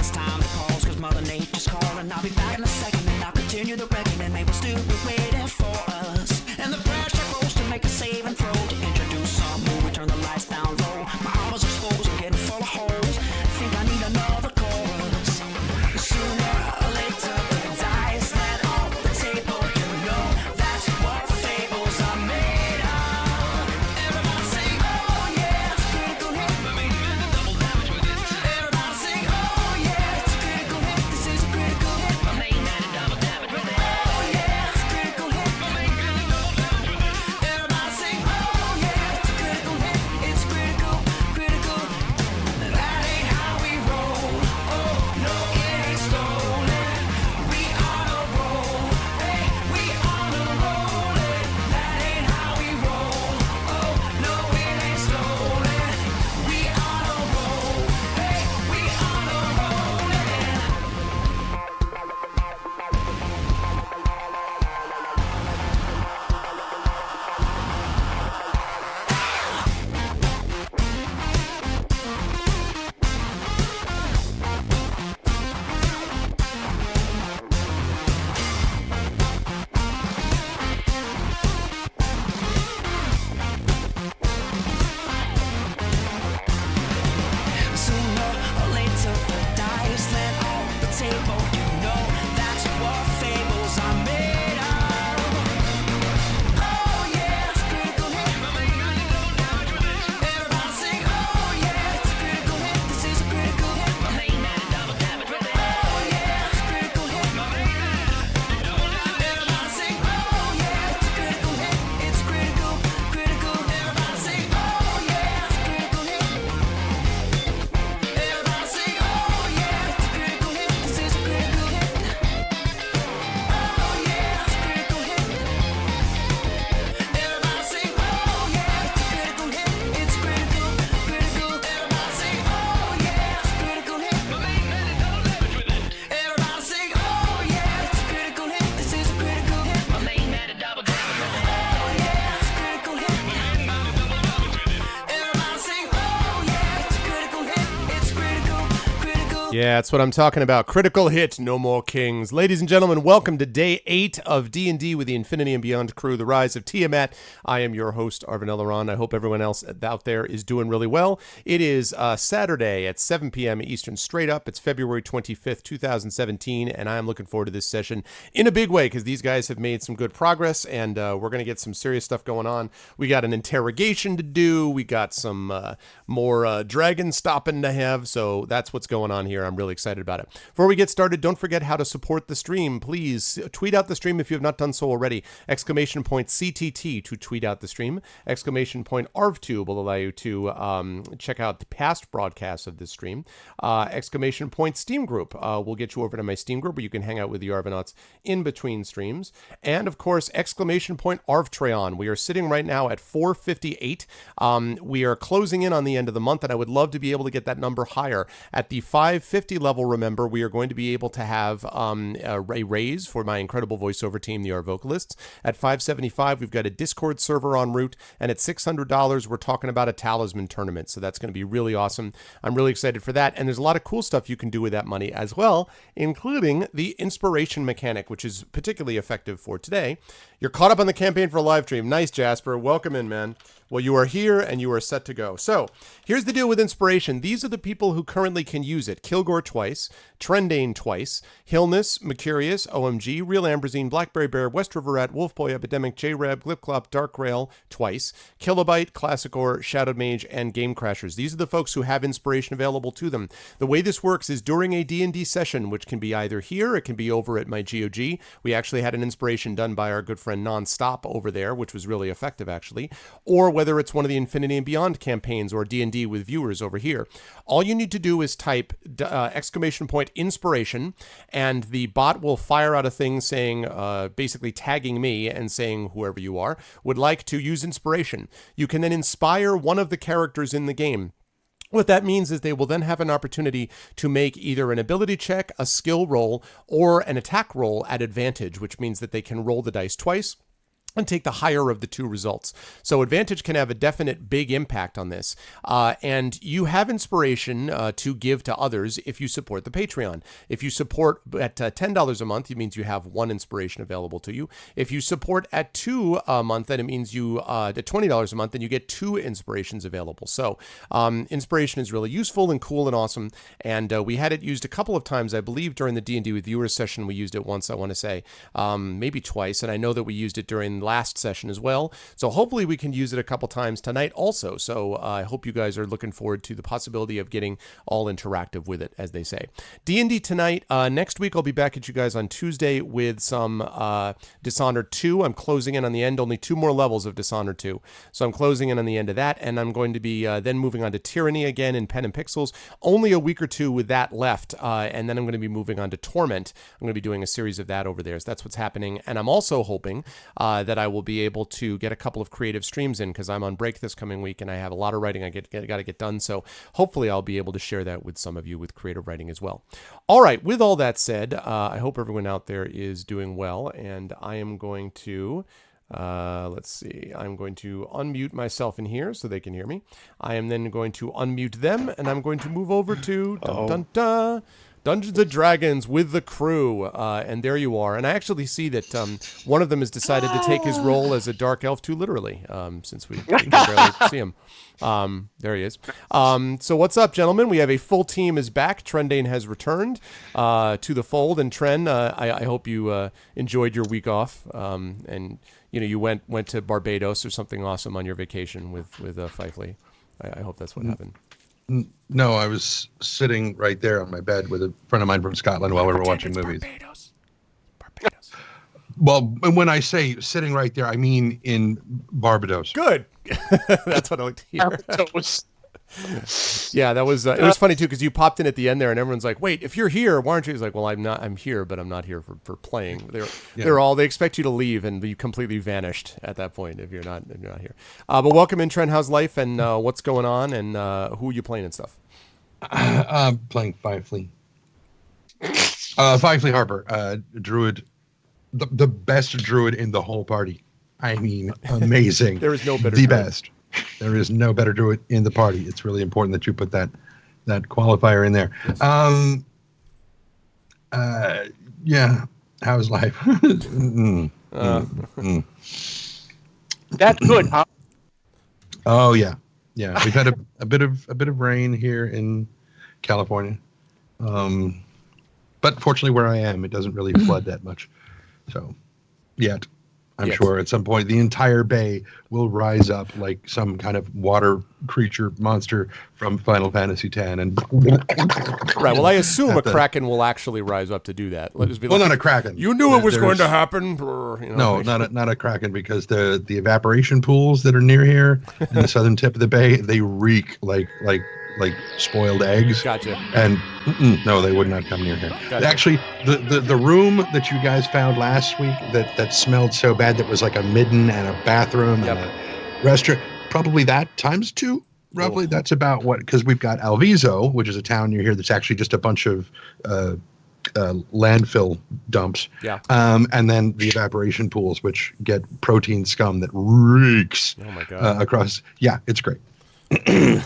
it's time to pause, cause Mother Nature's calling. I'll be back in a second and I'll continue the reckoning. They will still be waiting for us. And the pressure grows to make a save and throw, to introduce some movie, turn the lights down low. My armor's exposed, I'm getting full of holes. Think I need another chorus. Sooner or later, the dice land on the table. You know that's what fables are made of. Everybody sing, oh yeah, it's a critical hit. Double damage with it. Everybody sing, oh yeah, it's a critical hit. This is a critical hit. My main man and double damage with it. Oh yeah, it's a critical hit. My main man and double damage with it. Everybody sing, oh yeah, it's a critical hit. It's critical, critical. That ain't how we roll. Oh no, it ain't stolen. We on a roll. Hey, we on a roll. That ain't how we roll. Oh no, it ain't stolen. We on a roll. Hey, we on a roll. Sooner or later, the dice land on the table. You know that's what fables are made of. Oh yeah, it's a critical hit. Everybody sing, oh yeah, it's a critical hit. This is a critical hit. My main man and double damage with it. Oh yeah, it's a critical hit. Everybody sing, oh yeah, it's a critical hit. It's critical, critical. Everybody sing, oh yeah, it's a critical hit. Everybody sing, oh yeah, it's a critical hit. This is a critical hit. Oh yeah, it's a critical hit. Everybody sing, oh yeah, it's a critical hit. It's critical, critical. Everybody sing, oh yeah, it's a critical hit. My main man and double damage with it. Everybody sing, oh yeah, it's a critical hit. This is a critical hit. My main man and double damage with it. Oh yeah, it's a critical hit. My main man and double damage with it. Everybody sing, oh yeah, it's a critical hit. It's critical, critical. Yeah, that's what I'm talking about. Critical hit, no more kings. Ladies and gentlemen, welcome to day 8 of D&D with the Infinity and Beyond crew, the Rise of Tiamat. I am your host, Arvin Eleron. I hope everyone else out there is doing really well. It is Saturday at 7 p.m. Eastern straight up. It's February 25th, 2017, and I am looking forward to this session in a big way because these guys have made some good progress, and we're going to get some serious stuff going on. We got an interrogation to do. We got some more dragon stopping to have, so that's what's going on here. I'm really excited about it. Before we get started, don't forget how to support the stream. Please tweet out the stream if you have not done so already. Exclamation point CTT to tweet out the stream. Exclamation point ARV2 will allow you to check out the past broadcasts of this stream. Exclamation point Steam group will get you over to my Steam group where you can hang out with the Arvanauts in between streams. And of course, exclamation point ARVTreon. We are sitting right now at 458. We are closing in on the end of the month, and I would love to be able to get that number higher. At the 550 level, remember, we are going to be able to have a raise for my incredible voiceover team, the Art Vocalists. At 575, we've got a Discord server en route, and at $600, we're talking about a talisman tournament, so that's going to be really awesome. I'm really excited for that, and there's a lot of cool stuff you can do with that money as well, including the inspiration mechanic, which is particularly effective for today. You're caught up on the campaign for a live stream. Nice, Jasper. Welcome in, man. Well, you are here and you are set to go. So here's the deal with inspiration. These are the people who currently can use it. Kilgore twice, Trendane twice, Hillness, Mercurius, OMG, Real Ambrosine, Blackberry Bear, West River Rat, Wolfboy, Epidemic, J-Rab, Glipclop, Dark Rail twice, Kilobyte, Classicor, Shadowed Mage, and Game Crashers. These are the folks who have inspiration available to them. The way this works is during a D&D session, which can be either here, it can be over at my GOG. We actually had an inspiration done by our good friend Nonstop over there, which was really effective actually, or whether it's one of the Infinity and Beyond campaigns or D&D with viewers over here. All you need to do is type exclamation point inspiration, and the bot will fire out a thing saying, basically tagging me and saying whoever you are would like to use inspiration. You can then inspire one of the characters in the game. What that means is they will then have an opportunity to make either an ability check, a skill roll, or an attack roll at advantage, which means that they can roll the dice twice. and take the higher of the two results. So Advantage can have a definite big impact on this. And you have inspiration to give to others if you support the Patreon. If you support at $10 a month, it means you have one inspiration available to you. If you support at $2 a month, then it means you at $20 a month, then you get 2 inspirations available. So inspiration is really useful and cool and awesome. And we had it used a couple of times, I believe, during the D&D with viewers session. We used it once, I want to say, maybe twice. And I know that we used it during last session as well. So hopefully we can use it a couple times tonight also. So I hope you guys are looking forward to the possibility of getting all interactive with it, as they say. D&D tonight. Next week I'll be back at you guys on Tuesday with some Dishonored 2. I'm closing in on the end. Only 2 more levels of Dishonored 2. So I'm closing in on the end of that, and I'm going to be then moving on to Tyranny again in Pen and Pixels. Only a week or 2 with that left, and then I'm going to be moving on to Torment. I'm going to be doing a series of that over there. So that's what's happening. And I'm also hoping that I will be able to get a couple of creative streams in, because I'm on break this coming week and I have a lot of writing I got to get done. So hopefully I'll be able to share that with some of you with creative writing as well. All right. With all that said, I hope everyone out there is doing well, and I am going to let's see. I'm going to unmute myself in here so they can hear me. I am then going to unmute them, and I'm going to move over to dun, dun, dun, Dungeons & Dragons with the crew, and there you are. And I actually see that one of them has decided to take his role as a dark elf too literally, since we can barely see him. There he is. So what's up, gentlemen? We have a full team is back. Trendane has returned to the fold, and Tren, I hope you enjoyed your week off, and you went to Barbados or something awesome on your vacation with Fifely. I hope that's what happened. No, I was sitting right there on my bed with a friend of mine from Scotland while we were watching movies. Barbados. Well, when I say sitting right there, I mean in Barbados. Good. That's what I like to hear. Yeah, that was. It was funny too, because you popped in at the end there, and everyone's like, "Wait, if you're here, why aren't you?" He's like, "Well, I'm not. I'm here, but I'm not here for playing." They expect you to leave, and you completely vanished at that point if you're not here. But welcome in, Trent. How's life, and what's going on, and who are you playing and stuff? I'm playing Fifely. Fifely Harper, druid, the best druid in the whole party. I mean, amazing. There is no better. The best. There is no better druid in the party. It's really important that you put that qualifier in there. Yes. Yeah. How's life? That's good, huh? Oh yeah. We've had a bit of rain here in California, but fortunately, where I am, it doesn't really flood that much. So, yet. I'm sure at some point the entire bay will rise up like some kind of water creature monster from Final Fantasy X. And right. Well, I assume a kraken will actually rise up to do that. Let's be not a kraken. You knew it was going to happen. No, not a kraken, because the evaporation pools that are near here in the southern tip of the bay, they reek like spoiled eggs. Gotcha. And no, they would not come near here. Gotcha. Actually, the room that you guys found last week that smelled so bad, that was like a midden and a bathroom and a restaurant, probably that times 2. Roughly, that's about what, because we've got Alviso, which is a town near here that's actually just a bunch of landfill dumps. Yeah. And then the evaporation pools, which get protein scum that reeks across. Yeah, it's great.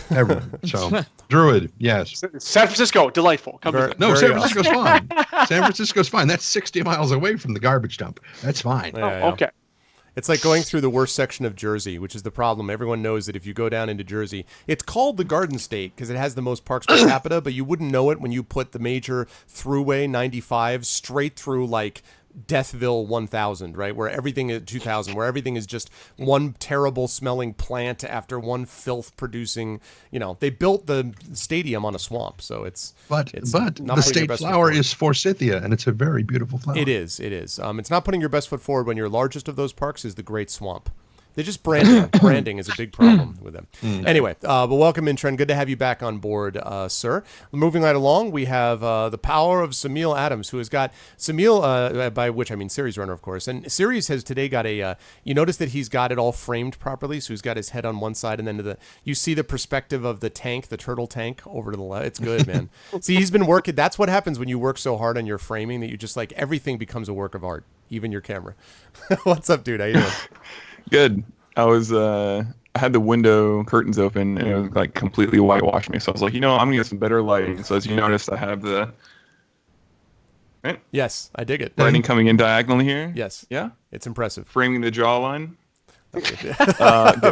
Everyone. So, druid, yes. San Francisco, delightful. San Francisco's fine. San Francisco's fine. That's 60 miles away from the garbage dump. That's fine. Okay. It's like going through the worst section of Jersey, which is the problem. Everyone knows that if you go down into Jersey, it's called the Garden State because it has the most parks per capita, but you wouldn't know it when you put the major throughway 95 straight through like Deathville 1000, right? Where everything is 2000, where everything is just one terrible smelling plant after one filth producing, they built the stadium on a swamp. So but the state flower is forsythia, and it's a very beautiful flower. It is. It's not putting your best foot forward when your largest of those parks is the Great Swamp. They just branding is a big problem with them. Anyway, but welcome in, Trent. Good to have you back on board, sir. Moving right along, we have the power of Samil Adams, who has got Samil, by which I mean Series Runner, of course. And Series has today got a. You notice that he's got it all framed properly, so he's got his head on one side, and then you see the perspective of the tank, the turtle tank, over to the left. It's good, man. See, he's been working. That's what happens when you work so hard on your framing that you just like everything becomes a work of art, even your camera. What's up, dude? How you doing? Good. I had the window curtains open and it was like completely whitewashed me. So I was like, I'm gonna get some better lighting. So as you noticed, I have the Yes, I dig it. lighting coming in diagonally here. Yes. Yeah. It's impressive. Framing the jawline.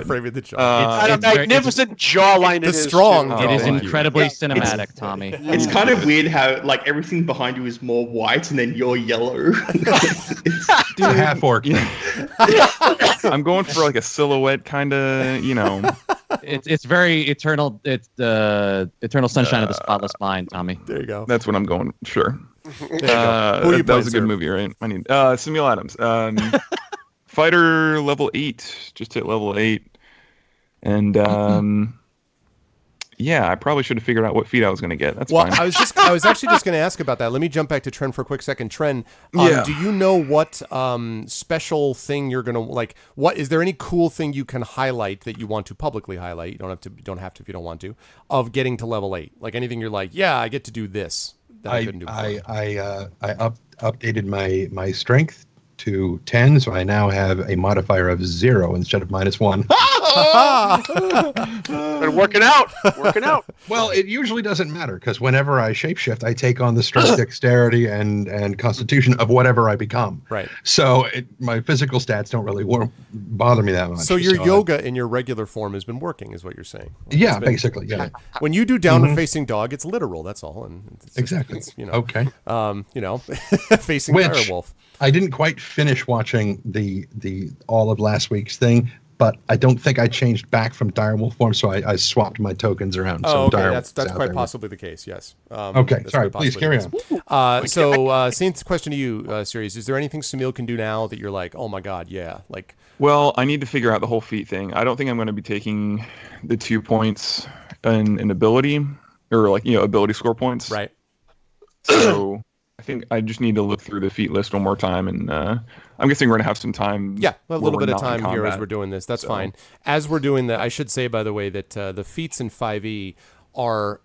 Framing the jaw. It's a magnificent jawline. The strong. too. It is thank you. incredibly cinematic, Tommy. It's kind of weird how like everything behind you is more white and then you're yellow. It's a half orc. I'm going for like a silhouette kind of, It's very eternal. It's the eternal sunshine of the spotless mind, Tommy. There you go. That's what I'm going. Sure. There you go. Who are you That was a playing, good movie, right? I need Samuel Adams. Fighter level 8. Just hit level 8. And yeah, I probably should have figured out what feat I was going to get. That's well, fine. I was actually just going to ask about that. Let me jump back to Tren for a quick second. Tren, Yeah. do you know what special thing you're going to like? What is there any cool thing you can highlight that you want to publicly highlight? You don't have to if you don't want to. Of getting to level 8, like anything you're like, yeah, I get to do this that I couldn't do before. I updated my strength to 10, so I now have a modifier of 0 instead of -1. Been working out. Well, it usually doesn't matter because whenever I shapeshift, I take on the strength, dexterity, and constitution of whatever I become. Right. So my physical stats don't really bother me that much. So your yoga in your regular form has been working, is what you're saying? Yeah, basically, yeah. When you do downward facing dog, it's literal. That's all. And it's just, Exactly. It's, Okay. Facing Which- direwolf. I didn't quite finish watching the all of last week's thing, but I don't think I changed back from direwolf form, so I swapped my tokens around. Oh, okay. Direwolf's That's out quite there. possibly the case. Yes. Okay. That's Sorry. quite Please possibly carry the on. case. So, same question to you, Series. Is there anything Samil can do now that you're like, oh my god, yeah, like? Well, I need to figure out the whole feat thing. I don't think I'm going to be taking the 2 points in ability or like ability score points. Right. So I think I just need to look through the feat list one more time, and I'm guessing we're gonna have some time. Yeah, a where little we're bit of not in time here as combat. we're doing this. That's fine. As we're doing that, I should say, by the way, that the feats in 5e are,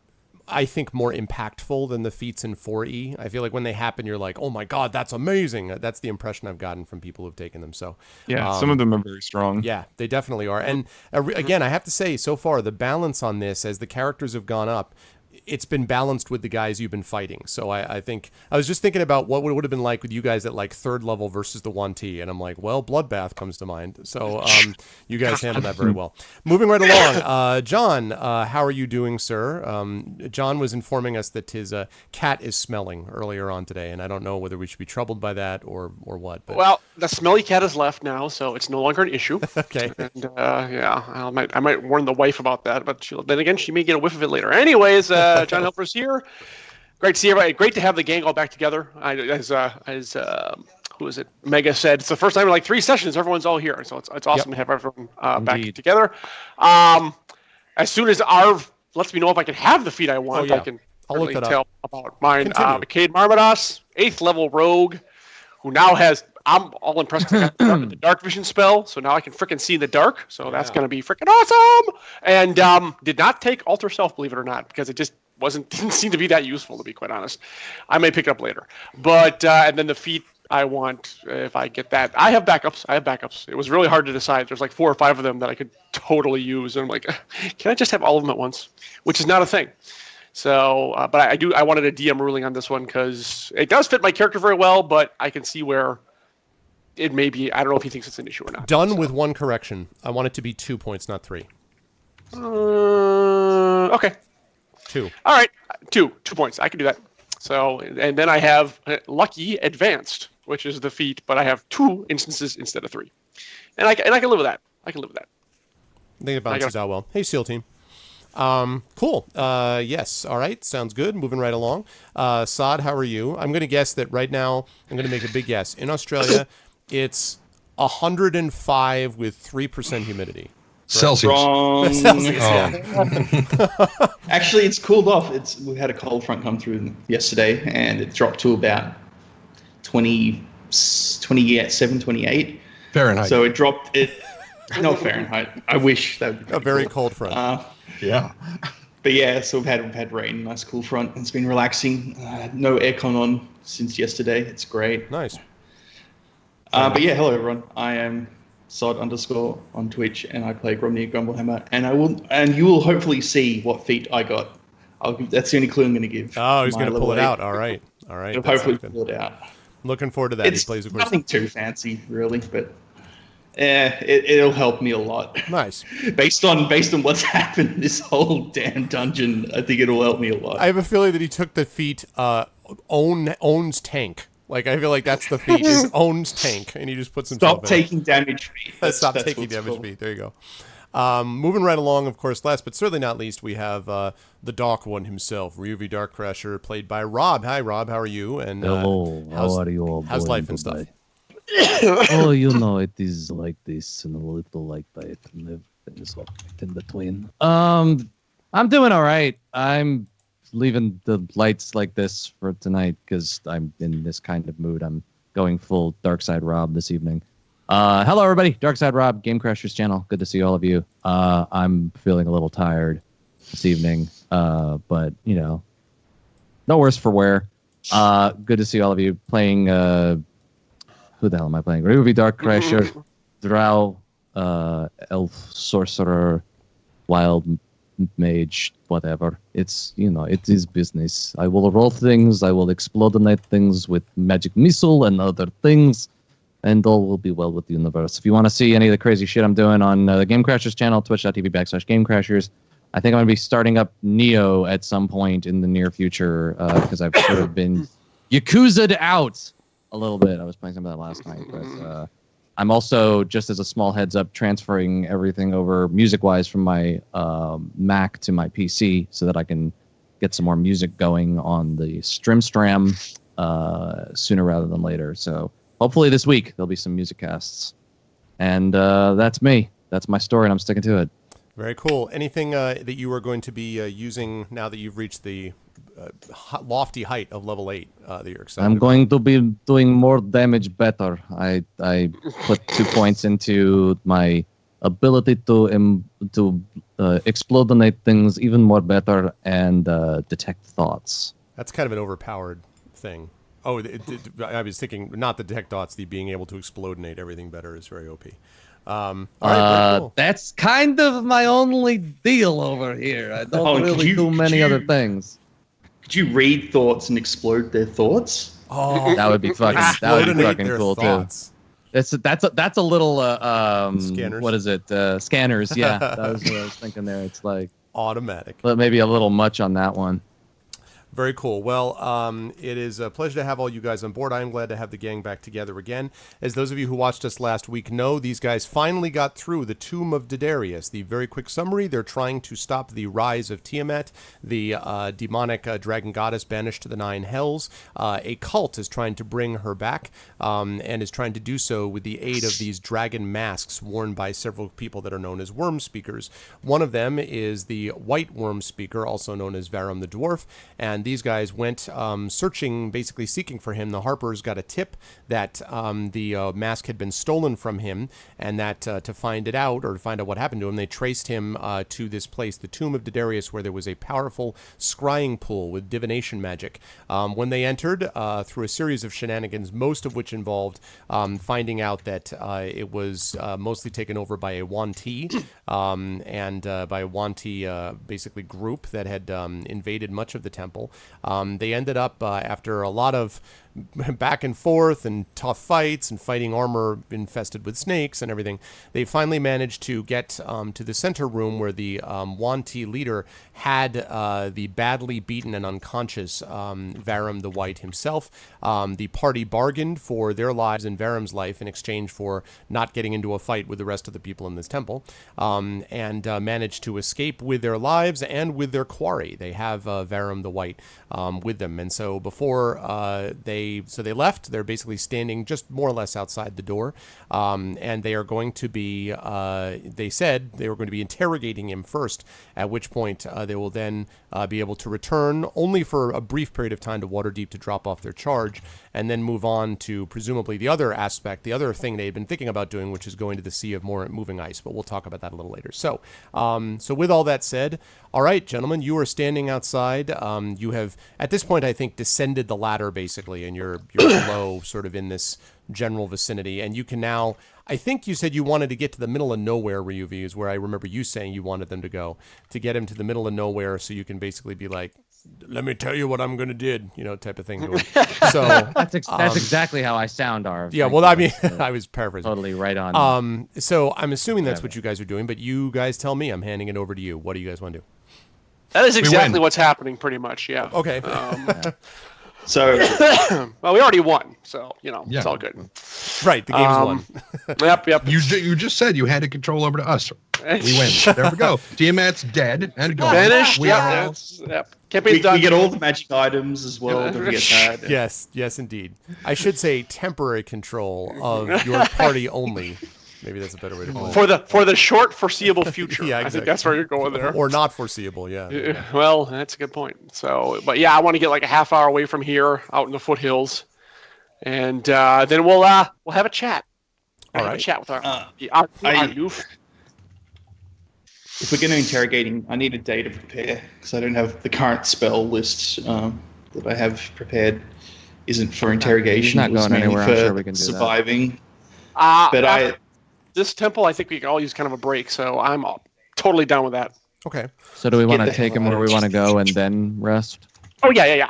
I think, more impactful than the feats in 4e. I feel like when they happen, you're like, oh my god, that's amazing. That's the impression I've gotten from people who've taken them. So Yeah, some of them are very strong. yeah, they definitely are. And again, I have to say, so far, the balance on this, as the characters have gone up, it's been balanced with the guys you've been fighting. So I think I was just thinking about what would have been like with you guys at like 3rd level versus the 1T, and I'm like, well, Bloodbath comes to mind. So you guys handled that very well. Moving right along, John, how are you doing, sir? John was informing us that his cat is smelling earlier on today, and I don't know whether we should be troubled by that or what. But. Well, the smelly cat has left now, so it's no longer an issue. Okay. And yeah, I might warn the wife about that, but then again, she may get a whiff of it later. Anyways, John Helper's here. Great to see everybody. Great to have the gang all back together. As who is it? Mega said, it's the first time in like 3 sessions everyone's all here, so it's awesome to have everyone back together. As soon as Arv lets me know if I can have the feat I want, I can I'll look that up. tell about mine. Continue. Cade Marmadas, 8th level rogue, who now has. I'm all impressed with the dark vision spell, so now I can frickin' see in the dark. So that's gonna be frickin' awesome. And did not take Alter Self, believe it or not, because it just didn't seem to be that useful, to be quite honest. I may pick it up later. But and then the feat I want, if I get that, I have backups. It was really hard to decide. There's like 4 or 5 of them that I could totally use, and I'm like, can I just have all of them at once? Which is not a thing. So, but I wanted a DM ruling on this one because it does fit my character very well, but I can see where it may be. I don't know if he thinks it's an issue or not. Done with one correction. I want it to be 2 points, not 3. Okay. 2. All right. 2 points. I can do that. So, and then I have Lucky Advanced, which is the feat, but I have 2 instances instead of 3, and I can live with that. I think it balances out well. Hey, SEAL team. Cool. Yes. All right. Sounds good. Moving right along. Saad, how are you? I'm going to guess that right now, I'm going to make a big guess. In Australia, it's 105 with 3% humidity. Celsius. Wrong. Celsius, Oh. yeah. Actually, it's cooled off. We had a cold front come through yesterday, and it dropped to about 27, 28. Fahrenheit. So it dropped it. Not Fahrenheit. I wish that would be A very cool. cold front. Yeah. But yeah, so we've had rain, nice cool front. It's been relaxing. No aircon on since yesterday. It's great. Nice. But yeah, hello everyone. I am Sod_ on Twitch, and I play Gromnir Grumblehammer, and you will hopefully see what feat I got. That's the only clue I'm going to give. Oh, he's My going to pull level it 8. out. All right. He'll That hopefully sounds good. pull it out. Looking forward to that. It's He plays, of course. nothing too fancy, really, but it'll help me a lot. Nice. Based on what's happened this whole damn dungeon, I think it'll help me a lot. I have a feeling that he took the feat owns tank. Like, I feel like that's the feat, is owns tank, and he just puts himself Stop in. taking damage feet. Stop That's taking what's damage called. feat. There you go. Moving right along, of course, last but certainly not least, we have the Dark One himself, Ryuvi Darkcrasher, played by Rob. Hi, Rob. How are you? And Hello, how are you all how's doing life and stuff? today? Oh, you know, it is like this and a little like that, and everything is all right in between. I'm doing all right. I'm leaving the lights like this for tonight because I'm in this kind of mood. I'm going full Dark Side Rob this evening. Hello, everybody. Dark Side Rob, Game Crashers channel. Good to see all of you. I'm feeling a little tired this evening, but, you know, no worse for wear. Good to see all of you playing. Who the hell am I playing? Ruby Dark Crasher, Drow, Elf, Sorcerer, Wild Mage, whatever. It's, you know, it is business. I will roll things. I will explodinate things with magic missile and other things, and all will be well with the universe. If you want to see any of the crazy shit I'm doing on the Game Crashers channel, twitch.tv/Game Crashers. I think I'm going to be starting up Neo at some point in the near future because I've sort of been Yakuza'd out a little bit. I was playing some of that last night, but I'm also, just as a small heads up, transferring everything over music-wise from my Mac to my PC so that I can get some more music going on the Stram sooner rather than later. So hopefully this week there'll be some music casts. And that's me. That's my story, and I'm sticking to it. Very cool. Anything that you are going to be using now that you've reached the lofty height of level 8 that you're excited I'm about? going to be doing more damage better. I put 2 points into my ability to explodinate things even more better and detect thoughts. That's kind of an overpowered thing. Oh, I was thinking not the detect dots, the being able to explodinate everything better is very OP. All right, very cool. That's kind of my only deal over here. I don't Oh, really do many other things. Could you read thoughts and explode their thoughts? Oh, That would be fucking. That would be explodinate fucking their cool thoughts. too. That's a little Scanners. What is it? Scanners. Yeah, that was what I was thinking there. It's like Automatic. maybe a little much on that one. Very cool. Well, it is a pleasure to have all you guys on board. I am glad to have the gang back together again. As those of you who watched us last week know, these guys finally got through the Tomb of Daedarius. The very quick summary, they're trying to stop the Rise of Tiamat, the demonic dragon goddess banished to the 9 hells. A cult is trying to bring her back and is trying to do so with the aid of these dragon masks worn by several people that are known as worm speakers. One of them is the white worm speaker, also known as Varum the Dwarf, and these guys went searching, basically seeking for him. The Harpers got a tip that the mask had been stolen from him, and that to find out what happened to him, they traced him to this place, the Tomb of Daedarius, where there was a powerful scrying pool with divination magic. When they entered, through a series of shenanigans, most of which involved finding out that it was mostly taken over by a Wanti, and by a Wanti basically group that had invaded much of the temple. They ended up, after a lot of back and forth and tough fights and fighting armor infested with snakes and everything, they finally managed to get to the center room where the Wanti leader had the badly beaten and unconscious Varum the White himself. The party bargained for their lives and Varum's life in exchange for not getting into a fight with the rest of the people in this temple, and managed to escape with their lives and with their quarry. They have Varum the White with them, and so before they they left. They're basically standing just more or less outside the door, and they are going to be. They said they were going to be interrogating him first. At which point they will then be able to return only for a brief period of time to Waterdeep to drop off their charge, and then move on to presumably the other aspect, the other thing they had been thinking about doing, which is going to the Sea of More Moving Ice. But we'll talk about that a little later. So, so with all that said, all right, gentlemen, you are standing outside. You have, at this point, I think, descended the ladder basically, and you're below, sort of in this general vicinity, and you can now. I think you said you wanted to get to the middle of nowhere, Ryuvi, is where I remember you saying you wanted them to go, to get him to the middle of nowhere so you can basically be like, let me tell you what I'm going to did, type of thing to him. So That's exactly how I sound, Arv. yeah, well, I mean, I was paraphrasing. Totally right on. So I'm assuming that's what you guys are doing, but you guys tell me. I'm handing it over to you. What do you guys want to do? That is exactly what's happening, pretty much. Yeah. Okay. So, Well, we already won, so it's all good. Right, the game's won. Yep. You just said you handed control over to us. We win. There we go. Tiamat's dead and gone. Finished. We are all. Yep. Campaign's we done. get all the magic items as well. Don't forget that. Yes, indeed. I should say temporary control of your party only. Maybe that's a better way to put it. For the short foreseeable future. Yeah, I think exactly. that's where you're going there. Or not foreseeable, yeah. Well, that's a good point. So, but yeah, I want to get like a half hour away from here, out in the foothills, and then we'll have a chat. All Have right. a chat with our youth. If we're going to interrogating, I need a day to prepare because I don't have the current spell list that I have prepared. Isn't for interrogation. He's not it was going mainly anywhere. for I'm sure we can do that. surviving. But this temple, I think we can all use kind of a break, so I'm totally down with that. Okay. So do we want Get to the take him hell where out we of want to go and then rest? Oh yeah.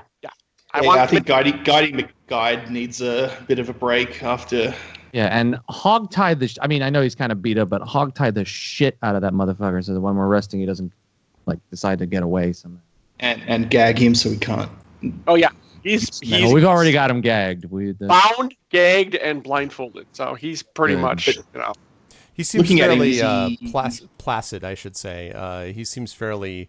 I think guiding the guide needs a bit of a break after. Yeah, and hogtie the. I mean, I know he's kind of beat up, but hogtie the shit out of that motherfucker so that when we're resting, he doesn't decide to get away somehow. And gag him so he can't. Oh yeah, he's No, we've already got him gagged. bound, gagged, and blindfolded, so he's pretty Good. much He seems Looking at him, fairly is he- placid, I should say. He seems fairly,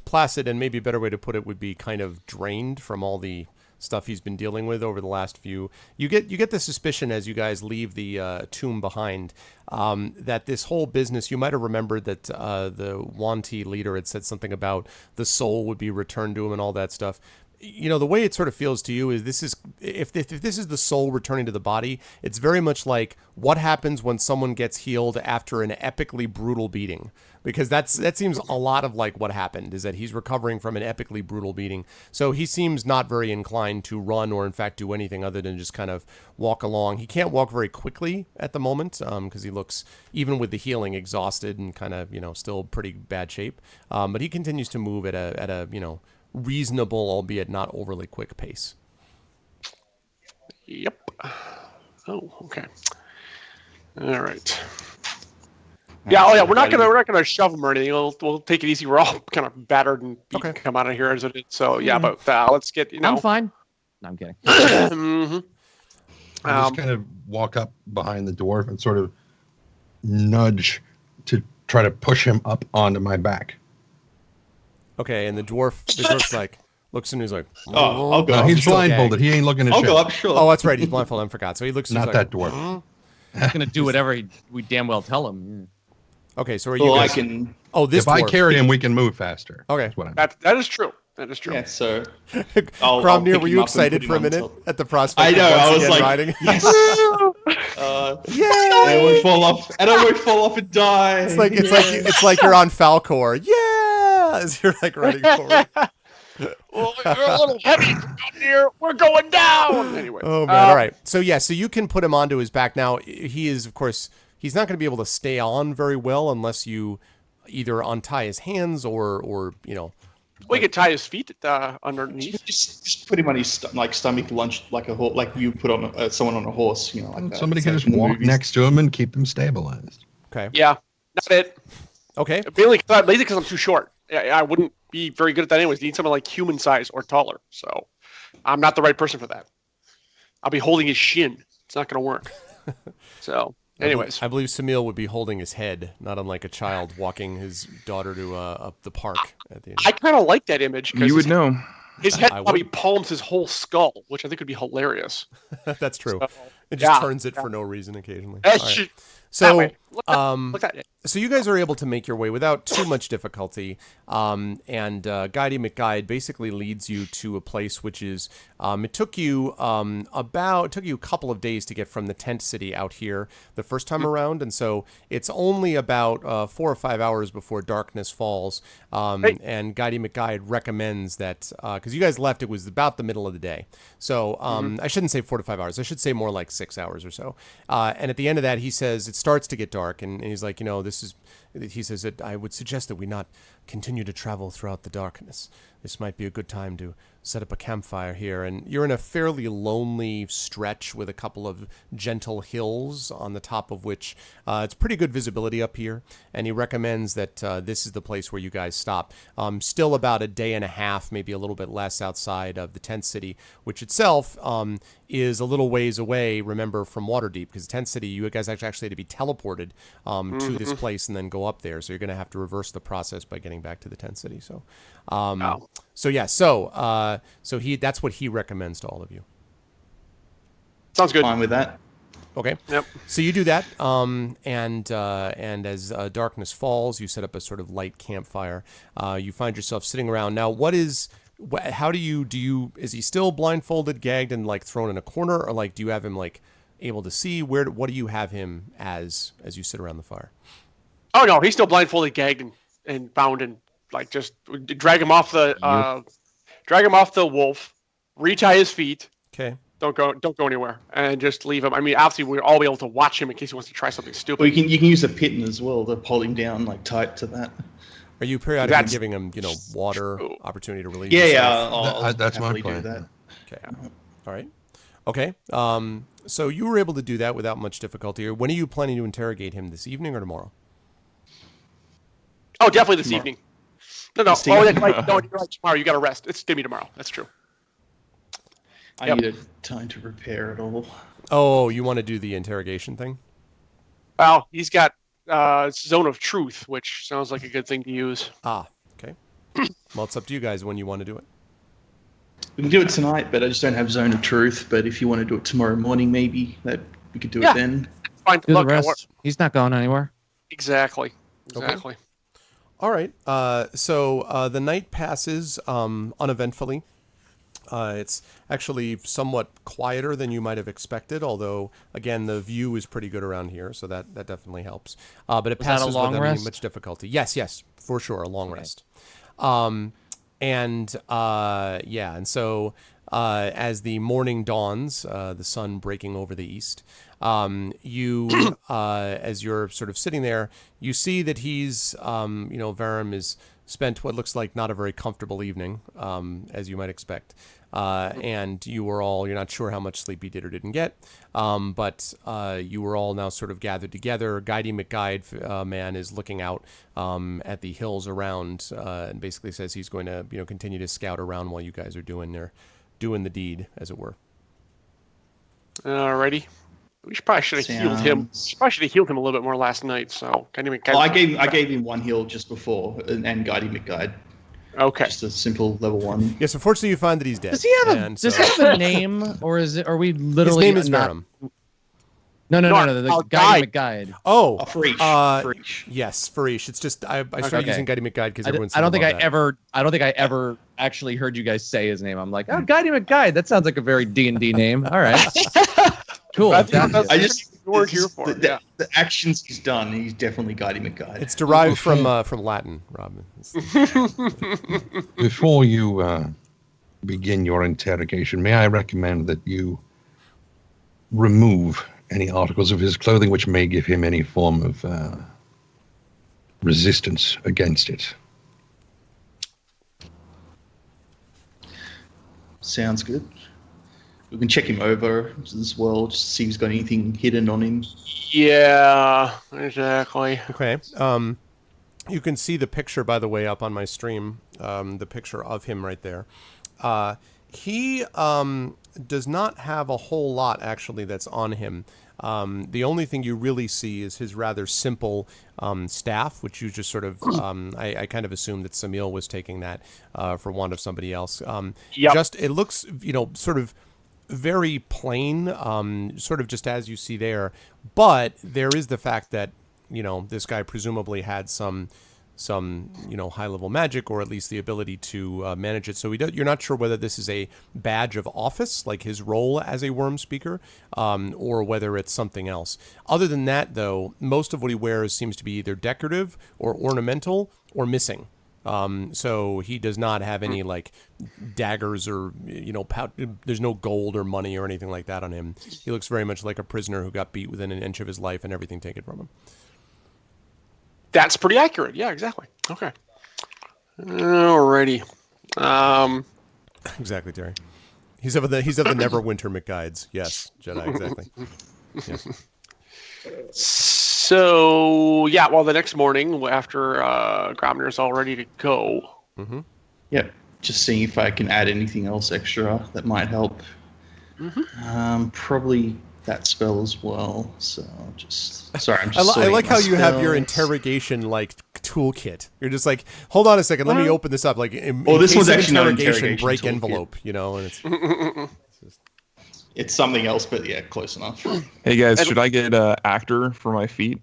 placid, and maybe a better way to put it would be kind of drained from all the stuff he's been dealing with over the last few. You get the suspicion as you guys leave the tomb behind that this whole business. You might have remembered that the Wanti leader had said something about the soul would be returned to him and all that stuff. The way it sort of feels to you is this is if this is the soul returning to the body, it's very much like what happens when someone gets healed after an epically brutal beating, because that seems a lot of like what happened is that he's recovering from an epically brutal beating. So he seems not very inclined to run or in fact do anything other than just kind of walk along. He can't walk very quickly at the moment because he looks, even with the healing, exhausted and kind of still pretty bad shape. But he continues to move at a reasonable, albeit not overly quick pace. Yep. Oh, okay. All right. Yeah. Oh, yeah. We're not gonna shove them or anything. We'll take it easy. We're all kind of battered and beat and come out of here as it is. So yeah, but let's get I'm fine. No, I'm kidding. Mm-hmm. I just kind of walk up behind the dwarf and sort of nudge to try to push him up onto my back. Okay, and the dwarf's like looks and he's like, Oh, I'll go. No, up. he's blindfolded. He ain't looking at I'll shit. go up, sure. oh, that's right, he's blindfolded. I forgot. So he looks. Not he's that like, dwarf. He's gonna do whatever we damn well tell him. Okay, so are you Well, I guys? can. Oh, this If I dwarf. carry him, we can move faster. Okay. That's what I'm. that is true. That is true. Yeah, so. I'll Cromnir, pick were him you up and excited put for a him on minute top. at the prospect? I know. Of once I was again like, riding? yes. Yay! And I won't fall off. And I won't fall off and die. It's like you're on Falcor. Yeah, as you're like riding forward. Well, you're a little heavy here. We're going down. Anyway. Oh man! All right. So yeah, so you can put him onto his back now. He is, of course, he's not going to be able to stay on very well unless you either untie his hands or We could tie his feet underneath. Just put him on his stomach lunge like a horse, like you put on someone on a horse, like that. Somebody It's can like just in the walk movies. next to him and keep him stabilized. Okay. Yeah, not it. Okay. Mainly because I'm too short. I wouldn't be very good at that anyways. You need someone like human size or taller. So I'm not the right person for that. I'll be holding his shin. It's not going to work. So, anyways. I believe Samil would be holding his head, not unlike a child walking his daughter to up the park at the end. I kind of like that image. You would know. His head I probably would. palms his whole skull, which I think would be hilarious. That's true. So, It just yeah, turns it yeah. for no reason occasionally. Eh, All right. shoot, that So, way. Look at it. so you guys are able to make your way without too much difficulty, and Guidey McGuide basically leads you to a place which is it took you it took you a couple of days to get from the tent city out here the first time around, and so it's only about 4 or 5 hours before darkness falls. And Guidey McGuide recommends that because you guys left, it was about the middle of the day, so I shouldn't say 4 to 5 hours. I should say more like 6 hours or so. And at the end of that, he says it starts to get dark, and he's like, he says that I would suggest that we not continue to travel throughout the darkness. This might be a good time to set up a campfire here. And you're in a fairly lonely stretch with a couple of gentle hills on the top of which it's pretty good visibility up here. And he recommends that this is the place where you guys stop. Still about a day and a half, maybe a little bit less outside of the tent city, which itself is a little ways away, remember, from Waterdeep, because tent city, you guys actually had to be teleported to this place and then go up there. So you're going to have to reverse the process by getting back to the tent city. So, so that's what he recommends to all of you. Sounds good. Fine with that. Okay. Yep. So you do that, and as darkness falls, you set up a sort of light campfire. You find yourself sitting around. Now, how do you? Is he still blindfolded, gagged, and like thrown in a corner, or like do you have him like able to see? What do you have him as you sit around the fire? Oh no, he's still blindfolded, gagged, and bound, and like just drag him off the wolf, retie his feet. Okay. Don't go anywhere, and just leave him. I mean, obviously we'll all be able to watch him in case he wants to try something stupid. Or you can use a pitten as well to hold him down like tight to that. Are you periodically giving him, water, opportunity to release? Yeah. That's my happily plan. do that. Okay. All right. Okay. So you were able to do that without much difficulty. When are you planning to interrogate him, this evening or tomorrow? Oh, definitely this evening. No. This Oh, evening? that's right. No, you're right. Tomorrow, you got to rest. It's gonna be tomorrow. That's true. I needed time to prepare it all. Oh, you want to do the interrogation thing? Well, he's got Zone of Truth, which sounds like a good thing to use. Ah, okay. Well, it's up to you guys when you want to do it. We can do it tonight, but I just don't have Zone of Truth. But if you want to do it tomorrow morning, maybe that we could do it then. Fine. Do the Look, rest. He's not going anywhere. Exactly. Okay. All right. So the night passes uneventfully. It's actually somewhat quieter than you might have expected, although, again, the view is pretty good around here, so that definitely helps. But it Was that a passes long without rest? much difficulty. Yes, for sure, a long rest. And so as the morning dawns, the sun breaking over the east, you, as you're sort of sitting there, you see that he's, Varum is spent what looks like not a very comfortable evening, as you might expect. And you're not sure how much sleep he did or didn't get, but you were all now sort of gathered together. Guidey McGuide man is looking out at the hills around and basically says he's going to continue to scout around while you guys are doing the deed, as it were. Alrighty. We probably should have healed him. Probably should have healed him a little bit more last night. So I gave him one heal just before and Guidey McGuide. Okay. Just a simple level 1. Yes, unfortunately, you find that he's dead. Does he have a name, or are we literally? His name is not... Varum. No. The Guidey McGuide. Oh, Farish. Farish. Yes, Farish. It's just I started using Guidey McGuide because everyone's. I don't think I ever actually heard you guys say his name. I'm like, oh, Guidey McGuide. That sounds like a very D&D name. All right. Cool. I just weren't here for it. The actions he's done, he's definitely Guidey McGuide. It's derived from Latin, Robin. Before you begin your interrogation, may I recommend that you remove any articles of his clothing which may give him any form of resistance against it? Sounds good. We can check him over as well, just to see if he's got anything hidden on him. Yeah, exactly. Okay. You can see the picture, by the way, up on my stream. The picture of him right there. He does not have a whole lot, actually, that's on him. The only thing you really see is his rather simple staff, which you just sort of, I kind of assumed that Samil was taking that for want of somebody else. Just, it looks, sort of very plain, sort of just as you see there. But there is the fact that, this guy presumably had some high-level magic, or at least the ability to manage it. So you're not sure whether this is a badge of office, like his role as a worm speaker, or whether it's something else. Other than that, though, most of what he wears seems to be either decorative or ornamental or missing. So he does not have any like daggers or, there's no gold or money or anything like that on him. He looks very much like a prisoner who got beat within an inch of his life and everything taken from him. That's pretty accurate. Yeah, exactly. Okay. Alrighty. Exactly, Terry. He's of the Neverwinter McGuides. Yes, Jedi. Exactly. Yes. So yeah, well, the next morning after Gromner's all ready to go. Mm-hmm. Yep. Just seeing if I can add anything else extra that might help. Mm-hmm. Probably that spell as well. So sorry, I'm just. I like how you have your spells. interrogation like toolkit. You're just like, hold on a second, let me open this up. Like, in this case was of actually not an interrogation, interrogation break toolkit. envelope. And it's It's something else, but yeah, close enough. Hey guys, should I get actor for my feet?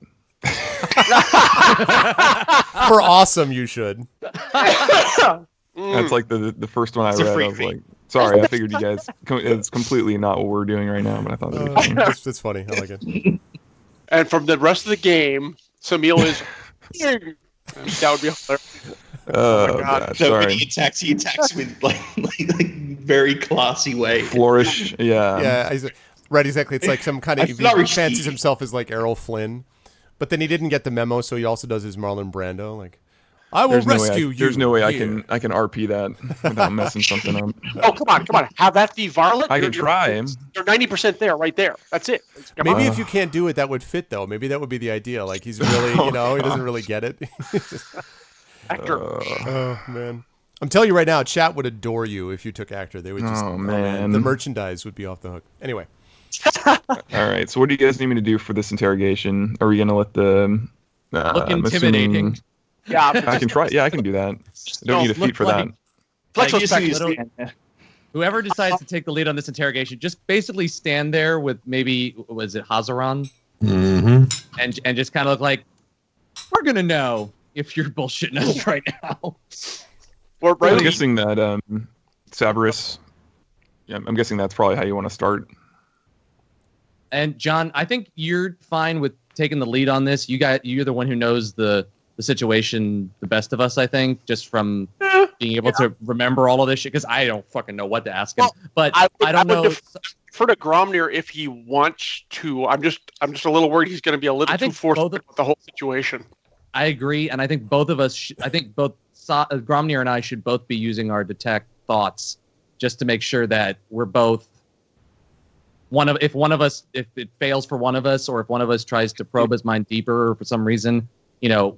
for awesome. You should. That's like the first one I It's a read. free I was feat. like, sorry, I figured you guys. It's completely not what we're doing right now, but I thought that was funny. That's funny. I like it. And from the rest of the game, Samil is. That would be hilarious. Oh, my God. God, So when sorry. he attacks with like very classy way. Flourish, yeah. Yeah, right. Exactly. It's like some kind of I flourished. he fancies himself as like Errol Flynn, but then he didn't get the memo, so he also does his Marlon Brando. Like, I will rescue you. There's no way I here. can RP that without messing something up. Oh, come on. Have that be Varlet. I can try. You're 90% there, right there. That's it. Come Maybe on. if you can't do it, that would fit though. Maybe that would be the idea. Like he's really, he doesn't really get it. Actor. Oh man, I'm telling you right now, chat would adore you if you took actor. They would just, Oh, man. the merchandise would be off the hook. Anyway, All right. So what do you guys need me to do for this interrogation? Are we gonna let the Look I'm intimidating. assuming- Yeah. I can try. Yeah, I can do that. I don't need a feat look for like- that. Flex Like, those you see specs. his- yeah. Whoever decides to take the lead on this interrogation, just basically stand there with maybe, was it Hazaran? Mm-hmm. And just kind of look like, we're going to know if you're bullshitting us right now. We're I'm ready. guessing that Savarus. Yeah, I'm guessing that's probably how you want to start. And John, I think you're fine with taking the lead on this. You're the one who knows the situation the best of us, I think, just from being able to remember all of this shit, because I don't fucking know what to ask him. Well, but I don't would know. defer to Gromner if he wants to. I'm just a little worried he's going to be a little I too think forceful both of- with the whole situation. I agree, and I think both of us. I think both Gromnir and I should both be using our detect thoughts just to make sure that we're both if it fails for one of us, or if one of us tries to probe his mind deeper for some reason,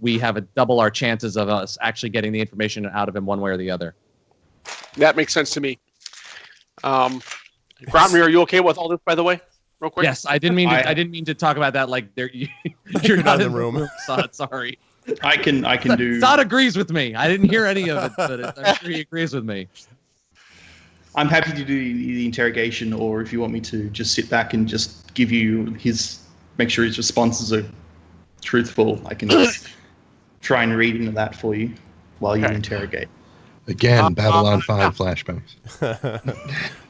we have double our chances of us actually getting the information out of him one way or the other. That makes sense to me. Gromner, are you okay with all this, by the way? Real quick. Yes, I didn't mean to talk about that like you're not in the room. Sod, sorry. I can do. Sod agrees with me. I didn't hear any of it, but I'm sure he agrees with me. I'm happy to do the interrogation, or if you want me to just sit back and just give you make sure his responses are truthful, I can just try and read into that for you while you interrogate. Again, Babylon 5 flashbacks.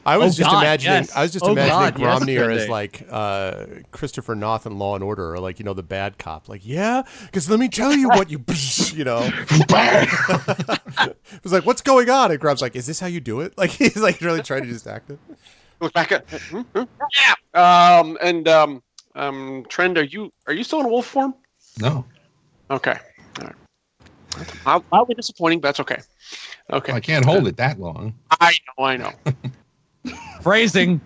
I was Oh, just God, imagining. yes. I was just Oh, imagining God, yes, Gromnir as Trendy. like Christopher Noth in Law and Order, or like the bad cop. Like, yeah, because let me tell you what you, It was like, what's going on? And Grom's like, is this how you do it? Like he's like really trying to just act it. Look back at. Yeah. Trend, are you still in wolf form? No, Okay. All right. Mildly disappointing, but that's okay. Okay. I can't hold it that long. I know. Phrasing.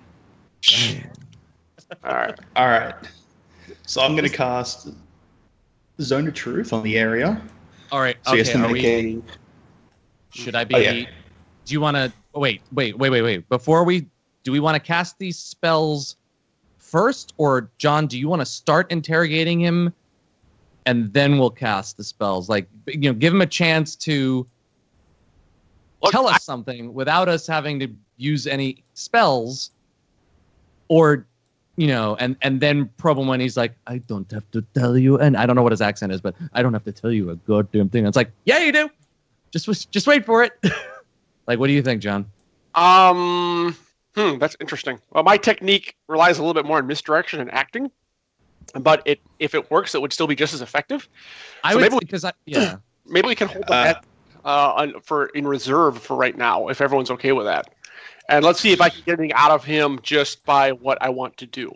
All right. All right. So I'm going to cast Zone of Truth on the area. All right. So he has Okay. to Are make we? Should I be? Oh, yeah. Do you want to? Wait. Before do we want to cast these spells first, or John, do you want to start interrogating him, and then we'll cast the spells? Like, give him a chance to tell us something without us having to use any spells, or and then probe him when he's like, I don't have to tell you, and I don't know what his accent is, but I don't have to tell you a goddamn thing. And it's like, yeah, you do. Just wait for it. Like, what do you think, John? That's interesting. Well, my technique relies a little bit more on misdirection and acting, but if it works, it would still be just as effective. Maybe we can hold that in reserve for right now, if everyone's okay with that. And let's see if I can get anything out of him just by what I want to do.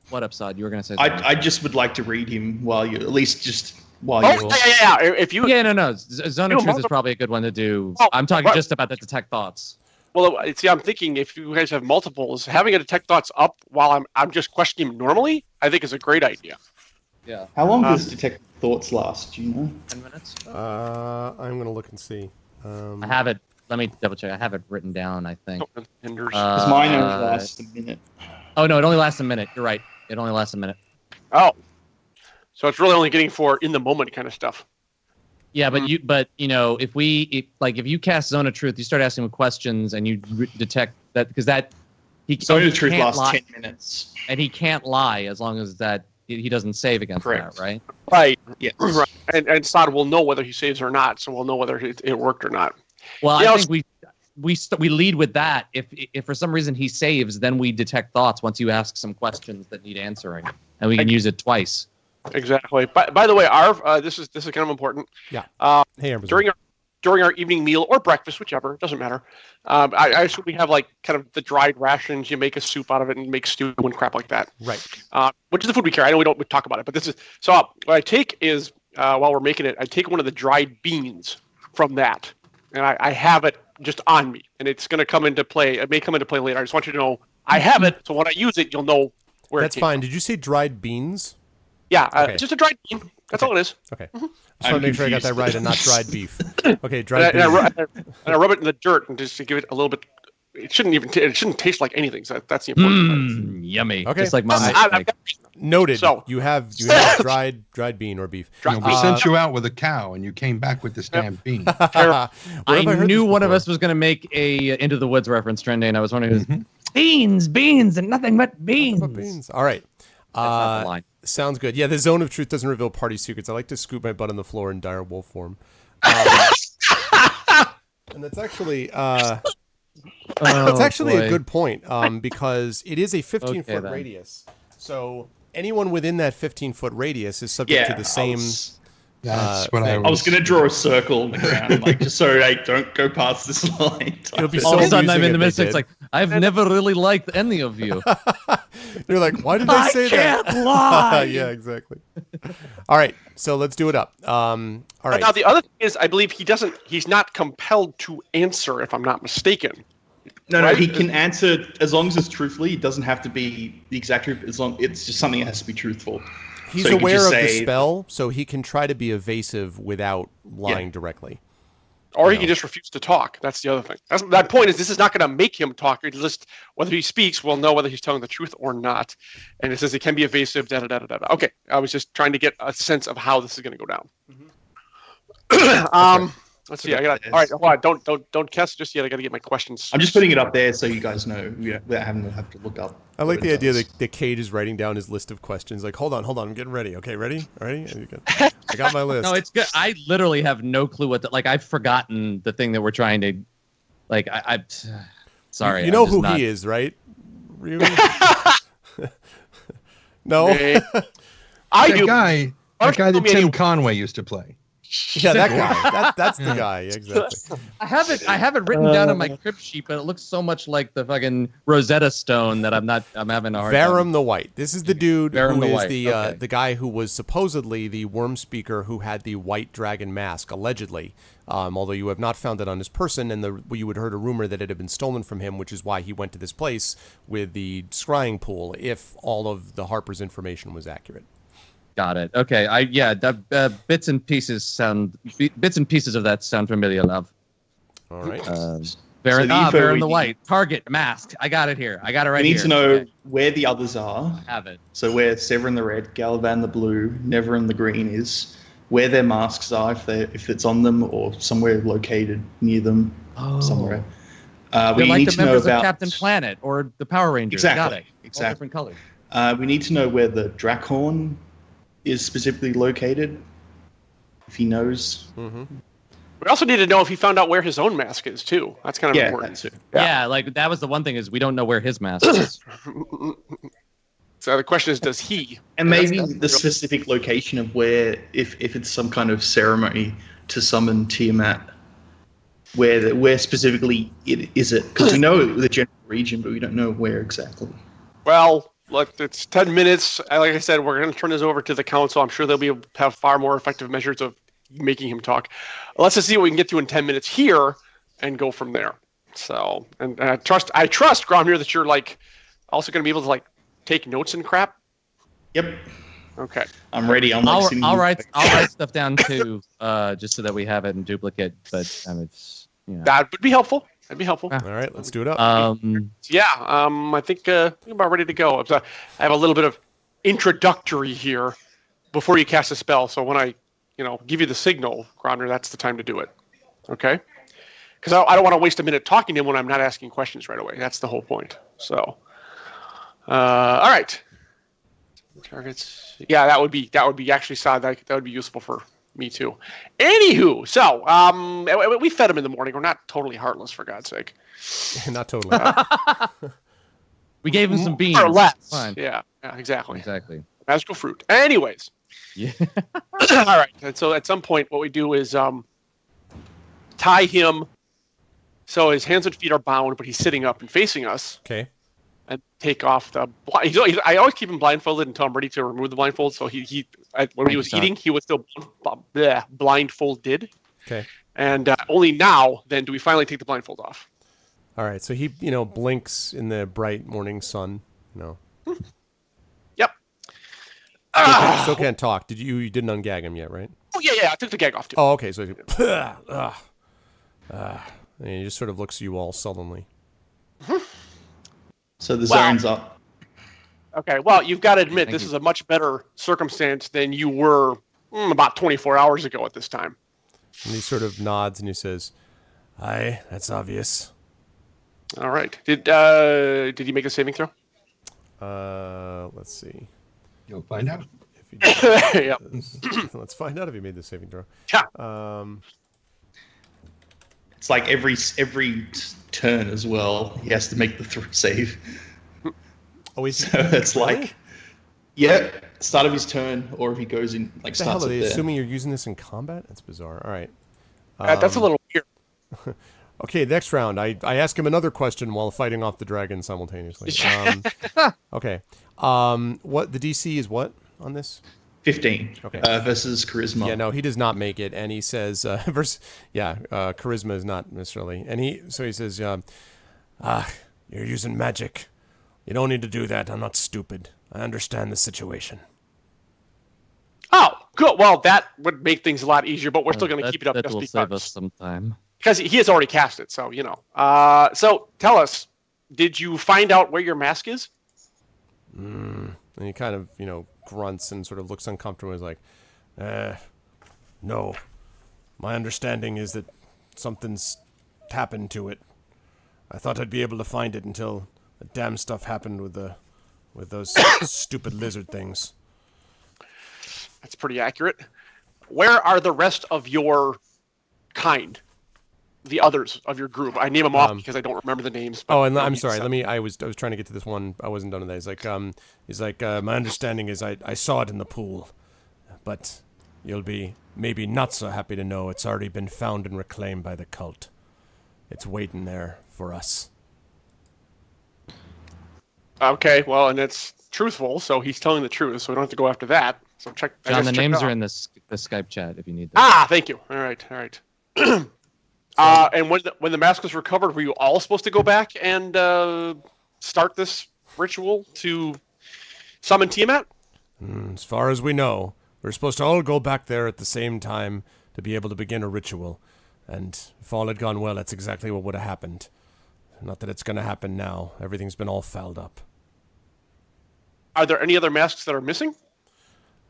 What up, Sod? You were going to say something. I just would like to read him while you, at least just while you. Yeah. If you. Yeah, no. Zone of Truth is probably a good one to do. I'm talking just about the detect thoughts. Well, see, I'm thinking if you guys have multiples, having a detect thoughts up while I'm just questioning him normally, I think is a great idea. Yeah. How long does detect thoughts last? Do you know? 10 minutes. I'm gonna look and see. I have it. Let me double check. I have it written down, I think. Because mine only lasts a minute. Oh, no, it only lasts a minute. You're right. It only lasts a minute. Oh. So it's really only getting for in the moment kind of stuff. Yeah, but if you cast Zone of Truth, you start asking him questions and you detect that, because Zone of Truth lasts 10 minutes. And he can't lie as long as that he doesn't save against that, right? Right. Yes. Right. And Sod will know whether he saves or not, so we'll know whether it worked or not. Well, I think we lead with that. If for some reason he saves, then we detect thoughts once you ask some questions that need answering, and we can use it twice. Exactly. By the way, Arv, this is kind of important. Yeah. Hey, during our evening meal or breakfast, whichever, doesn't matter. I assume we have like kind of the dried rations. You make a soup out of it and make stew and crap like that. Right. Which is the food we carry. I know we don't talk about it, but this is so. What I take is while we're making it, I take one of the dried beans from that, and I have it just on me, and it's going to come into play. It may come into play later. I just want you to know I have it, so when I use it, you'll know where. That's fine. Did you say dried beans? Yeah, okay. Just a dried bean. That's all it is. Okay. Just want to make sure I got that right and not dried beef. Okay, dried bean. beef. And I rub it in the dirt and just to give it a little bit. It shouldn't taste like anything. So that's the important part. Yummy. Okay. Just like Mom. Noted. So you have dried bean or beef. We sent you out with a cow and you came back with this damn bean. I knew one of us was going to make a Into the Woods reference trending, and I was wondering who's beans and nothing but beans. All right. That's not the line. Sounds good. Yeah, the Zone of Truth doesn't reveal party secrets. I like to scoop my butt on the floor in dire wolf form. And that's actually a good point because it is a 15-foot radius. So anyone within that 15-foot radius is subject to the same. That's what I was going to draw a circle on the ground, like just so I don't go past this line. It'll be all of a sudden I'm in the midst. It's like I've never really liked any of you. You're like, why did I say that? I can't lie. Yeah, exactly. All right, so let's do it up. All right. Now the other thing is, I believe he's not compelled to answer, if I'm not mistaken. No, he can answer as long as it's truthfully. It doesn't have to be the exact truth. It's just something that has to be truthful. He's aware of the spell, so he can try to be evasive without lying directly. Or he can just refuse to talk. That's the other thing. That point is, this is not going to make him talk. It's just whether he speaks, we'll know whether he's telling the truth or not. And it says it can be evasive. Okay, I was just trying to get a sense of how this is going to go down. Let's see. I got. All right, hold on. Don't cast just yet. I got to get my questions. I'm just putting it up there so you guys know without having to have to look up. I like the idea that Cage is writing down his list of questions. Like, hold on, I'm getting ready. Okay, ready? I got my list. No, it's good. I literally have no clue what. I've forgotten the thing that we're trying to. Like, I sorry. You know who he is, right? Really? No. I do. That guy that Tim Conway used to play. Yeah, that guy. That's the guy. Exactly. I have it written down on my crypt sheet, but it looks so much like the fucking Rosetta Stone that I'm having a hard time. Varum the White. This is the dude who is the guy who was supposedly the worm speaker who had the white dragon mask, allegedly. Although you have not found it on his person, and you had heard a rumor that it had been stolen from him, which is why he went to this place with the scrying pool, if all of the Harper's information was accurate. Got it. Okay. bits and pieces of that sound familiar, love. All right. Baron, the info Baron we the need- White. Target, mask. I got it here. I got it right We here. need to know Okay, where the others are. I have it. So where Severin the red, Galavan the blue, Neverin the green is, where their masks are, if it's on them or somewhere located near them somewhere. They're We like need the to know members about of Captain Planet or the Power Rangers. Exactly, Got it. All exactly. different colors. We need to know where the Drakhorn is specifically located. If he knows. We also need to know if he found out where his own mask is too. That's kind of Yeah, important. that's it. Yeah. like that was the one thing is we don't know where his mask is. So the question is, does he? And maybe That's the specific location of where, if it's some kind of ceremony to summon Tiamat, where specifically is it? Because we know the general region, but we don't know where exactly. Well, look, it's 10 minutes. Like I said, we're going to turn this over to the council. I'm sure they'll be able to have far more effective measures of making him talk. Let's just see what we can get to in 10 minutes here and go from there. So, and I trust, Gromir, that you're like also going to be able to like take notes and crap. Yep, Okay. I'm ready. I'm like sitting I'll here. write stuff down too, just so that we have it in duplicate. But it's That would be helpful. That'd be helpful. Yeah. All right, let's do it up. Yeah, I think we're about ready to go. I have a little bit of introductory here before you cast a spell. So when I, give you the signal, Gromir, that's the time to do it. Okay? Because I don't want to waste a minute talking to him when I'm not asking questions right away. That's the whole point. So, all right. Targets. Yeah, that would be actually sad. That would be useful for me too. Anywho, so we fed him in the morning. We're not totally heartless, for God's sake. Not totally. we gave him some beans. Or less. Fine. Yeah, exactly. Exactly. Magical fruit. Anyways. Yeah. All right. And so at some point, what we do is tie him so his hands and feet are bound, but he's sitting up and facing us. Okay. And take off the blind. I always keep him blindfolded until I'm ready to remove the blindfold. So when he was eating, he was still blindfolded. Okay. And only now then do we finally take the blindfold off. All right. So he, blinks in the bright morning sun. Yep. Still can't talk. You didn't ungag him yet, right? Oh yeah. I took the gag off too. Oh, okay. So and he just sort of looks at you all sullenly. So the Wow. zone's up. Okay. Well, you've got to admit Thank this you. is a much better circumstance than you were about 24 hours ago at this time. And he sort of nods and he says, "Aye, that's obvious." All right. Did he make a saving throw? Let's see. You'll find out. If he Yeah. Let's find out if he made the saving throw. Yeah. It's like every turn as well. He has to make the save. Oh, he's So it's like, start of his turn, or if he goes in, like What the hell starts are up they there. assuming you're using this in combat? That's bizarre. All right. That's a little weird. Okay, next round. I ask him another question while fighting off the dragon simultaneously. Okay. What the DC is what on this? 15 Okay. versus charisma. Yeah, no, he does not make it, and he says, charisma is not necessarily, and he says, you're using magic. You don't need to do that. I'm not stupid. I understand the situation. Oh, good. Well, that would make things a lot easier, but we're still going to keep it up That just will save us because. some time. Because he has already cast it, so So tell us, did you find out where your mask is? And he kind of, grunts and sort of looks uncomfortable. He's like, no. My understanding is that something's happened to it. I thought I'd be able to find it until the damn stuff happened with those stupid lizard things. That's pretty accurate. Where are the rest of your kind? The others of your group. I name them off because I don't remember the names. But Oh, and I'm sorry. I was trying to get to this one. I wasn't done with that. He's like, my understanding is I saw it in the pool, but you'll be maybe not so happy to know it's already been found and reclaimed by the cult. It's waiting there for us. Okay, well, and it's truthful, so he's telling the truth, so we don't have to go after that. So check. I John, just the checked names out. are in the Skype chat if you need them. Thank you. All right. And when the mask was recovered, were you all supposed to go back and start this ritual to summon Tiamat? As far as we know, we're supposed to all go back there at the same time to be able to begin a ritual. And if all had gone well, that's exactly what would have happened. Not that it's going to happen now. Everything's been all fouled up. Are there any other masks that are missing?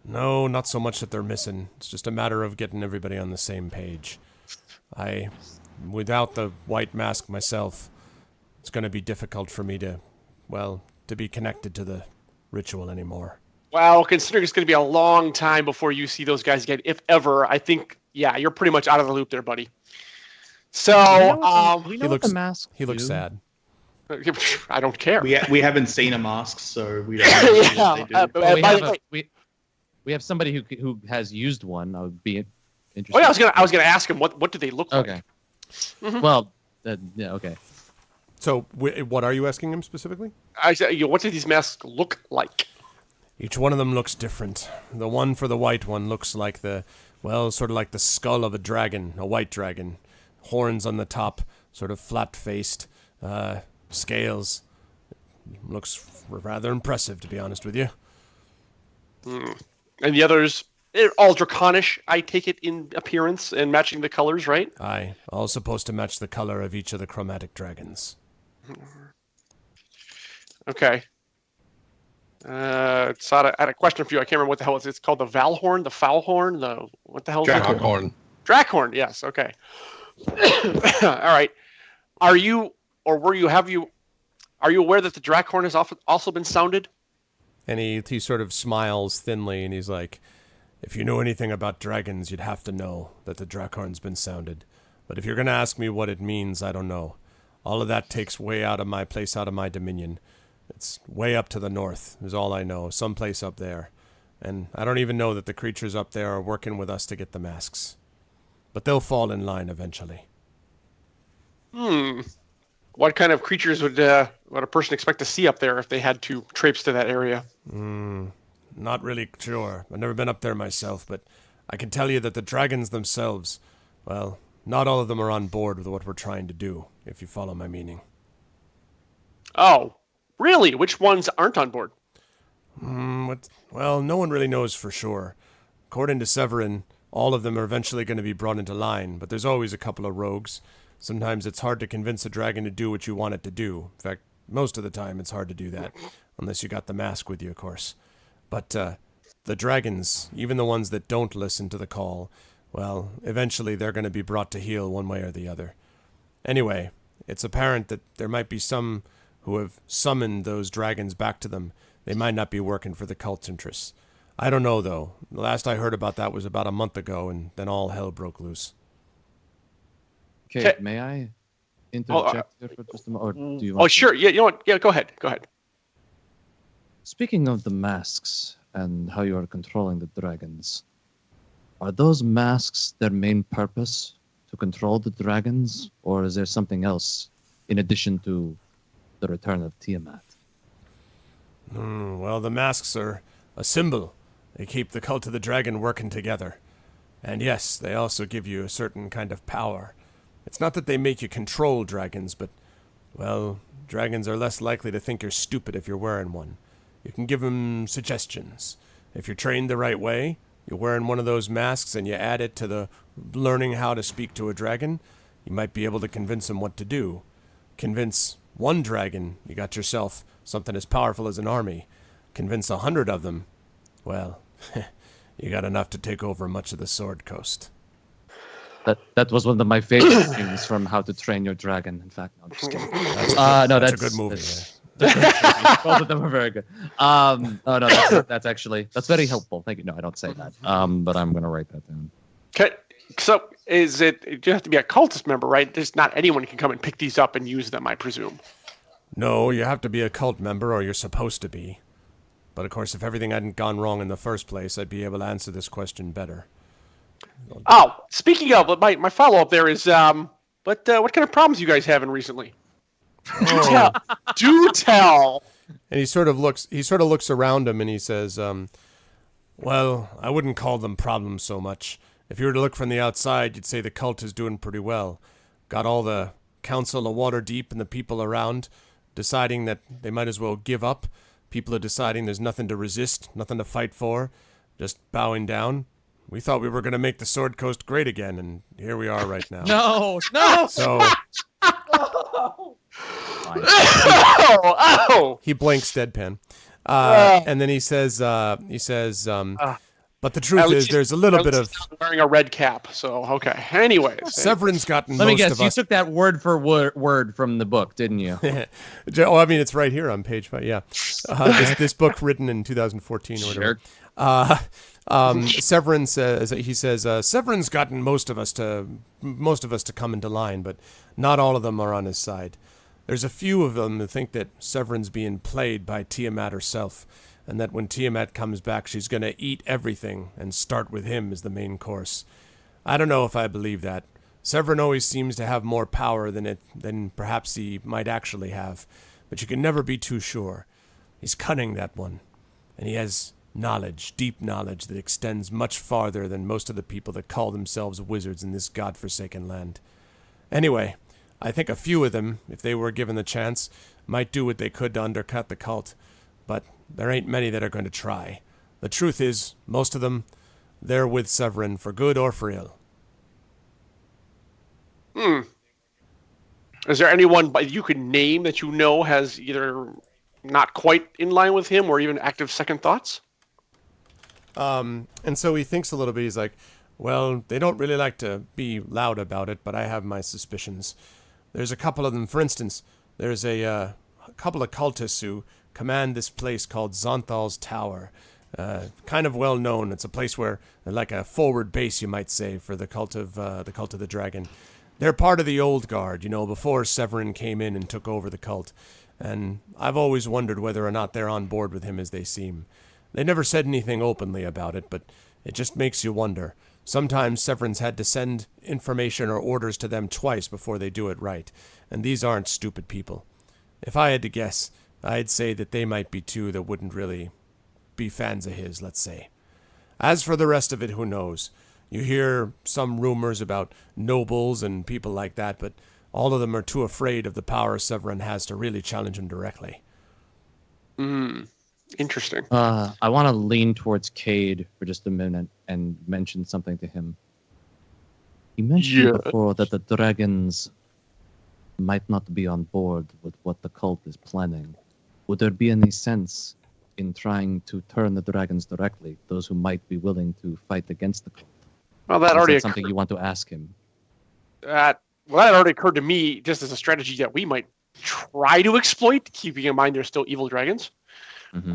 No, not so much that they're missing. It's just a matter of getting everybody on the same page. Without the white mask myself, it's going to be difficult for me to be connected to the ritual anymore. Well, considering it's going to be a long time before you see those guys again, if ever, I think, yeah, you're pretty much out of the loop there, buddy. So, we know what the mask. He looks sad. I don't care. We haven't seen a mask, so we don't know what they do. We have somebody who has used one. I would be interested. Oh yeah, I was gonna ask him what do they look like? Okay. Mm-hmm. Well, yeah, okay. So, what are you asking him specifically? I said, what do these masks look like? Each one of them looks different. The one for the white one looks like sort of like the skull of a dragon, a white dragon. Horns on the top, sort of flat-faced, scales. Looks rather impressive, to be honest with you. And the others, they're all draconish, I take it, in appearance and matching the colors, right? Aye, all supposed to match the color of each of the chromatic dragons. Okay. I had a question for you. I can't remember what the hell it's called. The Valhorn, the Foulhorn, what the hell is it? Draghorn. Draghorn, yes. Okay. All right. Are you aware that the Draghorn has also been sounded? And he sort of smiles thinly, and he's like, if you know anything about dragons, you'd have to know that the Draghorn's been sounded. But if you're going to ask me what it means, I don't know. All of that takes way out of my place, out of my dominion. It's way up to the north, is all I know, someplace up there. And I don't even know that the creatures up there are working with us to get the masks. But they'll fall in line eventually. What kind of creatures would a person expect to see up there if they had to traipse to that area? Not really sure. I've never been up there myself, but I can tell you that the dragons themselves, well, not all of them are on board with what we're trying to do, if you follow my meaning. Oh, really? Which ones aren't on board? Well, no one really knows for sure. According to Severin, all of them are eventually going to be brought into line, but there's always a couple of rogues. Sometimes it's hard to convince a dragon to do what you want it to do. In fact, most of the time it's hard to do that, unless you got the mask with you, of course. But the dragons, even the ones that don't listen to the call, well, eventually they're going to be brought to heel one way or the other. Anyway, it's apparent that there might be some who have summoned those dragons back to them. They might not be working for the cult's interests. I don't know, though. The last I heard about that was about a month ago, and then all hell broke loose. Okay, may I interject there for just a moment? Or do you want sure. Yeah, you know what? Yeah, go ahead. Speaking of the masks and how you are controlling the dragons, are those masks their main purpose, to control the dragons, or is there something else in addition to the return of Tiamat? Well, the masks are a symbol. They keep the cult of the dragon working together. And yes, they also give you a certain kind of power. It's not that they make you control dragons, but, well, dragons are less likely to think you're stupid if you're wearing one. You can give them suggestions. If you're trained the right way, you're wearing one of those masks and you add it to the learning how to speak to a dragon, you might be able to convince them what to do. Convince one dragon, you got yourself something as powerful as an army. Convince 100 of them, well, you got enough to take over much of the Sword Coast. That was one of my favorite things from How to Train Your Dragon. In fact, no, I'm just kidding. That's a good movie. Both of them are very good. That's very helpful. Thank you. No, I don't say that. But I'm going to write that down. Okay. So you have to be a cultist member, right? There's not anyone can come and pick these up and use them, I presume. No, you have to be a cult member, or you're supposed to be. But of course, if everything hadn't gone wrong in the first place, I'd be able to answer this question better. Oh, speaking of, my follow-up there is, what kind of problems you guys having recently? Do tell. And he sort of looks around him and he says, well, I wouldn't call them problems so much. If you were to look from the outside, you'd say the cult is doing pretty well. Got all the council of Waterdeep and the people around deciding that they might as well give up. People are deciding there's nothing to resist, nothing to fight for, just bowing down. We thought we were going to make the Sword Coast great again, and here we are right now. No. So Oh! he blinks deadpan. And then he says, but the At truth is least there's a little at bit least of... he's not wearing a red cap, so okay. Anyways. Severin's gotten Let me most guess. of You us... took that word for word from the book, didn't you? Oh, I mean, it's right here on page 5, yeah. This book written in 2014 or whatever. Severin says, Severin's gotten most of us to come into line, but not all of them are on his side. There's a few of them who think that Severin's being played by Tiamat herself, and that when Tiamat comes back, she's going to eat everything and start with him as the main course. I don't know if I believe that. Severin always seems to have more power than perhaps he might actually have, but you can never be too sure. He's cunning, that one, and he has knowledge, deep knowledge that extends much farther than most of the people that call themselves wizards in this godforsaken land. Anyway, I think a few of them, if they were given the chance, might do what they could to undercut the cult, but there ain't many that are going to try. The truth is, most of them, they're with Severin for good or for ill. Is there anyone you could name that you know has either not quite in line with him or even active second thoughts? And so he thinks a little bit. He's like, well, they don't really like to be loud about it, but I have my suspicions. There's a couple of them. For instance, there's a couple of cultists who command this place called Zonthal's Tower. Kind of well known. It's a place where, like a forward base, you might say, for the cult of the dragon. They're part of the old guard, before Severin came in and took over the cult. And I've always wondered whether or not they're on board with him as they seem. They never said anything openly about it, but it just makes you wonder. Sometimes Severin's had to send information or orders to them twice before they do it right, and these aren't stupid people. If I had to guess, I'd say that they might be two that wouldn't really be fans of his, let's say. As for the rest of it, who knows? You hear some rumors about nobles and people like that, but all of them are too afraid of the power Severin has to really challenge him directly. Interesting. I want to lean towards Cade for just a minute and mention something to him. He mentioned before that the dragons might not be on board with what the cult is planning. Would there be any sense in trying to turn the dragons directly, those who might be willing to fight against the cult? Well, that Is already that something you want to ask him? that already occurred to me just as a strategy that we might try to exploit, keeping in mind they're still evil dragons. Mm-hmm.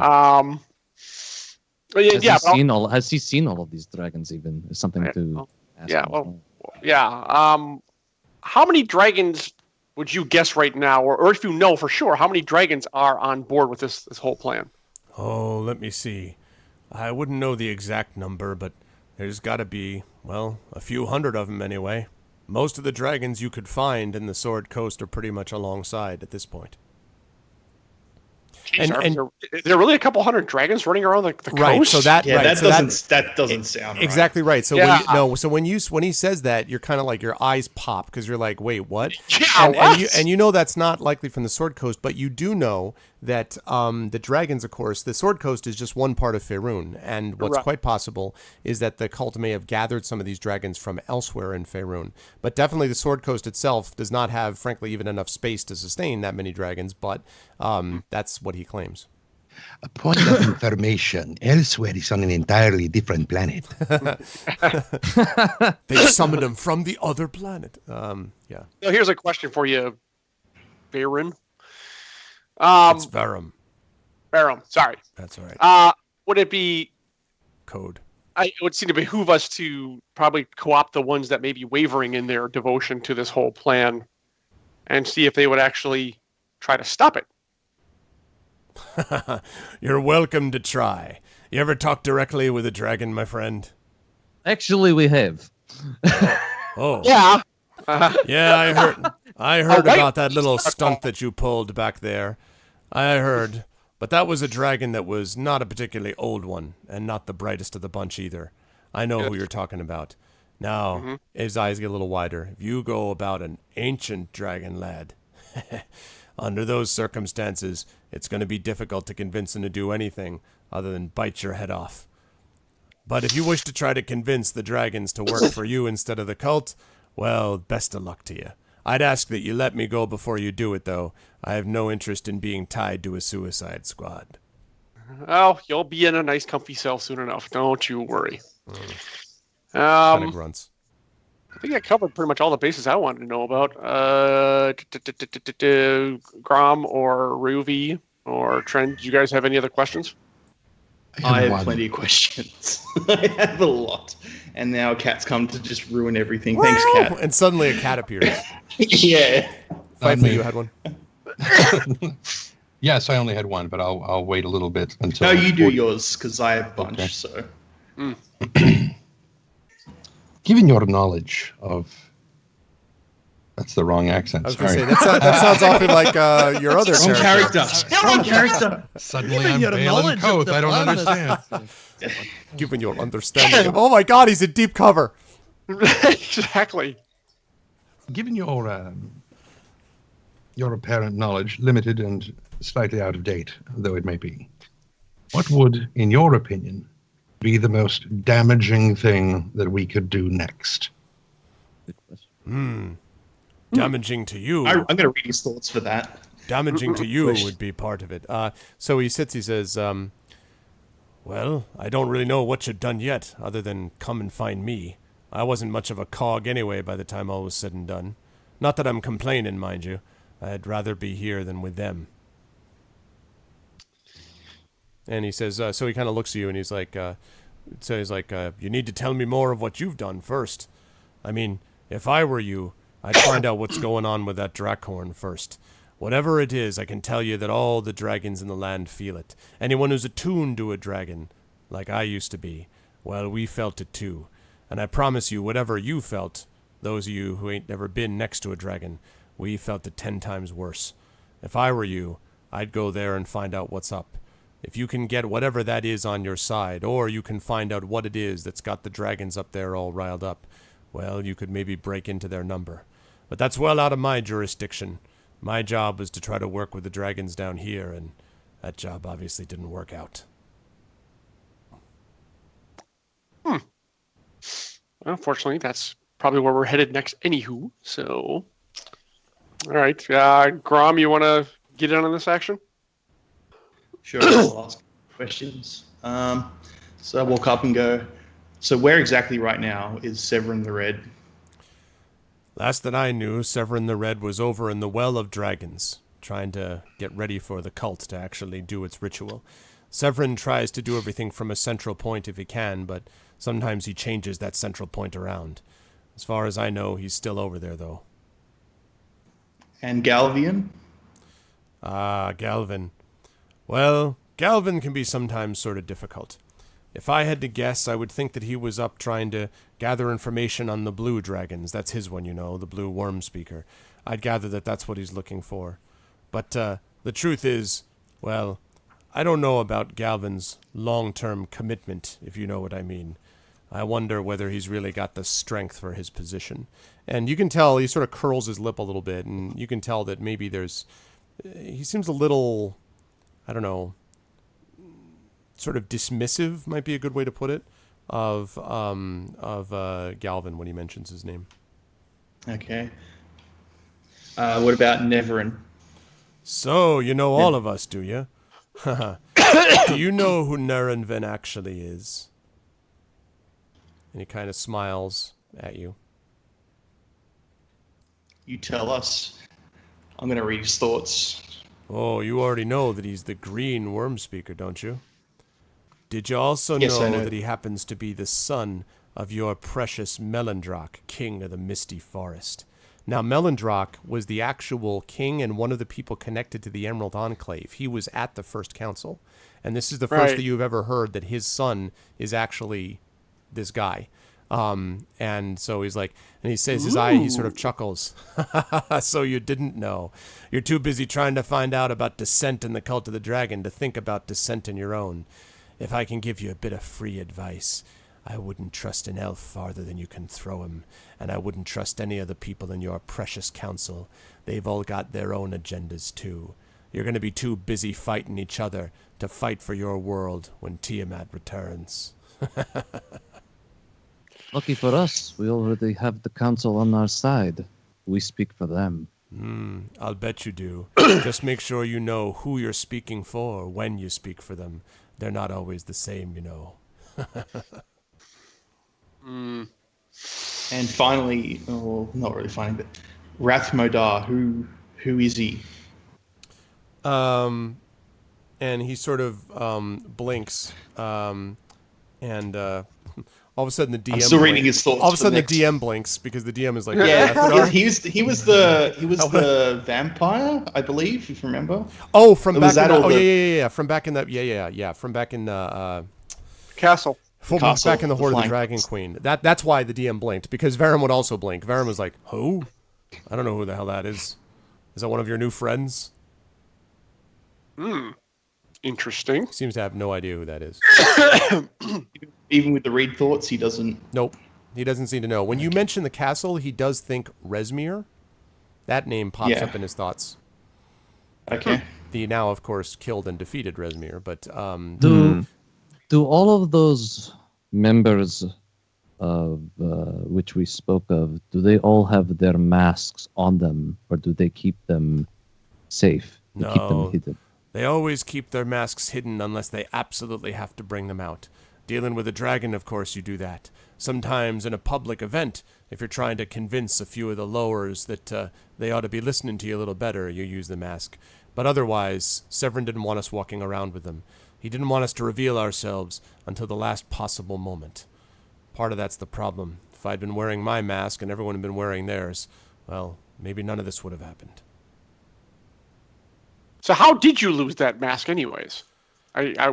But Has he seen all of these dragons? Even is something to ask. him. How many dragons would you guess right now, or if you know for sure, how many dragons are on board with this whole plan? Oh, let me see. I wouldn't know the exact number, but there's got to be, well, a few hundred of them anyway. Most of the dragons you could find in the Sword Coast are pretty much alongside at this point. Jeez, is there really a couple hundred dragons running around the coast? Right, so that doesn't sound exactly right. So Yeah. when he says that, you're kind of like your eyes pop because you're like, wait, what? Yeah, And you know that's not likely from the Sword Coast, but you do know that the dragons, of course, the Sword Coast is just one part of Faerun, and what's Correct. quite possible is that the cult may have gathered some of these dragons from elsewhere in Faerun. But definitely the Sword Coast itself does not have, frankly, even enough space to sustain that many dragons, but that's what he claims. A point of information. Elsewhere is on an entirely different planet. They summoned him from the other planet. Yeah. So here's a question for you, Baron. It's Verum. Baron, sorry. That's all right. Would it be Code. it would seem to behoove us to probably co-opt the ones that may be wavering in their devotion to this whole plan and see if they would actually try to stop it. You're welcome to try. You ever talk directly with a dragon, my friend? Actually, we have. Oh. Yeah. Yeah, I heard right. about that little stunt that you pulled back there. I heard. But that was a dragon that was not a particularly old one, and not the brightest of the bunch either. I know who you're talking about. Now, his eyes get a little wider. If you go about an ancient dragon, lad, under those circumstances, it's going to be difficult to convince him to do anything other than bite your head off. But if you wish to try to convince the dragons to work for you instead of the cult, well, best of luck to you. I'd ask that you let me go before you do it, though. I have no interest in being tied to a suicide squad. Oh, you'll be in a nice, comfy cell soon enough. Don't you worry. Kind of grunts. I think I covered pretty much all the bases I wanted to know about. Grom or Ruby or Trent, do you guys have any other questions? I have plenty of questions. I have a lot. And now Cat's come to just ruin everything. Thanks, Cat. And suddenly a cat appears. Yeah. Finally, you had one. Yes, I only had one, but I'll wait a little bit until. No, you do yours because I have a bunch. Okay. So, Given your knowledge of, that's the wrong accent. I was going Sorry. to say, that sounds awfully like your other wrong character. Wrong character. Suddenly I'm Balin Koth. I don't understand. Given your understanding. Oh my god, he's in deep cover. Exactly. Given your apparent knowledge, limited and slightly out of date, though it may be, what would, in your opinion, be the most damaging thing that we could do next? Damaging to you. I'm going to read his thoughts for that. Damaging to you would be part of it. So he sits, he says, well, I don't really know what you've done yet, other than come and find me. I wasn't much of a cog anyway by the time all was said and done. Not that I'm complaining, mind you. I'd rather be here than with them. And he says, so he kind of looks at you and he's like, you need to tell me more of what you've done first. I mean, if I were you, I'd find out what's going on with that Drakhorn first. Whatever it is, I can tell you that all the dragons in the land feel it. Anyone who's attuned to a dragon, like I used to be, well, we felt it too. And I promise you, whatever you felt, those of you who ain't never been next to a dragon, we felt it 10 times worse. If I were you, I'd go there and find out what's up. If you can get whatever that is on your side, or you can find out what it is that's got the dragons up there all riled up, well, you could maybe break into their number. But that's well out of my jurisdiction. My job was to try to work with the dragons down here, and that job obviously didn't work out. Unfortunately, that's probably where we're headed next anywho. So, all right. Grom, you want to get in on this action? Sure, I'll ask questions. So I walk up and go, so where exactly right now is Severin the Red? Last that I knew, Severin the Red was over in the Well of Dragons, trying to get ready for the cult to actually do its ritual. Severin tries to do everything from a central point if he can, but sometimes he changes that central point around. As far as I know, he's still over there, though. And Galvian? Galvin. Well, Galvin can be sometimes sort of difficult. If I had to guess, I would think that he was up trying to gather information on the blue dragons. That's his one, you know, the blue worm speaker. I'd gather that that's what he's looking for. But the truth is, well, I don't know about Galvin's long-term commitment, if you know what I mean. I wonder whether he's really got the strength for his position. And you can tell, he sort of curls his lip a little bit, and you can tell that maybe he seems a little, I don't know, sort of dismissive might be a good way to put it, of Galvin when he mentions his name. Okay. What about Neverin? So, you know all of us, do you? Do you know who Nerenven actually is? And he kind of smiles at you. You tell us. I'm going to read his thoughts. Oh, you already know that he's the green worm speaker, don't you? Did you also Yes, I know know. that he happens to be the son of your precious Melendrak, king of the Misty Forest? Now, Melendrak was the actual king and one of the people connected to the Emerald Enclave. He was at the First Council. And this is the first Right. that you've ever heard that his son is actually this guy. And so he's like, and he says his eye, he sort of chuckles. So you didn't know. You're too busy trying to find out about descent in the cult of the dragon to think about descent in your own. If I can give you a bit of free advice, I wouldn't trust an elf farther than you can throw him, and I wouldn't trust any of the people in your precious council. They've all got their own agendas, too. You're going to be too busy fighting each other to fight for your world when Tiamat returns. Lucky for us, we already have the council on our side. We speak for them. I'll bet you do. Just make sure you know who you're speaking for when you speak for them. They're not always the same, you know. And finally, well, not really finally, but Rathmodar, who is he? And he sort of blinks, and all of a sudden the DM. I'm still reading his thoughts. All of a sudden the the DM blinks because the DM is like, Yeah, he was the vampire, I believe, if you remember. Oh, from Or back was in that the, all oh the- yeah, from back in the from back in Castle. Castle, back in the the Horde of the Flying Dragon Castle. Queen. That's why the DM blinked, because Varum would also blink. Varum was like, who? I don't know who the hell that is. Is that one of your new friends? Interesting. Seems to have no idea who that is. Even with the read thoughts, he doesn't. Nope. He doesn't seem to know. When you mention the castle, he does think Resmir. That name pops Yeah. up in his thoughts. Okay. The now, of course, killed and defeated Resmir, but Do all of those members of which we spoke of, do they all have their masks on them, or do they keep them safe? Keep No. them hidden. they always keep their masks hidden unless they absolutely have to bring them out. Dealing with a dragon, of course, you do that. Sometimes in a public event, if you're trying to convince a few of the lowers that they ought to be listening to you a little better, you use the mask. But otherwise, Severin didn't want us walking around with them. He didn't want us to reveal ourselves until the last possible moment. Part of that's the problem. If I'd been wearing my mask and everyone had been wearing theirs, well, maybe none of this would have happened. So how did you lose that mask, anyways?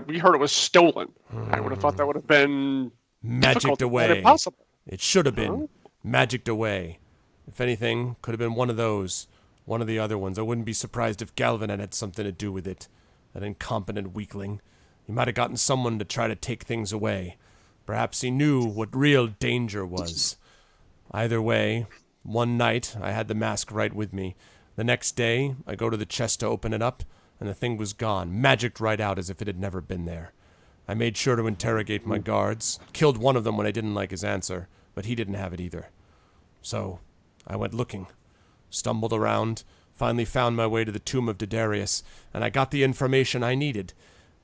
We heard it was stolen. I would have thought that would have been Magicked difficult, if not away. impossible. It should have been. Magicked away. If anything, could have been one of those. One of the other ones. I wouldn't be surprised if Galvin had something to do with it. That incompetent weakling. He might have gotten someone to try to take things away. Perhaps he knew what real danger was. Either way, one night I had the mask right with me. The next day, I go to the chest to open it up, and the thing was gone, magicked right out as if it had never been there. I made sure to interrogate my guards, killed one of them when I didn't like his answer, but he didn't have it either. So, I went looking, stumbled around, finally found my way to the tomb of Didarius, and I got the information I needed.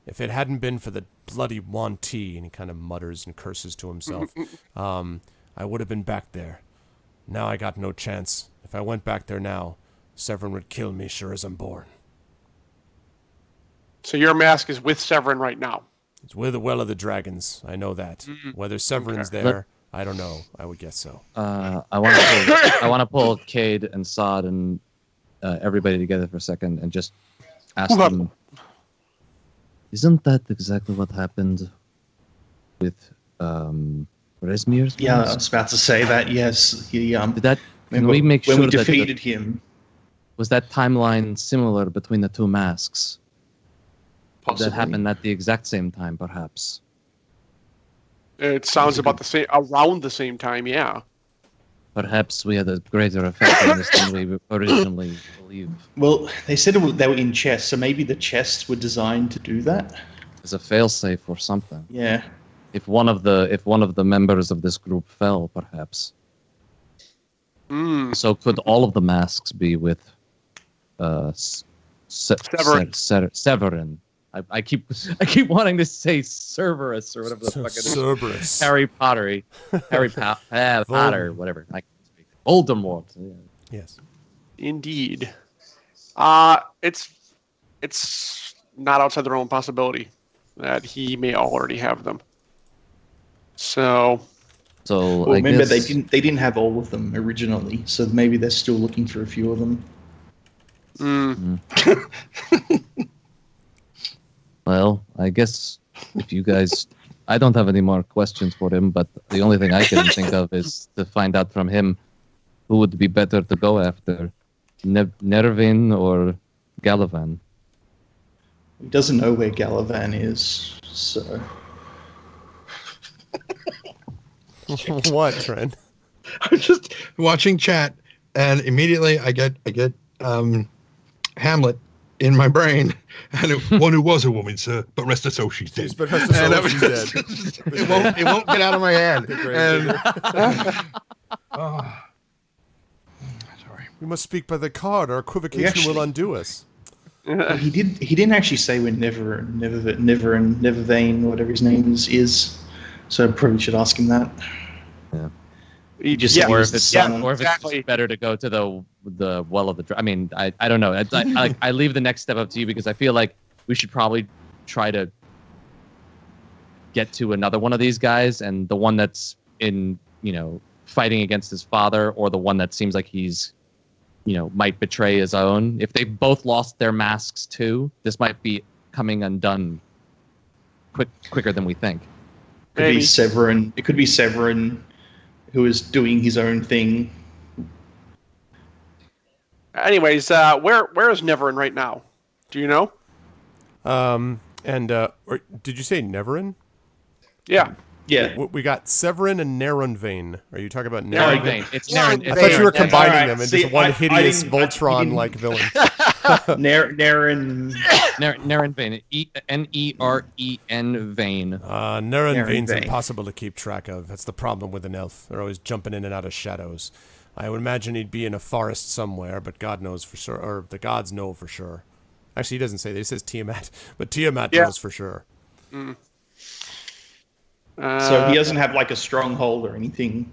If it hadn't been for the bloody Wanti, and he kind of mutters and curses to himself, I would have been back there. Now I got no chance. If I went back there now, Severin would kill me sure as I'm born. So your mask is with Severin right now. It's with the Well of the Dragons. I know that. Whether Severin's there, I don't know. I would guess so. I want to pull Cade and Sod and everybody together for a second and just ask them. Isn't that exactly what happened with Resmir's Yeah, I mask? was about to say that. Yes, he. Did that? Can Remember we make sure when we that defeated him? was that timeline similar between the two masks? Possibly. That happened at the exact same time, perhaps. It sounds about the same, around the same time, yeah. Perhaps we had a greater effect on this than we originally believed. Well, they said they were in chests, so maybe the chests were designed to do that. As a failsafe or something. Yeah. If one of the members of this group fell, perhaps. So could all of the masks be with Severin. Severin? I keep wanting to say Cerberus or whatever the fuck it is. Cerberus. Harry Potter, Potter, whatever. I can't speak. Voldemort. Yeah. Yes. Indeed. It's not outside the realm of possibility that he may already have them. So So Well, I remember guess they didn't have all of them originally, so maybe they're still looking for a few of them. Well, I guess if you guys, I don't have any more questions for him, but the only thing I can think of is to find out from him who would be better to go after, Nervin or Galavan. He doesn't know where Galavan is, so What, Trent? I'm just watching chat, and immediately I get Hamlet in my brain, and one who was a woman, sir, but rest her soul, she's dead. But rest her soul, And she's dead. it won't get out of my head. Oh. Sorry. We must speak by the card. Our equivocation will undo us. He didn't actually say when Never and Nevervain, whatever his name is. So I probably should ask him that. Yeah. He just said he Or was if the it's son. or if it's just better to go to the well of the. I mean, I don't know. I leave the next step up to you because I feel like we should probably try to get to another one of these guys, and the one that's in fighting against his father, or the one that seems like he's might betray his own. If they both lost their masks too, this might be coming undone quicker than we think. Could be Severin. It could be Severin, who is doing his own thing. Anyways, where is Neverin right now? Do you know? Or did you say Neverin? Yeah. Yeah. We got Severin and Narenvain. Are you talking about Narenvain. It's Naren. I thought you were combining Alright, them into see, one I hideous didn't- Voltron-like villain. Naren. Narenvain. Neren Vain. Narenvain's Narenvain. impossible to keep track of. That's the problem with an elf. They're always jumping in and out of shadows. I would imagine he'd be in a forest somewhere, but God knows for sure, or the gods know for sure. Actually, he doesn't say that. He says Tiamat, but Tiamat knows for sure. Mm. So he doesn't have like a stronghold or anything.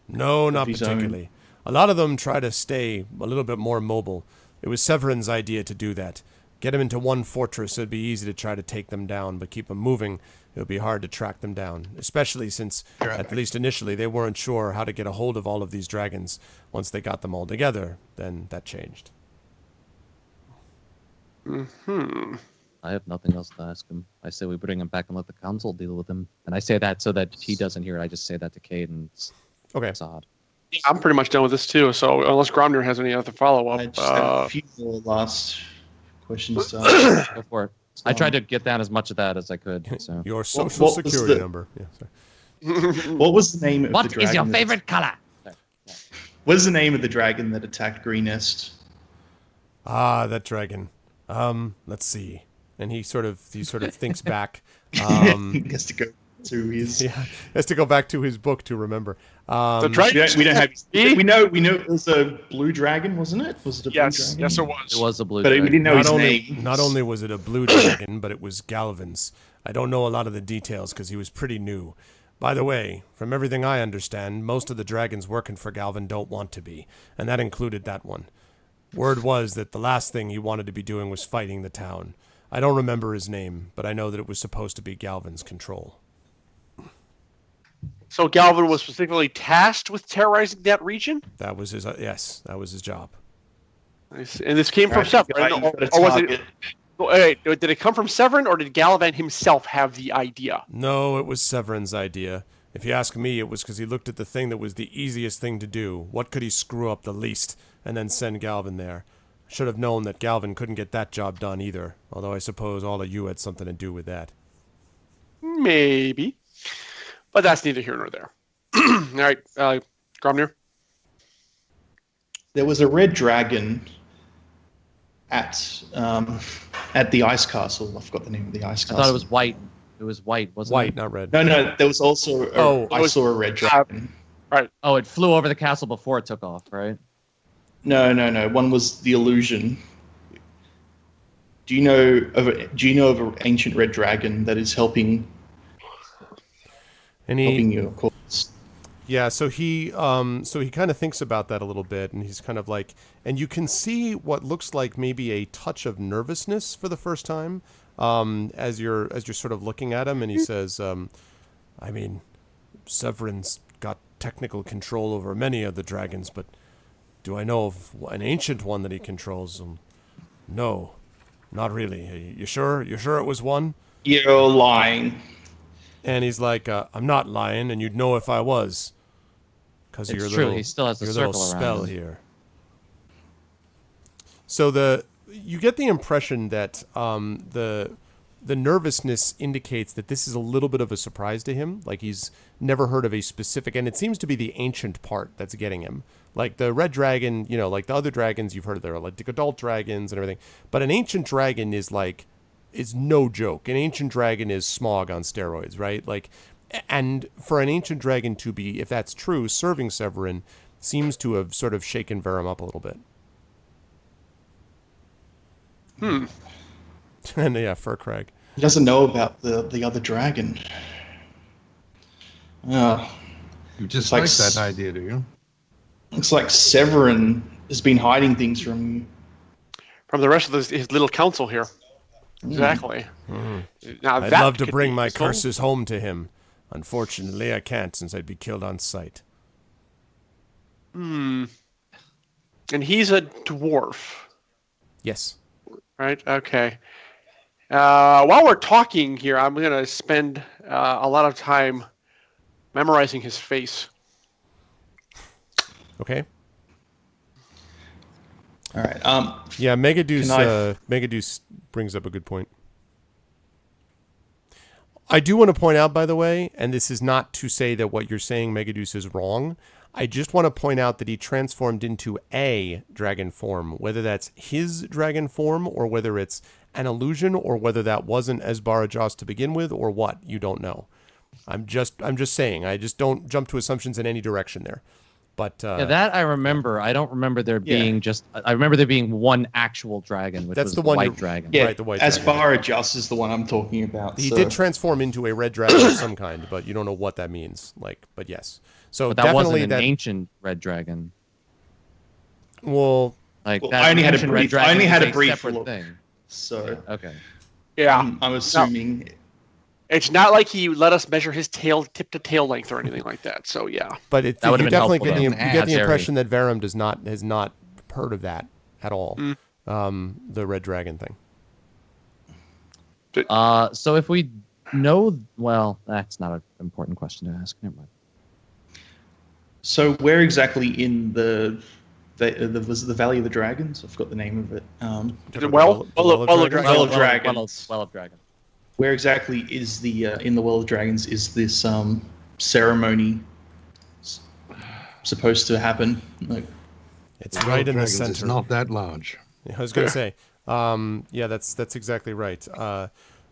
No, not his own. particularly. A lot of them try to stay a little bit more mobile. It was Severin's idea to do that. Get them into one fortress, it'd be easy to try to take them down, but keep them moving, it would be hard to track them down. Especially since, at least initially, they weren't sure how to get a hold of all of these dragons. Once they got them all together, then that changed. I have nothing else to ask him. I say we bring him back and let the council deal with him. And I say that so that he doesn't hear it. I just say that to Cade, and Okay. it's odd. I'm pretty much done with this too. So unless Gromner has any other follow I up, just have a few more last questions. To Go for it. I tried to get down as much of that as I could. So. Your social what was security the- number. Yeah, sorry. what was the name of the What dragon? is your favorite color? What is the name of the dragon that attacked Greenest? Ah, that dragon. Let's see. And he sort of thinks back. He has to go to his. Yeah, has to go back to his book to remember. the dragon. We don't have. We know it was a blue dragon, wasn't it? Was it a blue Yes, dragon? yes, it was. It was a blue But we dragon. didn't know his name. Not only was it a blue dragon, but it was Galvin's. I don't know a lot of the details because he was pretty new. By the way, from everything I understand, most of the dragons working for Galvin don't want to be, and that included that one. Word was that the last thing he wanted to be doing was fighting the town. I don't remember his name, but I know that it was supposed to be Galvin's control. So Galvin was specifically tasked with terrorizing that region. That was his. Yes, that was his job. Nice. And this came from Alright, Severin, you've got a or was target. it? Wait, did it come from Severin, or did Galvan himself have the idea? No, it was Severin's idea. If you ask me, it was because he looked at the thing that was the easiest thing to do. What could he screw up the least, and then send Galvin there? Should have known that Galvin couldn't get that job done either, although I suppose all of you had something to do with that. Maybe, but that's neither here nor there. All right, Gromner. There was a red dragon at the ice castle. I forgot the name of the ice I castle. thought it was white. It was white, wasn't White, it? not red. No, there was also. I was- saw a red dragon. Oh, it flew over the castle before it took off, right? No. One was the illusion. Do you know of an ancient red dragon that is helping And your cause? yeah, so he kind of thinks about that a little bit, and he's kind of like, and you can see what looks like maybe a touch of nervousness for the first time, as you're sort of looking at him, and he says, I mean, Severin's got technical control over many of the dragons, but do I know of an ancient one that he controls? No, not really. You sure? You sure it was one? You're lying. And he's like, I'm not lying, and you'd know if I was. Because It's your true, little, he still has the your little circle around spell him. here. So you get the impression that the the nervousness indicates that this is a little bit of a surprise to him. Like he's never heard of a specific, and it seems to be the ancient part that's getting him. Like the red dragon, like the other dragons you've heard of, they're like adult dragons and everything. But an ancient dragon is no joke. An ancient dragon is Smaug on steroids, right? Like, and for an ancient dragon to be, if that's true, serving Severin seems to have sort of shaken Verum up a little bit. And yeah, Furcrag. He doesn't know about the other dragon. You just like like that idea, do you? Looks like Severin has been hiding things from the rest of his little council here. Exactly. Now I'd that love to could bring be my useful. curses home to him. Unfortunately, I can't, since I'd be killed on sight. And he's a dwarf, Yes. right? Okay. While we're talking here, I'm going to spend a lot of time memorizing his face. Okay. All right. Yeah, Megaduce, Can I- Megaduce brings up a good point. I do want to point out, by the way, and this is not to say that what you're saying, Megaduce, is wrong. I just want to point out that he transformed into a dragon form, whether that's his dragon form or whether it's an illusion or whether that wasn't Esbarajas to begin with or what. You don't know. I'm just saying. I just don't jump to assumptions in any direction there. But Yeah, that I remember. I don't remember there Yeah. being just. I remember there being one actual dragon, which That's was the the one white you're- dragon. yeah, Right, the white as dragon. far as is the one I'm talking about. he so- did transform into a red dragon of some kind, but you don't know what that means. But yes. So But that definitely wasn't an ancient red dragon. Well, Like Well, that I only had a ancient red brief- I dragon only had is a brief separate look. thing. So Okay. Yeah. I'm assuming. It's not like he let us measure his tail tip to tail length or anything like that. So yeah. but That you would've been definitely helpful, get the, though. you get the Harry. impression that Verum has not heard of that at all. The red dragon thing. So if we know, well, that's not an important question to ask. Never mind. So where exactly in the Valley of the Dragons? I forgot the name of it. Is it Well of Dragons? Well of Dragons. Well of Dragon. Where exactly is the in the Well of Dragons is this ceremony supposed to happen? Like, It's right in the Dragons center. is not that large. I was going to say, yeah, that's exactly right.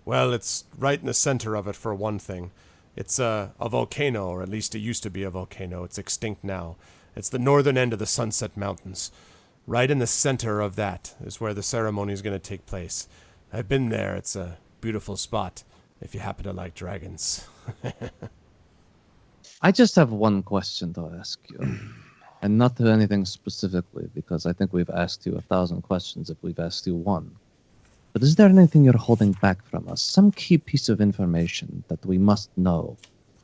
Well, it's right in the center of it for one thing. It's a volcano, or at least it used to be a volcano. It's extinct now. It's the northern end of the Sunset Mountains. Right in the center of that is where the ceremony is going to take place. I've been there. It's a beautiful spot if you happen to like dragons. I just have one question to ask you, and not to anything specifically, because I think we've asked you 1,000 questions if we've asked you one. But is there anything you're holding back from us? Some key piece of information that we must know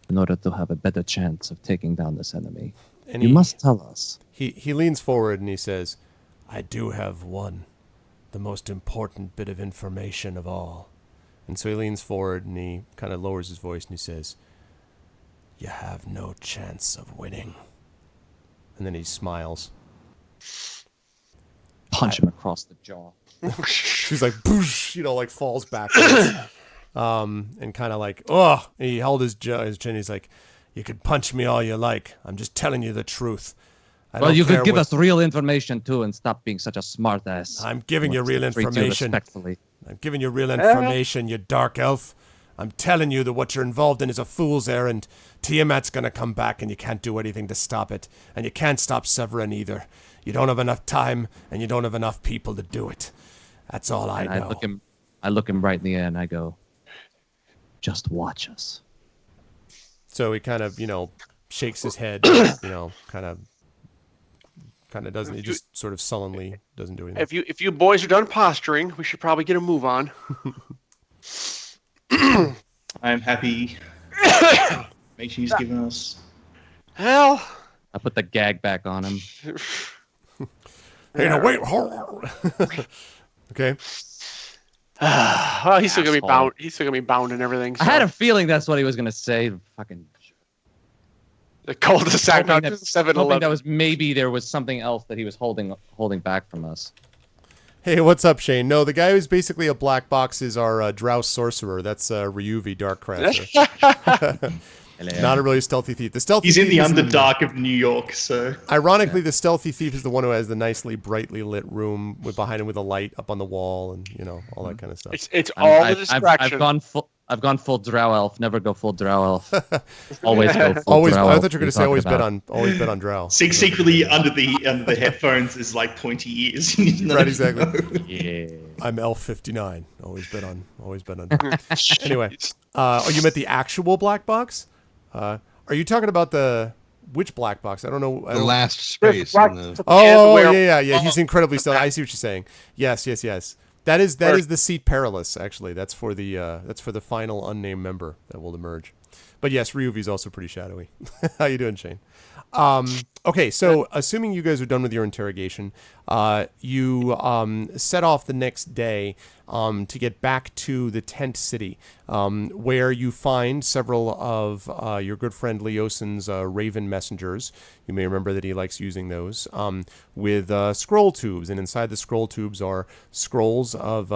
in order to have a better chance of taking down this enemy? And You must tell us. He leans forward and he says, I do have one, the most important bit of information of all. And so he leans forward and he kind of lowers his voice and he says, you have no chance of winning. And then he smiles. Punch him across the jaw. She's like, boosh, like falls backwards. And kind of like, oh, he held his chin. He's like, you could punch me all you like. I'm just telling you the truth. Well, you could give us real information too and stop being such a smart ass. I'm giving you real Treat you information. respectfully. I'm giving you real information, you dark elf. I'm telling you that what you're involved in is a fool's errand. Tiamat's gonna come back and you can't do anything to stop it. And you can't stop Severin either. You don't have enough time and you don't have enough people to do it. That's all I And know. I look him right in the eye and I go, just watch us. So he kind of, shakes his head, kind of doesn't. He just sort of sullenly doesn't do anything. If you boys are done posturing, we should probably get a move on. I'm happy. Make sure he's giving us. Hell. I put the gag back on him. Hey, no, wait. Okay. Well, he's still gonna be Asshole. bound. He's still gonna be bound and everything. So. I had a feeling that's what he was gonna say. Fucking. the cul-de-sac, not Hoping just that 7-Eleven. was maybe there was something else that he was holding back from us. Hey, what's up, Shane? No, the guy who's basically a black box is our Drow sorcerer. That's Ryuvi Darkcrafter. Not a really stealthy thief. The stealthy He's in thief the is Underdark of New York, so. Ironically, the stealthy thief is the one who has the nicely brightly lit room behind him with a light up on the wall and all that kind of stuff. It's all the I've distraction. gone full Drow elf. Never go full Drow elf. Always go full Always. Drow I elf. thought you were going to say always bet on Drow. Secretly under the headphones is like pointy ears. You need to know. Right, exactly. Yeah. I'm elf 59. Always bet on. Anyway, you meant the actual black box? Are you talking about which black box? I don't know. The last space. Black- In the, Oh, where- yeah. He's incredibly stealthy. I see what you're saying. Yes. That is the seat perilous. Actually, that's for the final unnamed member that will emerge. But yes, Ryuvi's also pretty shadowy. How you doing, Shane? Okay, so assuming you guys are done with your interrogation, you set off the next day to get back to the tent city, where you find several of your good friend Leosin's raven messengers. You may remember that he likes using those, with scroll tubes. And inside the scroll tubes are scrolls of,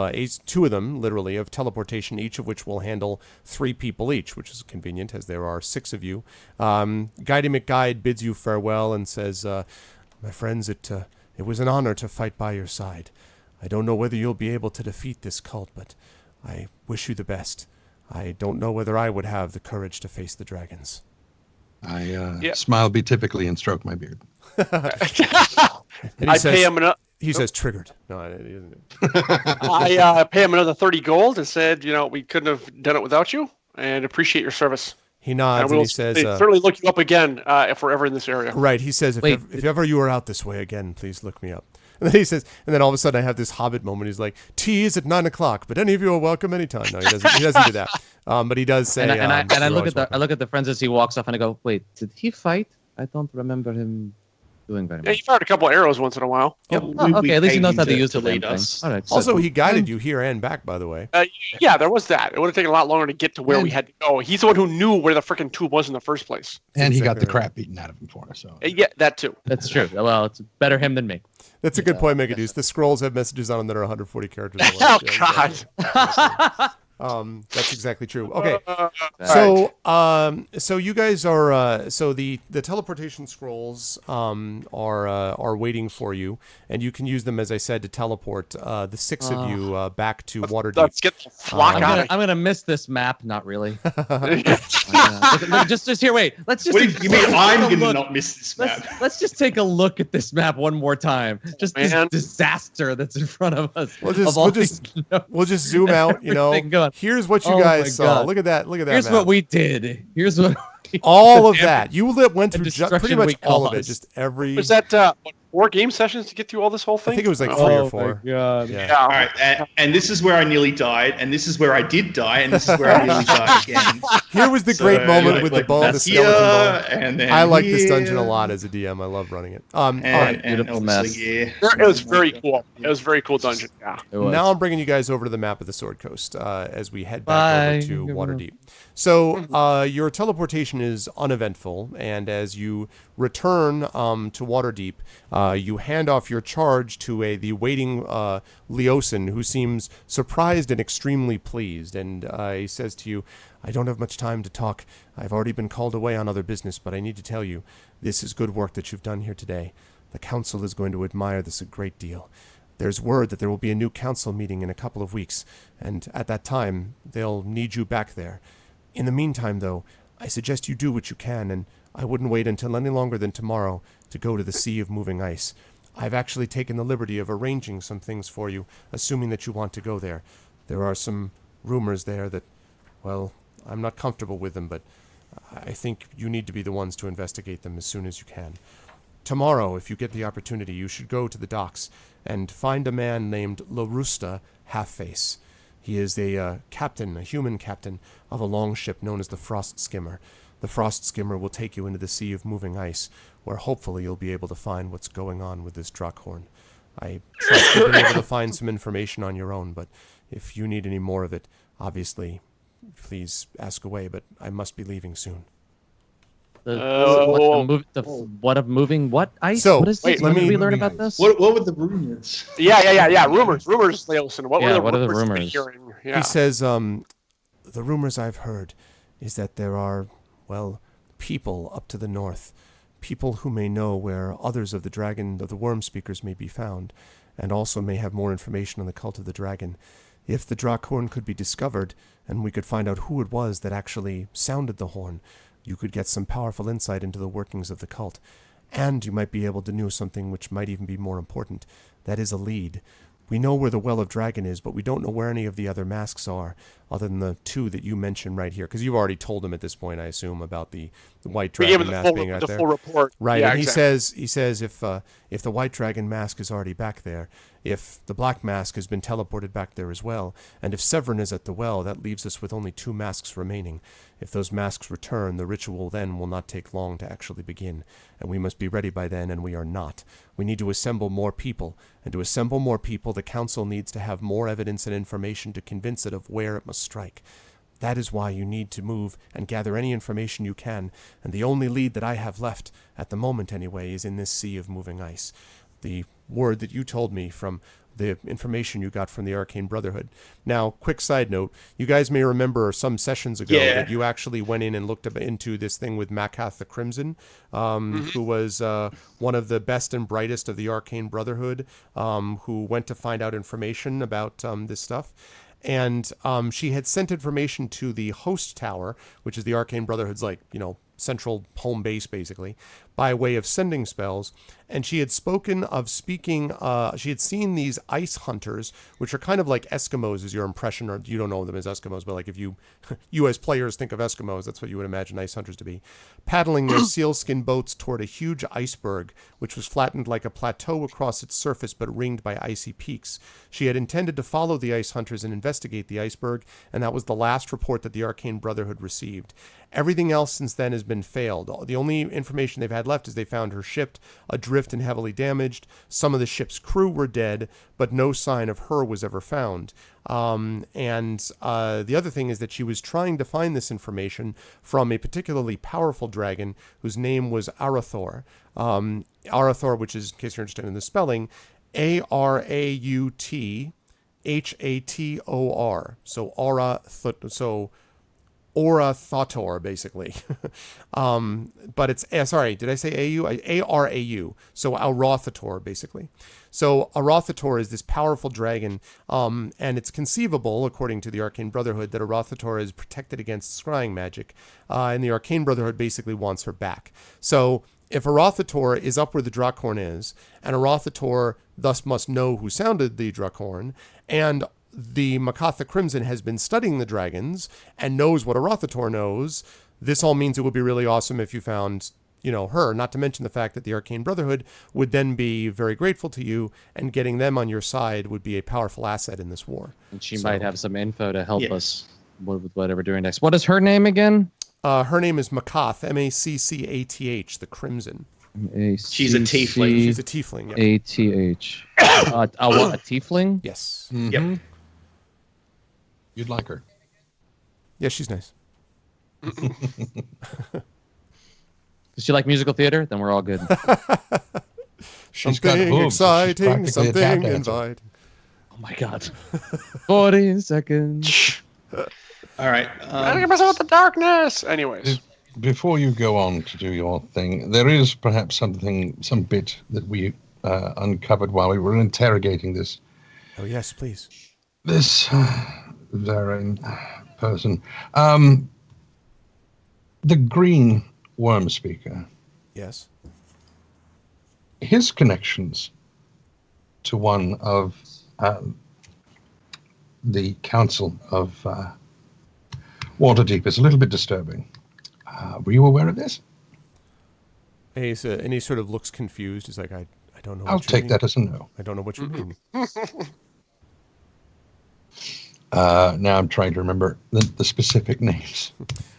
two of them, literally, of teleportation, each of which will handle 3 people each, which is convenient, as there are 6 of you. Guidey McGuide bids you farewell and says, my friends, it was an honor to fight by your side. I don't know whether you'll be able to defeat this cult, but I wish you the best. I don't know whether I would have the courage to face the dragons. I smile betypically and stroke my beard. And I pay him enough. He says triggered. No, he doesn't. I pay him another 30 gold and said, we couldn't have done it without you, and appreciate your service. He nods and we'll he says, certainly look you up again if we're ever in this area. Right, he says, if ever you are out this way again, please look me up. And then he says, and then all of a sudden I have this Hobbit moment. He's like, tea is at 9:00, but any of you are welcome anytime. No, he doesn't. He doesn't do that. But he does say, I look at the friends as he walks off, and I go, wait, did he fight? I don't remember him doing very much. Yeah, he fired a couple of arrows once in a while. Okay, at least he knows how to use the lead damn us. thing. All right. Also, he guided you here and back, by the way. Yeah, there was that. It would have taken a lot longer to get to where we had to go. He's the one who knew where the freaking tube was in the first place. And he got the exactly crap beaten out of him for us. So. Yeah, that too. That's true. Well, it's better him than me. That's a good point, Megadeuce. The scrolls have messages on them that are 140 characters long. Oh, Yeah, God. that's exactly true. Okay, so you guys are so the teleportation scrolls are waiting for you, and you can use them, as I said, to teleport the 6 of you back to Waterdeep. Let's get the flock out of I'm gonna miss this map. Not really. just here. Wait. Let's just. What do you mean I'm take a going to look. not miss this map? Let's just take a look at this map one more time. Just this Man. disaster that's in front of us. We'll just- of all we'll just- these notes. We'll just zoom out. Everything going. Here's what you Oh my guys saw. God. Look at that. Look at that. Here's map. what we did. Here's what. All of that. You went through pretty destruction much we all of it. caused. Just every. Was that 4 game sessions to get through all this whole thing? I think it was like 3 Oh or 4. my God. Yeah. Yeah. All right, and this is where I nearly died, and this is where I did die, and this is where I nearly died again. Here was the So, great moment with the like, bone, the that's skeleton bone. here, and then I like this here, dungeon a lot as a DM. I love running it. All right. And Beautiful obviously, mess. yeah. It was very cool. It was a very cool dungeon. Yeah. It was. Now I'm bringing you guys over to the map of the Sword Coast as we head back Bye. over to Waterdeep. So your teleportation is uneventful, and as you return to Waterdeep, you hand off your charge to the waiting Leosin, who seems surprised and extremely pleased. And he says to you, I don't have much time to talk. I've already been called away on other business, but I need to tell you, this is good work that you've done here today. The council is going to admire this a great deal. There's word that there will be a new council meeting in a couple of weeks, and at that time, they'll need you back there. In the meantime, though, I suggest you do what you can, and I wouldn't wait until any longer than tomorrow to go to the Sea of Moving Ice. I've actually taken the liberty of arranging some things for you, assuming that you want to go there. There are some rumors there that, well, I'm not comfortable with them, but I think you need to be the ones to investigate them as soon as you can. Tomorrow, if you get the opportunity, you should go to the docks and find a man named Larusta Halfface. He is a captain, a human captain, of a longship known as the Frost Skimmer. The Frost Skimmer will take you into the Sea of Moving Ice, where hopefully you'll be able to find what's going on with this Drakkhorn. I trust you'll be able to find some information on your own, but if you need any more of it, obviously, please ask away, but I must be leaving soon. What of moving what ice? So, what is this? wait, When let did me- we learn moving about ice. this? What were the rumors? Yeah. Rumors, Leosin. What Yeah, were what are the the rumors? rumors? You've been hearing? Yeah. He says, the rumors I've heard is that there are, well, people up to the north, people who may know where others of the worm speakers may be found, and also may have more information on the cult of the dragon. If the Drakhorn could be discovered, and we could find out who it was that actually sounded the horn, you could get some powerful insight into the workings of the cult. And you might be able to know something which might even be more important. That is a lead. We know where the Well of Dragon is, but we don't know where any of the other masks are, other than the two that you mentioned right here. Because you've already told him at this point, I assume, about the white We gave dragon him mask being out the there. full report. Right, Yeah, and exactly. he says if the white dragon mask is already back there, if the black mask has been teleported back there as well, and if Severin is at the well, that leaves us with only 2 masks remaining. If those masks return, the ritual then will not take long to actually begin, and we must be ready by then, and we are not. We need to assemble more people, and to assemble more people, the council needs to have more evidence and information to convince it of where it must strike. That is why you need to move and gather any information you can, and the only lead that I have left, at the moment anyway, is in this sea of moving ice. The word that you told me from the information you got from the Arcane Brotherhood. Now, quick side note, you guys may remember some sessions ago that you actually went in and looked into this thing with Makath the Crimson, who was one of the best and brightest of the Arcane Brotherhood, who went to find out information about this stuff. And she had sent information to the host tower, which is the Arcane Brotherhood's, central home base, basically, by way of sending spells. And she had spoken of she had seen these ice hunters, which are kind of like Eskimos, is your impression, or you don't know them as Eskimos, but like if you as players think of Eskimos, that's what you would imagine ice hunters to be, paddling their sealskin boats toward a huge iceberg, which was flattened like a plateau across its surface but ringed by icy peaks. She had intended to follow the ice hunters and investigate the iceberg, and that was the last report that the Arcane Brotherhood received. Everything else since then has been failed. The only information they've had left is they found her ship adrift and heavily damaged. Some of the ship's crew were dead, but no sign of her was ever found. The other thing is that she was trying to find this information from a particularly powerful dragon whose name was Arathor. Arathor, which is, in case you're interested in the spelling, Arauthator. So Aura-Thotor, basically. But it's, sorry, did I say A-U? A-R-A-U. So Aura-Thotor, basically. So Aura-Thotor is this powerful dragon, and it's conceivable, according to the Arcane Brotherhood, that Aura-Thotor is protected against scrying magic, and the Arcane Brotherhood basically wants her back. So if Aura-Thotor is up where the Drakhorn is, and Aura-Thotor thus must know who sounded the Drakhorn, and the Makath the Crimson has been studying the dragons and knows what Aura-Thotor knows, this all means it would be really awesome if you found, her, not to mention the fact that the Arcane Brotherhood would then be very grateful to you, and getting them on your side would be a powerful asset in this war. And she might have some info to help us with whatever we're doing next. What is her name again? Her name is Makath, M-A-C-C-A-T-H, the Crimson. She's a tiefling. She's a tiefling, yeah. A-T-H. A tiefling? Yes. Mm-hmm. Yep. You'd like her. Yeah, she's nice. Does she like musical theater? Then we're all good. She's got Something boobs, so she's exciting, practically a tap something dancer. invite. Oh my god. 40 seconds. All right. I think myself with the darkness. Anyways. Before you go on to do your thing, there is perhaps some bit that we uncovered while we were interrogating this Oh, yes, please. Zaren person. The green worm speaker, Yes. his connections to one of the Council of Waterdeep is a little bit disturbing. Were you aware of this? And he sort of looks confused. He's like, I don't know what I'll you take mean. that as a no. I don't know what you mean. Now I'm trying to remember the specific names.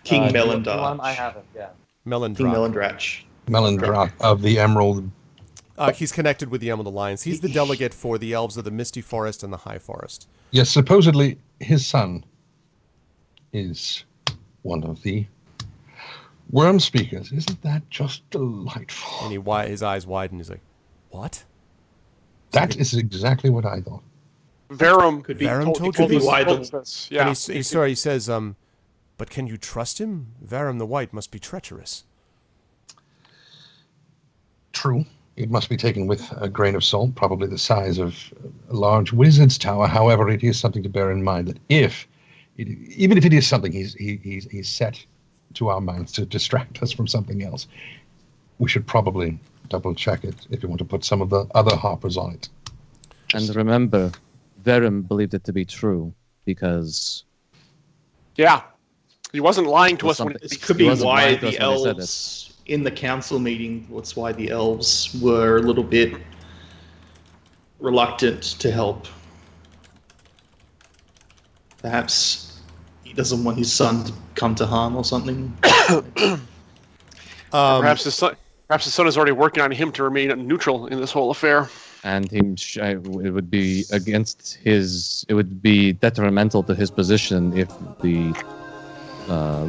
King The Melindarch. one I haven't, yeah. King Melindrach. Melindrach. Melindrach of the Emerald. He's connected with the Emerald Alliance. He's the delegate for the Elves of the Misty Forest and the High Forest. Yes, supposedly his son is one of the Worm speakers, isn't that just delightful? And his eyes widen. He's like, "What?" That is exactly what I thought. Verum Could be, Verum told could you be this? why told the us this. Yeah. And he says, "But can you trust him? Verum the White must be treacherous." True. It must be taken with a grain of salt, probably the size of a large wizard's tower. However, it is something to bear in mind that even if it is something he's set to our minds to distract us from something else, we should probably double check it if you want to put some of the other harpers on it. And remember, Verum believed it to be true because Yeah. He wasn't lying to us when something- This could be He wasn't why lying to us the when he said elves in the council meeting. That's why the elves were a little bit reluctant to help. Perhaps he doesn't want his son to come to harm or something. Perhaps his son is already working on him to remain neutral in this whole affair. and it would be it would be detrimental to his position if the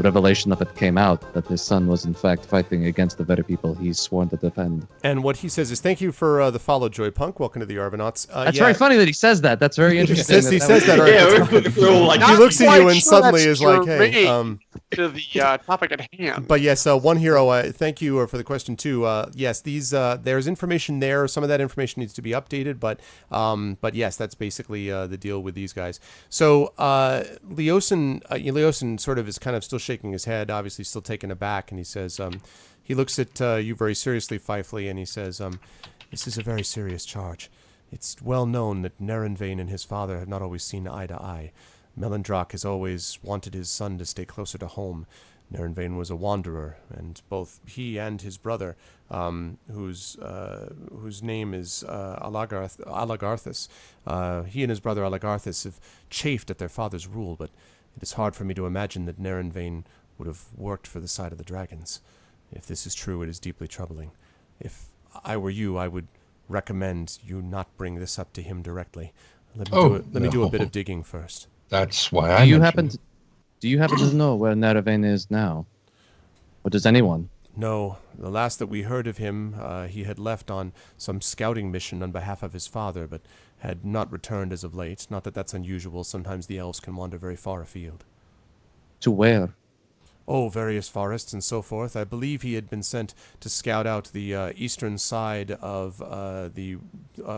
revelation of it came out that his son was in fact fighting against the very people he's sworn to defend. And what he says is, "Thank you for the follow, Joy Punk. Welcome to the Arvanauts." That's very funny that he says that. That's very interesting. He says that. We're all like, He looks at you and suddenly that's is like, "Hey." germane to the topic at hand. But yes, one hero. Thank you for the question too. Yes, these there's information there. Some of that information needs to be updated, but yes, that's basically the deal with these guys. So Leosin sort of is kind of still shaking his head, obviously still taken aback, and he says, he looks at you very seriously, Fifely, and he says, "This is a very serious charge. It's well known that Nerenvain and his father have not always seen eye to eye. Melindrak has always wanted his son to stay closer to home. Nerenvain was a wanderer, and both he and his brother, whose name is Alagarthus, he and his brother Alagarthus have chafed at their father's rule, but it is hard for me to imagine that Nerenvain would have worked for the side of the dragons. If this is true, it is deeply troubling. If I were you, I would recommend you not bring this up to him directly. Let me do a bit of digging first." That's why I Do you mentioned happen to know where Nerenvain is now? Or does anyone? No, the last that we heard of him, he had left on some scouting mission on behalf of his father, but had not returned as of late. Not that that's unusual. Sometimes the elves can wander very far afield. To where? Oh, various forests and so forth. I believe he had been sent to scout out the eastern side of the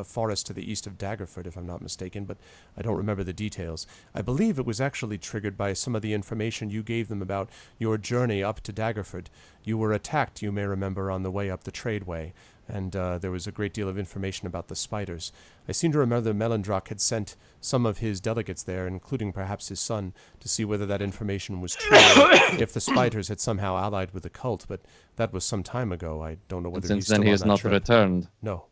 forest to the east of Daggerford, if I'm not mistaken, but I don't remember the details. I believe it was actually triggered by some of the information you gave them about your journey up to Daggerford. You were attacked, you may remember, on the way up the tradeway, and there was a great deal of information about the spiders. I seem to remember that Melindrak had sent some of his delegates there, including perhaps his son, to see whether that information was true, or if the spiders had somehow allied with the cult, but that was some time ago. I don't know whether And he's since then still he on has that not trip. returned. No.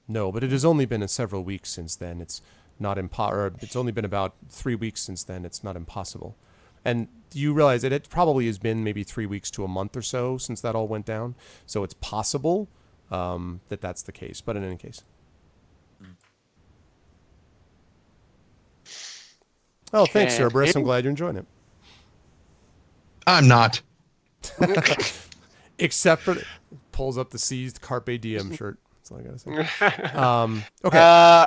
No, but it has only been several weeks since then. It's not it's only been about 3 weeks since then. It's not impossible. And you realize that it probably has been maybe 3 weeks to a month or so since that all went down. So it's possible that that's the case. But in any case. Oh, thanks, Cerberus. I'm glad you're enjoying it. I'm not. Except for pulls up the seized Carpe Diem shirt. That's all I gotta say. Okay.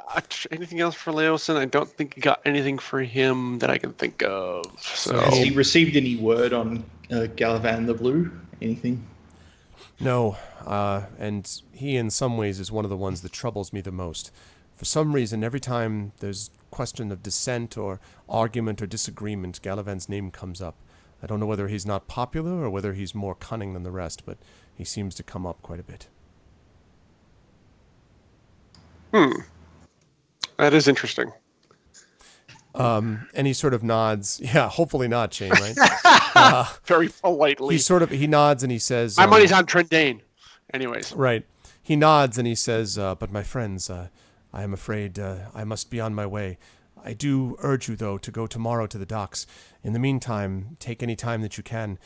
Anything else for Leosin? I don't think he got anything for him that I can think of. So Has he received any word on Galavan the Blue? Anything? No, and he in some ways is one of the ones that troubles me the most. For some reason, every time there's question of dissent or argument or disagreement, Galavan's name comes up. I don't know whether he's not popular or whether he's more cunning than the rest, but he seems to come up quite a bit. That is interesting. And he sort of nods. Yeah, hopefully not, Shane, right? Very politely. He nods and he says... My money's on Trendane. Anyways. Right. He nods and he says, but my friends, I am afraid I must be on my way. I do urge you, though, to go tomorrow to the docks. In the meantime, take any time that you can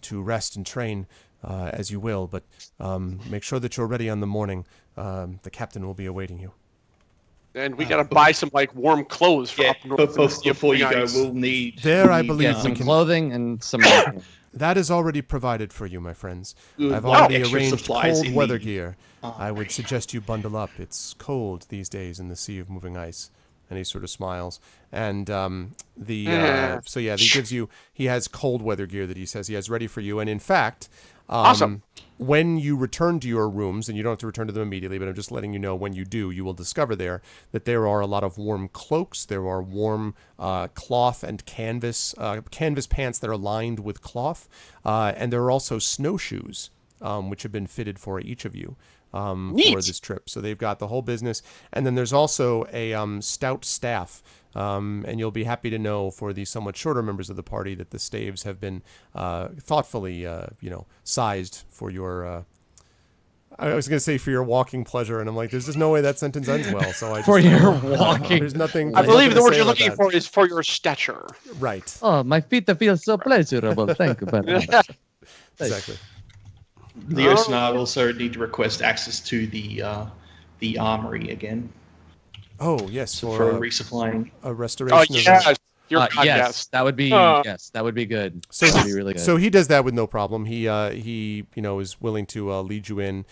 to rest and train as you will, but make sure that you're ready on the morning. The captain will be awaiting you. And we gotta buy some like warm clothes for up north. But before you go, we'll need There, I believe Yeah, we some can. clothing and some. That is already provided for you, my friends. Good. I've Wow. already Extra arranged supplies cold in weather the gear. I would suggest you bundle up. It's cold these days in the sea of moving ice. And he sort of smiles. And so yeah, he has cold weather gear that he says he has ready for you. And in fact, Awesome. when you return to your rooms, and you don't have to return to them immediately, but I'm just letting you know when you do, you will discover there that there are a lot of warm cloaks. There are warm cloth and canvas pants that are lined with cloth. And there are also snowshoes, which have been fitted for each of you. For this trip. So they've got the whole business. And then there's also a stout staff. And you'll be happy to know for the somewhat shorter members of the party that the staves have been thoughtfully, sized for your... I was going to say for your walking pleasure, and I'm like, there's just no way that sentence ends well. So I just, For your walking. There's nothing. I believe the nothing to word say you're about looking that. for is for your stature. Right. Oh, my feet feel so pleasurable. Thank you very much. Exactly. Leos and I also need to request access to the armory again Oh yes, for resupplying. a restoration. Oh of yes, your Yes, yes. that would be Uh, that would be good. So that would be really good. So he does that with no problem. He is willing to lead you in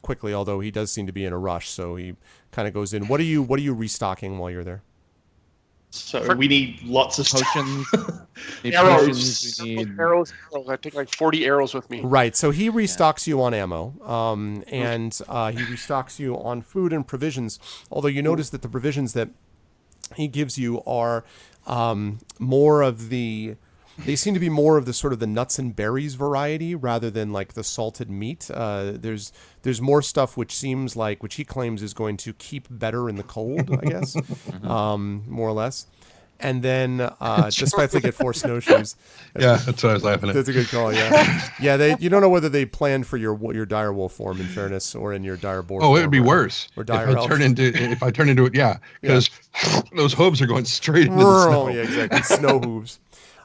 quickly, although he does seem to be in a rush. So he kind of goes in. What are you restocking while you're there? So we need lots of potions. Need Arrows. potions, we need Arrows. I take like 40 arrows with me. Right. So he restocks you on ammo, and he restocks you on food and provisions. Although you notice that the provisions that he gives you are more of the. They seem to be more of the sort of the nuts and berries variety rather than like the salted meat. There's more stuff which he claims is going to keep better in the cold, I guess, more or less. And then just finally get 4 snowshoes. Yeah, that's what I was laughing at. That's a good call. Yeah, yeah. You don't know whether they planned for your direwolf form, in fairness, or in your dire boar. Oh, it would be worse Or if dire I elf. turn into it. Yeah, because those hooves are going straight into the snow. Yeah, exactly. Snow hooves.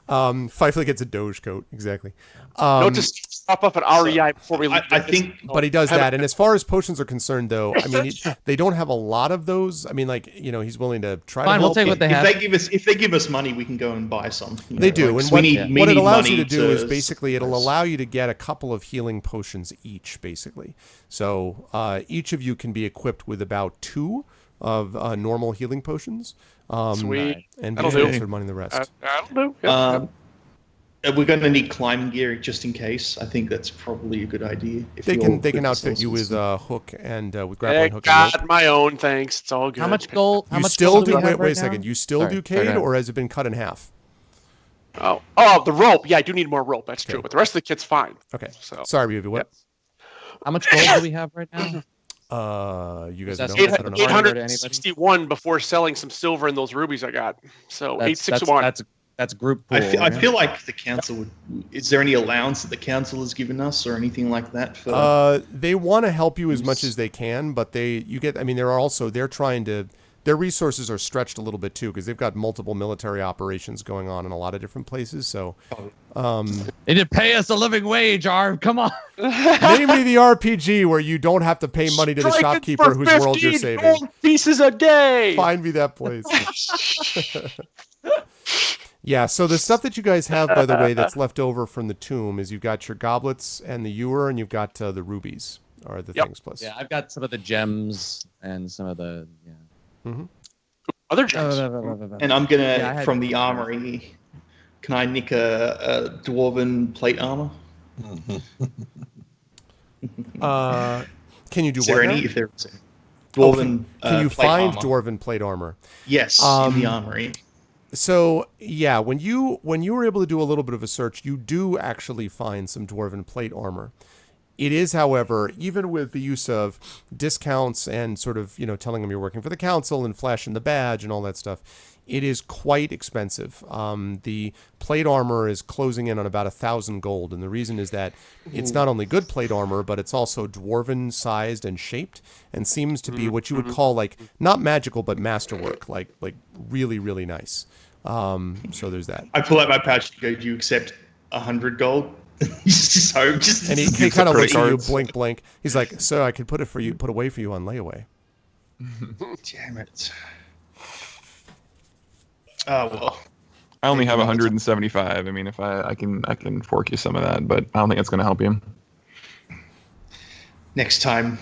Fifely gets a doge coat. Exactly. Don't just stop up at REI before we leave. I think But he does that. And as far as potions are concerned, though, I mean, they don't have a lot of those. I mean, like, he's willing to try Fine, to we'll help. take what they if have. they give us money, we can go and buy some. They do. And we need what it allows money you to do is to basically it'll allow you to get a couple of healing potions each, basically. So each of you can be equipped with about 2 of normal healing potions. Sweet. And That'll be able do. to money the rest. That'll do. Yep. We're going to need climbing gear just in case. I think that's probably a good idea. If They you can all they can put outfit you with resources. hook and with I grappling hook and rope. got my own, thanks. It's all good. How much gold? How You much still gold do we have wait a right second. now? You still Sorry, do sorry, Cade, go ahead. or has it been cut in half? Oh, the rope. Yeah, I do need more rope. That's true. But the rest of the kit's fine. Okay. So Sorry, Ruby. What? How much gold do we have right now? You guys That's know? eight- I don't know. 861 before selling some silver and those rubies I got. So That's 861. that's group pool. I right? feel like the council would. Is there any allowance that the council has given us or anything like that? For They want to help you as much as they can, but they're trying to. Their resources are stretched a little bit too because they've got multiple military operations going on in a lot of different places. So, They did pay us a living wage, Arv. Come on. name me the RPG where you don't have to pay money to the Striking shopkeeper for whose world you're 15 saving. gold pieces a day. Find me that place. Yeah, so the stuff that you guys have, by the way, that's left over from the tomb is you've got your goblets and the ewer, and you've got the rubies are the things plus. Yeah, I've got some of the gems and some of the. Other gems. and I'm gonna Yeah, I had- from the armory. Can I nick a dwarven plate armor? Can you do Is there what any? now? If there is any. Dwarven. Can you plate find armor? dwarven plate armor? Yes, in the armory. So yeah, when you were able to do a little bit of a search, you do actually find some dwarven plate armor. It is, however, even with the use of discounts and sort of telling them you're working for the council and flashing the badge and all that stuff, it is quite expensive. The plate armor is closing in on about 1,000 gold, and the reason is that it's not only good plate armor, but it's also dwarven sized and shaped, and seems to be what you would call like not magical but masterwork, like really really nice. So there's that. I pull out my pouch and go, "Do you accept 100 gold?" And he kind of looks at you, blink. He's like, "So I could put away for you on layaway." Damn it. Oh well. I only have 175. I mean, if I can fork you some of that, but I don't think it's going to help you. Next time.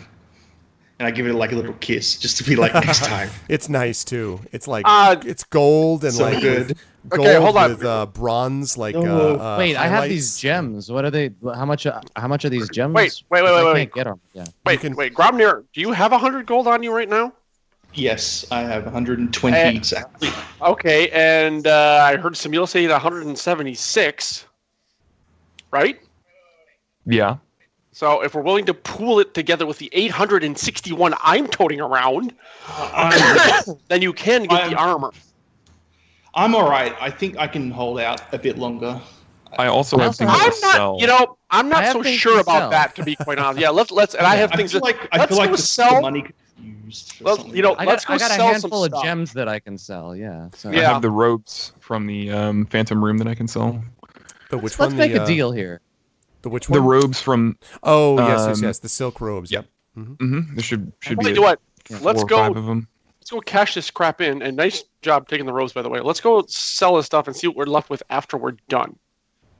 And I give it like a little kiss, just to be like, next time. It's nice too. It's like it's gold and So like good. gold Okay, hold on. with bronze like No. Wait, I have these highlights. gems. What are they? How much are these gems? Wait. I Wait. can't get them. Yeah. Wait, can- wait, Gromnir, do you have 100 gold on you right now? Yes, I have 120 exactly. Okay, and I heard Samil say 176, right? Yeah. So if we're willing to pool it together with the 861 I'm toting around, then you can get the armor. I'm all right. I think I can hold out a bit longer. I also have things to I'm sell. not, I'm I not have so things sure to about sell. that, to be quite honest. Yeah, let's, and I have things I feel that, like, I let's feel like go the sell. money could be used for Well, something. you know, I let's got go a sell handful some of stuff. gems that I can sell. Yeah. So I Yeah. have the robes from the Phantom Room that I can sell. The which let's one? make the, a deal here. The which one? The robes from. Oh yes. The silk robes. Yep. Yep. There should I'll be tell you what, Yeah. 4 4 or 5 of them. let's go cash this crap in, and nice job taking the rose, by the way. Let's go sell this stuff and see what we're left with after we're done.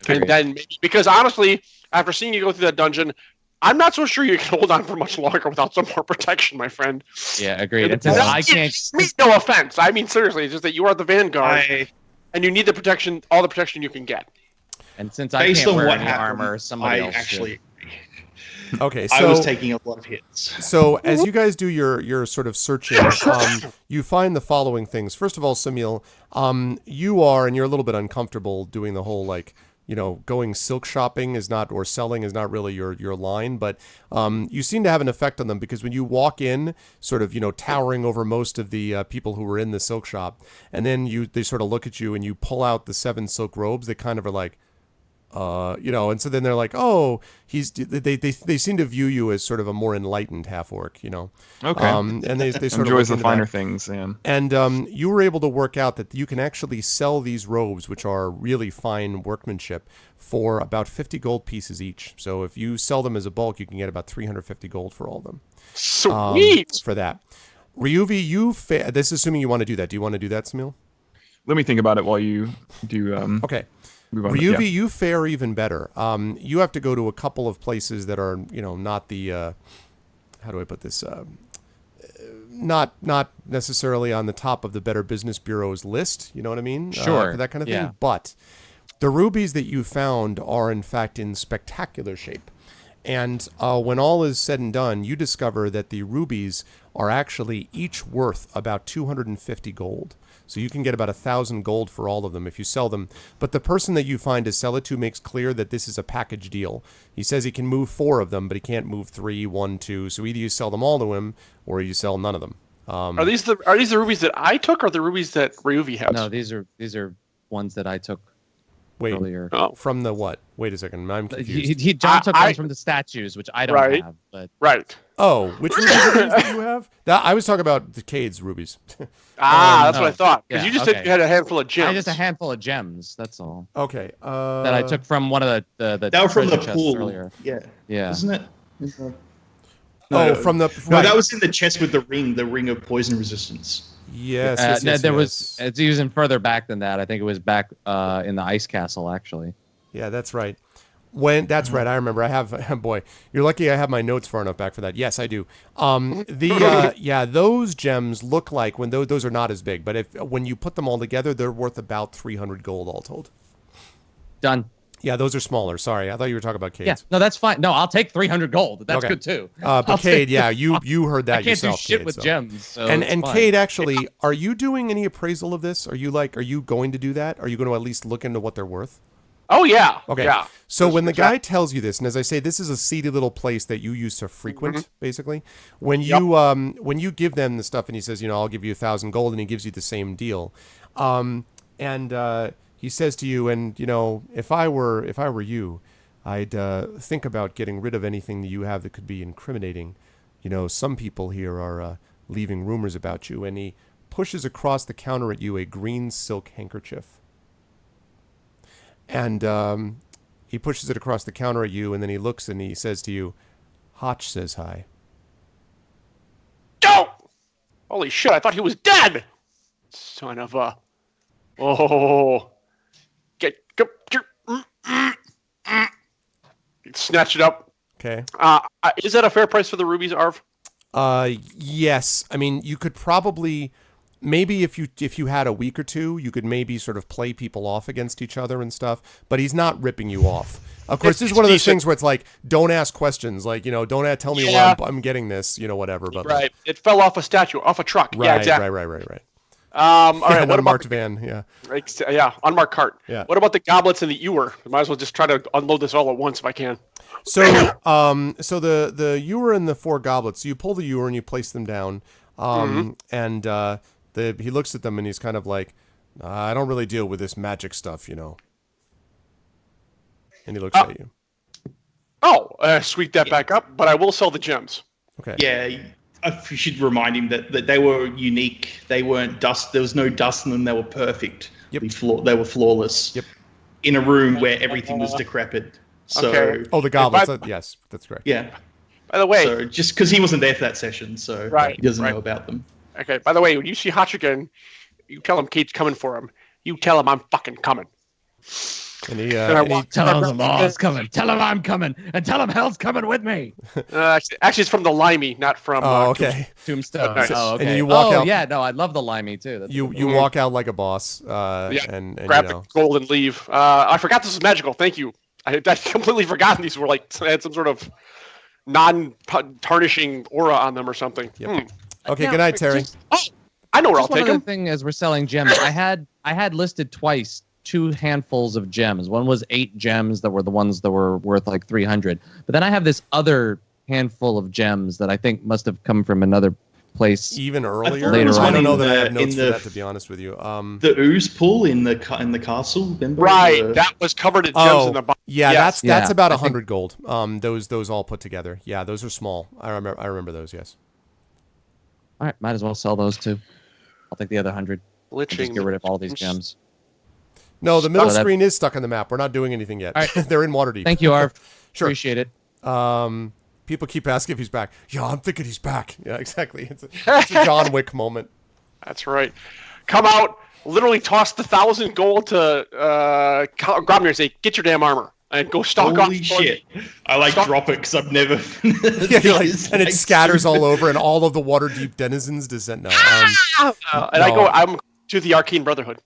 And Agreed. then, because honestly, after seeing you go through that dungeon, I'm not so sure you can hold on for much longer without some more protection, my friend. Yeah, agreed. And since I can't, No offense. I mean, seriously, it's just that you are the vanguard, I, and you need the protection, all the protection you can get. and since I based can't on wear what any happened, armor, somebody I else actually, Okay. I So was taking a lot of hits. So as you guys do your sort of searching, you find the following things. First of all, Samil, you are, and you're a little bit uncomfortable doing the whole like, going silk shopping is not, or selling is not really your line, but you seem to have an effect on them because when you walk in, sort of, towering over most of the people who were in the silk shop, and then they sort of look at you and you pull out the 7 silk robes, they kind of are like, and so then they're like, oh, they seem to view you as sort of a more enlightened half orc, Okay. and they sort of Enjoys look the into finer that. things. Yeah. And you were able to work out that you can actually sell these robes, which are really fine workmanship, for about 50 gold pieces each. So if you sell them as a bulk, you can get about 350 gold for all of them. Sweet. For that. Ryuvi, this is assuming you want to do that. Do you want to do that, Samil? Let me think about it while you do. Okay. Move on. Ryuvi, Yeah. you fare even better. You have to go to a couple of places that are, not the, how do I put this? Not necessarily on the top of the Better Business Bureau's list. You know what I mean? Sure. For that kind of thing. Yeah. But the rubies that you found are in fact in spectacular shape. And when all is said and done, you discover that the rubies are actually each worth about 250 gold. So you can get about 1,000 gold for all of them if you sell them. But the person that you find to sell it to makes clear that this is a package deal. He says he can move 4 of them, but he can't move 3, 1, 2. So either you sell them all to him, or you sell none of them. Are these the rubies that I took, or the rubies that Ryuvi has? No, these are ones that I took Wait, earlier. Oh, from the what? Wait a second, I'm confused. John took I- ones from the statues, which I don't Right. have. But right. Oh, which rubies are these that you have? I was talking about the Cade's rubies. That's what I thought. Because yeah, you just said okay. you had a handful of gems. I just a handful of gems. That's all Okay. that I took from one of the That was from the treasure chests pool. earlier. Yeah. Yeah. Isn't it? Oh, from the No, right. that was in the chest with the ring of poison resistance. Yes. No, yes, there yes. was. It's even further back than that. I think it was back in the ice castle, actually. Yeah, that's right. That's right. I remember. I have. Boy, you're lucky. I have my notes far enough back for that. Yes, I do. Those gems look like when those are not as big, but when you put them all together, they're worth about 300 gold all told. Done. Yeah, those are smaller. Sorry, I thought you were talking about Cade's. Yeah. No, that's fine. No, I'll take 300 gold. That's Okay. good too. But I'll Cade, take- yeah, you heard that I can't yourself. do shit Cade, with so. gems. So And it's fine. Cade, actually, are you doing any appraisal of this? Are you going to do that? Are you going to at least look into what they're worth? Oh yeah. Okay. Yeah. So when the Exactly. guy tells you this, and as I say, this is a seedy little place that you used to frequent, Mm-hmm. basically. When you give them the stuff, and he says, I'll give you 1,000 gold, and he gives you the same deal, he says to you, and if I were you, I'd think about getting rid of anything that you have that could be incriminating. Some people here are leaving rumors about you, and he pushes across the counter at you a green silk handkerchief. And he pushes it across the counter at you, and then he looks and he says to you, Hotch says hi. Don't. Holy shit! I thought he was dead. Son of a. Oh. Snatch it up. Okay. Is that a fair price for the rubies, Arv? Yes. I mean, you could probably, maybe if you had a week or two, you could maybe sort of play people off against each other and stuff. But he's not ripping you off. Of course, this is one of those things where it's like, don't ask questions. Like, don't tell me where I'm getting this, whatever. But right. It fell off a statue, off a truck. Right, yeah, exactly. Right. All right. An What unmarked about van? Yeah. Yeah, unmarked cart. Yeah. What about the goblets and the ewer? I might as well just try to unload this all at once if I can. So, so the ewer and the 4 goblets. So you pull the ewer and you place them down. And he looks at them and he's kind of like, I don't really deal with this magic stuff, And he looks at you. Sweep that back up, but I will sell the gems. Okay. Yeah, you should remind him that they were unique. They weren't dust. There was no dust in them. They were perfect. Yep. They were flawless. Yep. In a room where everything was decrepit. So, Okay. Oh, the goblets. Yes, that's correct. yeah. By the way, So just because he wasn't there for that session, so Right, he doesn't right. know about them. okay. By the way, when you see Hachigan, you tell him Kate's coming for him. You tell him I'm fucking coming. And he, And I and he walk- Tell him the law's coming. Tell him I'm coming. And tell him hell's coming with me. Actually, it's from the Limey, not from. oh, okay. Tombstone. Nice. Oh, okay. And then you walk out- yeah, no, I love the limey too. That's You a good you one. walk out like a boss. And Grab the gold and leave. I forgot this was magical. Thank you. I completely forgotten these were had some sort of non-tarnishing aura on them or something. Yep. Okay. Now, Good night, Terry. I know where I'll Just one take other them. thing as we're selling gems, I had listed twice 2 handfuls of gems. One was 8 gems that were the ones that were worth like 300. But then I have this other handful of gems that I think must have come from another place. Even earlier. Later I on. don't know in that I the- have notes in for the- that, to be honest with you. The ooze pool in the castle. Remember? Right, that was covered in gems in the bottom. yeah, Yes. that's Yeah, about I think- 100 gold. Those all put together. Yeah, those are small. I remember those. Yes. All right, might as well sell those too. I'll take the other 100. Just Glitching. get rid of all these gems. No, the middle Oh, that- screen is stuck on the map. We're not doing anything yet. All right. They're in Waterdeep. Thank you, Arv. Sure. Appreciate it. People keep asking if he's back. Yeah, I'm thinking he's back. Yeah, exactly. It's a John Wick moment. That's right. Come out, literally toss the 1,000 gold to Gromner and say, "Get your damn armor." And go stalk off. Holy shit! I drop it because I've never. Yeah, you're like, and it scatters all over, and all of the Waterdeep denizens descend. No. And I'm to the Arcane Brotherhood.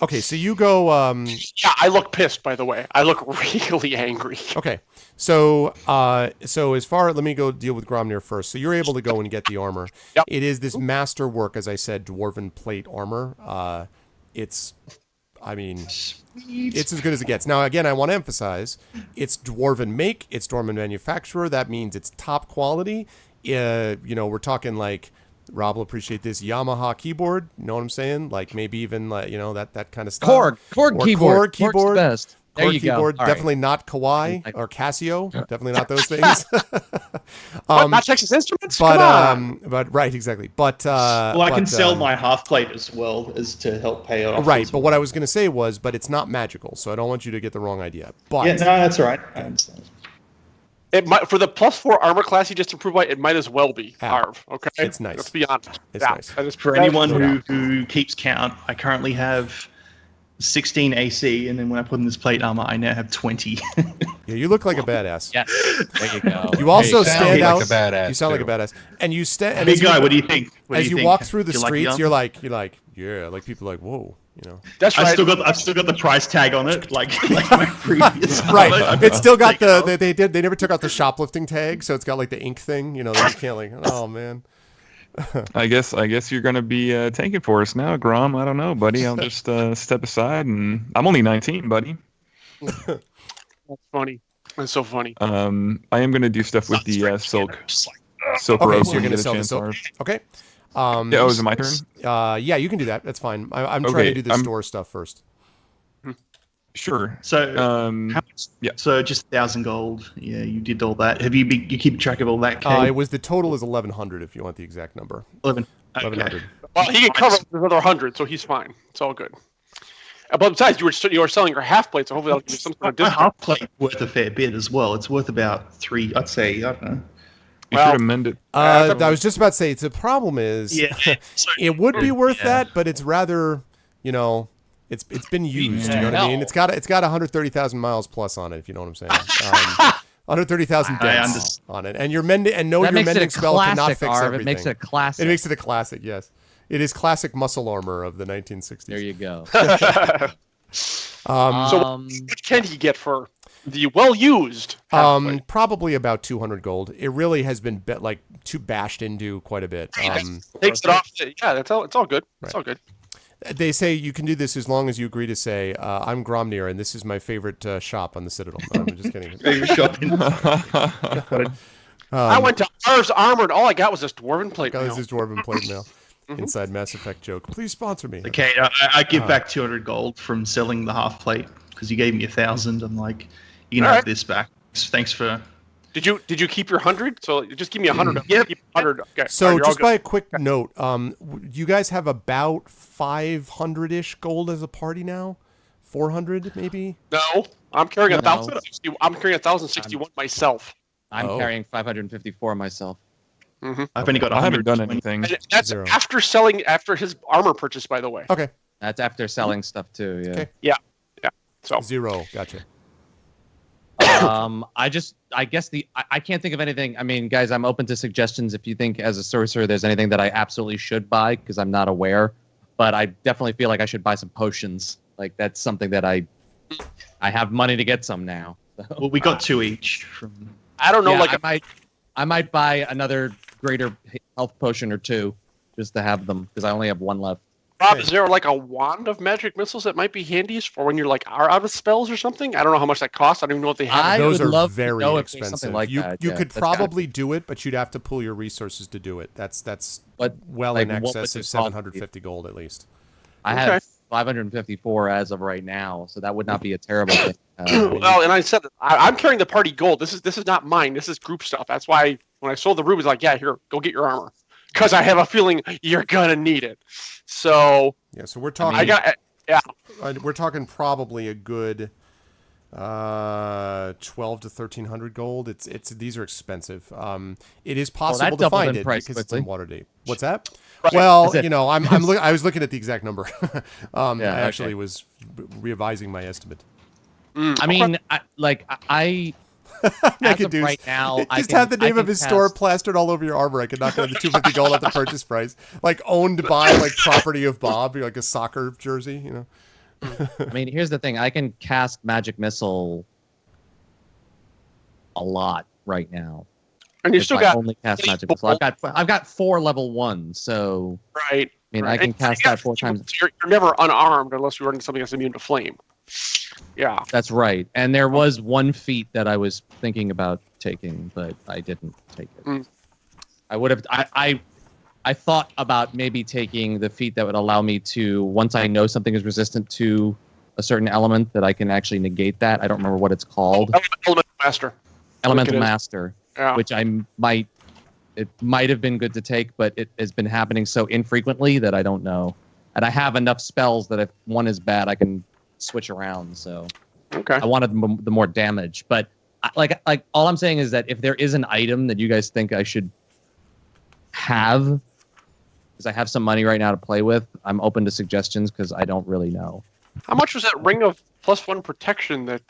Okay, so you go. Yeah, I look pissed, by the way. I look really angry. Okay, so let me go deal with Gromnir first. So you're able to go and get the armor. Yep. It is this master work, as I said, dwarven plate armor. It's as good as it gets. Now, again, I want to emphasize, it's dwarven make, it's dwarven manufacturer. That means it's top quality. We're talking like, Rob will appreciate this, Yamaha keyboard. You know what I'm saying? Like maybe even that kind of stuff. Korg Or keyboard. Korg Korg's keyboard. the best. There Korg you go. keyboard, All right. definitely not Kawai or Casio. Definitely not those things. What, not Texas Instruments? But Come on. but right, exactly. But Well, I can sell my half plate as well as to help pay it off. right. as But well. what I was going to say was, but it's not magical, so I don't want you to get the wrong idea. But Yeah, no, that's all right. I understand. It might, for the +4 armor class you just improved by, it might as well be Ah, Arv. Okay, it's nice. Let's be honest. It's Yeah, nice. that is For that is- anyone who keeps count, I currently have 16 AC, and then when I put in this plate armor, I now have 20. yeah, you look like a badass. Yes. There you go. You also There you go. stand Sound out. like a badass, You sound like a too. badass, and you stand. Big guy, what do you think? What do As you think? walk through the Do you like streets, armor? you're like, yeah, like people are like, whoa, That's right. I've still got the price tag on it, like my previous. Right. armor. It's still got Take it off. they never took out the shoplifting tag, so it's got like the ink thing, that you can't like, oh man. I guess you're gonna be tanking for us now, Grom. I don't know, buddy. I'll just step aside, and I'm only 19, buddy. That's funny. That's so funny. I am gonna do stuff with the silk Just like, silk Okay, robe. so you're when gonna we get a sell the chance, silk. Arv. Okay. Yeah, is it my turn? Yeah, you can do that. That's fine. I'm trying Okay, to do the store stuff first. Sure. so, How much- yeah. So just 1,000 gold. Yeah, you did all that. Have you keep track of all that? Kay? It was the total is 1,100 if you want the exact number. 11. 1,100. Well, he can cover another 100, so he's fine. It's all good. But besides, you were selling your half plate, so hopefully that'll give you some sort of My discount. half plate worth a fair bit as well. It's worth about 3. I'd say I don't know. You should amend it. I was just about to say, the problem is, Yeah. So, it would be worth Yeah. that, but it's rather, it's been used. You know what I mean? It's got 130,000 miles plus on it, if you know what I'm saying. 130,000 I dents understand. on it, and your mending your That makes it mending a spell cannot classic, fix Arv. everything. It makes it a classic. It makes it a classic. Yes, it is classic muscle armor of the 1960s. There you go. So what can he get for the well-used? half-plate? Probably about 200 gold. It really has been bashed into quite a bit. Takes it off. Yeah, it's all good. It's all good. They say you can do this as long as you agree to say, I'm Gromnir, and this is my favorite shop on the Citadel. No, I'm just kidding. Favorite shopping. I went to Ars Armor, and all I got was this dwarven plate. Got mail. this Dwarven plate mail. Inside Mass Effect joke. Please sponsor me. Okay, I give back 200 gold from selling the half plate because you gave me 1,000. I'm like, you can All have right. this back. Thanks for. Did you keep your 100? So just give me 100. Yep. Keep 100. Okay. So All right, you're all just by good. a quick note, you guys have about 500-ish gold as a party now? 400 maybe? No, I'm carrying No. 1,060. I'm carrying 1,061 myself. I'm Oh. carrying 554 myself. I've only got. I haven't done 120. anything. And that's Zero. after his armor purchase, by the way. Okay. That's after selling stuff too. Yeah. Okay. Yeah. So 0. Gotcha. I guess I can't think of anything. I mean, guys, I'm open to suggestions if you think as a sorcerer there's anything that I absolutely should buy because I'm not aware. But I definitely feel like I should buy some potions. Like that's something that I have money to get some now. So. Well, we got 2 each from. I don't know, Yeah, I might buy another greater health potion or 2 just to have them because I only have 1 left. Rob, is there like a wand of magic missiles that might be handy for when you're are out of spells or something? I don't know how much that costs. I don't even know what they have. I Those would are love to very know if there's expensive. something like you that, you yeah, could that's gotta probably do it, but you'd have to pull your resources to do it. That's What- well like, in what excess would of it cost 750 gold at least. I Okay. have 554 as of right now, so that would not be a terrible thing. Well, and I said I'm carrying the party gold. This is not mine. This is group stuff. That's why when I sold the rubies, like, yeah, here, go get your armor, because I have a feeling you're gonna need it. So Yeah, so we're talking. We're talking probably a good 12 to 1,300 gold. It's these are expensive. It is possible to doubled find in it price because it's quickly. in Waterdeep. What's that? Right. Well, Is it- I was looking at the exact number. I okay. actually was revising my estimate. I mean, I as Naked of dudes. right now, Just I can, have the I name of can his store cast- plastered all over your armor. I could knock out the 250 gold off the purchase price. Like owned by property of Bob, like a soccer jersey, I mean, here's the thing: I can cast magic missile a lot right now. and you If still I got only cast three magic missile. I've got 4 level 1s, so right. I mean, right. I can And cast you got- that 4 times. You're never unarmed unless you run into something that's immune to flame. Yeah. That's right. And there was 1 feat that I was thinking about taking, but I didn't take it. Mm. I would have. I thought about maybe taking the feat that would allow me to, once I know something is resistant to a certain element, that I can actually negate that. I don't remember what it's called. Elemental Master. Elemental it is. Master, Yeah. which it might have been good to take, but it has been happening so infrequently that I don't know. And I have enough spells that if one is bad, I can switch around. So Okay. I wanted the more damage. But like all I'm saying is that if there is an item that you guys think I should have, because I have some money right now to play with, I'm open to suggestions because I don't really know. How much was that ring of +1 protection that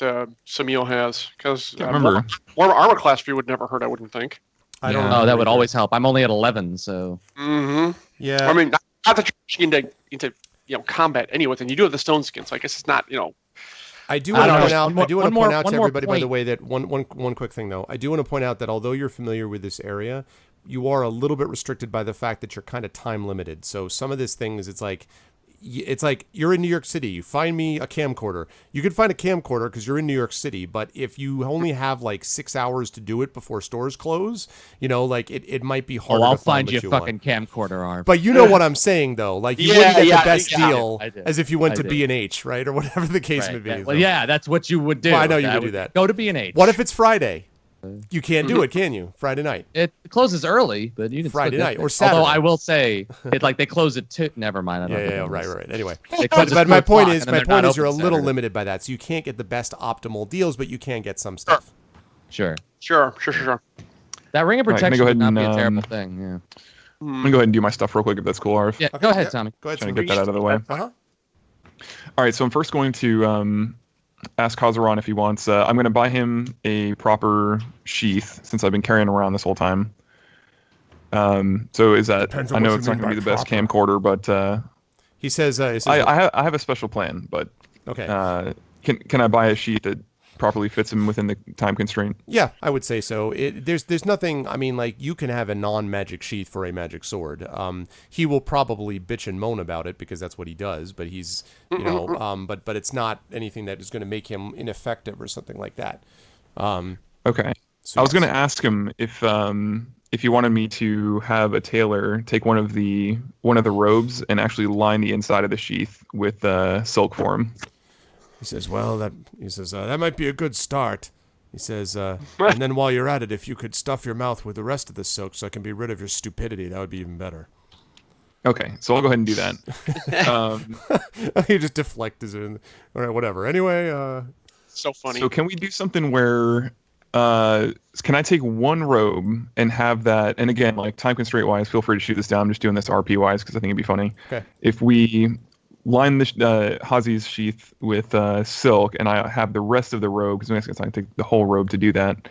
Samil has? Because remember. Warm armor class view would never hurt, I wouldn't think. I don't. Oh, remember that would either. always help. I'm only at 11, so Mm-hmm. Yeah. I mean, not that you're into combat anyway, and you do have the stone skin, so I guess it's not I do I want to don't point know. out. One more- I do want one to more- point out one to more everybody, by the point. way, that one quick thing though. I do want to point out that although you're familiar with this area, you are a little bit restricted by the fact that you're kind of time limited. So some of these things, it's like you're in New York City. You find me a camcorder. You can find a camcorder because you're in New York City. But if you only have 6 hours to do it before stores close, it might be harder. I'll to find what you a want. fucking camcorder arm. But you know what I'm saying, though. You Yeah, wouldn't get yeah, the best yeah. deal I did. as if you went I to did. B&H, right? Or whatever the case may be. Well, So- yeah, that's what you would do. Well, I know you would do that. Go to B&H. What if it's Friday? You can't do it, can you? Friday night. It closes early, but you can still Friday get night there. or Saturday. Although I will say, they close at 2. Never mind. I don't Yeah, think right, it is. right. Anyway, They close but at my 2 point o'clock, is, and then they're not you're a open little Saturday. limited by that, so you can't get the best optimal deals, but you can get some stuff. Sure. Sure. That ring of All right, can I protection go would ahead not and, be a terrible thing. Yeah. I'm gonna go ahead and do my stuff real quick if that's cool, Arv. Yeah. Go ahead, Yeah. Tommy. Go ahead. Trying Sven. to get that out of the way. Uh-huh. All right, so I'm first going to ask Kazaran if he wants. I'm going to buy him a proper sheath since I've been carrying around this whole time. So is that? Depends on I what know you it's not mean going to be by the best proper. camcorder, but He says, I have a special plan. But okay. can I buy a sheath that properly fits him within the time constraint? Yeah, I would say so. There's nothing. I mean, like you can have a non-magic sheath for a magic sword. He will probably bitch and moan about it because that's what he does. But he's, but it's not anything that is going to make him ineffective or something like that. Okay. So I was yes. going to ask him if he wanted me to have a tailor take one of the robes and actually line the inside of the sheath with silk for him. He says, well, that might be a good start. He says, and then while you're at it, if you could stuff your mouth with the rest of the silk so I can be rid of your stupidity, that would be even better. Okay, so I'll go ahead and do that. He just deflect his in. All right, whatever. Anyway, So funny. So can we do something where can I take one robe and have that? And again, like time constraint wise, feel free to shoot this down. I'm just doing this RP wise because I think it'd be funny. Okay. If we line the Hazi's sheath with silk, and I have the rest of the robe because it's going to take the whole robe to do that.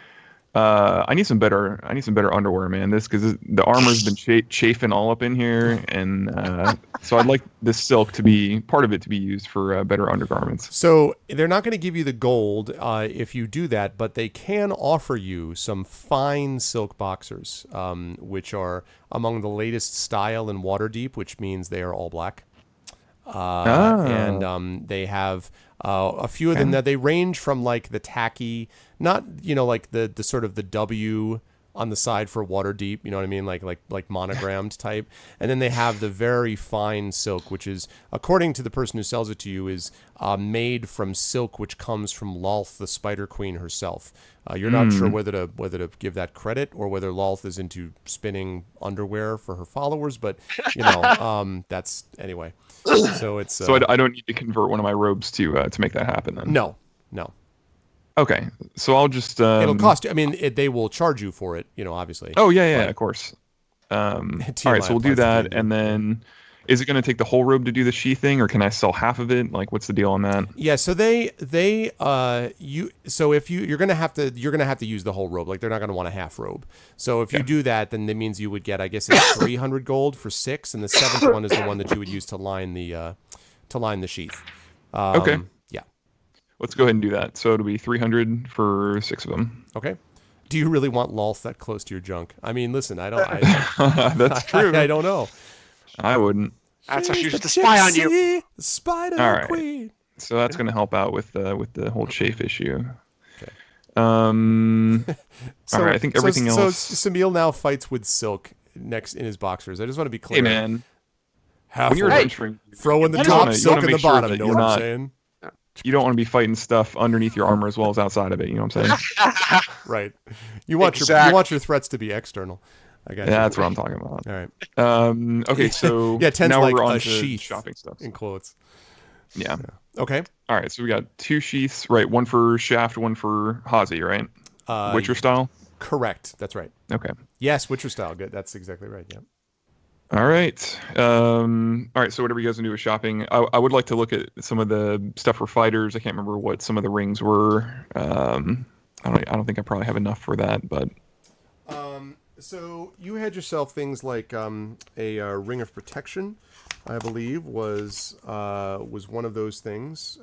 I need some better underwear, man. Because the armor's been chafing all up in here, and so I'd like this silk to be part of it to be used for better undergarments. So they're not going to give you the gold if you do that, but they can offer you some fine silk boxers, which are among the latest style in Waterdeep, which means they are all black. And they have a few of them that they range from like the tacky, not like the sort of the W on the side for Waterdeep, you know what I mean, like monogrammed type, and then they have the very fine silk, which is, according to the person who sells it to you, is made from silk which comes from Lolth, the Spider Queen herself. You're not sure whether to give that credit or whether Lolth is into spinning underwear for her followers, but that's anyway. So it's so I don't need to convert one of my robes to make that happen then. No. Okay, so I'll just It'll cost you. I mean, they will charge you for it, obviously. Oh yeah, of course. All right, so we'll do that, and then is it going to take the whole robe to do the sheathing, or can I sell half of it? Like, what's the deal on that? Yeah, so you're gonna have to use the whole robe. Like, they're not gonna want a half robe. So if you do that, then that means you would get, I guess it's 300 gold for 6, and the 7th one is the one that you would use to line the sheath. Okay. Yeah. Let's go ahead and do that. So it'll be 300 for 6 of them. Okay. Do you really want Lolth that close to your junk? I mean, listen, I don't. That's true. I don't know. I wouldn't. That's how she used to spy on you. The Spider All right. Queen. So that's going to help out with the whole chafe issue. Okay. All right. I think everything else. So Samil now fights with Silk next in his boxers. I just want to be clear. Hey man, Half when you're robe. adventuring, Throw in the you top, wanna Silk in make the sure bottom. that Know you're what I'm not- saying? you don't want to be fighting stuff underneath your armor as well as outside of it. You know what I'm saying? Right. You want your threats to be external. I got you. That's what I'm talking about. All right. Okay, so Yeah, 10's now like we're on a to sheath shopping stuff. in quotes. Yeah. Okay. All right, so we got 2 sheaths, right? One for Shaft, one for Hazi, right? Witcher style. Correct. That's right. Okay. Yes, Witcher style. Good. That's exactly right. Yeah. All right. All right. So whatever you guys can do with shopping, I would like to look at some of the stuff for fighters. I can't remember what some of the rings were. I don't think I probably have enough for that, but. So you had yourself things like a ring of protection, I believe, was one of those things.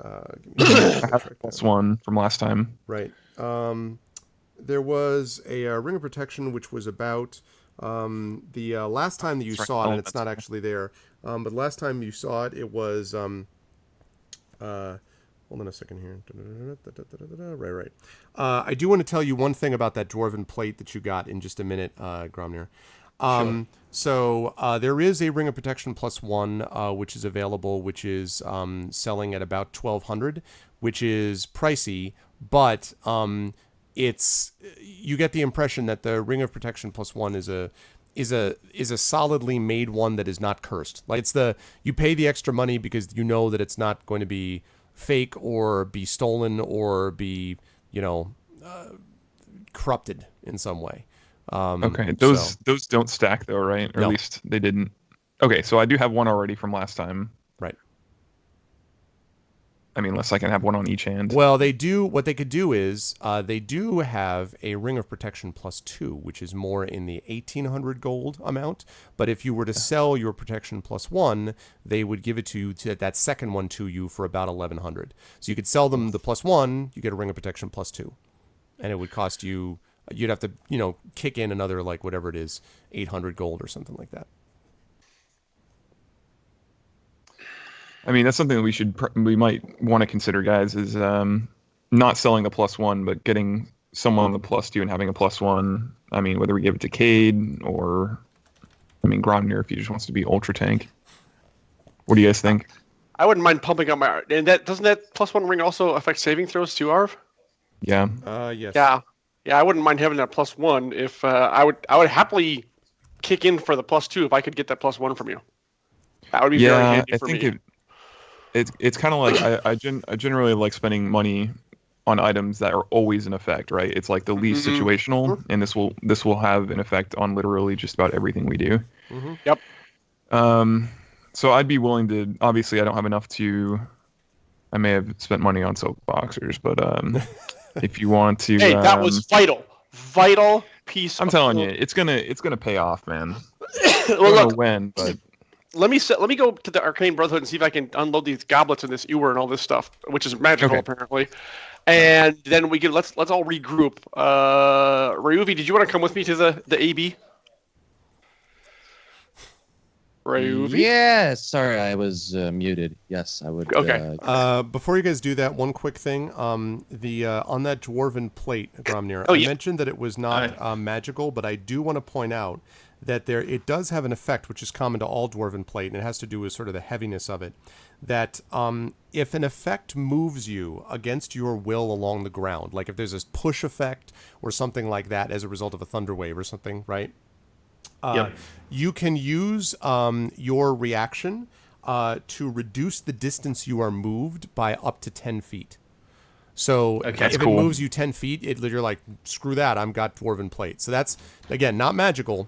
That's one from last time. Right. There was a ring of protection which was about the last time that you saw it, and it's not actually there. But last time you saw it, it was. Hold on a second here. Right. I do want to tell you one thing about that dwarven plate that you got in just a minute, Gromnir. Sure. So there is a ring of protection +1, which is available, which is selling at about 1,200, which is pricey, but it's you get the impression that the ring of protection +1 is a solidly made one that is not cursed. Like you pay the extra money because you know that it's not going to be fake or be stolen or be corrupted in some way. Okay, those don't stack though, right? Or No. at least they didn't. Okay, so I do have one already from last time. Right. I mean, unless I can have one on each hand. Well, they do. What they could do is they do have a Ring of Protection +2, which is more in the 1,800 gold amount. But if you were to sell your Protection +1, they would give it to you that second one to you for about 1,100. So you could sell them the +1, you get a Ring of Protection +2, and it would cost you. You'd have to kick in another like whatever it is, 800 gold or something like that. I mean, that's something that we might want to consider, guys, is not selling the +1, but getting someone the +2 and having a +1. I mean, whether we give it to Cade or, I mean, Gromnir if he just wants to be Ultra Tank. What do you guys think? I wouldn't mind pumping up my. And doesn't that +1 ring also affect saving throws too, Arv? Yeah. Yes. Yeah, I wouldn't mind having that +1 if I would happily kick in for the +2 if I could get that +1 from you. That would be very handy for me. It's kind of like I generally like spending money on items that are always in effect, right? It's like the least situational, and this will have an effect on literally just about everything we do. Mm-hmm. Yep. So I'd be willing to. Obviously, I don't have enough to. I may have spent money on soap boxers, but if you want to, hey, that was vital piece. I'm telling you, it's gonna pay off, man. Well, I don't look, know when, but. Let me go to the Arcane Brotherhood and see if I can unload these goblets and this ewer and all this stuff, which is magical apparently. And then let's all regroup. Ryuvi, did you want to come with me to the AB? Ryuvi? Yes. Sorry, I was muted. Yes, I would. Okay. Before you guys do that, one quick thing. On that dwarven plate, Gromnir, Oh, I yeah. mentioned that it was not magical, but I do want to point out that it does have an effect which is common to all dwarven plate, and it has to do with sort of the heaviness of it. That if an effect moves you against your will along the ground, like if there's a push effect or something like that as a result of a thunder wave or something, right? You can use your reaction to reduce the distance you are moved by up to 10 feet. So if it moves you 10 feet, you're like, screw that, I've got dwarven plate. So that's, again, not magical,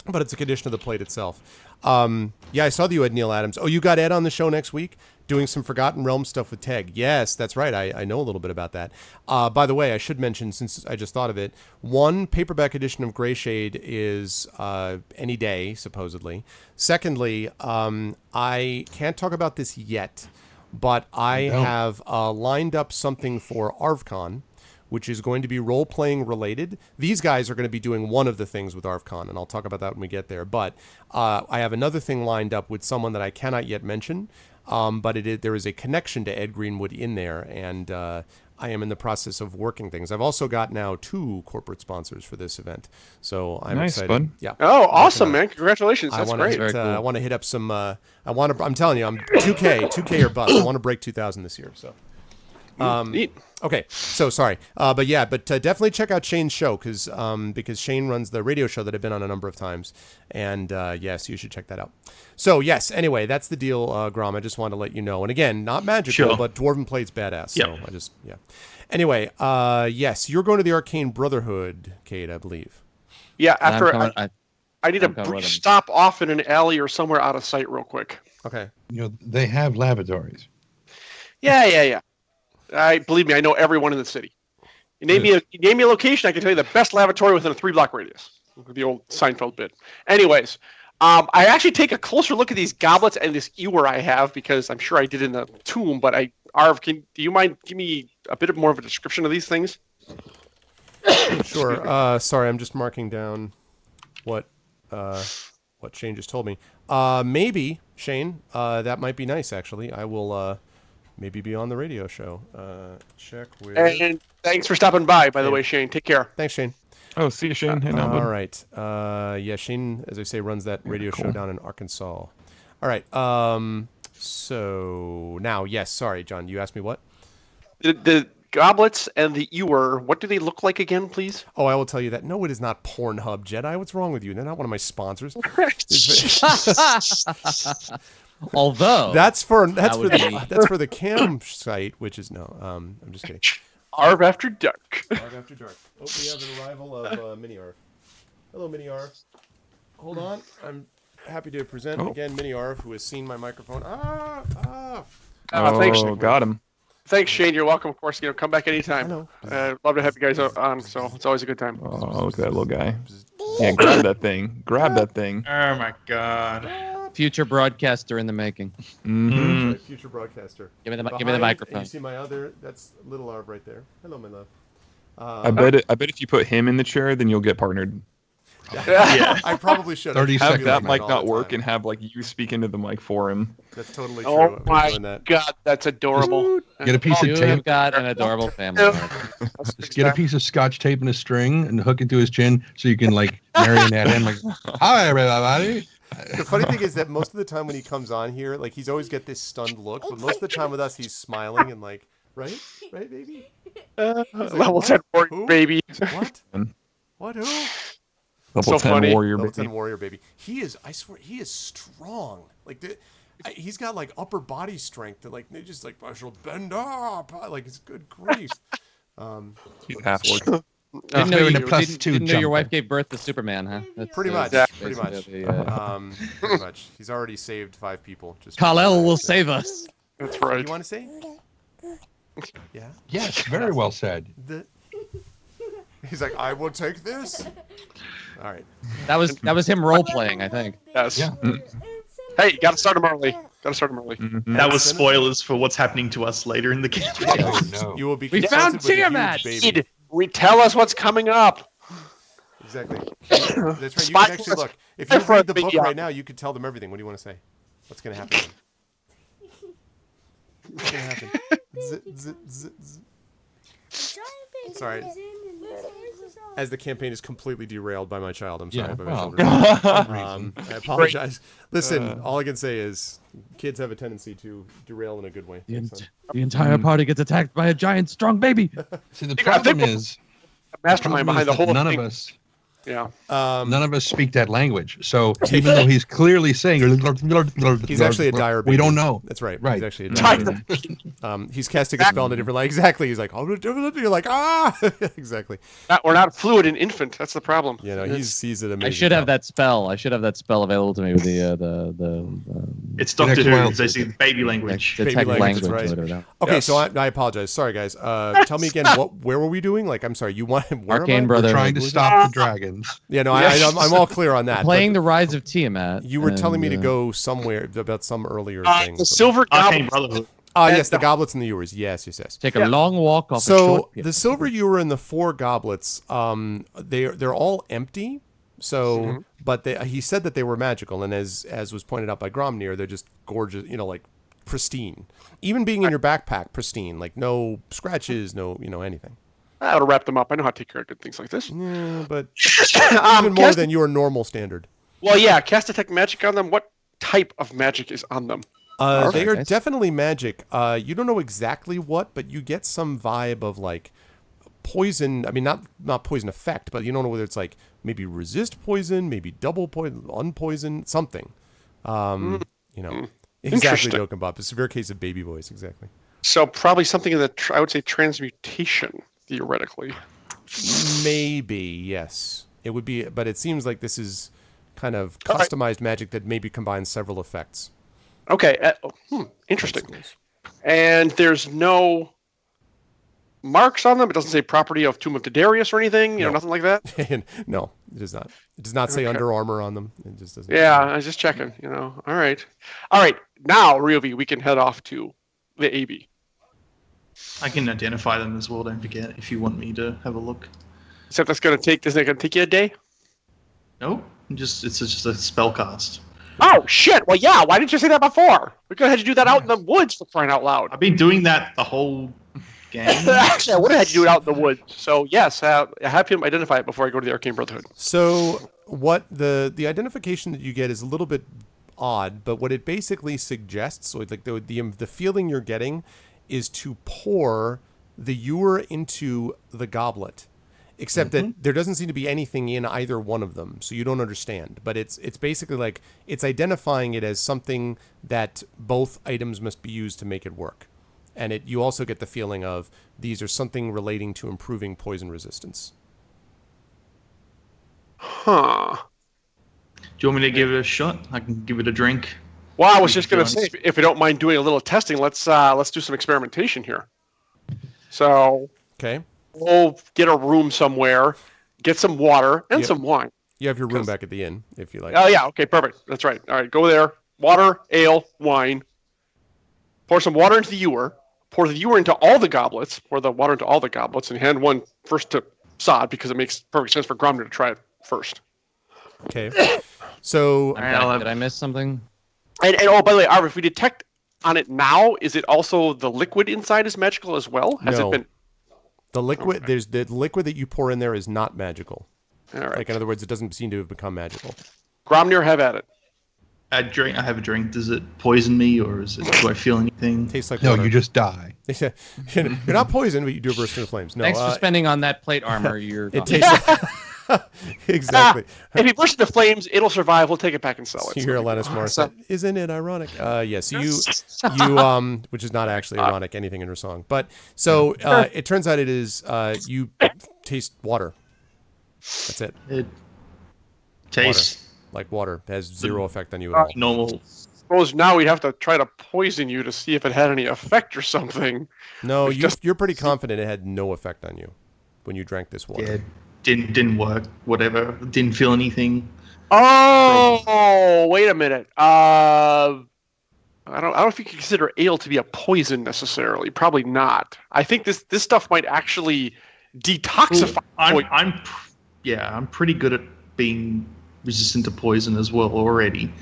but it's a condition of the plate itself. I saw that you had Neil Adams. Oh, you got Ed on the show next weeg doing some Forgotten Realms stuff with Teg. Yes, that's right. I know a little bit about that. By the way, I should mention, since I just thought of it, one paperback edition of Greyshade is any day, supposedly. Secondly, I can't talk about this yet, but I have lined up something for ArvCon, which is going to be role-playing related. These guys are going to be doing one of the things with ArvCon, and I'll talk about that when we get there. But I have another thing lined up with someone that I cannot yet mention, but there is a connection to Ed Greenwood in there, and I am in the process of working things. I've also got now 2 corporate sponsors for this event, so I'm excited. Bud. Yeah. Oh, awesome, man! Congratulations. That's great. I want to hit up some. I'm telling you, I'm 2K or bust. I want to break 2,000 this year. So. Neat. Okay, so sorry, but definitely check out Shane's show because Shane runs the radio show that I've been on a number of times, and yes, you should check that out. So yes, anyway, that's the deal, Grom. I just wanted to let you know, and again, not magical, but dwarven plate's badass. So Anyway, yes, you're going to the Arcane Brotherhood, Cade, I believe. Yeah, after I need a brief stop off in an alley or somewhere out of sight, real quick. Okay. They have lavatories. Yeah. Believe me, I know everyone in the city. You name me a location, I can tell you the best lavatory within a 3-block radius. The old Seinfeld bit. Anyways, I actually take a closer look at these goblets and this ewer I have because I'm sure I did in the tomb. But Arv, do you mind give me a bit more of a description of these things? Sure. Sorry, I'm just marking down what Shane just told me. Maybe Shane, that might be nice. Actually, I will. Maybe be on the radio show. Check with. And thanks for stopping by the way, Shane. Take care. Thanks, Shane. Oh, see you, Shane. All right. Shane, as I say, runs that radio show down in Arkansas. All right. So now, yes. Sorry, John. You asked me what? The goblets and the ewer. What do they look like again, please? Oh, I will tell you that. No, it is not Pornhub, Jedi. What's wrong with you? They're not one of my sponsors. Although that's for the cam site, which is no. I'm just kidding. Arv After Dark. Arv After Dark. Oh, we have an arrival of Mini Arv. Hello, Mini Arv. Hold on. I'm happy to present again Mini Arv, who has seen my microphone. Thanks. Got him. Thanks, Shane. You're welcome. Of course, come back anytime. Hello. Love to have you guys on. So it's always a good time. Oh, look at that little guy. Yeah, grab that thing. Grab that thing. Oh my god. Future broadcaster in the making. Mm-hmm. Future broadcaster. Give me the Behind, microphone. You see my other? That's little Arv right there. Hello, my love. I bet if you put him in the chair, then you'll get partnered. Yeah. I probably should 30 have seconds. Have that like mic all not the work time. and have like you speak into the mic for him. That's totally true. Oh I'm my doing that. god, that's adorable. Get a piece of You tape. have got an adorable family. Just get a piece of scotch tape and a string and hook it to his chin so you can like marionette him like, hi everybody. The funny thing is that most of the time when he comes on here, like he's always got this stunned look, but most of the time with us, he's smiling and like, right, baby. Level what? 10 warrior Who? baby. What? What? Who? Level So 10 funny. warrior. Level Baby. 10 warrior baby. He is. I swear, he is strong. Like he's got like upper body strength. That like they just like I shall bend up. Like it's good grief. He's half orc. Didn't know, doing you, a plus didn't, two didn't know your jumper. wife gave birth to Superman, huh? That's, Pretty much. that's Pretty much. basically, Pretty much. He's already saved 5 people. Just Kal-El will save us. That's You right. want to say? Yeah. Yes, very well said. He's like, I will take this. All right. That was him role playing, I think. Yes. Yeah. Hey, gotta start him early. Mm-hmm. That was spoilers for what's happening to us later in the campaign. Oh no. You will be. We found confronted with a huge Tiamat! baby. Tell us what's coming up. Exactly. That's right. You Spy can actually for us. look. If you For read the us, book yeah. right now, you could tell them everything. What do you want to say? What's going to happen? What's going to happen? Sorry. As the campaign is completely derailed by my child, I'm sorry. Yeah, by my well. children. I apologize. Listen, all I can say is kids have a tendency to derail in a good way. The entire party gets attacked by a giant, strong baby. See, the I problem think is Mastermind behind the whole none thing. of us Yeah. none of us speak that language. So even though he's clearly saying He's actually a dire baby. we don't know. That's right. Right. He's actually a dire baby. He's casting a spell in a different language. Exactly. He's like, oh, you're like, ah. Exactly. We're not fluid in infant. That's the problem. You know, he's an amazing. I should have child. that spell. I should have that spell available to me with the It's Doctor Next Who. wild It's basically baby language. the Baby tech language, language. that's or right. whatever that- Okay, Yes. so I apologize. Sorry, guys. Tell me again. Where were we doing? Like, I'm sorry. You want where am I? Arcane Brother. Trying to stop the dragons. Yeah, no, I'm all clear on that. Playing but the Rise of Tiamat. you were telling me to and, go somewhere about some earlier thing. The Silver Arcane Goblin. Brotherhood. Yes, the goblets and the ewers. Yes. Take a long walk off a So short the silver ewer and the 4 goblets, they're all empty. So, but he said that they were magical, and as was pointed out by Gromnir, they're just gorgeous. You know, like pristine. Even being in your backpack, pristine. Like no scratches, no anything. I would have wrapped them up. I know how to take care of good things like this. Yeah, but even more than your normal standard. Well, yeah, cast detect magic on them. What type of magic is on them? They are Nice. definitely magic. You don't know exactly what, but you get some vibe of like poison. I mean, not poison effect, but you don't know whether it's like maybe resist poison, maybe double poison, unpoison, something. Exactly, Interesting. Dokkenbop. A severe case of baby voice, exactly. So probably something in the, I would say, transmutation, theoretically. Maybe, yes. It would be, but it seems like this is kind of All right. customized magic that maybe combines several effects. Okay, interesting. And there's no marks on them? It doesn't say property of Tomb of Darius or anything? You know, nothing like that? No, it does not. It does not say Okay. Under Armour on them. It just doesn't. Yeah, I was just checking, you know. All right. Now, Ryovi, we can head off to the AB. I can identify them as well, don't forget, if you want me to have a look. Except that's going to take, isn't it going to take you a day? No, it's just a spell cast. Oh, shit. Well, yeah, why didn't you say that before? We could have had you do that out in the woods, for crying out loud. I've been doing that the whole game. Actually, I would have had you do it out in the woods. So, yes, have him identify it before I go to the Arcane Brotherhood. So what the identification that you get is a little bit odd, but what it basically suggests, so like the feeling you're getting, is to pour the ewer into the goblet. Except that there doesn't seem to be anything in either one of them, so you don't understand. But it's basically like it's identifying it as something that both items must be used to make it work. And you also get the feeling of these are something relating to improving poison resistance. Huh. Do you want me to give it a shot? I can give it a drink. Well, I was just going to say, if you don't mind doing a little testing, let's do some experimentation here. So Okay. we'll get a room somewhere, get some water and some wine. You have your room back at the inn, if you like. Oh yeah, okay, perfect. That's right. All right, go there. Water, ale, wine. Pour some water into the ewer. Pour the ewer into all the goblets. Pour the water into all the goblets, and hand one first to Sod because it makes perfect sense for Gromner to try it first. Okay. So Did I miss something? And oh, by the way, Arv, if we detect on it now, is it also the liquid inside is magical as well? Has No. it been? The liquid, Okay. there's the liquid that you pour in there is not magical. All right. Like, in other words, it doesn't seem to have become magical. Gromner, have at it. I have a drink. Does it poison me, or do I feel anything? Tastes like No, water. you just die. You're not poisoned, but you do burst into flames. No, Thanks for spending on that plate armor. You're it tastes exactly. If he bursts into flames, it'll survive. We'll take it back and sell it. You're Alanis Morissette. Isn't it ironic? Yes, you, which is not actually ironic, anything in her song. But so it turns out it is. You taste water. That's it. It tastes Like water. It has zero effect on you at all. normal. Suppose now we'd have to try to poison you to see if it had any effect or something. No, It's just- you're pretty confident it had no effect on you when you drank this water. Yeah, didn't work. Whatever. Didn't feel anything. Oh, wait a minute. I don't know if you can consider ale to be a poison necessarily. Probably not. I think this stuff might actually detoxify. I'm pretty good at being resistant to poison as well already.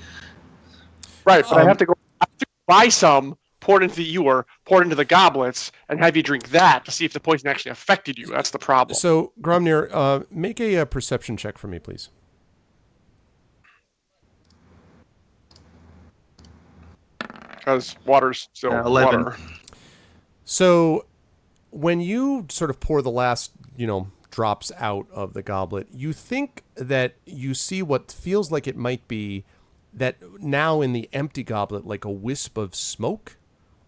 Right, but I have to buy some, pour it into the ewer, pour it into the goblets, and have you drink that to see if the poison actually affected you. That's the problem. So, Gromnir, make a perception check for me, please. Because water's still 11. water. So, when you sort of pour the last, drops out of the goblet, you think that you see what feels like it might be that now in the empty goblet, like a wisp of smoke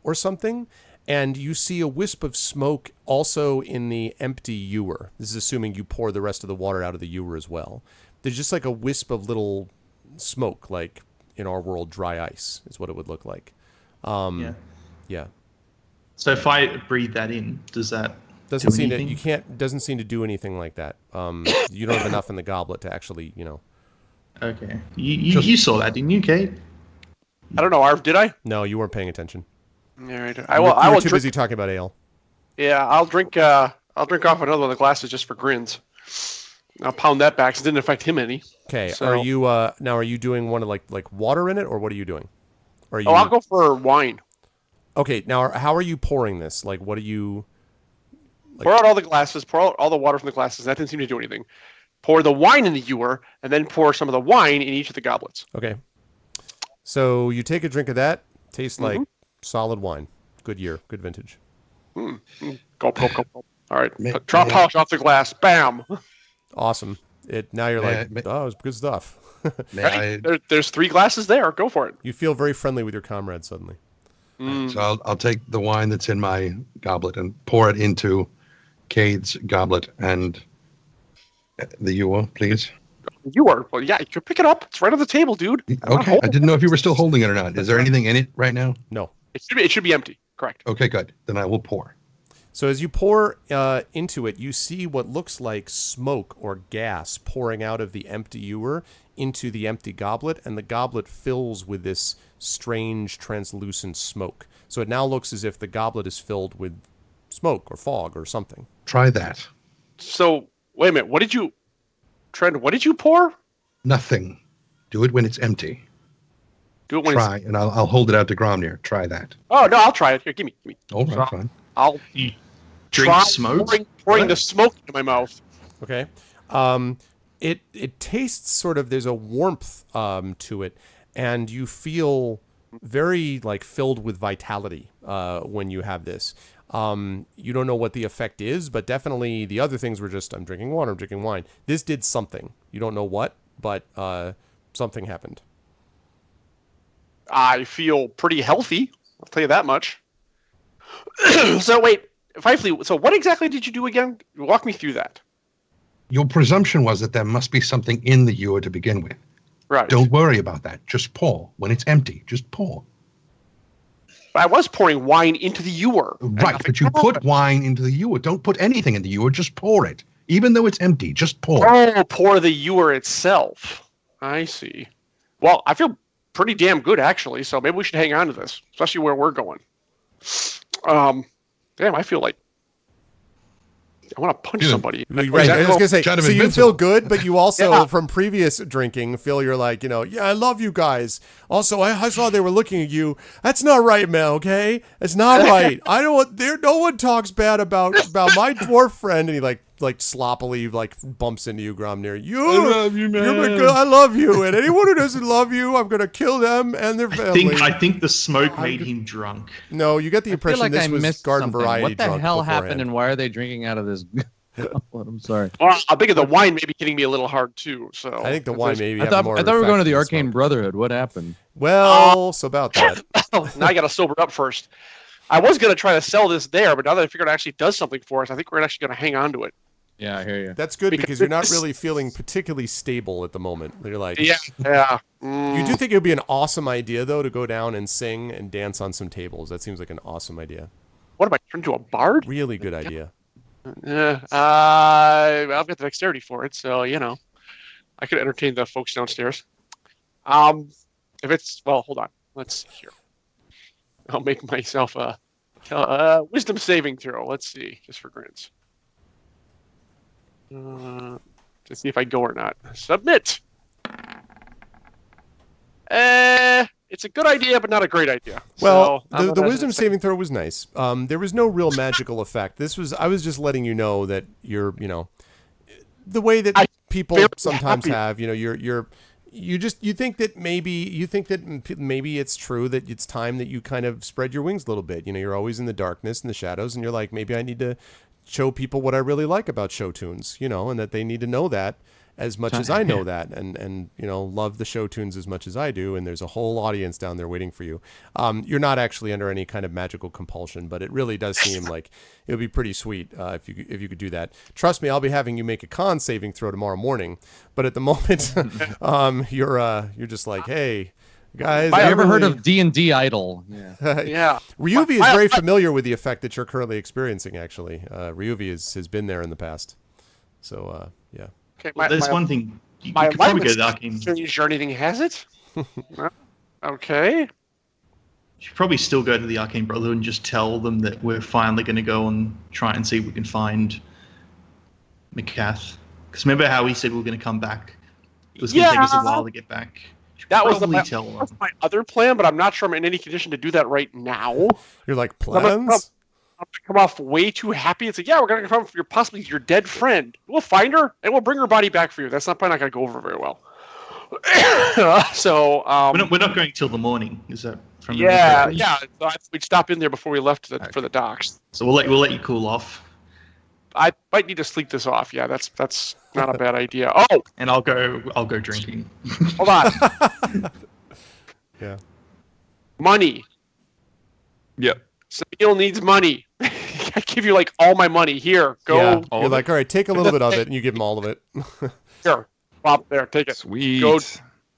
or something. And you see a wisp of smoke also in the empty ewer. This is assuming you pour the rest of the water out of the ewer as well. There's just like a wisp of little smoke, like in our world, dry ice is what it would look like. Yeah. So if I breathe that in, does that Doesn't do seem anything? doesn't seem to do anything like that. You don't have enough in the goblet to actually, Okay. You saw that, didn't you, Kate? I don't know, Arv, did I? No, you weren't paying attention. All right. You I were will too drink. busy talking about ale. Yeah, I'll drink off another one of the glasses just for grins. I'll pound that back 'cause it didn't affect him any. Okay. So- Are you now? Are you doing one of like water in it, or what are you doing? Or are you, I'll go for wine. Okay. Now, how are you pouring this? Like, what are you? Pour out all the glasses, pour out all the water from the glasses. That didn't seem to do anything. Pour the wine in the ewer, and then pour some of the wine in each of the goblets. Okay. So you take a drink of that. Tastes like solid wine. Good year. Good vintage. Gulp, gulp, gulp, gulp. All right. May- Drop may I- polish off the glass. Bam. Awesome. Now you're May like, I- oh, it's good stuff. May Right? There's 3 glasses there. Go for it. You feel very friendly with your comrades suddenly. So I'll take the wine that's in my goblet and pour it into Cade's goblet and the ewer, please. You are. Well, yeah, you can pick it up. It's right on the table, dude. Okay. I didn't know if you were still holding it or not. Is there anything in it right now? No. It should be empty. Correct. Okay, good. Then I will pour. So as you pour into it, you see what looks like smoke or gas pouring out of the empty ewer into the empty goblet, and the goblet fills with this strange translucent smoke. So it now looks as if the goblet is filled with smoke or fog or something. Try that. So, wait a minute. Trent, what did you pour? Nothing. Do it when it's empty. Do it when Try, and I'll hold it out to Gromnir. Try that. Oh, no, I'll try it. Here, give me. All right, fine. I'll You drink try smoke? pouring the smoke into my mouth. Okay. It tastes sort of, there's a warmth to it, and you feel very like filled with vitality when you have this. You don't know what the effect is, but definitely the other things were just, I'm drinking water, I'm drinking wine. This did something. You don't know what, but something happened. I feel pretty healthy. I'll tell you that much. So wait, Fifely, so what exactly did you do again? Walk me through that. your presumption was that there must be something in the ewer to begin with. Right. Don't worry about that. Just pour. When it's empty, just pour. But I was pouring wine into the ewer. Right, but you put wine into the ewer. Don't put anything in the ewer. Just pour it. Even though it's empty, just pour. Oh, pour the ewer itself. I see. Well, I feel pretty damn good, actually, so maybe we should hang on to this, especially where we're going. Damn, I feel like I want to punch somebody. Right. I was going to say, Kind of so you invincible. feel good, but you also, from previous drinking, feel you're like, yeah, I love you guys. Also, I saw they were looking at you. That's not right, man, okay? It's not right. I don't, no one talks bad about my dwarf friend. And he like sloppily bumps into you, Gromnir. I love you, man. I love you. And anyone who doesn't love you, I'm going to kill them and their family. I think the smoke made him drunk. No, you get the I feel impression like this I was missed garden something. variety What the drunk hell beforehand. happened, and why are they drinking out of this? I'm sorry. Well, I think the wine may be hitting me a little hard, too. So I think the wine maybe I had thought more we were effect going to the than Arcane smoke. Brotherhood. What happened? Well, so about that. now I got to sober up first. I was going to try to sell this there, but now that I figured it actually does something for us, I think we're actually going to hang on to it. Yeah, I hear you. That's good because Because you're not this- really feeling particularly stable at the moment. You're like, Yeah. You do think it would be an awesome idea though to go down and sing and dance on some tables? That seems like an awesome idea. What am I turned into a bard? Really good idea. I've got the dexterity for it, so I could entertain the folks downstairs. If it's hold on, let's see here. I'll make myself a wisdom saving throw. Let's see, just for grins. To see if I go or not. Submit. It's a good idea, but not a great idea. Well, So, the wisdom saving throw was nice. There was no real magical effect. I was just letting you know that you're, the way that people very sometimes happy. have, you think that maybe it's true that it's time that you kind of spread your wings a little bit. You're always in the darkness and the shadows, and you're like, maybe I need to show people what I really like about show tunes, and that they need to know that as much as I know that, and love the show tunes as much as I do. And there's a whole audience down there waiting for you. You're not actually under any kind of magical compulsion, but it really does seem like it would be pretty sweet if you could do that. Trust me, I'll be having you make a con saving throw tomorrow morning. But at the moment, you're just like, hey. Guys, Have you ever heard of D&D Idol? Yeah. Yeah. Ryuvi is very familiar with the effect that you're currently experiencing, actually. Ryuvi has been there in the past. So, yeah. Okay, There's one thing. You my could probably go to the alignment's Arcane. changed or anything, has it? Okay. You should probably still go to the Arcane Brotherhood and just tell them that we're finally going to go and try and see if we can find McCath. Because remember how he said we were going to come back? It was going to take us a while to get back. That was Probably tell them. my other plan, but I'm not sure I'm in any condition to do that right now. You're like, I'm gonna plans? come off way too happy and say, yeah, we're going to come for possibly your dead friend. We'll find her, and we'll bring her body back for you. That's probably not going to go over very well. So, We're not going till the morning. Is that from the yeah. message? So we'd stop in there before we left for the docks. So we'll let you cool off, I might need to sleep this off. Yeah, that's not a bad idea. Oh, and I'll go drinking. hold on. Yeah. Money. Yep. Sabine needs money. I give you all my money. Here, go. Yeah. all You're of like, all right, take a little bit of it, and you give them all of it. Here, Bob. There, take it. Sweet. Go.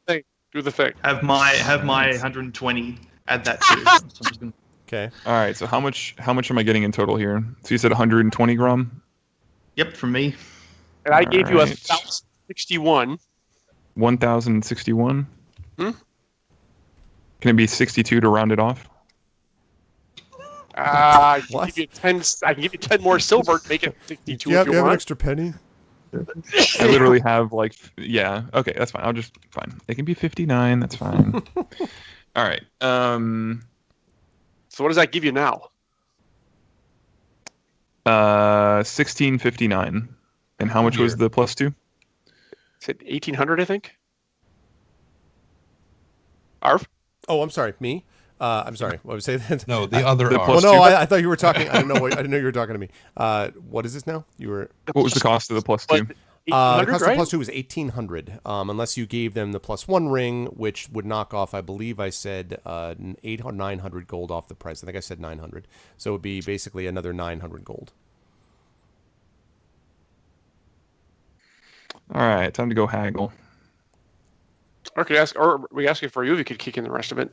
Do the thing. Have my 120. Add that too. So I'm just gonna- Okay. All right. So how much am I getting in total here? So you said 120 Grom. Yep, from me. And I gave you Alright. 1,061. 1,061. Hmm? Can it be 62 to round it off? I can What? give you 10. I can give you 10 more silver to make it 62 Do you have if you an want. extra penny? I literally have yeah. Okay, that's fine. Fine. It can be 59. That's fine. All right. So what does that give you now? 1659. And how much was the plus 2? Is it 1,800? I think. Arv. Oh, I'm sorry. Me? I'm sorry. What was I saying? No, the other the are. Well, plus no, two? I thought you were talking. I didn't know you were talking to me. What is this now? You were. What was the cost of the plus 2? The 1,800, cost of right? plus 2 was 1,800, unless you gave them the plus 1 ring, which would knock off, I believe I said 800 or 900 gold off the price. I think I said 900. So it would be basically another 900 gold. All right, time to go haggle. Or we ask you for you if you could kick in the rest of it.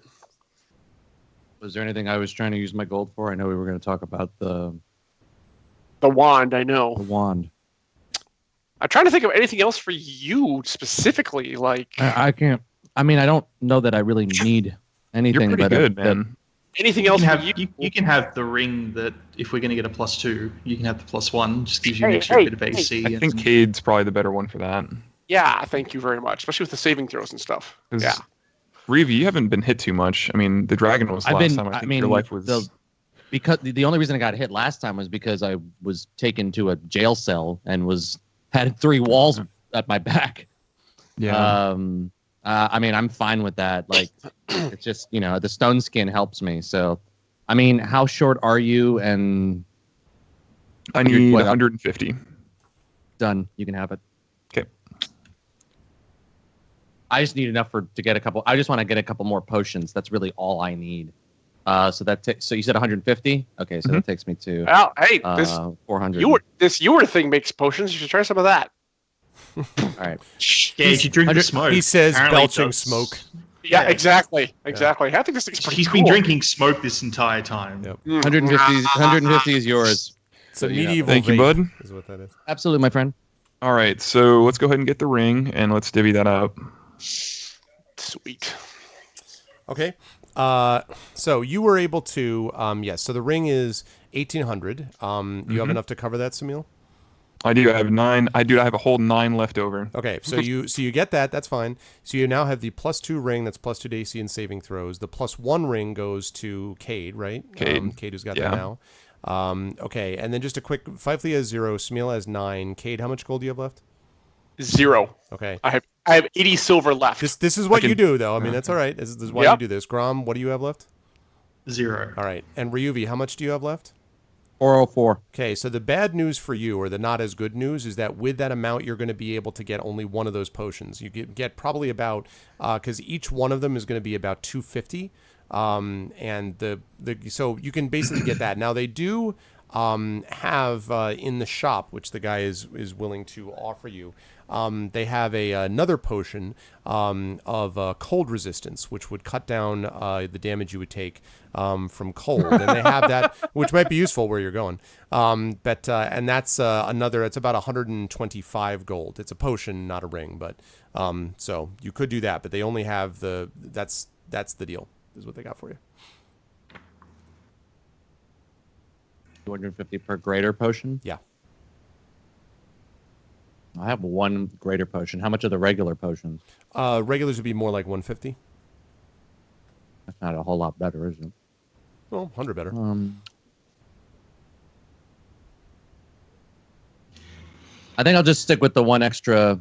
Was there anything I was trying to use my gold for? I know we were going to talk about the wand, I know. wand. I'm trying to think of anything else for you specifically. Like I can't. I mean, I don't know that I really need anything. You're pretty good, man. anything You else can, for have, you? you can have the ring that if we're going to get a +2, you can have the +1. Just gives you an extra bit of AC. I think Cade's probably the better one for that. Yeah, thank you very much. Especially with the saving throws and stuff. 'Cause, Yeah. Reeve, you haven't been hit too much. I mean, the dragon was the last time. I think your life was. Because the only reason I got hit last time was because I was taken to a jail cell and had 3 walls at my back. Yeah. I mean, I'm fine with that. Like, it's just, the stone skin helps me. So, I mean, how short are you? And I need 150. Done. You can have it. Okay. I just need enough to get a couple. I just want to get a couple more potions. That's really all I need. So you said 150. Okay, so that takes me to Well, hey, this 400. this Ewer thing makes potions. You should try some of that. All right. Yeah, you should drink the smoke. He says Apparently it belching does. smoke. Yeah, Yeah. exactly. I think this thing's pretty He's cool. been drinking smoke this entire time. Yep. 150 is yours. It's a you have medieval Thank you, vape, bud. is what that is. Absolutely, my friend. All right, so let's go ahead and get the ring and let's divvy that up. Sweet. Okay. So you were able to, yes, so the ring is 1,800. You have enough to cover that, Samil? I do. I have 9. I have a whole 9 left over. Okay, so you get that. That's fine. So you now have the +2 ring. That's +2 to AC and saving throws. The +1 ring goes to Cade, right? Cade. Cade who's got Yeah. that now. Okay, and then just a quick. Fifely has 0. Samil has 9. Cade, how much gold do you have left? 0. Okay. I have 80 silver left. This is what you do, though. I mean, that's all right. This is why you do this. Grom, what do you have left? 0. All right. And Ryuvi, how much do you have left? 404. Okay, so the bad news for you, or the not as good news, is that with that amount, you're going to be able to get only one of those potions. You get probably about, because each one of them is going to be about 250, and so you can basically get that. Now they do have in the shop, which the guy is willing to offer you. They have another potion of cold resistance, which would cut down the damage you would take from cold, and they have that, which might be useful where you're going. But and that's another. It's about 125 gold. It's a potion, not a ring, but so you could do that. But they only have that's the deal. Is what they got for you. 250 per greater potion? Yeah. I have 1 greater potion. How much are the regular potions? Regulars would be more like 150. That's not a whole lot better, is it? Well, 100 better. I think I'll just stick with the 1 extra.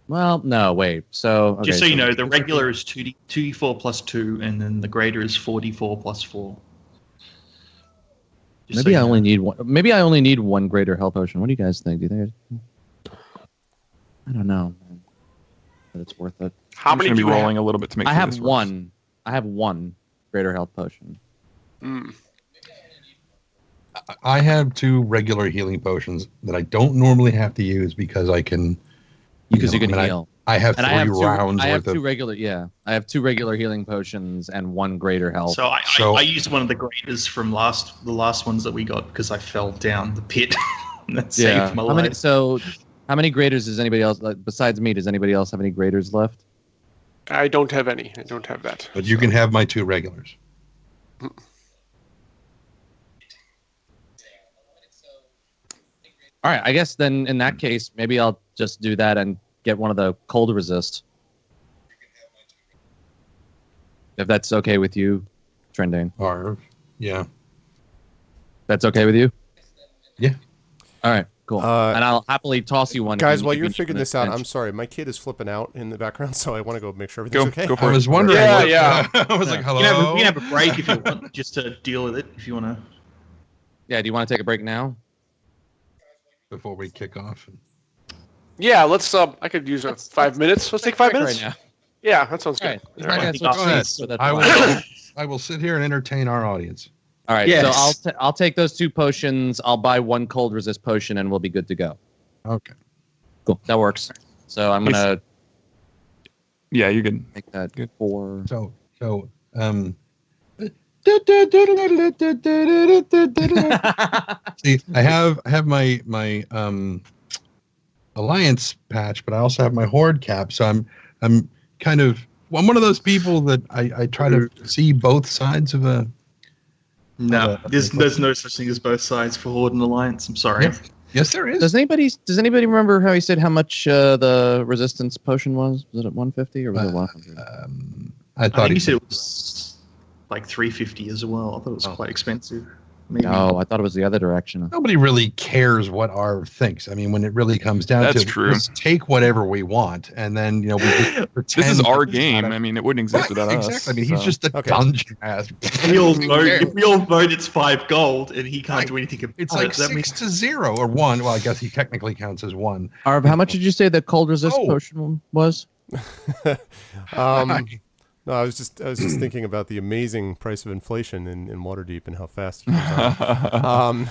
Well, no, wait. So okay, Just so you know, the regular is 2d4 +2, and then the greater is 4d4 +4. Just so maybe you I know. only need one. Maybe I only need 1 greater health potion. What do you guys think? Do you think? I don't know, but it's worth it. How I'm many going do to be you have? rolling a little bit to make I sure have this works. 1. I have 1 greater health potion. I have 2 regular healing potions that I don't normally have to use because I can. Because you I can mean, heal. I have 3 And I have rounds I have worth 2 of. regular. Yeah, I have 2 regular healing potions and 1 greater health. So So- I used one of the graders from the last ones that we got because I fell down the pit. And that saved my How many? life. So, how many graders does anybody else? Like, besides me, does anybody else have any graders left? I don't have any. I don't have that. But you can have my 2 regulars. All right, I guess then in that case, maybe I'll just do that and get one of the cold resist. If that's okay with you, Trendane. Or, yeah. That's okay with you? Yeah. All right, cool. And I'll happily toss you one. Guys, if while you you're can figuring use this out, bench. I'm sorry. My kid is flipping out in the background, so I want to go make sure everything's okay. Go for I it. was wondering. Yeah, what- yeah. I was like, You hello. can have a break if you want, just to deal with it. If you want to. Yeah, do you want to take a break now? Before we kick off. Yeah, let's. I could use 5 minutes. Let's take 5 Break minutes. Right now. Yeah, that sounds All good. right. All right. Okay, so Go ahead. so that's I fine. I will sit here and entertain our audience. All right, Yes. so I'll take those 2 potions. I'll buy 1 cold resist potion, and we'll be good to go. Okay. Cool, that works. So I'm gonna Yeah, you can. make that Good. 4. So see, I have my alliance patch, but I also have my horde cap. So I'm kind of I'm one of those people that I try to see both sides of a. No, there's no such thing as both sides for Horde and Alliance. I'm sorry. Yeah. Yes, there is. Does anybody remember how he said how much the resistance potion was? Was it 150 or was it 100? I I thought think he you said it was like 350 as well. I thought it was quite expensive. Maybe. No, I thought it was the other direction. nobody really cares what Arv thinks. I mean, when it really comes down That's to it, true. just take whatever we want, and then we just pretend. This is our that it's game. not a- I mean, it wouldn't exist without us. Exactly. I mean, he's so. just a Okay. dungeon ass. If we all vote it's 5 gold and he can't Right. do anything about It's it, like that means 6-0 or 1. Well, I guess he technically counts as 1. Arv, how much did you say the cold resist Oh. potion was? No, I was just thinking about the amazing price of inflation in Waterdeep and how fast it comes on.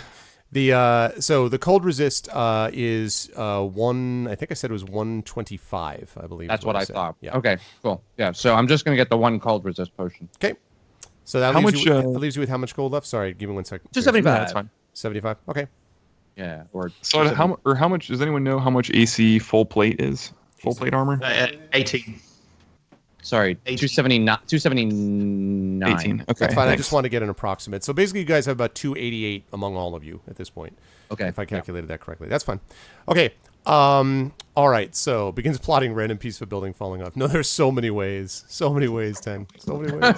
So the cold resist is one. I think I said it was 125. I believe. That's is what I said. thought. Yeah. Okay, cool. Yeah, so I'm just gonna get the 1 cold resist potion. Okay. So that How leaves much, that leaves you with how much gold left? Sorry, give me 1 second. Just Yeah, 75. that's fine. 75. Okay. Yeah, or So how much does anyone know how much AC full plate is? Full plate armor? 18. sorry, 279. 279. 18. Okay. That's fine. I thanks. just want to get an approximate. So basically, you guys have about 288 among all of you at this point. Okay. If I calculated that correctly. That's fine. Okay. All right. So begins plotting random piece of a building falling off. No, there's so many ways. So many ways, 10. So many ways.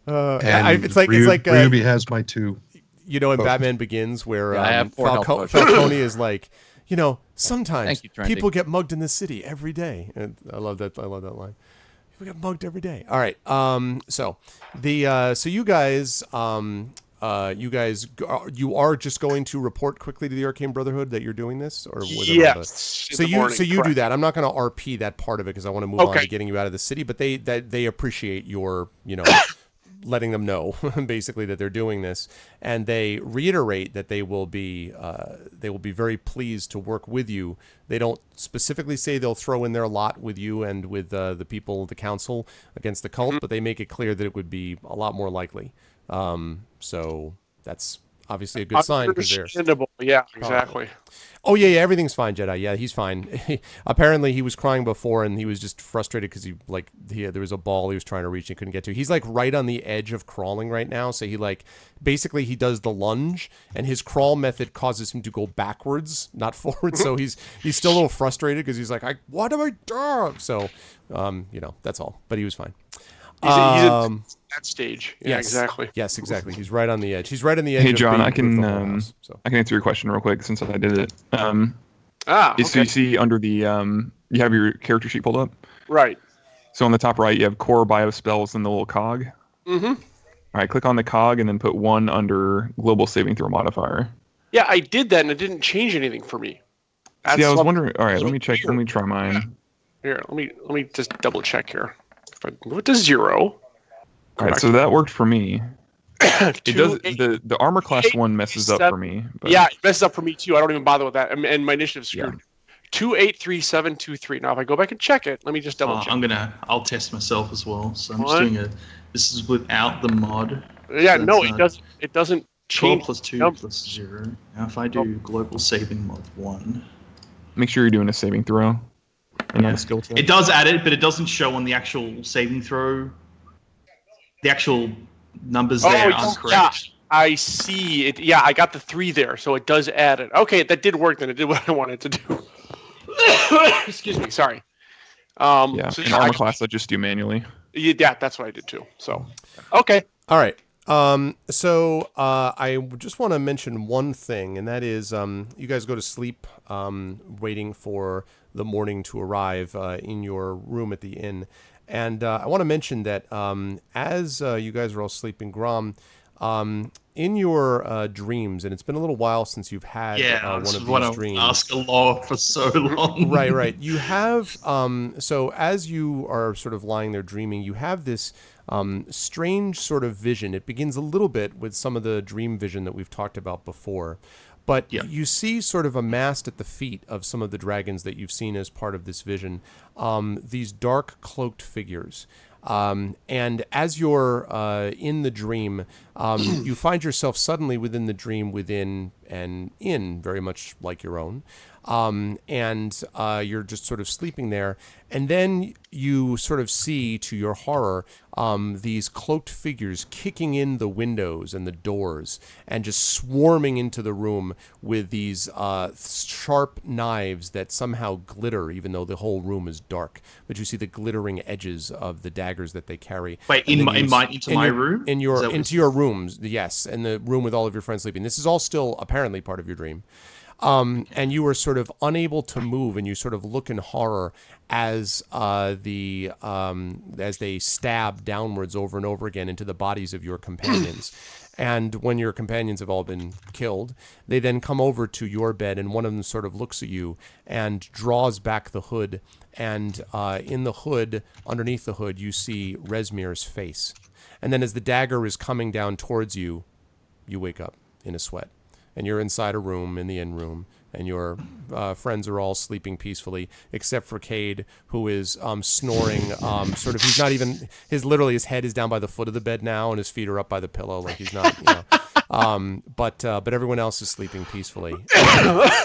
And it's like Ruby has my 2. in Batman Begins where Yeah, I have 4 health potions. Falcone is like, sometimes Thank you, Trendy. people get mugged in this city every day. And I love that line. People get mugged every day. All right. So you guys you are just going to report quickly to the Arcane Brotherhood that you're doing this, or was it on Yes. the- So you do that. I'm not going to RP that part of it because I want to move on Okay. to getting you out of the city. But they appreciate your letting them know basically that they're doing this, and they reiterate that they will be very pleased to work with you. They don't specifically say they'll throw in their lot with you and with the people, the council against the cult, but they make it clear that it would be a lot more likely. So that's obviously a good sign because they're. Understandable. Yeah, exactly. Oh yeah, everything's fine, Jedi. Yeah, he's fine. Apparently, he was crying before, and he was just frustrated because there was a ball he was trying to reach and couldn't get to. He's like right on the edge of crawling right now, so he basically he does the lunge, and his crawl method causes him to go backwards, not forward. So he's still a little frustrated because he's like, what do I do? So, that's all. But he was fine. He's at that stage. Yeah, Yes, exactly. Yes, exactly. He's right on the edge. He's right on the edge. Hey of John, being I can proof of the house, so. I can answer your question real quick since I did it. So Okay. you see under the you have your character sheet pulled up. Right. So on the top right, you have core bio spells and the little cog. Mm-hmm. All right, click on the cog and then put 1 under global saving throw modifier. Yeah, I did that and it didn't change anything for me. See, I was what- wondering. All right, that's let me check. Let me try mine. Here, let me just double check here. If I move it to 0. All right, so that worked for me. It does. 8, The armor class 1 messes up for me. But Yeah, it messes up for me too. I don't even bother with that. And my initiative's Yeah. screwed. 283723. Now, if I go back and check it, let me just double check. I'll test myself as well. So I'm What? just doing this is without the mod. Yeah, so no, that's it not- doesn't. It doesn't 12 change. plus 2 Nope. plus 0. Now if I do global saving mod 1. make sure you're doing a saving throw and not Yeah. a skill check. It does add it, but it doesn't show on the actual saving throw. The actual numbers there aren't correct. yeah, I see it. Yeah, I got the 3 there, so it does add it. Okay, that did work. Then it did what I wanted to do. Excuse me. Sorry. Yeah, So in armor class, I just do manually. Yeah, that's what I did too. So, okay. All right. So I just want to mention one thing, and that is you guys go to sleep waiting for the morning to arrive in your room at the inn. And I want to mention that as you guys are all sleeping, Grom, in your dreams, and it's been a little while since you've had one that's of what these I've dreams. asked a lot for so long. Right. You have so as you are sort of lying there dreaming, you have this strange sort of vision. It begins a little bit with some of the dream vision that we've talked about before. But you see sort of amassed at the feet of some of the dragons that you've seen as part of this vision, these dark cloaked figures. And as you're in the dream, you find yourself suddenly within the dream within an inn very much like your own. And you're just sort of sleeping there. And then you sort of see, to your horror, these cloaked figures kicking in the windows and the doors and just swarming into the room with these sharp knives that somehow glitter, even though the whole room is dark. But you see the glittering edges of the daggers that they carry. Wait, into my room? Into your rooms, yes, and the room with all of your friends sleeping. This is all still apparently part of your dream. And you were sort of unable to move, and you sort of look in horror as as they stab downwards over and over again into the bodies of your companions. And when your companions have all been killed, they then come over to your bed, and one of them sort of looks at you and draws back the hood. And in the hood, underneath the hood, you see Resmir's face. And then as the dagger is coming down towards you, you wake up in a sweat. And you're inside a room, in the inn room, and your friends are all sleeping peacefully, except for Cade, who is snoring. Sort of, he's not even. His head is down by the foot of the bed now, and his feet are up by the pillow, like he's not. But everyone else is sleeping peacefully.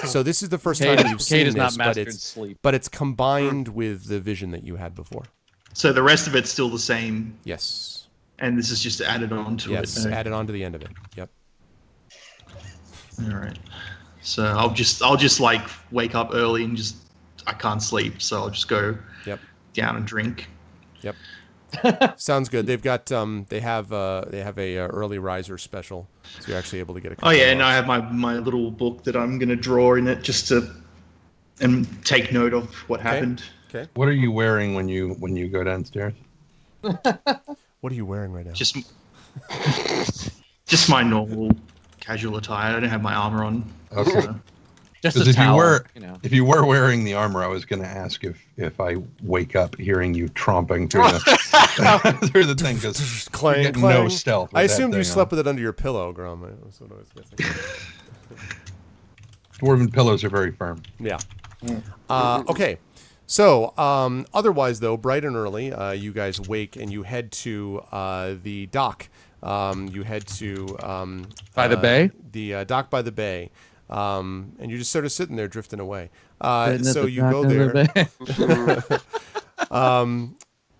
So this is the first time you've seen is this, not mastered sleep. but it's combined with the vision that you had before. So the rest of it's still the same. Yes. And this is just added on to it. Yes, added on to the end of it. Yep. All right. So I'll just like wake up early and I can't sleep, so I'll just go down and drink. Yep. Sounds good. They've got they have a early riser special, so you're actually able to get a couple and I have my little book that I'm gonna draw in it just to take note of what happened. Okay. What are you wearing when you go downstairs? What are you wearing right now? Just my normal casual attire. I don't have my armor on. Okay. Just a towel, if you were wearing the armor, I was going to ask if I wake up hearing you tromping through the through the thing, because clang. No stealth. I assumed you slept with it under your pillow, Grom. That's what I was guessing. Dwarven pillows are very firm. Yeah. Okay. So, otherwise, though, bright and early, you guys wake and you head to the dock. You head to by the bay. The dock by the bay, and you're just sort of sitting there drifting away. So you go there.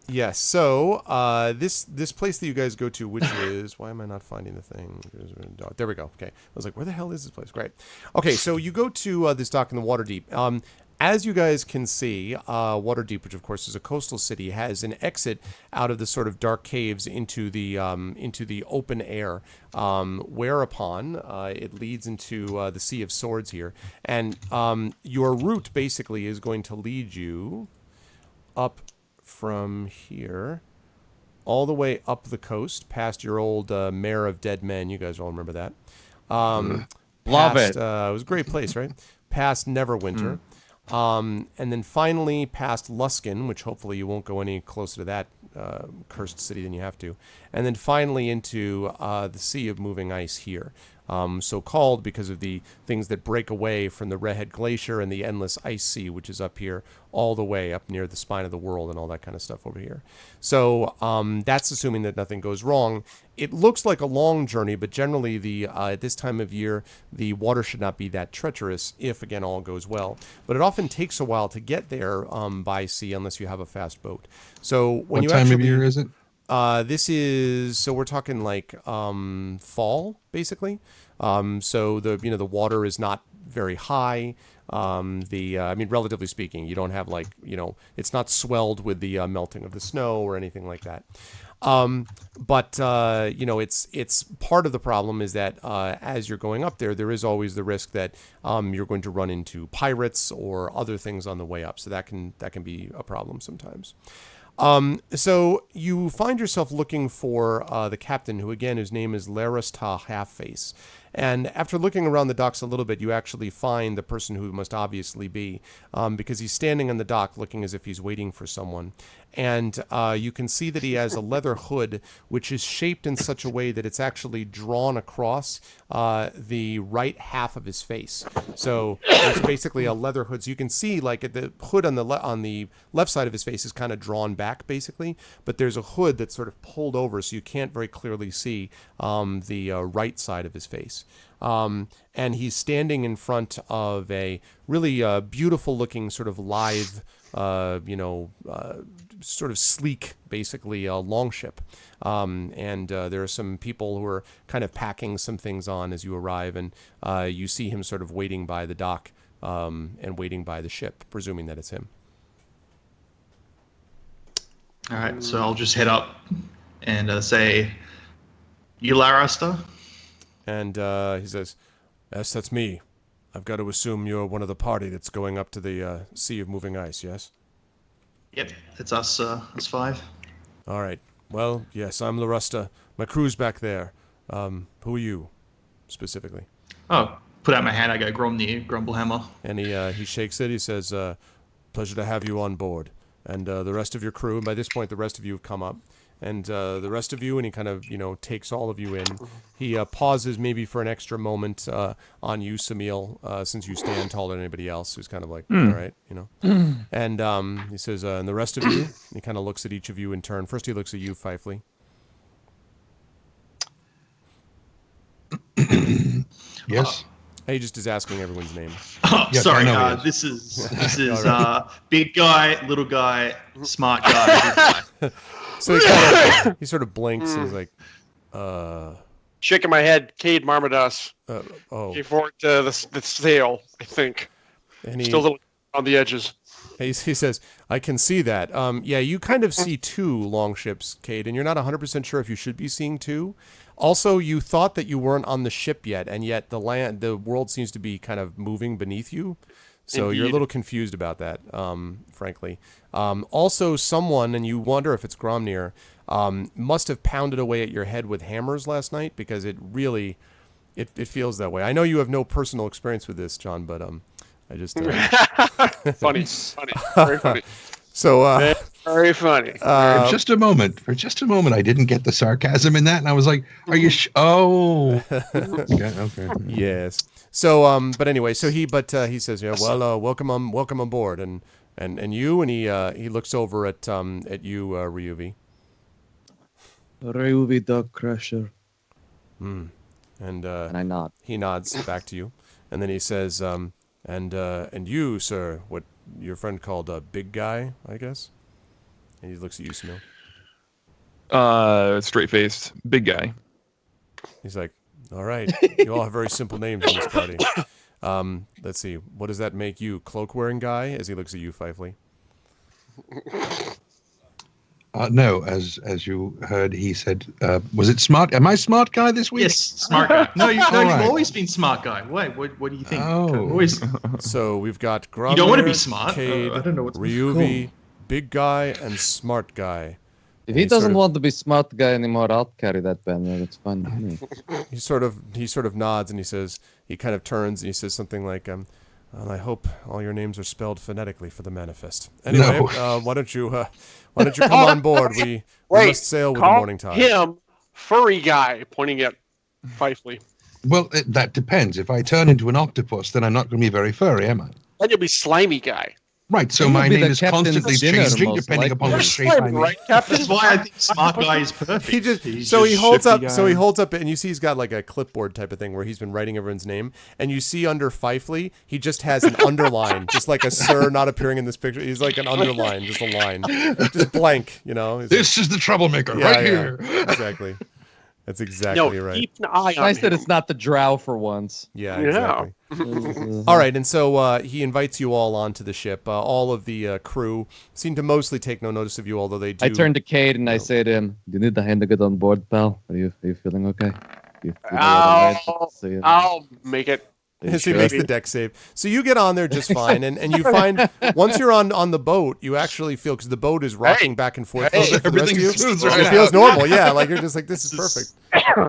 Yes. So this place that you guys go to, which is, why am I not finding the thing? There we go. Okay. I was like, where the hell is this place? Great. Okay. So you go to this dock in the Waterdeep. As you guys can see, Waterdeep, which of course is a coastal city, has an exit out of the sort of dark caves into the open air, whereupon it leads into the Sea of Swords here. And your route basically is going to lead you up from here, all the way up the coast, past your old Mare of Dead Men. You guys all remember that. Love it. It was a great place, right? Past Neverwinter. And then finally past Luskan, which hopefully you won't go any closer to that cursed city than you have to. And then finally into the Sea of Moving Ice here. So called because of the things that break away from the Redhead Glacier and the Endless Ice Sea, which is up here all the way up near the spine of the world and all that kind of stuff over here. So that's assuming that nothing goes wrong. It looks like a long journey, but generally at this time of year, the water should not be that treacherous if, again, all goes well. But it often takes a while to get there by sea unless you have a fast boat. So when what time of year is it? So we're talking like fall, basically. So the water is not very high. Relatively speaking, you don't have it's not swelled with the melting of the snow or anything like that. It's part of the problem is that as you're going up there is always the risk that you're going to run into pirates or other things on the way up. So that can be a problem sometimes. So you find yourself looking for the captain, whose name is Larasta Halfface. And after looking around the docks a little bit, you actually find the person who must obviously be, because he's standing on the dock looking as if he's waiting for someone. And you can see that he has a leather hood, which is shaped in such a way that it's actually drawn across the right half of his face. So it's basically a leather hood. So you can see, like, the hood on the left side of his face is kind of drawn back, basically. But there's a hood that's sort of pulled over, so you can't very clearly see the right side of his face. And he's standing in front of a really beautiful-looking sort of lithe, sort of sleek, basically, longship. And there are some people who are kind of packing some things on as you arrive, and you see him sort of waiting by the dock and waiting by the ship, presuming that it's him. All right, so I'll just head up and say, "You Larasta?" And he says, "Yes, that's me. I've got to assume you're one of the party that's going up to the Sea of Moving Ice, yes?" Yep, it's us five. All right. Well, yes, I'm Larusta. My crew's back there. Who are you, specifically? Oh, put out my hand. I go, Gromnir, Grumblehammer. And he shakes it. He says, "Pleasure to have you on board." And the rest of your crew, and by this point, the rest of you have come up. And the rest of you, and he kind of, takes all of you in. He pauses maybe for an extra moment on you, Samil, since you stand taller than anybody else, who's kind of like, all right, And he says, and the rest of you, he kind of looks at each of you in turn. First he looks at you, Fifely. Yes. He just is asking everyone's name. Oh, Yes, sorry. I know he This is big guy, little guy, smart guy. Big guy. So he sort of blinks and he's like, Shaking my head, Cade Marmadas. Looking forward to the sail, I think. And Still a little on the edges. He says, "I can see that. Yeah, you kind of see two longships, Cade, and you're not 100% sure if you should be seeing two. Also, you thought that you weren't on the ship yet, and yet the world seems to be kind of moving beneath you. So Indeed. you're a little confused about that, frankly. Also, someone, and you wonder if it's Gromnir, must have pounded away at your head with hammers last night, because it really, it feels that way. I know you have no personal experience with this, John, but I just... Funny. Very funny. So... Very funny. For just a moment, I didn't get the sarcasm in that, and I was like, "Are you? Oh, okay. Yes. So, but anyway, so he says, welcome on board, and you, and he looks over at you, Ryuvi. Ryuvi Dog Crusher. And I nod. He nods back to you, and then he says, and you, sir, what your friend called a big guy, I guess. And he looks at you, Smil. Straight-faced, big guy. He's like, all right, you all have very simple names in this party. Let's see, what does that make you, cloak-wearing guy? As he looks at you, Fifely. No, as you heard, he said, "Was it smart? Am I smart guy this week?" Yes, smart guy. You've right. always been smart guy. Wait, what do you think? Oh. Always. So we've got Gromnir, You don't want to be smart. Cade, I don't know what's Ryuvi, big guy, and smart guy. If he doesn't want to be smart guy anymore, I'll carry that banner. It's fine with me. He sort of nods, and he says, he kind of turns and he says something like, well, I hope all your names are spelled phonetically for the manifest. Anyway, No. Why don't you come on board? We must sail with the morning tide. Him, furry guy, pointing at Fifely. Well, that depends. If I turn into an octopus, then I'm not going to be very furry, am I? Then you'll be slimy guy. Right. So He would my be name the is captain's constantly dinner, changing most depending upon likely. which shape I'm in. Right, Captain? That's why I think smart guy is perfect. He just He's so he just holds up shifty so he guy. holds up and you see he's got like a clipboard type of thing where he's been writing everyone's name, and you see under Fifely he just has an underline, just like a sir not appearing in this picture. He's like an underline, just a line, just blank. He's This is the troublemaker like, right here. Exactly. That's exactly right. Keep an eye on Nice him. that it's not the drow for once. Yeah, Yeah. exactly. All right, and so he invites you all onto the ship. All of the crew seem to mostly take no notice of you, although they do. I turn to Cade and I say to him, "Do you need a hand to get on board, pal? Are you feeling okay? You know what I mean? I'll make it So he makes the deck save. So you get on there just fine, and you find once you're on the boat, you actually feel, because the boat is rocking back and forth a little bit for the rest of you. Everything's smooth right It feels out. normal, yeah. Like you're just like, this is perfect.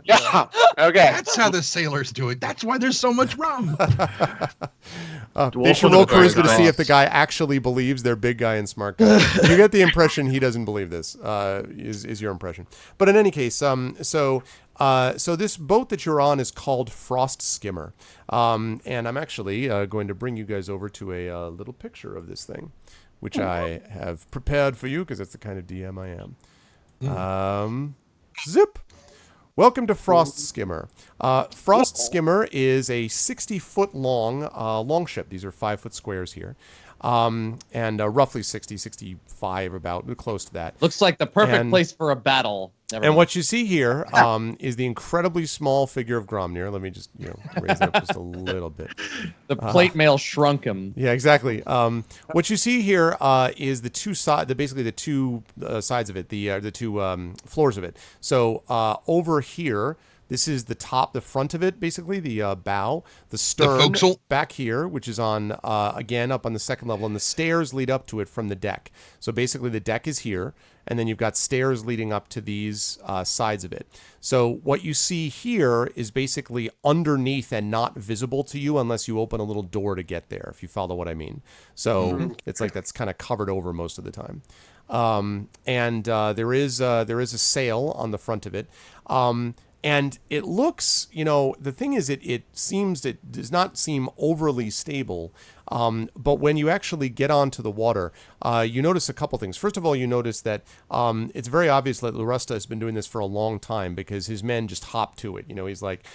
Yeah. Okay. That's how the sailors do it. That's why there's so much rum. They should roll charisma to see if the guy actually believes they're big guy and smart guy. You get the impression he doesn't believe this. Is your impression? But in any case, so this boat that you're on is called Frost Skimmer, and I'm actually going to bring you guys over to a little picture of this thing, which I have prepared for you because that's the kind of DM I am. Zip. Welcome to Frost Skimmer. Frost Skimmer is a 60-foot long longship. These are 5-foot squares here. And roughly 60, 65, about close to that. Looks like the perfect place for a battle. And what you see here is the incredibly small figure of Gromnir. Let me just raise it up just a little bit. The plate mail shrunk him. Yeah, exactly. What you see here is the two sides, basically the two sides of it, the two floors of it. So over here, this is the top, the front of it, basically, the bow, the stern forecastle back here, which is on, again, up on the second level, and the stairs lead up to it from the deck. So basically the deck is here, and then you've got stairs leading up to these sides of it. So what you see here is basically underneath and not visible to you unless you open a little door to get there, if you follow what I mean. So it's like that's kind of covered over most of the time. And there is a sail on the front of it. And it looks, the thing is, it does not seem overly stable. But when you actually get onto the water, you notice a couple things. First of all, you notice that it's very obvious that Lurusta has been doing this for a long time because his men just hop to it. He's like,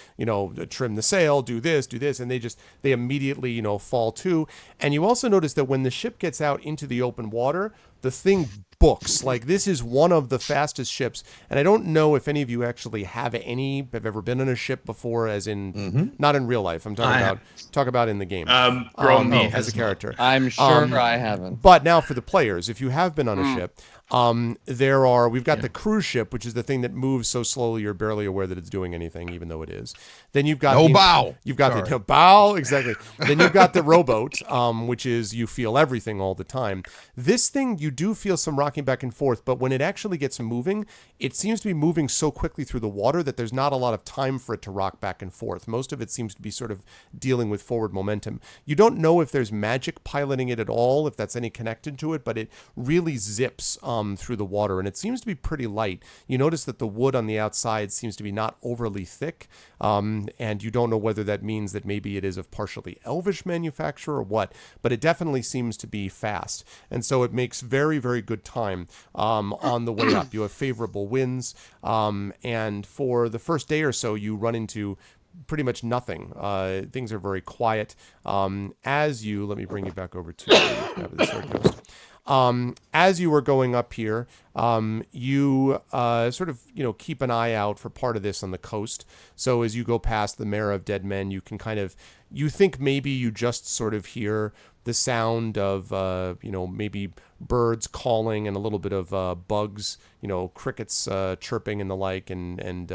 trim the sail, do this, and they immediately, fall to. And you also notice that when the ship gets out into the open water, the thing books. Like, this is one of the fastest ships, and I don't know if any of you actually have ever been on a ship before, as in not in real life. I'm talking about in the game. As a character. I'm sure I haven't. But now for the players, if you have been on a ship, we've got the cruise ship, which is the thing that moves so slowly you're barely aware that it's doing anything, even though it is. Then you've got bow. You've got the bow, exactly. Then you've got the rowboat, which is you feel everything all the time. This thing, you do feel some rocking back and forth, but when it actually gets moving, it seems to be moving so quickly through the water that there's not a lot of time for it to rock back and forth. Most of it seems to be sort of dealing with forward momentum. You don't know if there's magic piloting it at all, if that's any connected to it, but it really zips through the water, and it seems to be pretty light. You notice that the wood on the outside seems to be not overly thick, and you don't know whether that means that maybe it is of partially elvish manufacture or what, but it definitely seems to be fast, and so it makes very, very good time on the way up. You have favorable winds, and for the first day or so, you run into pretty much nothing. Things are very quiet. Let me bring you back over to the Sword Coast. As you were going up here, you sort of, keep an eye out for part of this on the coast. So as you go past the Mare of Dead Men, you can you think maybe you just sort of hear the sound of, maybe birds calling and a little bit of bugs, crickets chirping and the like, and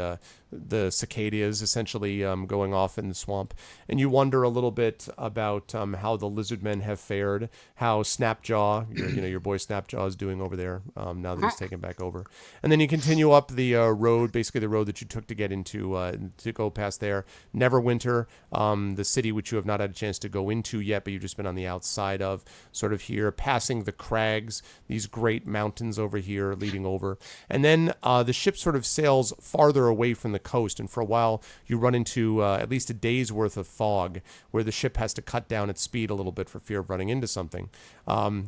the cicadas essentially going off in the swamp. And you wonder a little bit about how the lizardmen have fared, how Snapjaw, your boy Snapjaw is doing over there now that he's taken back over. And then you continue up the road, basically the road that you took to get into, to go past there. Neverwinter, the city which you have not had a chance to go into yet, but you've just been on the outside of, sort of here, passing the crags, these great mountains over here leading over. And then the ship sort of sails farther away from the coast, and for a while you run into at least a day's worth of fog, where the ship has to cut down its speed a little bit for fear of running into something.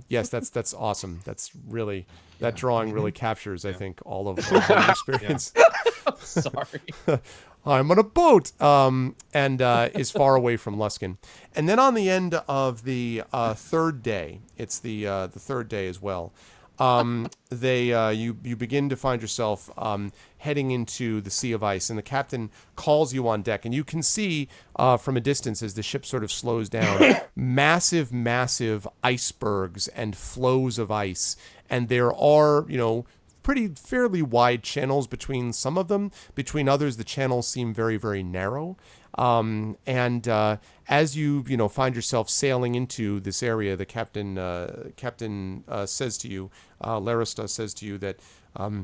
Yes, that's awesome. That's really, that drawing really captures, I think, all of the experience. Sorry. I'm on a boat, and is far away from Luskin. And then on the end of the third day, it's the third day as well, you begin to find yourself heading into the Sea of Ice, and the captain calls you on deck, and you can see from a distance as the ship sort of slows down, massive icebergs and flows of ice, and there are, fairly wide channels between some of them. Between others, the channels seem very, very narrow. As you find yourself sailing into this area, the captain says to you, Larista says to you that, all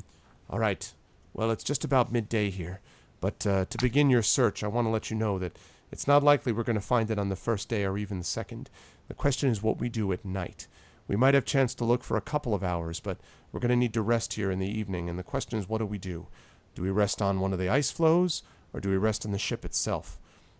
right, well, it's just about midday here, but to begin your search, I want to let you know that it's not likely we're going to find it on the first day or even the second. The question is what we do at night. We might have chance to look for a couple of hours, but we're going to need to rest here in the evening, and the question is what do we do? Do we rest on one of the ice floes, or do we rest on the ship itself?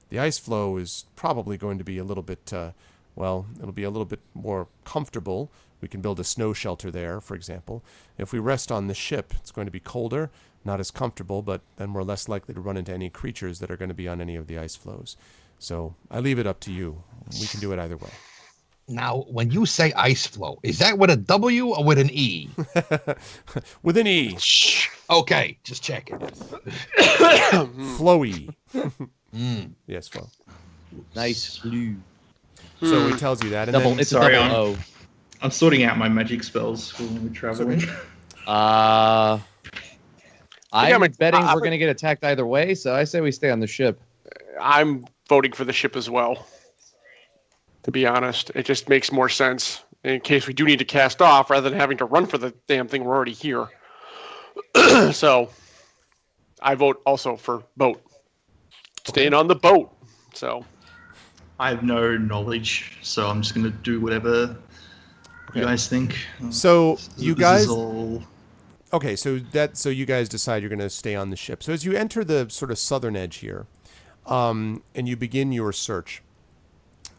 The ice floe is probably going to be a little bit, it'll be a little bit more comfortable. We can build a snow shelter there, for example. If we rest on the ship, it's going to be colder, not as comfortable, but then we're less likely to run into any creatures that are going to be on any of the ice floes. So I leave it up to you. We can do it either way. Now, when you say ice floe, is that with a W or with an E? With an E. Okay, just checking. Flowy. Yes, flow. Nice blue. So he tells you that. And Double. then, It's Sorry, a double O. I'm sorting out my magic spells when we traveling. I'm I'm betting we're gonna get attacked either way, so I say we stay on the ship. I'm voting for the ship as well. To be honest, it just makes more sense in case we do need to cast off rather than having to run for the damn thing. We're already here. So I vote also for boat. Staying on the boat. So I have no knowledge, so I'm just gonna do whatever you guys think. So you This guys. is all... Okay, so you guys decide you're going to stay on the ship. So as you enter the sort of southern edge here, and you begin your search,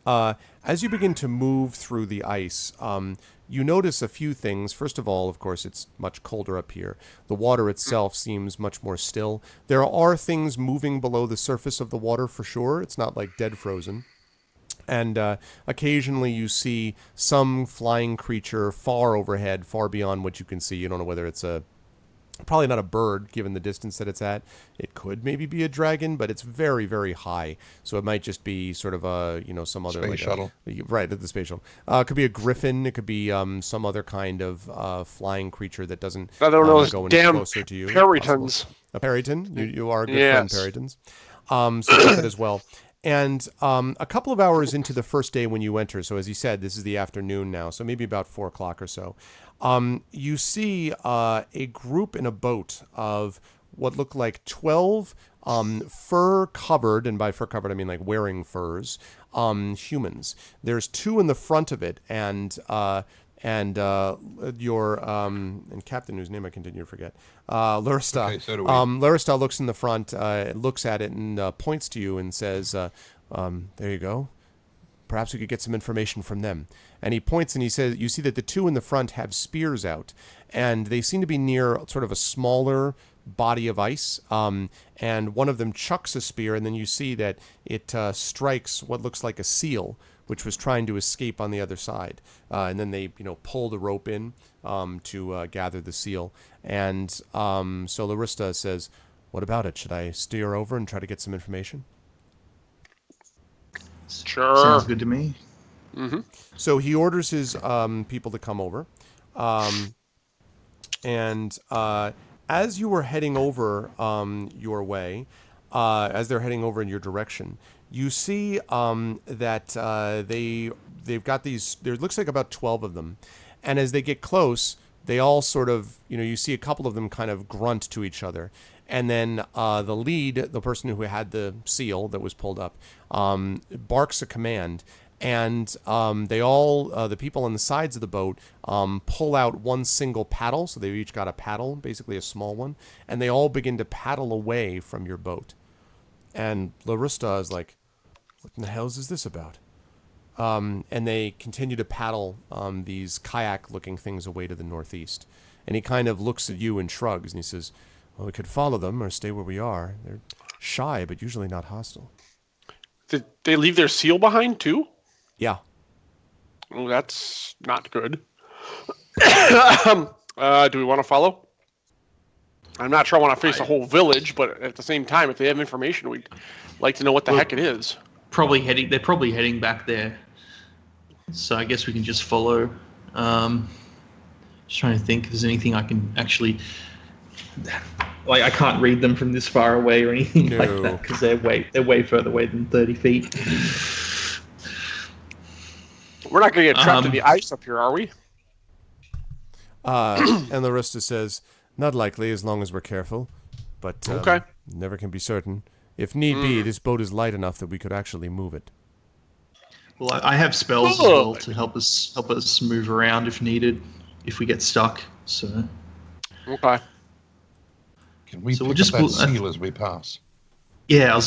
as you begin to move through the ice, you notice a few things. First of all, of course, it's much colder up here. The water itself seems much more still. There are things moving below the surface of the water for sure. It's not like dead frozen. And occasionally you see some flying creature far overhead, far beyond what you can see. You don't know whether it's probably not a bird, given the distance that it's at. It could maybe be a dragon, but it's very, very high. So it might just be sort of some other... Space shuttle. Right, the space shuttle. It could be a griffin. It could be some other kind of flying creature that doesn't I don't know, go any damn closer to you. Peritons. A Periton? You are a good Yes. friend, Peritons. So you get that as well. And a couple of hours into the first day when you enter, so as you said, this is the afternoon now, so maybe about 4 o'clock or so, you see a group in a boat of what look like 12 fur-covered, and by fur-covered I mean like wearing furs, humans. There's 2 in the front of it, and your captain, whose name I continue to forget, Larista. Okay, so do we. Larista looks in the front, looks at it, and points to you and says, "There you go. Perhaps we could get some information from them." And he points and he says, "You see that the 2 in the front have spears out, and they seem to be near sort of a smaller body of ice. And one of them chucks a spear, and then you see that it strikes what looks like a seal, which was trying to escape on the other side. And then they, pull the rope in to gather the seal. And so Larista says, "What about it? Should I steer over and try to get some information?" Sure. Sounds good to me. Mm-hmm. So he orders his people to come over. And as you were heading over your way, as they're heading over in your direction, you see that they've got these, there looks like about 12 of them. And as they get close, they all sort of, you see a couple of them kind of grunt to each other. And then the lead, the person who had the seal that was pulled up, barks a command. And they all, the people on the sides of the boat, pull out one single paddle. So they've each got a paddle, basically a small one. And they all begin to paddle away from your boat. And Larista is like, "What in the hell is this about?" And they continue to paddle these kayak-looking things away to the northeast. And he kind of looks at you and shrugs, and he says, "Well, we could follow them or stay where we are. They're shy, but usually not hostile." Did they leave their seal behind too? Yeah. Oh, that's not good. Do we want to follow? I'm not sure I want to face a whole village, but at the same time, if they have information, we'd like to know what the heck it is. They're probably heading back there. So I guess we can just follow. Just trying to think if there's anything I can actually... Like I can't read them from this far away or anything like No. that because they're way further away than 30 feet. We're not going to get trapped in the ice up here, are we? And Larista says, "Not likely, as long as we're careful. But Okay. never can be certain. If need be, this boat is light enough that we could actually move it." Well, I have spells as well to help us move around if needed, if we get stuck. So Okay. Can we So pick we'll just up that pull- seal as we pass? yeah,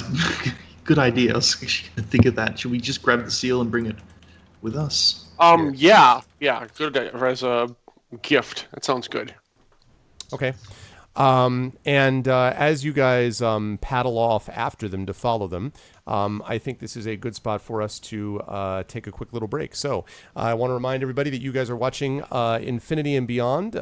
good idea. I was actually going to think of that. Should we just grab the seal and bring it with us? Yeah. Good as a gift. That sounds good. Okay. And as you guys paddle off after them to follow them, I think this is a good spot for us to take a quick little break. So I want to remind everybody that you guys are watching Infinity and Beyond,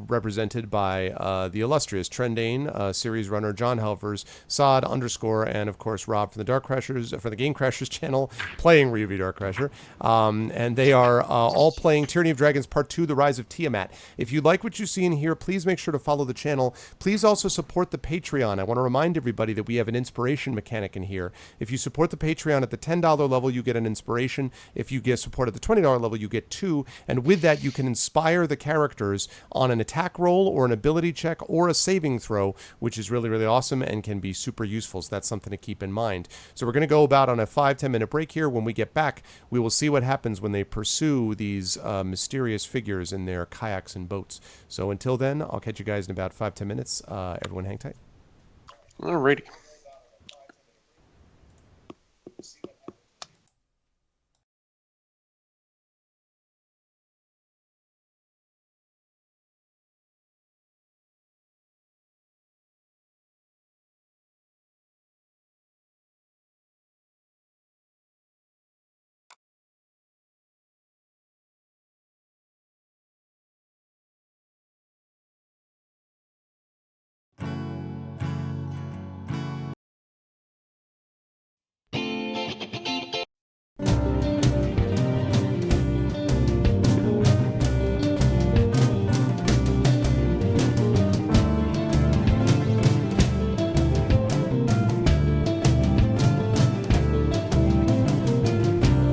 represented by the illustrious Trendane, series runner John Helvers, Sod _ and of course Rob from the Dark Crashers, from the Game Crashers channel, playing Ryuvi Dark Crasher. And they are all playing Tyranny of Dragons Part 2, The Rise of Tiamat. If you like what you see in here, please make sure to follow the channel. Please also support the Patreon. I want to remind everybody that we have an inspiration mechanic in here. If you support the Patreon at the $10 level, you get an inspiration. If you get support at the $20 level, you get 2. And with that, you can inspire the characters on an attack roll or an ability check or a saving throw, which is really, really awesome and can be super useful. So that's something to keep in mind. So we're going to go about on a 5-10 minute break here. When we get back, we will see what happens when they pursue these mysterious figures in their kayaks and boats. So until then, I'll catch you guys in about 5-10 minutes. Everyone hang tight. Alrighty.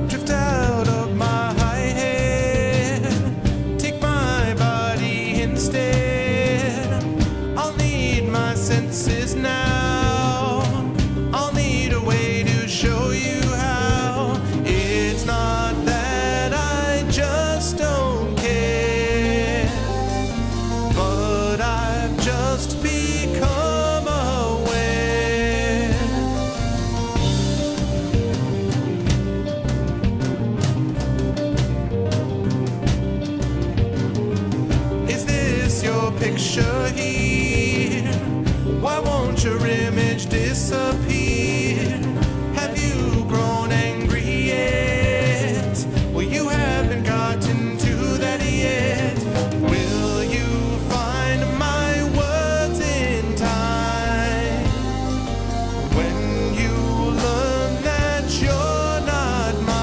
Drift out of my high head, take my body instead. I'll need my senses now. I'll need a way to show you how. It's not that I just don't care, but I've just become aware. Is this your picture here? Why won't your image disappear? Have you grown angry yet? Well, you haven't gotten to that yet. Will you find my words in time? When you learn that you're not mine.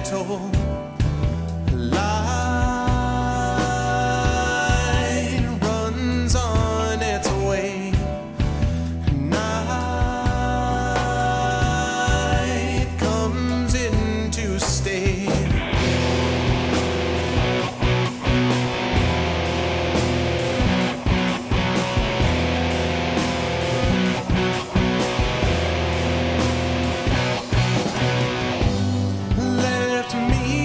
gentle light runs on its way. Night comes in to stay. Left me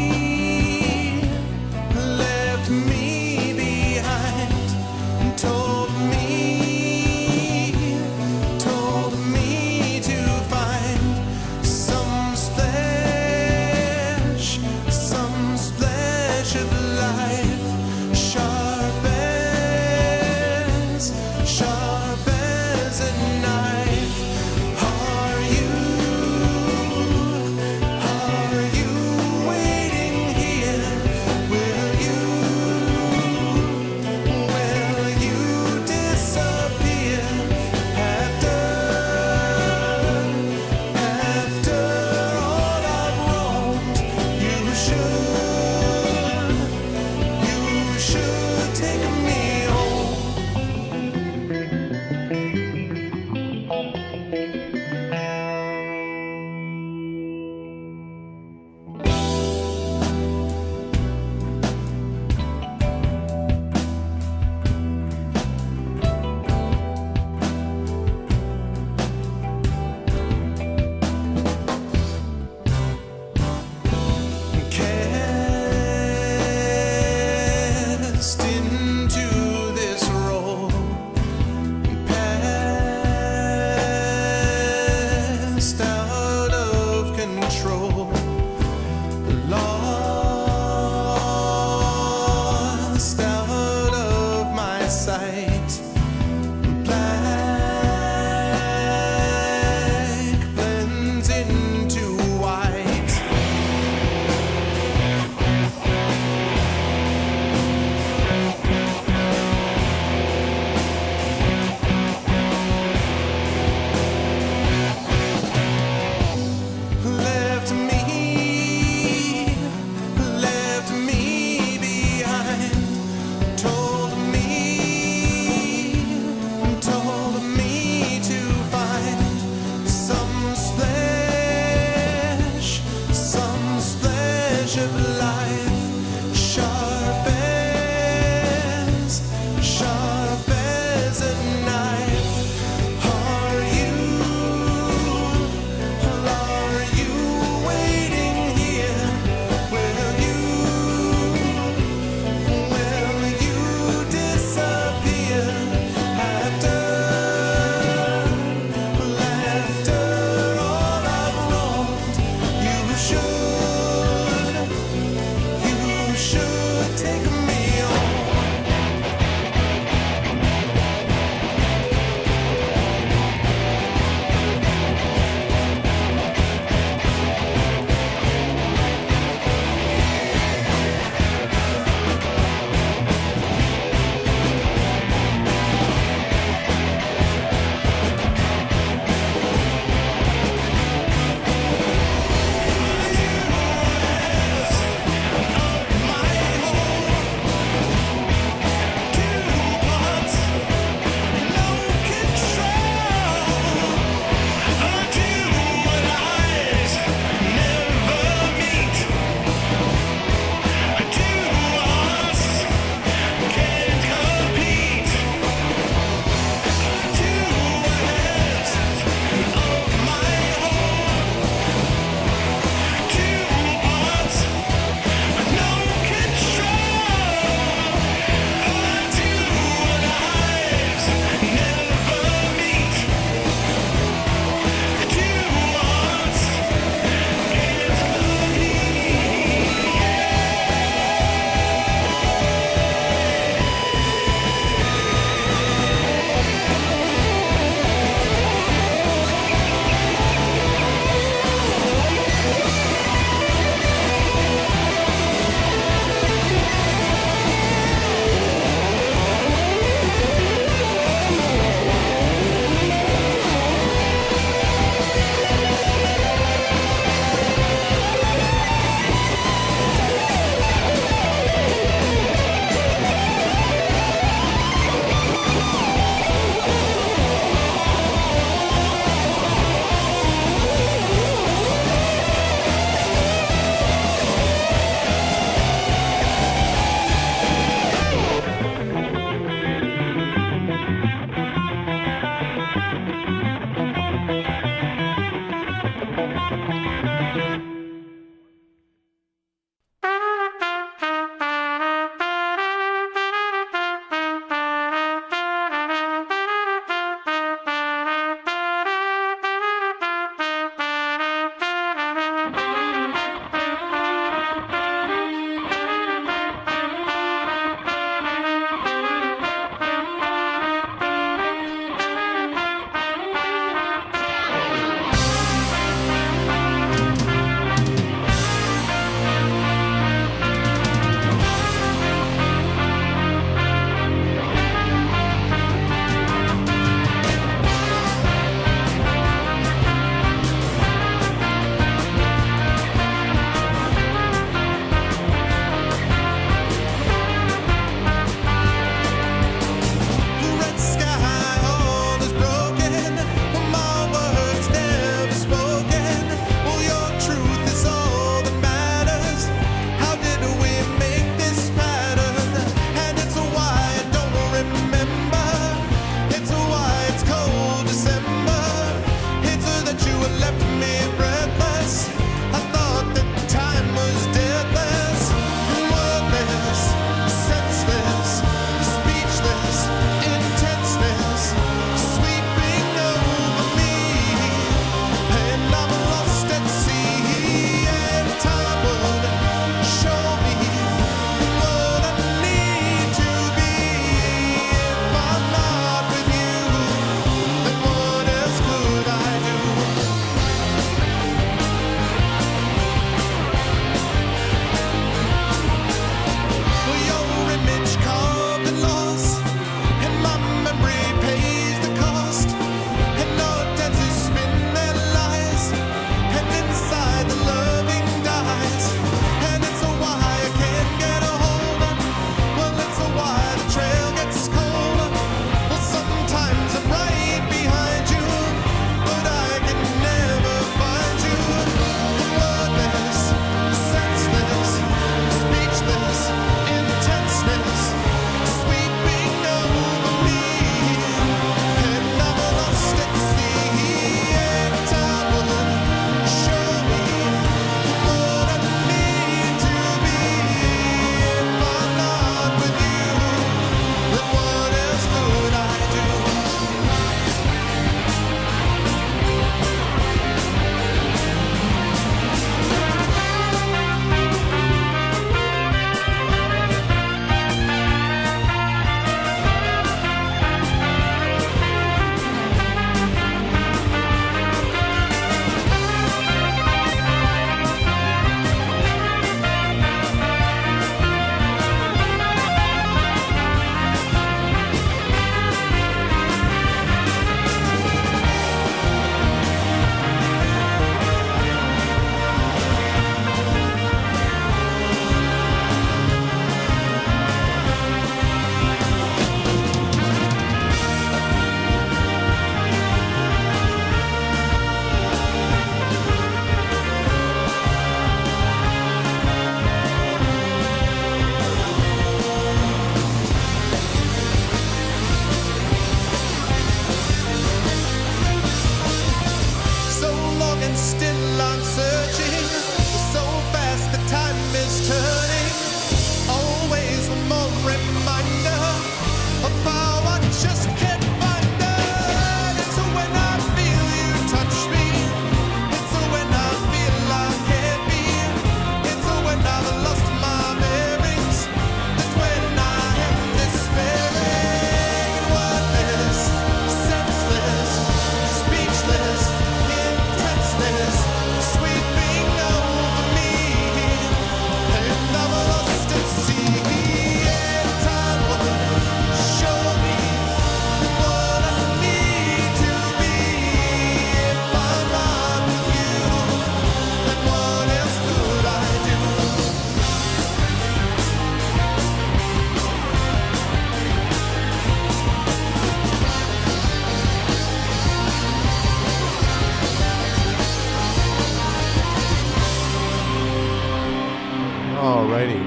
Alrighty.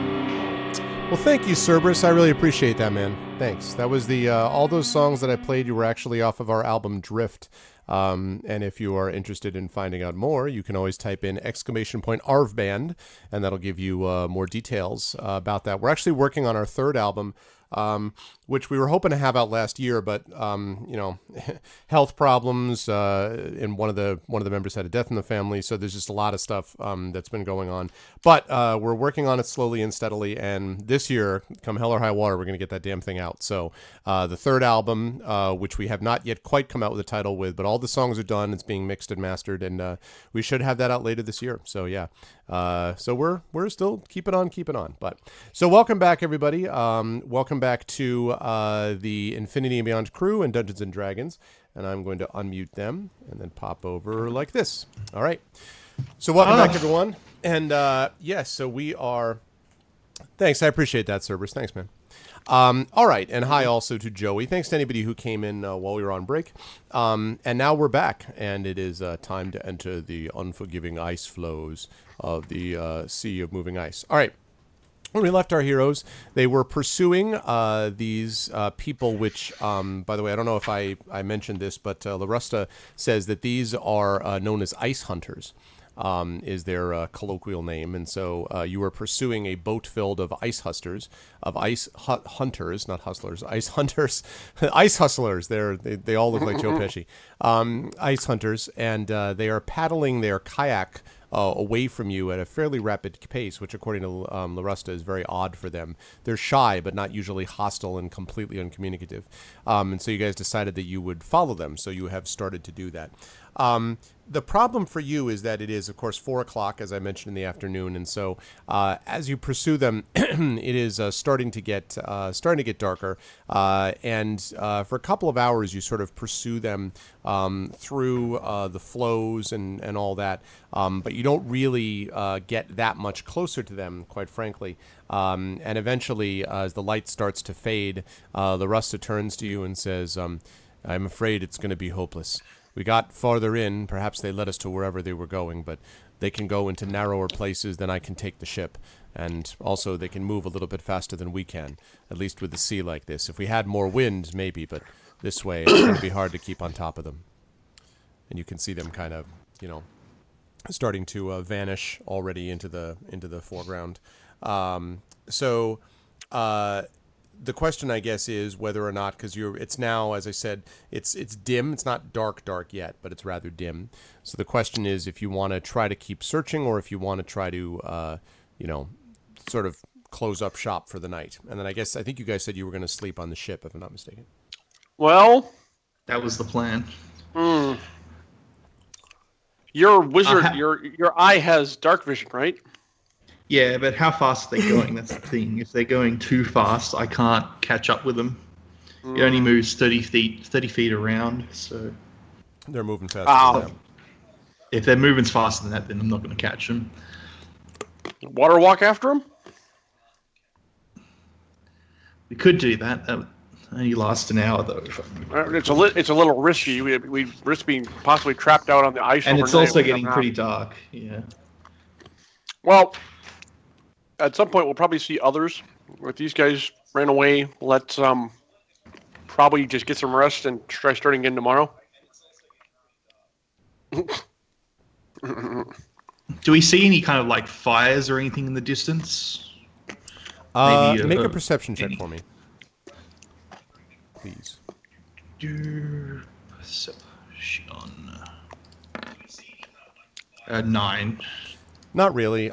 Well, thank you, Cerberus. I really appreciate that, man. Thanks. That was the all those songs that I played. You were actually off of our album Drift. And if you are interested in finding out more, you can always type in !ArvBand, and that'll give you more details about that. We're actually working on our third album, which we were hoping to have out last year, but health problems, and one of the members had a death in the family, so there's just a lot of stuff that's been going on. But we're working on it slowly and steadily, and this year, come hell or high water, we're going to get that damn thing out. So the third album, which we have not yet quite come out with a title with, but all the songs are done. It's being mixed and mastered, and we should have that out later this year. So yeah, so we're still keep it on. But so welcome back, everybody. Welcome back to the Infinity and Beyond crew and Dungeons and Dragons, and I'm going to unmute them and then pop over like this. All right. So welcome back, everyone. And yes, so we are. Thanks, I appreciate that, Cerberus. Thanks, man. All right, and hi also to Joey. Thanks to anybody who came in while we were on break. And now we're back, and it is time to enter the unforgiving ice flows of the sea of moving ice. All right. When we left our heroes, they were pursuing these people, which, by the way, I don't know if I mentioned this, but Larusta says that these are known as ice hunters. Is their colloquial name, and so you are pursuing a boat filled of ice hunters, not hustlers, ice hunters, ice hustlers. They all look like Joe Pesci, ice hunters, and they are paddling their kayak away from you at a fairly rapid pace, which according to Larusta is very odd for them. They're shy, but not usually hostile and completely uncommunicative. And so you guys decided that you would follow them, so you have started to do that. The problem for you is that it is, of course, 4 o'clock, as I mentioned, in the afternoon, and so as you pursue them, it is starting to get darker, and for a couple of hours you sort of pursue them through the flows and all that, but you don't really get that much closer to them, quite frankly. And eventually, as the light starts to fade, the Rusta turns to you and says, "I'm afraid it's going to be hopeless. We got farther in, perhaps they led us to wherever they were going, but they can go into narrower places than I can take the ship. And also they can move a little bit faster than we can, at least with the sea like this. If we had more wind, maybe, but this way it's going to be hard to keep on top of them." And you can see them kind of, starting to vanish already into the foreground. The question, I guess, is whether or not, because it's now, as I said, it's dim. It's not dark yet, but it's rather dim. So the question is if you want to try to keep searching, or if you want to try to, sort of close up shop for the night. And then I think you guys said you were going to sleep on the ship, if I'm not mistaken. Well, That was the plan. Your wizard, your eye has dark vision, right? Yeah, but how fast are they going? That's the thing. If they're going too fast, I can't catch up with them. It only moves 30 feet around, so... They're moving faster than that. If they're moving faster than that, then I'm not going to catch them. Water walk after them? We could do that. That would only last an hour, though. It's a little risky. We risk being possibly trapped out on the ice. And it's also getting pretty dark. Yeah. Well, at some point we'll probably see others. If these guys ran away, let's probably just get some rest and try starting again tomorrow. Do we see any kind of like fires or anything in the distance? Make a perception check for me, please. Perception. 9. Not really.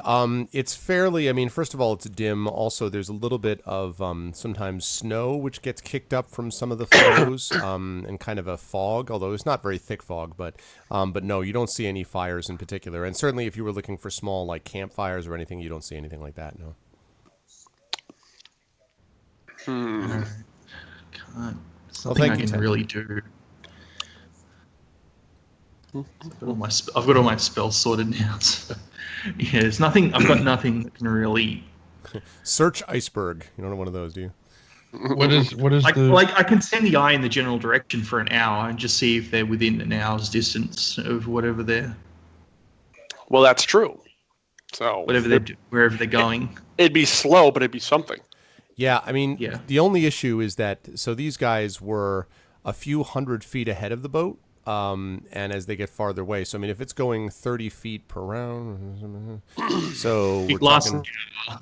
It's fairly, first of all, it's dim. Also, there's a little bit of sometimes snow, which gets kicked up from some of the flows, and kind of a fog, although it's not very thick fog, but no, you don't see any fires in particular. And certainly if you were looking for small, like, campfires or anything, you don't see anything like that, no. Something I can really do. I've got all my spells sorted now. So, yeah, there's nothing. I've got nothing that can really search iceberg. You don't know one of those, do you? What is like I can send the eye in the general direction for an hour and just see if they're within an hour's distance of whatever they're. Well, that's true. So wherever they're going. it'd be slow, but it'd be something. Yeah, I mean, Yeah. the only issue is that these guys were a few hundred feet ahead of the boat, and as they get farther away, so I mean, if it's going 30 feet per round, so we're talking.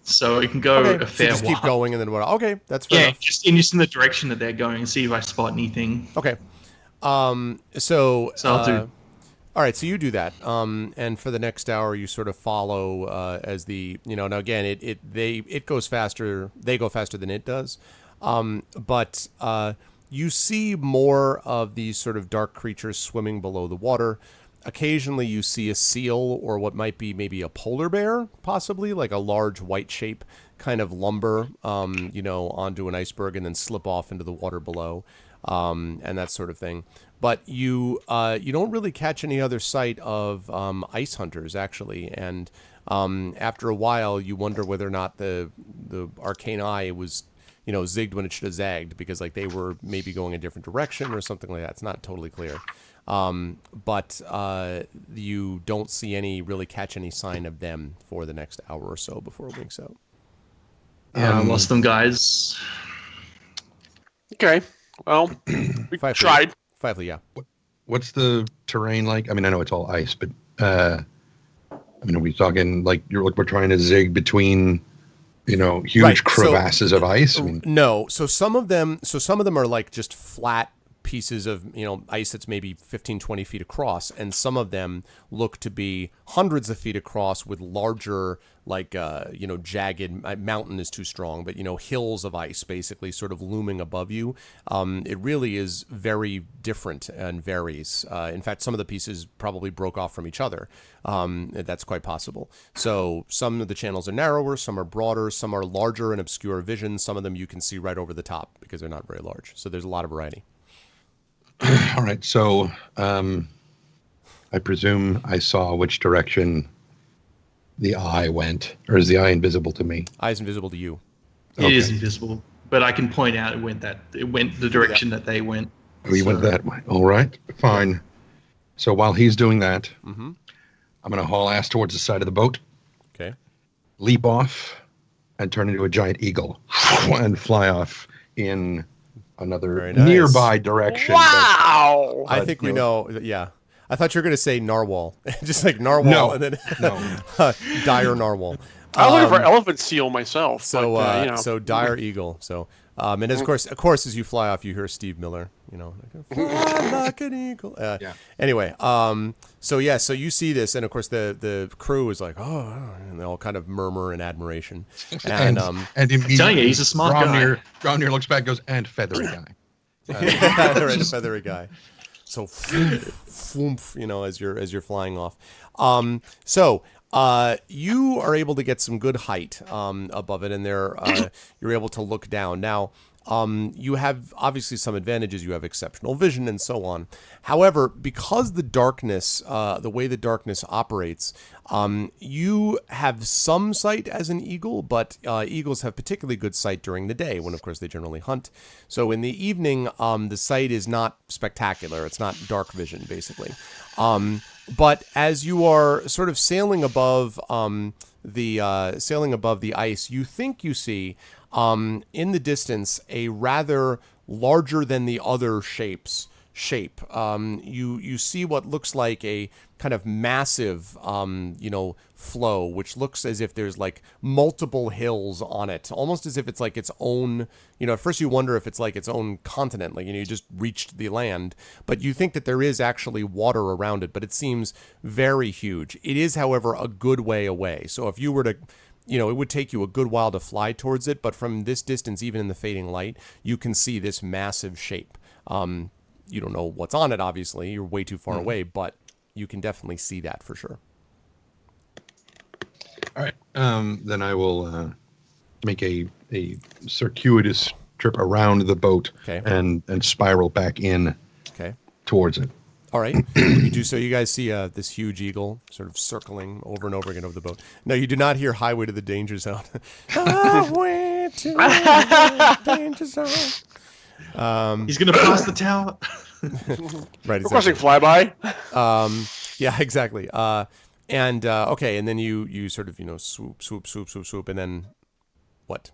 So it can go Okay, a fair just while. keep going, and then what? Okay, that's fair Yeah, enough. just in the direction that they're going and see if I spot anything. Okay, So I'll do. All right, so you do that, and for the next hour, you sort of follow as the now again it goes faster. They go faster than it does, but you see more of these sort of dark creatures swimming below the water. Occasionally, you see a seal or what might be maybe a polar bear, possibly like a large white shape, kind of lumber, onto an iceberg and then slip off into the water below, and that sort of thing. But you don't really catch any other sight of ice hunters, actually. And after a while, you wonder whether or not the arcane eye was, zigged when it should have zagged, because like they were maybe going a different direction or something like that. It's not totally clear. But you don't catch any sign of them for the next hour or so before it winks out. Yeah, I lost them, guys. Okay. Well, we tried. Fively, yeah. What's the terrain like? I mean, I know it's all ice, but are we talking like we're trying to zig between, huge Right, crevasses of ice? I mean, no. So some of them are like just flat pieces of ice that's maybe 15, 20 feet across, and some of them look to be hundreds of feet across with larger, like jagged, mountain is too strong, but hills of ice basically sort of looming above you. It really is very different and varies. In fact, some of the pieces probably broke off from each other. That's quite possible. So some of the channels are narrower, some are broader, some are larger and obscure vision. Some of them you can see right over the top because they're not very large. So there's a lot of variety. all right. So I presume I saw which direction the eye went, or is the eye invisible to me? Eye is invisible to you. It is invisible, but I can point out it went the direction that they went. We went that way. All right, fine. So while he's doing that, I'm going to haul ass towards the side of the boat. Okay. Leap off and turn into a giant eagle and fly off in another nearby direction. Wow! I think we know. Yeah. I thought you were going to say narwhal. Just like narwhal and then dire narwhal. I was looking for elephant seal myself. So but, so dire eagle. So and of course as you fly off you hear Steve Miller, fly like an eagle. Anyway, so you see this, and of course the crew is like, oh, and they all kind of murmur in admiration. And immediately telling you, he's a smart guy. Groundnir looks back and goes, and feathery guy. Feathery guy. So, as you're flying off. You are able to get some good height above it, and you're able to look down. Now, you have obviously some advantages. You have exceptional vision and so on. However, because the darkness, the way the darkness operates, you have some sight as an eagle, but eagles have particularly good sight during the day when, of course, they generally hunt. So in the evening, the sight is not spectacular. It's not dark vision, basically. But as you are sort of sailing above the ice, you think you see in the distance a rather larger than the other shape. You see what looks like a kind of massive flow, which looks as if there's like multiple hills on it, almost as if it's like its own. At first you wonder if it's like its own continent, like you just reached the land, but you think that there is actually water around it, but it seems very huge. It is, however, a good way away. So if you were to it would take you a good while to fly towards it, but from this distance, even in the fading light, you can see this massive shape. You don't know what's on it, obviously. You're way too far away, but you can definitely see that for sure. All right. Then I will make a circuitous trip around the boat and spiral back in towards it. All right. You do so. You guys see this huge eagle sort of circling over and over again over the boat. No, you do not hear Highway to the Danger Zone. Highway to the Danger Zone. He's going to pass the tower. Right. Requesting flyby. Yeah, exactly. And okay, and then you sort of swoop, and then what?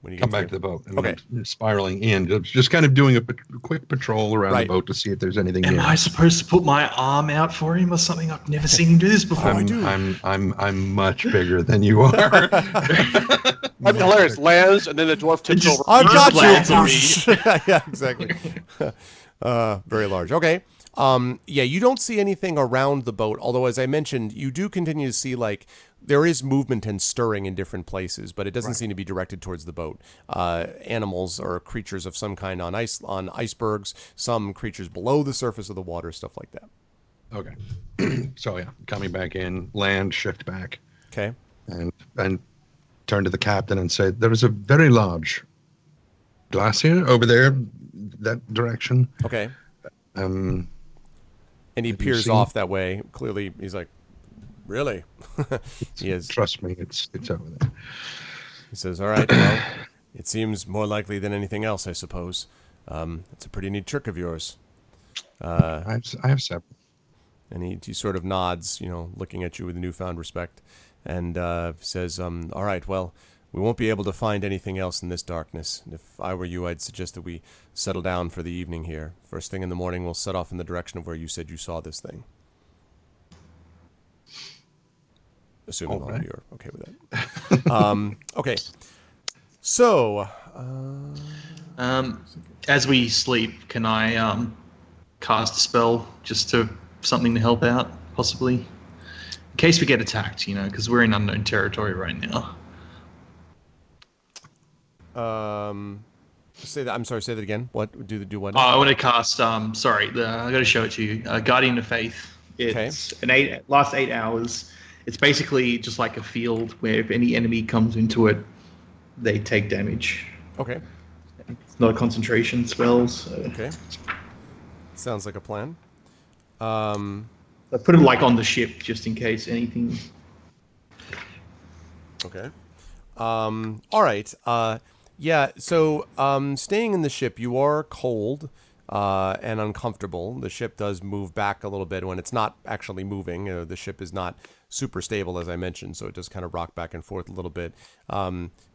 When you Come back to the boat. And Okay. I'm spiraling in, just kind of doing a quick patrol around the Right. boat to see if there's anything Am near. I supposed to put my arm out for him or something? I've never seen him do this before. I'm much bigger than you are. That'd be hilarious. Lands, and then the dwarf tips over. I've got lands on you. Yeah, exactly. Very large. Okay. Yeah, you don't see anything around the boat, although as I mentioned, you do continue to see there is movement and stirring in different places, but it doesn't seem to be directed towards the boat. Animals or creatures of some kind on icebergs, some creatures below the surface of the water, stuff like that. Okay. So yeah, coming back in, land, shift back. Okay. And turn to the captain and say, there is a very large glacier over there, that direction. Okay. Um, And he Have you peers seen- off that way. Clearly, he's like, really? He is. Trust me, it's over there. He says, all right, well, it seems more likely than anything else, I suppose. It's a pretty neat trick of yours. I have several. And he sort of nods, looking at you with newfound respect, and says, all right, well, we won't be able to find anything else in this darkness. And if I were you, I'd suggest that we settle down for the evening here. First thing in the morning, we'll set off in the direction of where you said you saw this thing. Assuming all of you are okay with that. Okay. So, As we sleep, can I cast a spell just to something to help out, possibly? In case we get attacked, because we're in unknown territory right now. say that. I'm sorry. Say that again. What do what? I want to cast. I got to show it to you. Guardian of Faith. It's lasts 8 hours. It's basically just like a field where if any enemy comes into it, they take damage. Okay. It's not a concentration spell. So. Okay. Sounds like a plan. I put it on the ship just in case anything. Okay. All right. Yeah. So, staying in the ship, you are cold and uncomfortable. The ship does move back a little bit when it's not actually moving. The ship is not super stable, as I mentioned, so it does kind of rock back and forth a little bit.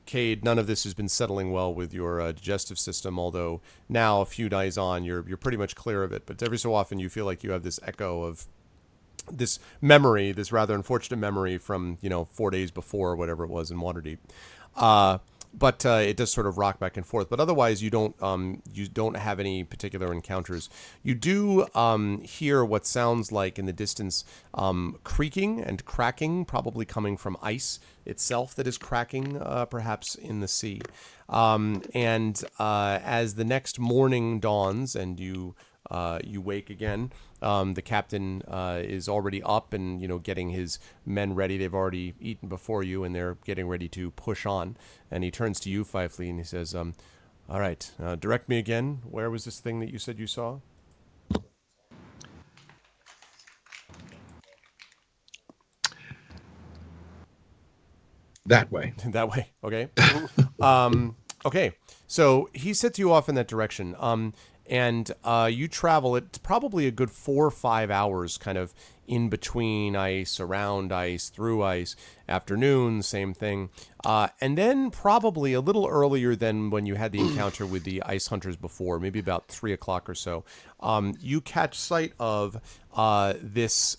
Cade, none of this has been settling well with your digestive system, although now, a few days on, you're pretty much clear of it. But every so often, you feel like you have this echo of this memory, this rather unfortunate memory from 4 days before, or whatever it was in Waterdeep. But it does sort of rock back and forth. But otherwise, you don't have any particular encounters. You do hear what sounds like in the distance creaking and cracking, probably coming from ice itself that is cracking, perhaps in the sea. And as the next morning dawns and you wake again, the captain is already up and getting his men ready. They've already eaten before you, and they're getting ready to push on. And he turns to you, Fifely, and he says, "All right, direct me again. Where was this thing that you said you saw?" That way. That way. Okay. Okay. So he sets you off in that direction. And you travel it probably a good 4 or 5 hours kind of in between ice, around ice, through ice, afternoon, same thing. And then probably a little earlier than when you had the encounter with the ice hunters before, maybe about 3 o'clock or so, you catch sight of this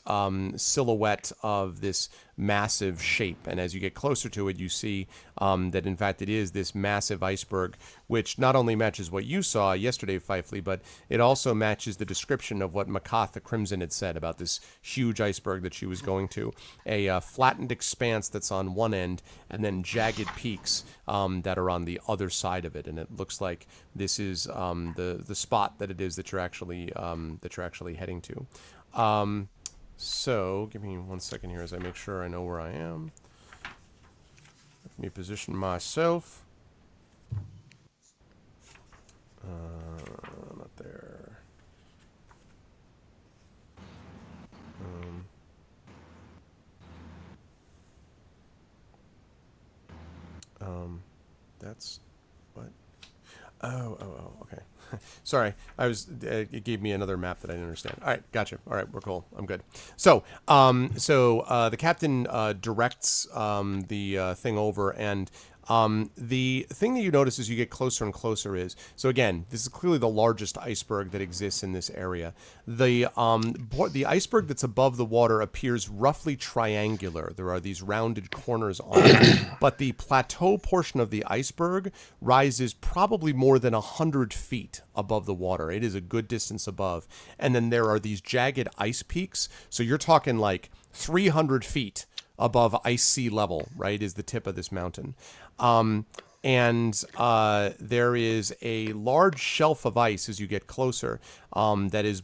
silhouette of this massive shape. And as you get closer to it, you see that in fact it is this massive iceberg, which not only matches what you saw yesterday, Fifely, but it also matches the description of what Makath the Crimson had said about this huge iceberg that she was going to. A flattened expanse that's on one end, and then jagged peaks that are on the other side of it. And it looks like this is the spot that it is that you're actually heading to. So give me 1 second here as I make sure I know where I am. Let me position myself. Not there. That's what? Okay. Sorry, it gave me another map that I didn't understand. All right, gotcha. All right, we're cool. I'm good. So, the captain directs the thing over, and the thing that you notice as you get closer and closer is, so again, this is clearly the largest iceberg that exists in this area. The iceberg that's above the water appears roughly triangular. There are these rounded corners on it, but the plateau portion of the iceberg rises probably more than 100 feet above the water. It is a good distance above. And then there are these jagged ice peaks. So you're talking like 300 feet above ice sea level, right, is the tip of this mountain. There is a large shelf of ice as you get closer that is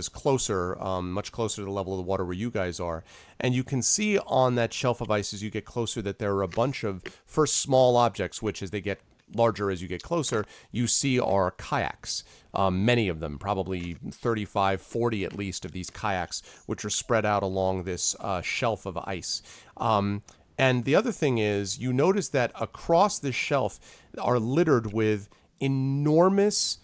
closer, much closer to the level of the water where you guys are. And you can see on that shelf of ice as you get closer that there are a bunch of first small objects, which as they get larger as you get closer, you see are kayaks. Many of them, probably 35, 40 at least of these kayaks, which are spread out along this shelf of ice. And the other thing is, you notice that across this shelf are littered with enormous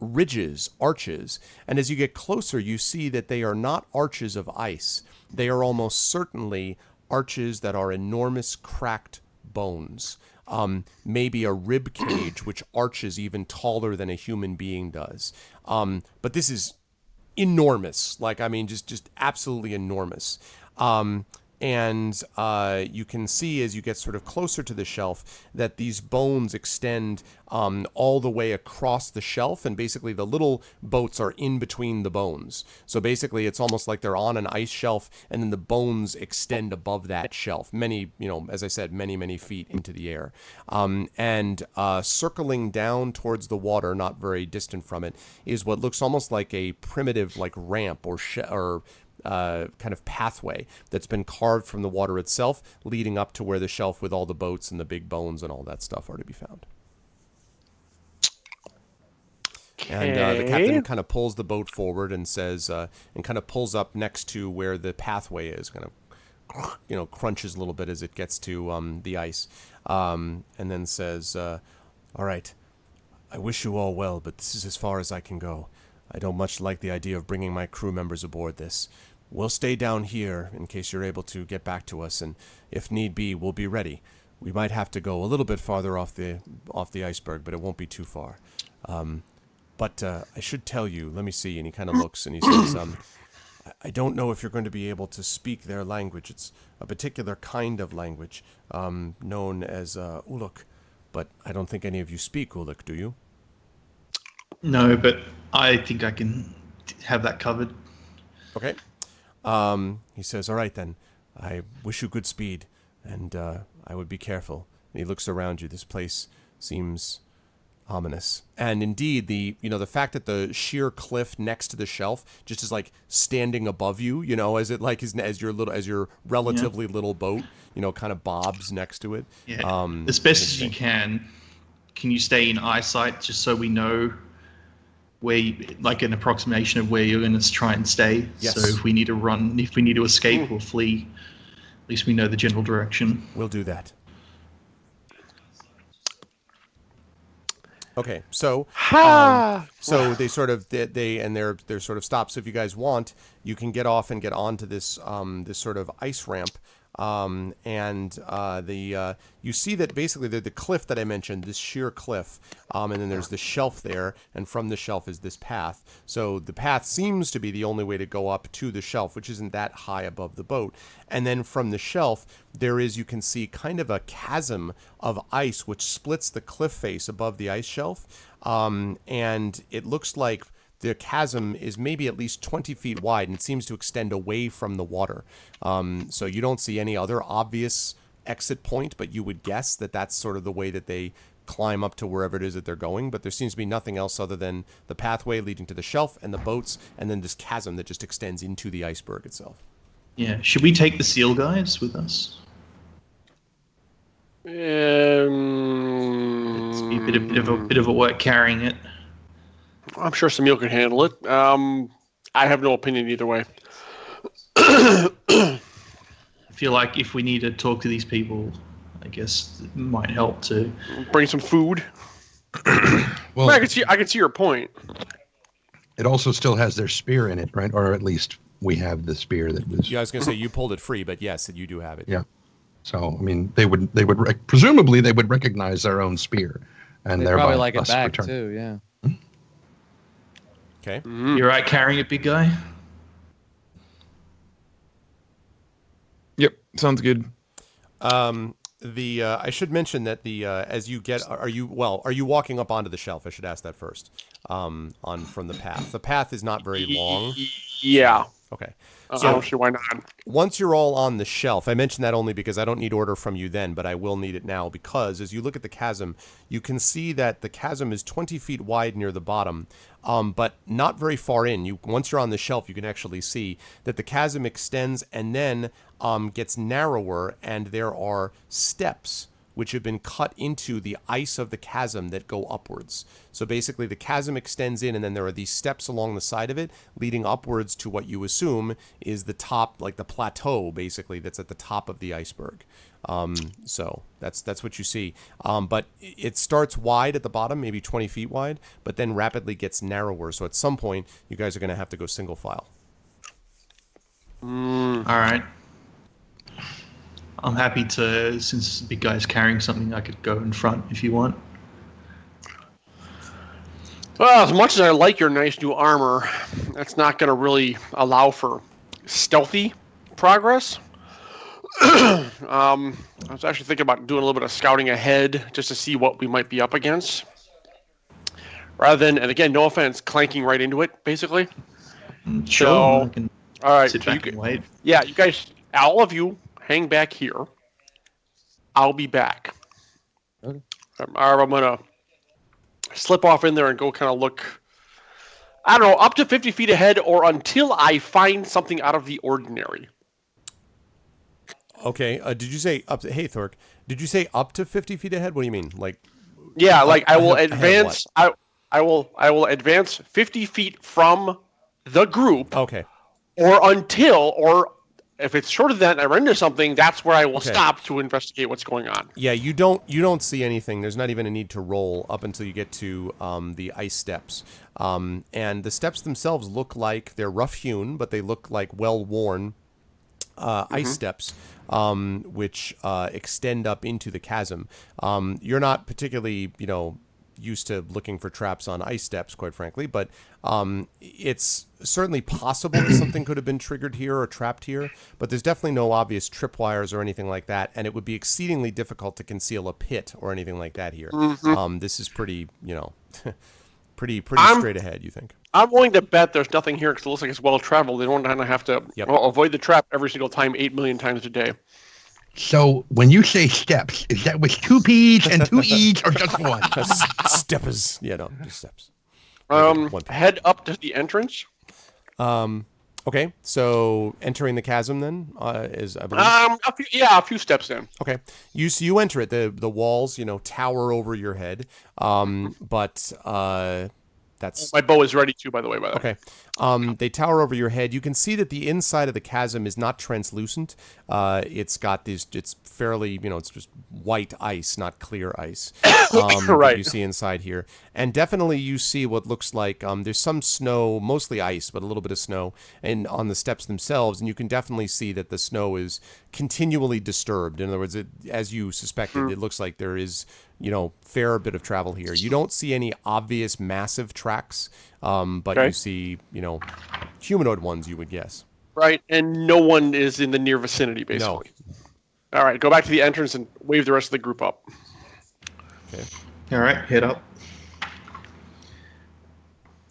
ridges, arches. And as you get closer, you see that they are not arches of ice. They are almost certainly arches that are enormous cracked bones. Maybe a rib cage which arches even taller than a human being does. But this is enormous. Like, I mean, just absolutely enormous. You can see as you get sort of closer to the shelf that these bones extend all the way across the shelf, and basically the little boats are in between the bones. So basically it's almost like they're on an ice shelf, and then the bones extend above that shelf, many, as I said, many feet into the air. Circling down towards the water, not very distant from it, is what looks almost like a primitive like ramp or kind of pathway that's been carved from the water itself, leading up to where the shelf with all the boats and the big bones and all that stuff are to be found. And the captain kind of pulls the boat forward and says, and kind of pulls up next to where the pathway is, kind of, crunches a little bit as it gets to the ice, and then says, all right, I wish you all well, but this is as far as I can go. I don't much like the idea of bringing my crew members aboard this. We'll stay down here in case you're able to get back to us, and if need be, we'll be ready. We might have to go a little bit farther off the iceberg, but it won't be too far. But I should tell you, let me see, and he kind of looks and he says, I don't know if you're going to be able to speak their language. It's a particular kind of language known as Uluk, but I don't think any of you speak Uluk, do you? No, but I think I can have that covered. Okay. He says, all right then, I wish you good speed, and I would be careful. And he looks around you. This place seems ominous. And indeed, the fact that the sheer cliff next to the shelf just is like standing above you, as it like is as your relatively little boat, kind of bobs next to it. Yeah. As best as you can you stay in eyesight just so we know where, like an approximation of where you're going to try and stay? Yes. So if we need to run, if we need to escape or flee, at least we know the general direction. We'll do that. Okay, so they sort of they're sort of stopped. So if you guys want, you can get off and get onto this this sort of ice ramp. You see that basically the cliff that I mentioned, this sheer cliff, and then there's the shelf there, and from the shelf is this path. So the path seems to be the only way to go up to the shelf, which isn't that high above the boat. And then from the shelf, there is, you can see kind of a chasm of ice which splits the cliff face above the ice shelf. And it looks like the chasm is maybe at least 20 feet wide, and it seems to extend away from the water. So you don't see any other obvious exit point, but you would guess that that's sort of the way that they climb up to wherever it is that they're going. But there seems to be nothing else other than the pathway leading to the shelf and the boats, and then this chasm that just extends into the iceberg itself. Yeah. Should we take the seal guys with us? It's be a bit of a work carrying it. I'm sure Samuel can handle it. I have no opinion either way. I feel like if we need to talk to these people, I guess it might help to bring some food. Well, I can see your point. it also still has their spear in it, right? Or at least we have the spear that was. Yeah, I was going to say you pulled it free, but yes, you do have it. Yeah. So I mean, they would presumably they would recognize their own spear, and They thereby probably like it us back return. too. Yeah. Okay. You're right carrying it, big guy? Yep, sounds good. I should mention that as you get, are you walking up onto the shelf? I should ask that first. On from the path. The path is not very long. Yeah. Okay. I don't see why not. Once you're all on the shelf, I mention that only because I don't need order from you then, but I will need it now because as you look at the chasm, you can see that the chasm is 20 feet wide near the bottom, but not very far in. Once you're on the shelf, you can actually see that the chasm extends and then gets narrower, and there are steps which have been cut into the ice of the chasm that go upwards. So basically the chasm extends in, and then there are these steps along the side of it leading upwards to what you assume is the top, like the plateau basically that's at the top of the iceberg. So that's what you see. But it starts wide at the bottom, maybe 20 feet wide, but then rapidly gets narrower. So at some point you guys are going to have to go single file. All right. I'm happy to, since the big guy's carrying something, I could go in front if you want. Well, as much as I like your nice new armor, that's not going to really allow for stealthy progress. I was actually thinking about doing a little bit of scouting ahead just to see what we might be up against. Rather than, and again, no offense, clanking right into it, basically. Sure, So, I can all right, sit so back and wait. yeah, you guys, all of you, hang back here. I'll be back. Okay. I'm gonna slip off in there and go kind of look, I don't know, up to 50 feet ahead or until I find something out of the ordinary. Okay. Did you say up to, hey Thork, did you say up to 50 feet ahead? What do you mean? Like, Yeah, like I will ahead of advance. I will advance 50 feet from the group, okay. or until, or if it's shorter than that and I run into something, that's where I will Okay. stop to investigate what's going on. Yeah, you don't see anything. There's not even a need to roll up until you get to the ice steps. And the steps themselves look like they're rough-hewn, but they look like well-worn ice steps, which extend up into the chasm. You're not particularly, used to looking for traps on ice steps, quite frankly, but it's certainly possible that something could have been triggered here or trapped here, but there's definitely no obvious tripwires or anything like that, and it would be exceedingly difficult to conceal a pit or anything like that here. This is pretty, pretty straight ahead, you think? I'm willing to bet there's nothing here because it looks like it's well traveled. They don't have to avoid the trap every single time 8 million times a day. So when you say steps, is that with 2 P's and 2 E's or just one? Steppers. Yeah, no, just steps. Head up to the entrance. Okay, so entering the chasm then is, I believe. A few steps in. Okay, you enter it. The walls, tower over your head. But that's My bow is ready too, by the way. okay. They tower over your head. You can see that the inside of the chasm is not translucent. It's got these. It's fairly, it's just white ice, not clear ice. Right. That you see inside here, and definitely you see what looks like there's some snow, mostly ice, but a little bit of snow, and on the steps themselves, and you can definitely see that the snow is continually disturbed. In other words, as you suspected, it looks like there is, fair bit of travel here. You don't see any obvious massive tracks, but you see, humanoid ones, you would guess. Right, and no one is in the near vicinity, basically. No. All right, go back to the entrance and wave the rest of the group up. Okay. All right, head up.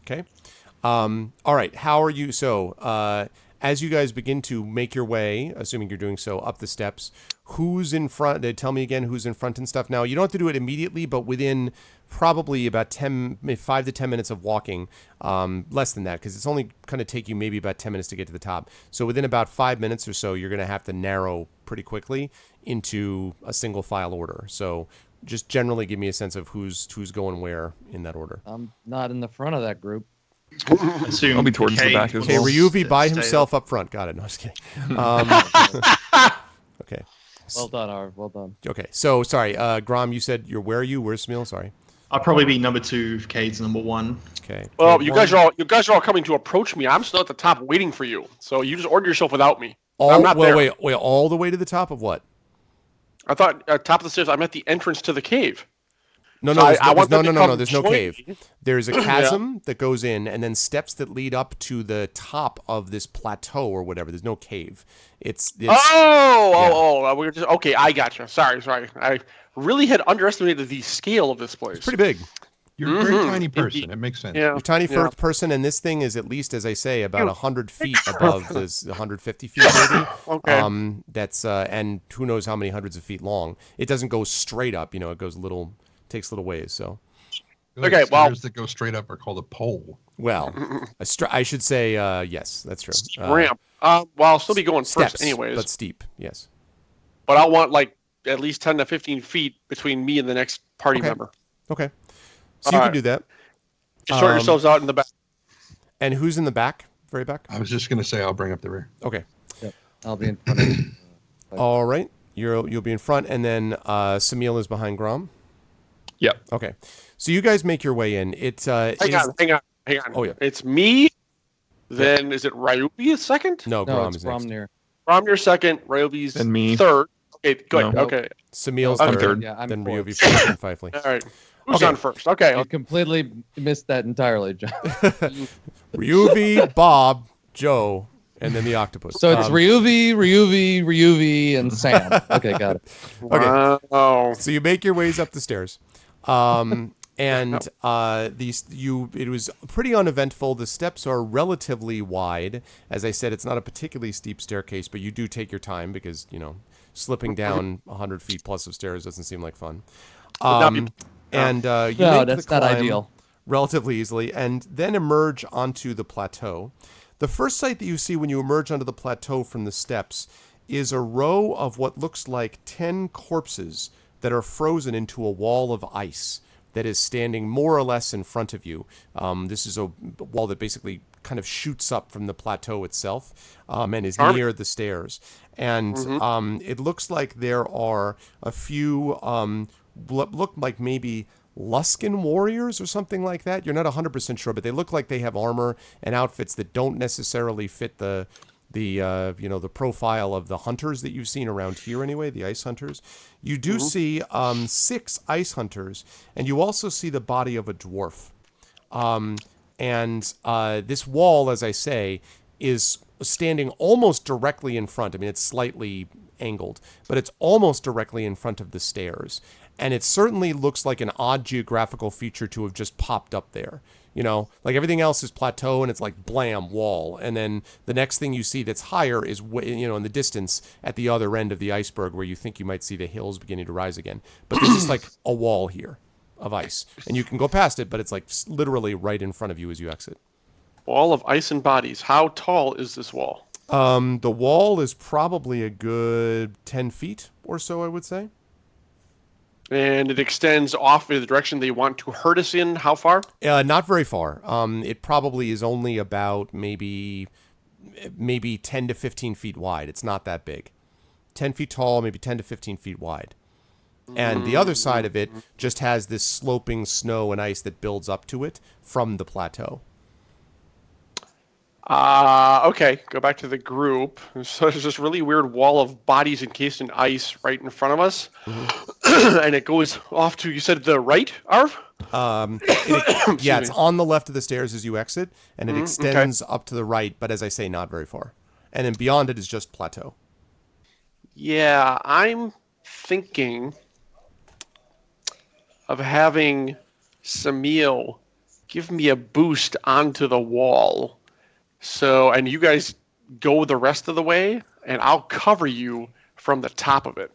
Okay. All right. How are you? So, as you guys begin to make your way, assuming you're doing so, up the steps, who's in front? Tell me again who's in front and stuff. Now, you don't have to do it immediately, but within probably about 5 to 10 minutes of walking, less than that, because it's only going to take you maybe about 10 minutes to get to the top. So within about 5 minutes or so, you're going to have to narrow pretty quickly into a single file order. So just generally give me a sense of who's going where in that order. I'm not in the front of that group. Assume I'll be towards the back as Okay, well. Ryuvi by Stay himself up front. Got it. No, just kidding. Okay. Well done, Arv. Well done. Okay. So, sorry, Grom, you said where are you? Where's Smil? Sorry. I'll probably be number 2 if Cade's number 1. Okay. Well, Cade you one. guys are all coming to approach me. I'm still at the top waiting for you. So you just order yourself without me. All, I'm not there. Wait, all the way to the top of what? I thought top of the stairs. I'm at the entrance to the cave. No, So no, I want them to come there's no join cave. me. There's a chasm that goes in, and then steps that lead up to the top of this plateau or whatever. There's no cave. It's We're just okay. I gotcha. Sorry. I really had underestimated the scale of this place. It's pretty big. You're a very tiny person. It makes sense. Yeah. You're a tiny first person, and this thing is at least, as I say, about 100 feet above this, 150 feet maybe. Okay. That's and who knows how many hundreds of feet long. It doesn't go straight up. It goes takes little ways. So. Okay, well, stairs that go straight up are called a pole. Well, I should say yes. That's true. Ramp. Well, I'll still be going Steps, first, anyways. but steep. Yes. But I want like at least 10 to 15 feet between me and the next party member. Okay. So you can do that. Just sort yourselves out in the back. And who's in the back? Very back? I was just going to say I'll bring up the rear. Okay. Yep. I'll be in front of you. All right. You'll be in front, and then Samil is behind Grom. Yep. Okay. So you guys make your way in. Hang on. Oh, yeah. It's me. Then is it Ryubi second? No, No, Grom it's is next. Romnir. Romnir second. Ryubi's And me. third. Okay, good. No. Okay. Samil's I'm third. third. Yeah, I'm then fourth. Ryuvi fourth, and Fifely. All right. Who's Okay. on first? Okay. You completely missed that entirely, John. Ryuvi, Bob, Joe, and then the octopus. So it's Ryuvi, and Sam. Okay, got it. Okay. Wow. So you make your ways up the stairs. And it was pretty uneventful. The steps are relatively wide. As I said, it's not a particularly steep staircase, but you do take your time because, slipping down 100 feet plus of stairs doesn't seem like fun. You No, make that's the not climb ideal. relatively easily, and then emerge onto the plateau. The first sight that you see when you emerge onto the plateau from the steps is a row of what looks like 10 corpses that are frozen into a wall of ice that is standing more or less in front of you. This is a wall that basically kind of shoots up from the plateau itself and is near the stairs. And it looks like there are a few, look like maybe Luskan warriors or something like that. You're not 100% sure, but they look like they have armor and outfits that don't necessarily fit the profile of the hunters that you've seen around here anyway, the ice hunters. You do see 6 ice hunters, and you also see the body of a dwarf. This wall, as I say, is standing almost directly in front. I mean, it's slightly angled, but it's almost directly in front of the stairs. And it certainly looks like an odd geographical feature to have just popped up there. Like everything else is plateau and it's like blam, wall. And then the next thing you see that's higher is, in the distance at the other end of the iceberg where you think you might see the hills beginning to rise again. But there's just like a wall here of ice. And you can go past it, but it's like literally right in front of you as you exit. Wall of ice and bodies. How tall is this wall? The wall is probably a good 10 feet or so, I would say. And it extends off in the direction they want to hurt us in. How far? Not very far. It probably is only about maybe 10 to 15 feet wide. It's not that big. 10 feet tall, maybe 10 to 15 feet wide. And the other side of it just has this sloping snow and ice that builds up to it from the plateau. Okay, go back to the group. So there's this really weird wall of bodies encased in ice right in front of us. And it goes off to, you said the right, Arv? It's on the left of the stairs as you exit, and it extends up to the right, but as I say, not very far. And then beyond it is just plateau. Yeah, I'm thinking of having Samil give me a boost onto the wall. And you guys go the rest of the way, and I'll cover you from the top of it.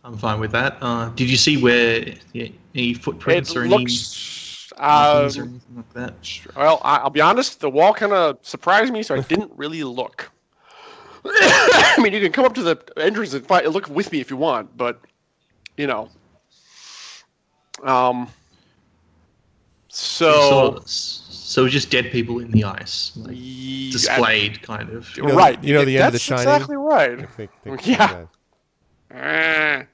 I'm fine with that. Did you see where any footprints or any looks, markings or anything like that? Well, I'll be honest, the wall kind of surprised me, so I didn't really look. I mean, you can come up to the entrance and look with me if you want, but, So just dead people in the ice, like displayed, kind of. Right. The end of The Shining? That's exactly right. Think Yeah. that. What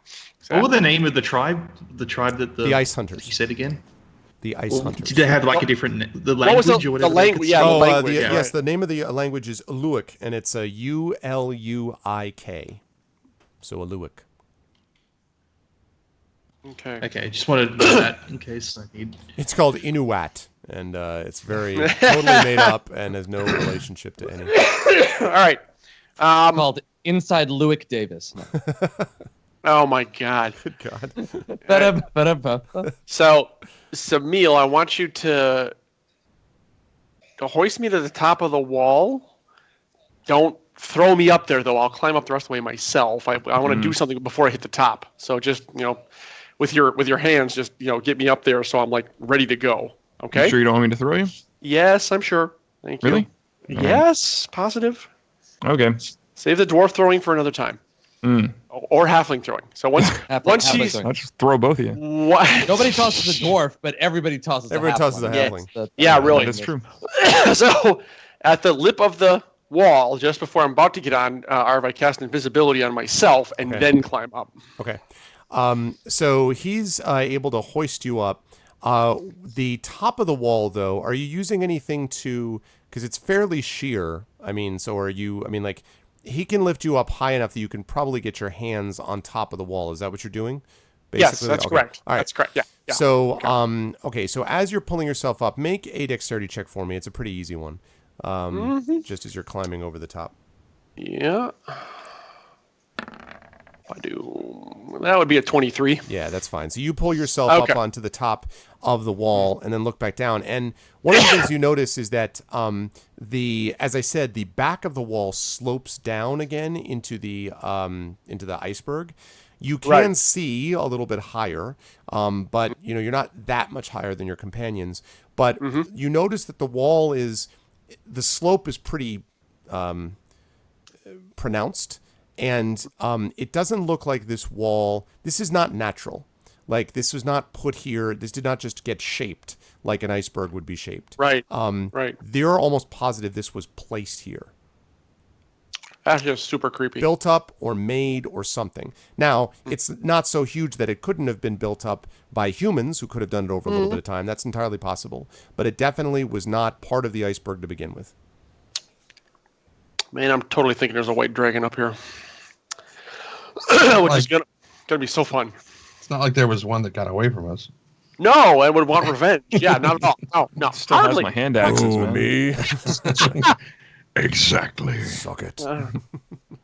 was the name of the tribe? The tribe that The Ice Hunters. You said again. The Ice Hunters. Did they have like a different What was language or whatever? the language? Yeah, the language. Yes, the name of the language is Aluik, and it's a Uluik. So Aluik. Okay. Okay, just wanted to know that in case I need. It's called Inuit, and it's very totally made up and has no relationship to any. All right. Called Inside Luick Davis. Oh my God. Good God. So, Samil, I want you to hoist me to the top of the wall. Don't throw me up there, though. I'll climb up the rest of the way myself. I want to do something before I hit the top. So just, with your hands, just, get me up there so I'm like ready to go. Okay? You sure you don't want me to throw you? Yes, I'm sure. Thank you. Really? Yes, positive. Okay. Save the dwarf throwing for another time. Or halfling throwing. So once he's I'll just throw both of you. what? Nobody tosses a dwarf, but everybody tosses Everybody tosses a halfling. halfling. Yeah, really. That's true. So at the lip of the wall, just before I'm about to get on, Arv, I cast invisibility on myself and then climb up. Okay. So he's able to hoist you up. The top of the wall, though, are you using anything to... Because it's fairly sheer. He can lift you up high enough that you can probably get your hands on top of the wall. Is that what you're doing? Yes, that's correct. All right. That's correct. Yeah. So, so as you're pulling yourself up, make a dexterity check for me. It's a pretty easy one. Just as you're climbing over the top. Yeah. I do. That would be a 23. Yeah, that's fine. So you pull yourself up onto the top of the wall and then look back down. And one of the things you notice is that as I said, the back of the wall slopes down again into the iceberg. You can see a little bit higher, but you're not that much higher than your companions. But you notice that the slope is pretty pronounced. And it doesn't look like this is not natural. Like, this was not put here. This did not just get shaped like an iceberg would be shaped. Right. They're almost positive this was placed here. That's just super creepy. Built up or made or something. Now, it's not so huge that it couldn't have been built up by humans who could have done it over a little bit of time. That's entirely possible. But it definitely was not part of the iceberg to begin with. Man, I'm totally thinking there's a white dragon up here. Which is gonna be so fun. It's not like there was one that got away from us. No, I would want revenge. Yeah, not at all. No, Still hardly. has my hand axes, man. Me. Exactly. Suck it. All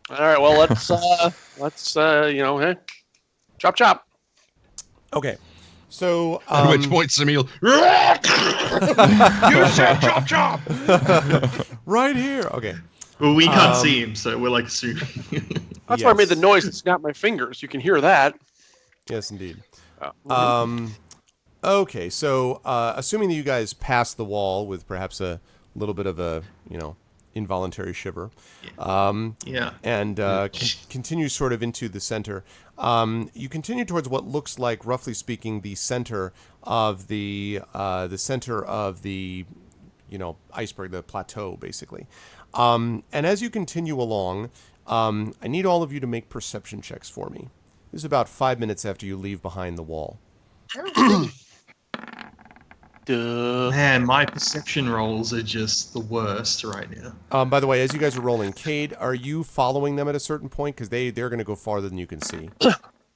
right, well, let's hey, chop. Okay. So, At which point, Samil, you said chop chop. right here. Okay. Well, we can't see him, so we're like assuming. That's why I made the noise and snapped my fingers. You can hear that. Yes, indeed. Okay, so assuming that you guys passed the wall with perhaps a little bit of a, involuntary shiver, and continue sort of into the center, you continue towards what looks like, roughly speaking, the center of the iceberg, the plateau, basically. And as you continue along, I need all of you to make perception checks for me. This is about 5 minutes after you leave behind the wall. Man, my perception rolls are just the worst right now. By the way, as you guys are rolling, Cade, are you following them at a certain point? Because they're going to go farther than you can see.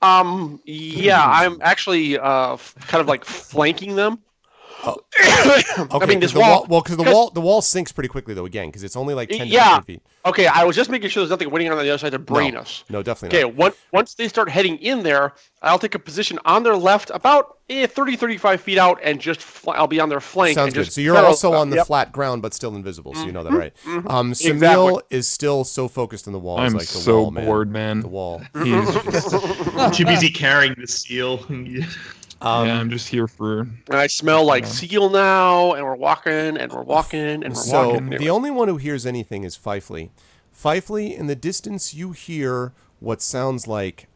Yeah, I'm actually kind of like flanking them. Okay, I mean, this wall. Well, because the wall sinks pretty quickly though. Again, because it's only like 10 to 15 feet. Okay, I was just making sure there's nothing waiting on the other side to brain us. No, definitely not. Okay, once they start heading in there, I'll take a position on their left, about 30, 35 feet out, and just I'll be on their flank. Sounds and good. Just So you're also on the flat ground, but still invisible. So you know that, right? Samil is still so focused on the wall. I'm like the so wall, bored, man. The wall. He's Too busy carrying the seal. I'm just here for. And I smell like seal now, and we're walking, and we're walking, and we're So walking. the only one who hears anything is Fifely. Fifely, in the distance, you hear what sounds like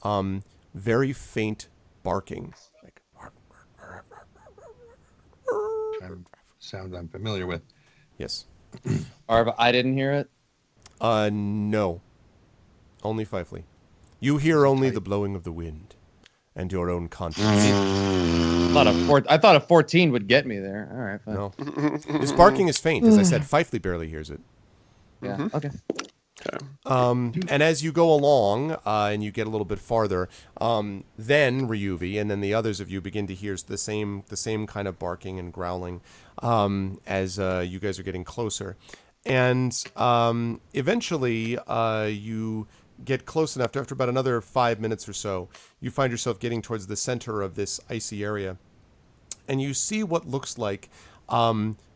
very faint barking. Like, Sound I'm familiar with. yes. Arv, I didn't hear it. No. Only Fifely. You hear only the blowing of the wind and your own conscience. I thought a 14 would get me there. All right, fine. No. His barking is faint. As I said, Fifely barely hears it. Yeah. Okay. And as you go along and you get a little bit farther, then Ryuvi and then the others of you begin to hear the same kind of barking and growling as you guys are getting closer. And eventually you get close enough to, after about another 5 minutes or so, you find yourself getting towards the center of this icy area. And you see what looks like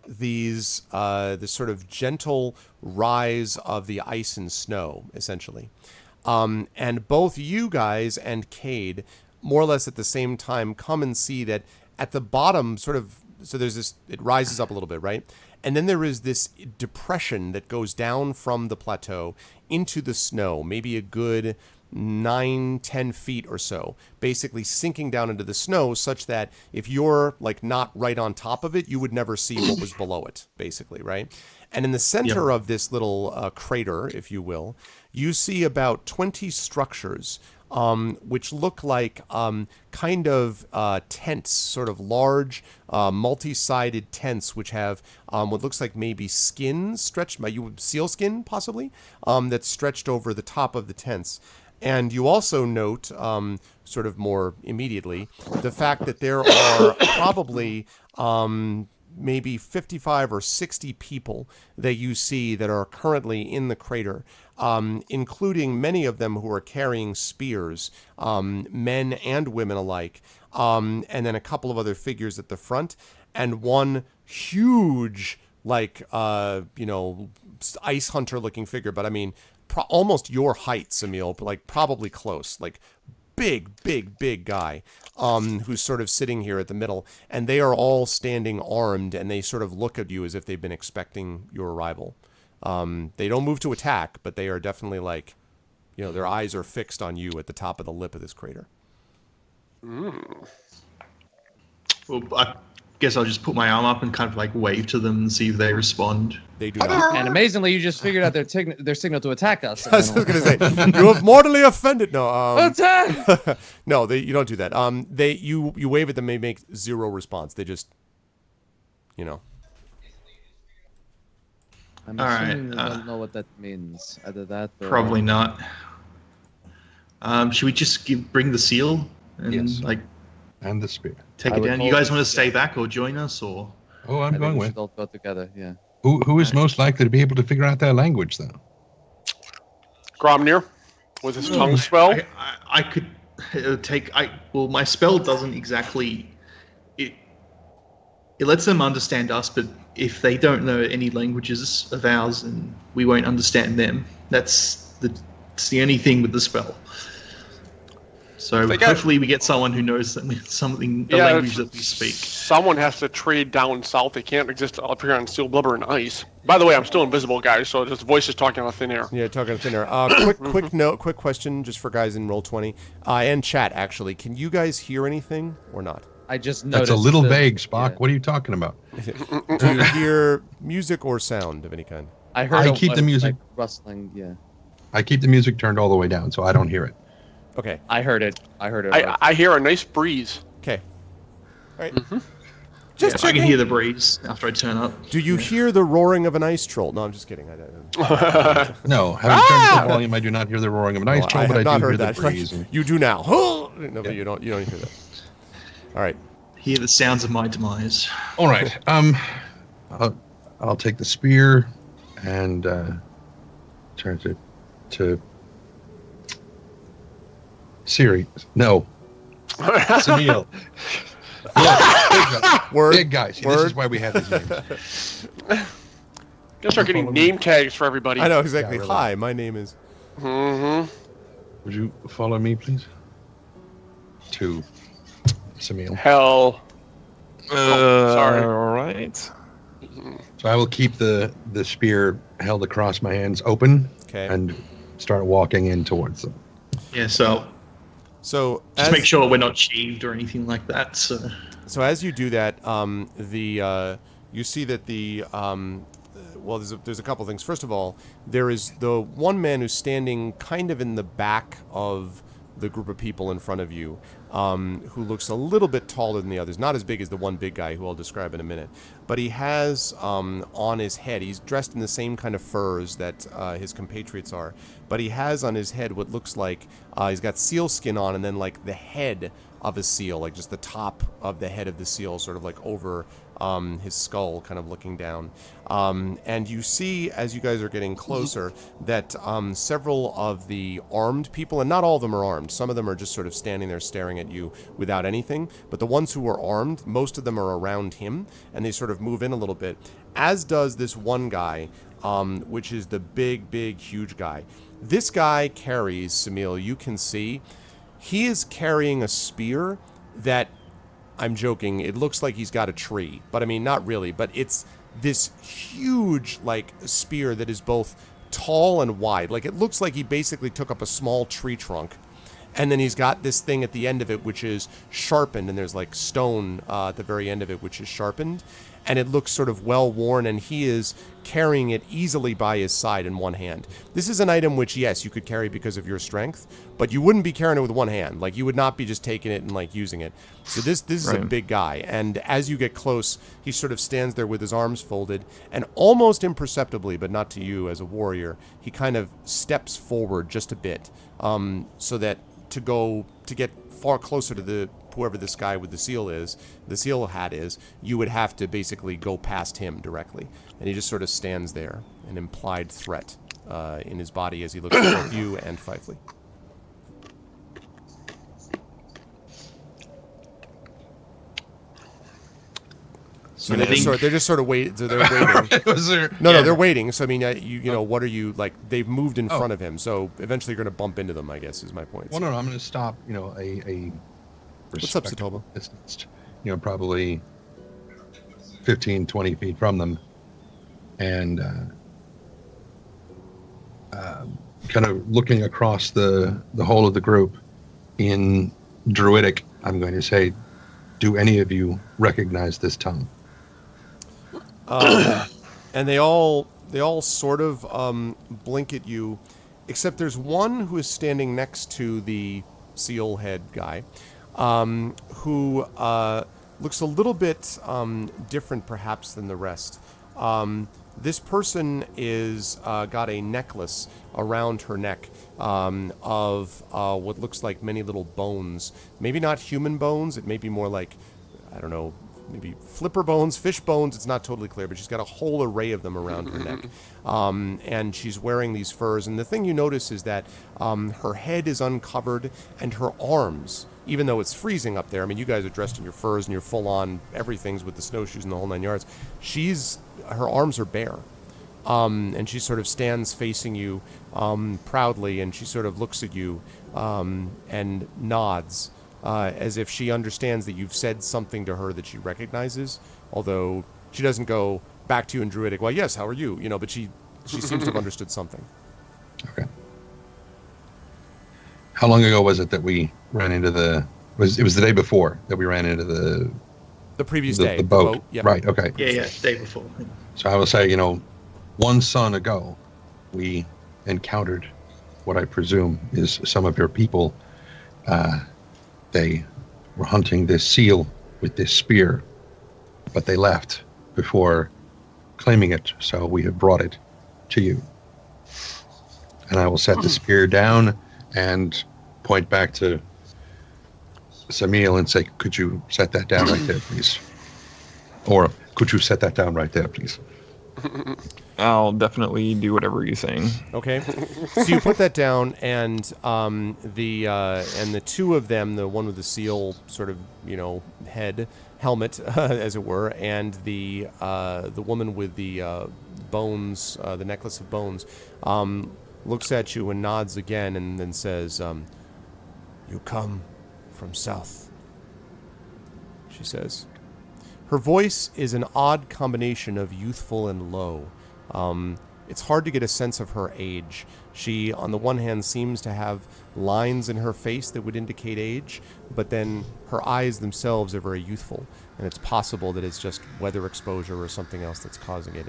this sort of gentle rise of the ice and snow, essentially. And both you guys and Cade, more or less at the same time, come and see that at the bottom, so there's this, it rises up a little bit, right? And then there is this depression that goes down from the plateau into the snow, maybe a good 9-10 feet or so, basically sinking down into the snow such that if you're like not right on top of it, you would never see what was below it, basically, right? And in the center of this little crater, if you will, you see about 20 structures which look like kind of tents, sort of large, multi-sided tents, which have what looks like maybe skin stretched, seal skin possibly, that's stretched over the top of the tents. And you also note, sort of more immediately, the fact that there are probably maybe 55 or 60 people that you see that are currently in the crater, including many of them who are carrying spears, men and women alike, and then a couple of other figures at the front, and one huge, like, ice hunter-looking figure, but I mean, almost your height, Samil, but like probably close, like big guy, who's sort of sitting here at the middle, and they are all standing armed, and they sort of look at you as if they've been expecting your arrival. They don't move to attack, but they are definitely like, their eyes are fixed on you at the top of the lip of this crater. Well, I guess I'll just put my arm up and kind of like wave to them and see if they respond. They do not. And amazingly, you just figured out their signal to attack us. I was going to say, you have mortally offended. No, attack! No, you don't do that. You wave at them, they make zero response. They just, I'm All assuming right, you don't know what that means. Either that or... Probably not. Should we just bring the seal and And the spear. take I it would down? You guys want to stay back or join us, or? Oh, I I'm think going we with. should all go together, yeah. Who is most likely to be able to figure out their language, though? Gromnir with his tongue spell. I could take. Well, my spell doesn't exactly. It lets them understand us, but if they don't know any languages of ours, and we won't understand them, it's the only thing with the spell. So hopefully we get someone who knows the language that we speak. Someone has to trade down south. They can't exist up here on steel, blubber, and ice. By the way, I'm still invisible, guys, so just voice is talking on thin air. Yeah, talking on thin air. Quick question, just for guys in Roll20, and chat, actually. Can you guys hear anything or not? I just noticed. That's a little vague, Spock. Yeah. What are you talking about? Do you hear music or sound of any kind? I keep the music like rustling. Yeah. I keep the music turned all the way down, so I don't hear it. Okay. I heard it. I hear a nice breeze. Okay. All right. Just checking. I can hear the breeze after I turn up. Do you hear the roaring of an ice troll? No, I'm just kidding. No, having turned up the volume, I do not hear the roaring of an ice troll, but I do hear the breeze. You do now. No, but you don't hear that. All right. Hear the sounds of my demise. All right. I'll take the spear and turn to Siri. No. Samil. Big guys. See, this is why we have these names. Gotta start getting name tags for everybody. I know, exactly. Yeah, really. Hi, my name is... Would you follow me, please? To Samil. Hell. Sorry. All right. So I will keep the spear held across my hands open and start walking in towards them. Yeah, so just make sure we're not sheathed or anything like that. So as you do that, you see that well, there's a couple things. First of all, there is the one man who's standing kind of in the back of the group of people in front of you, who looks a little bit taller than the others. Not as big as the one big guy who I'll describe in a minute. But he has on his head, he's dressed in the same kind of furs that his compatriots are. But he has on his head what looks like, he's got seal skin on, and then like the head of a seal, like just the top of the head of the seal, sort of like over his skull, kind of looking down. And you see, as you guys are getting closer, that several of the armed people, and not all of them are armed, some of them are just sort of standing there staring at you without anything, but the ones who are armed, most of them are around him, and they sort of move in a little bit, as does this one guy, which is the big, huge guy. This guy carries, Samil, you can see, he is carrying a spear that, I'm joking, it looks like he's got a tree. But I mean, not really. But it's this huge, like, spear that is both tall and wide. Like, it looks like he basically took up a small tree trunk. And then he's got this thing at the end of it, which is sharpened. And there's, like, stone at the very end of it, which is sharpened. And it looks sort of well-worn, and he is carrying it easily by his side in one hand. This is an item which, yes, you could carry because of your strength, but you wouldn't be carrying it with one hand. Like, you would not be just taking it and, like, using it. So this is a big guy, and as you get close, he sort of stands there with his arms folded, and almost imperceptibly, but not to you as a warrior, he kind of steps forward just a bit, so that to get far closer to whoever this guy with the seal hat is, you would have to basically go past him directly. And he just sort of stands there, an implied threat in his body as he looks at both you and Fifely. So they're just sort of waiting. So they're waiting. No, they're waiting. So I mean, you know, what are you like? They've moved in front of him, so eventually you're going to bump into them, I guess, is my point. Well, no, I'm going to stop. You know, a what's up, Satoba? Distance, you know, probably 15, 20 feet from them, and kind of looking across the whole of the group in Druidic. I'm going to say, do any of you recognize this tongue? And they all sort of blink at you, except there's one who is standing next to the seal head guy, who looks a little bit different perhaps than the rest. This person is got a necklace around her neck of what looks like many little bones. Maybe not human bones. It may be more like, I don't know, maybe flipper bones, fish bones. It's not totally clear, but she's got a whole array of them around her neck. And she's wearing these furs. And the thing you notice is that her head is uncovered and her arms, even though it's freezing up there, I mean, you guys are dressed in your furs and you're full on everything's with the snowshoes and the whole 9 yards. Her arms are bare. And she sort of stands facing you proudly, and she sort of looks at you and nods as if she understands that you've said something to her that she recognizes, although she doesn't go back to you in Druidic, well, yes, how are you? You know, but she seems to have understood something. Okay. How long ago was it that we ran into it was the day before that we ran into the previous day. The boat. Yep. Right, okay. Yeah, day before. So I will say, you know, one sun ago, we encountered what I presume is some of your people. They were hunting this seal with this spear, but they left before claiming it, so we have brought it to you. And I will set the spear down and point back to Samil and say, could you set that down right there, please? Or could you set that down right there, please? I'll definitely do whatever you're saying. Okay, so you put that down, and the two of them, the one with the seal sort of, you know, helmet, as it were, and the woman with the bones, the necklace of bones, looks at you and nods again, and then says, "You come from south," she says. Her voice is an odd combination of youthful and low. it's hard to get a sense of her age. She, on the one hand, seems to have lines in her face that would indicate age, but then her eyes themselves are very youthful, and it's possible that it's just weather exposure or something else that's causing it.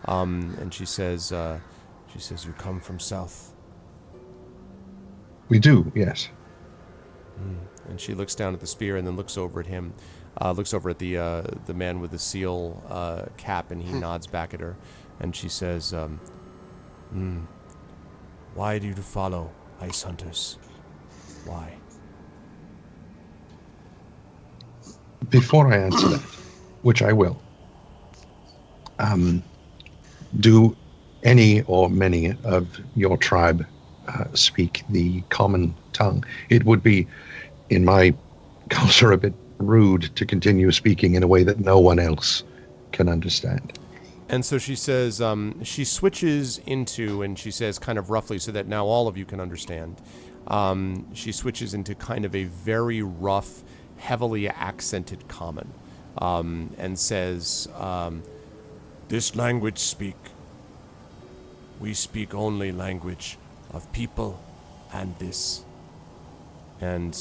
And she says, "You come from south." We do, yes. And she looks down at the spear and then looks over at him, looks over at the man with the seal cap, and he nods back at her. And she says, "Why do you follow ice hunters? Why?" Before I answer that, which I will, do any or many of your tribe speak the common tongue? It would be, in my culture, a bit rude to continue speaking in a way that no one else can understand. And so she says, she switches into, and she says kind of roughly so that now all of you can understand, she switches into kind of a very rough, heavily accented common, and says, "This language we speak only language of people and this." And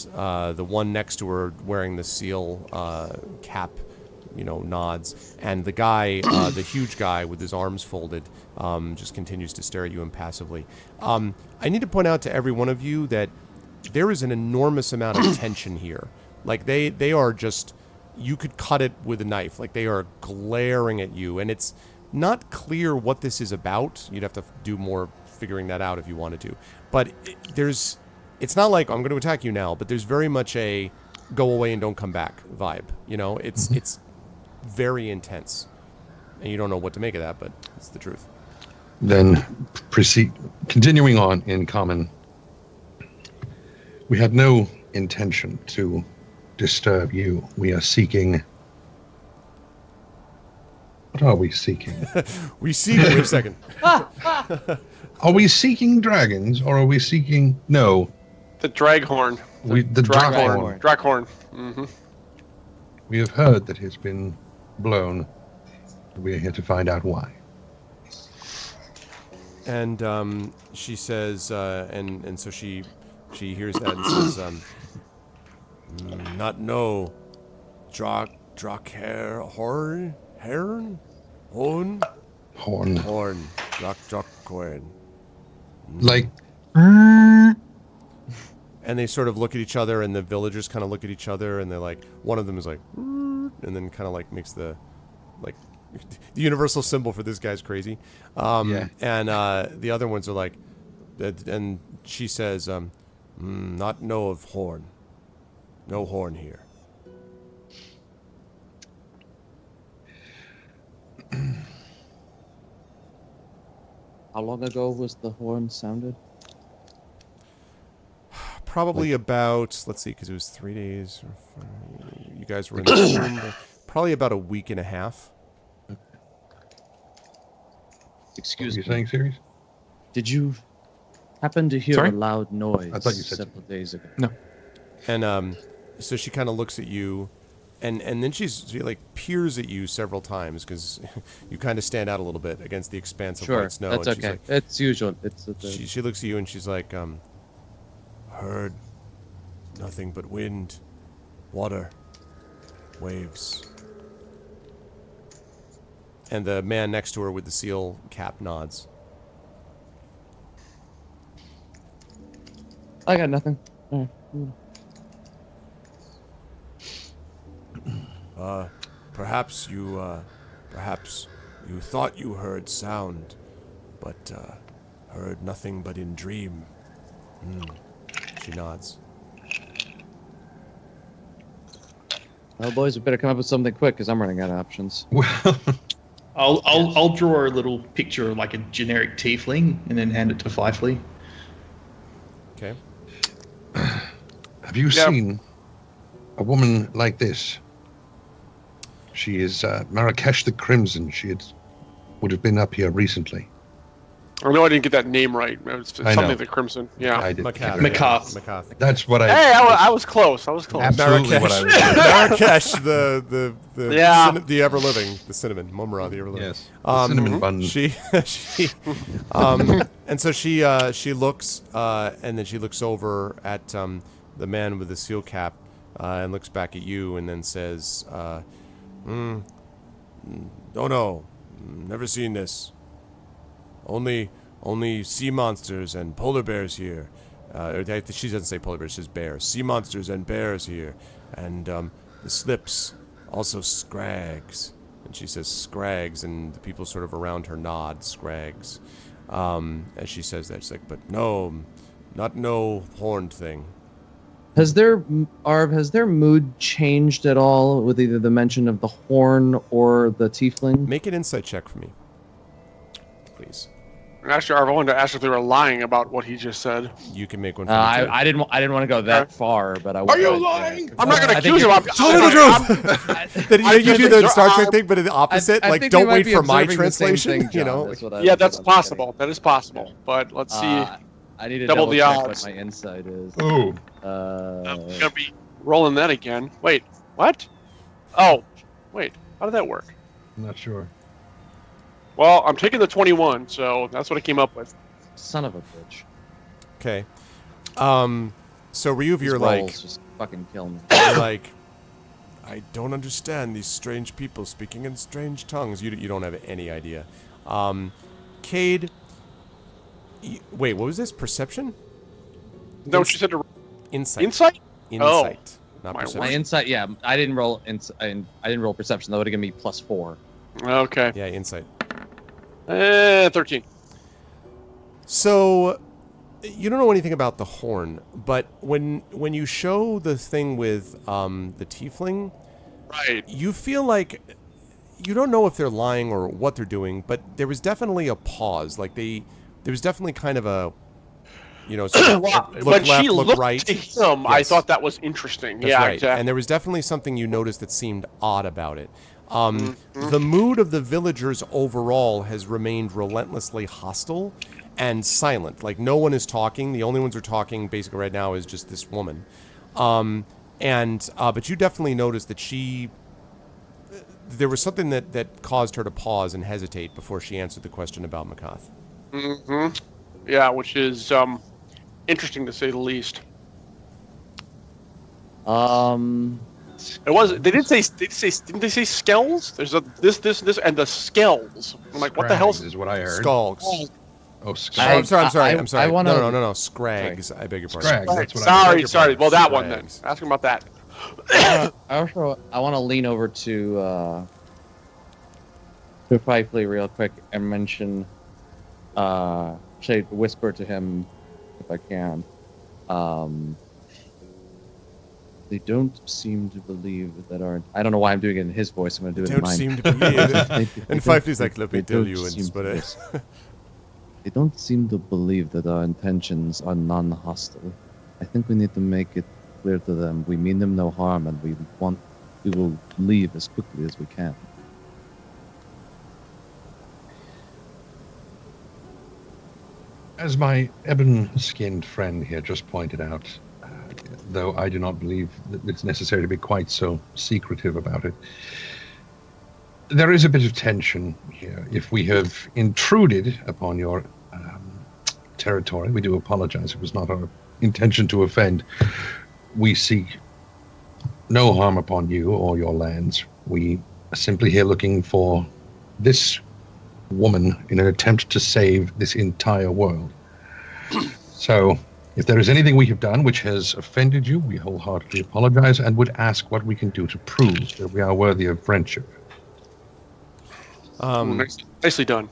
the one next to her wearing the seal cap, nods. And the guy, the huge guy with his arms folded, just continues to stare at you impassively. I need to point out to every one of you that there is an enormous amount of tension here. Like, they are just, you could cut it with a knife. Like, they are glaring at you. And it's not clear what this is about. You'd have to do more figuring that out if you wanted to. But it's not like, I'm going to attack you now, but there's very much a go away and don't come back vibe. It's very intense. And you don't know what to make of that, but it's the truth. Then continuing on in common. We had no intention to disturb you. We are seeking... What are we seeking? We seek... Wait a second. Are we seeking dragons, or are we seeking... No. The Draghorn. The Draghorn. Draghorn. Mm-hmm. We have heard that it's been blown. We are here to find out why. And she says, and so she hears that and says, "Not know, Drakhorn, Drakhorn, Like, and they sort of look at each other, and the villagers kind of look at each other, and they're like, one of them is like, and then kind of like makes the, like, the universal symbol for this guy's crazy. Yeah. And the other ones are like, and she says, "Not know of horn. No horn here." How long ago was the horn sounded? Probably about, let's see, because it was 3 days. You guys were in the room. Probably about a week and a half. Excuse you me. saying, Sirius? Did you happen to hear Sorry? a loud noise I thought you said several days ago? No. And so she kind of looks at you, and then she like peers at you several times because you kind of stand out a little bit against the expanse of Sure, white snow. that's and she's okay. like, It's usual. she looks at you and she's like, "Heard nothing but wind, water, waves." And the man next to her with the seal cap nods. I got nothing. Perhaps you thought you heard sound, but heard nothing but in dream. She nods. Well, boys, we better come up with something quick because I'm running out of options. Well, I'll draw a little picture of like a generic tiefling and then hand it to Fifely. Okay. have you seen a woman like this? She is Marrakesh the Crimson. Would have been up here recently. I know I didn't get that name right. It was I something know. the Crimson. Yeah. I did. Macath. Macath. That's what I. Hey, I was close. I was close. Absolutely what I was. Marrakesh, the Yeah. the ever living, the cinnamon, Mumra, the ever living. Yes. The cinnamon bun. She and so she looks and then she looks over at the man with the seal cap and looks back at you and then says, "Oh no, never seen this. Only sea monsters and polar bears here. She doesn't say polar bears, she says bears. Sea monsters and bears here. And the slips, also scrags." And she says scrags, and the people sort of around her nod, scrags. As she says that, she's like, "But no, not no horned thing." Has their mood changed at all with either the mention of the horn or the tiefling? Make an insight check for me, please. Actually, I wanted to ask if they were lying about what he just said. You can make one for me, too. I didn't want to go that far, but I. Are you lying? I'm not going to I think accuse him. Tell me the truth. Then you do the Star Trek thing, but the opposite. I Like, think don't we might wait be for my observing the same translation. thing, You John. know. That's what Yeah, that's I'm possible. That is possible. But let's see. getting. I need to Double double the check odds. what my insight is. Ooh. I'm going to be rolling that again. Wait, what? Oh, wait. How did that work? I'm not sure. Well, I'm taking the 21, so that's what I came up with. Son of a bitch. Okay. So Ryuv, These you're like, rolls just fucking kill me. you're like, I don't understand these strange people speaking in strange tongues. You don't have any idea. Cade, wait, what was this? Perception? No, she said to Insight. insight? Insight. Not My perception. My insight, yeah, I didn't roll I didn't roll perception. That would have given me +4. Okay. Yeah, insight. 13. So, you don't know anything about the horn, but when you show the thing with the tiefling, Right. you feel like you don't know if they're lying or what they're doing, but there was definitely a pause. Like there was definitely kind of a, sort of look when left, she look looked right. to him, I Yes. thought that was interesting. That's yeah, right. exactly. And there was definitely something you noticed that seemed odd about it. The mood of the villagers overall has remained relentlessly hostile and silent. Like, no one is talking. The only ones who are talking basically right now is just this woman. But you definitely noticed that there was something that caused her to pause and hesitate before she answered the question about Macath. Yeah, which is interesting to say the least. It was. They didn't say. Didn't they say skells? There's a this, and the skells. I'm like, what the hell? Scrags is what I heard. Skulls. Oh, Scrags. I'm sorry. I'm sorry. I wanna- No. Scrags. I beg your pardon. Scrags, that's what I heard. Sorry. Well, that one then. Scrags. Ask him about that. I want to lean over to Pipely real quick and mention, whisper to him if I can. They don't seem to believe that our. I don't know why I'm doing it in his voice. I'm going to do it in Don't mine. seem to believe it. They And don't- Fifey's like, let me they tell don't you. seem to- But They don't seem to believe that our intentions are non-hostile. I think we need to make it clear to them we mean them no harm, and we will leave as quickly as we can. As my ebon-skinned friend here just pointed out, though I do not believe that it's necessary to be quite so secretive about it, there is a bit of tension here. If we have intruded upon your territory, we do apologize. It was not our intention to offend. We seek no harm upon you or your lands. We are simply here looking for this woman in an attempt to save this entire world. So, if there is anything we have done which has offended you, we wholeheartedly apologize and would ask what we can do to prove that we are worthy of friendship. Nicely done.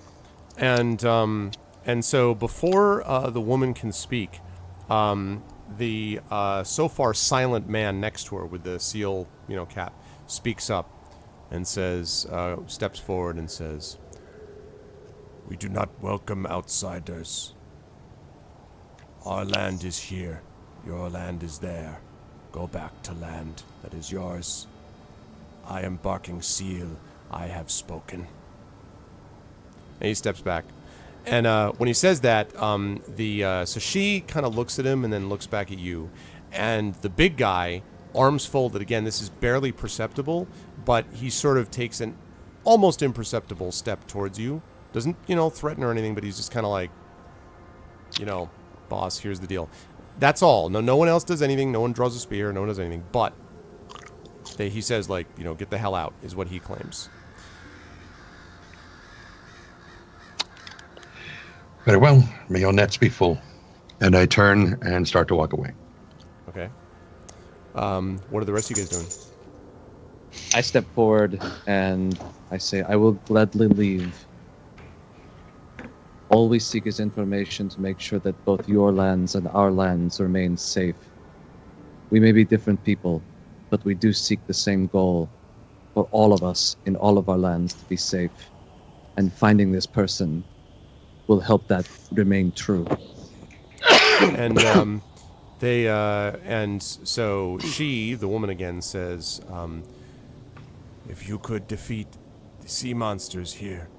And so before the woman can speak, the so far silent man next to her with the seal, cap, speaks up and says, steps forward and says, "We do not welcome outsiders. Our land is here. Your land is there. Go back to land that is yours. I am Barking Seal. I have spoken." And he steps back. And when he says that, so she kind of looks at him and then looks back at you. And the big guy, arms folded, again, this is barely perceptible, but he sort of takes an almost imperceptible step towards you. Doesn't, threaten or anything, but he's just kind of like, boss, here's the deal. That's all. No one else does anything. No one draws a spear. No one does anything. But he says, get the hell out, is what he claims. Very well. May your nets be full. And I turn and start to walk away. Okay. What are the rest of you guys doing? I step forward and I say, I will gladly leave. All we seek is information to make sure that both your lands and our lands remain safe. We may be different people, but we do seek the same goal for all of us in all of our lands to be safe. And finding this person will help that remain true. And so she, the woman again, says, if you could defeat the sea monsters here,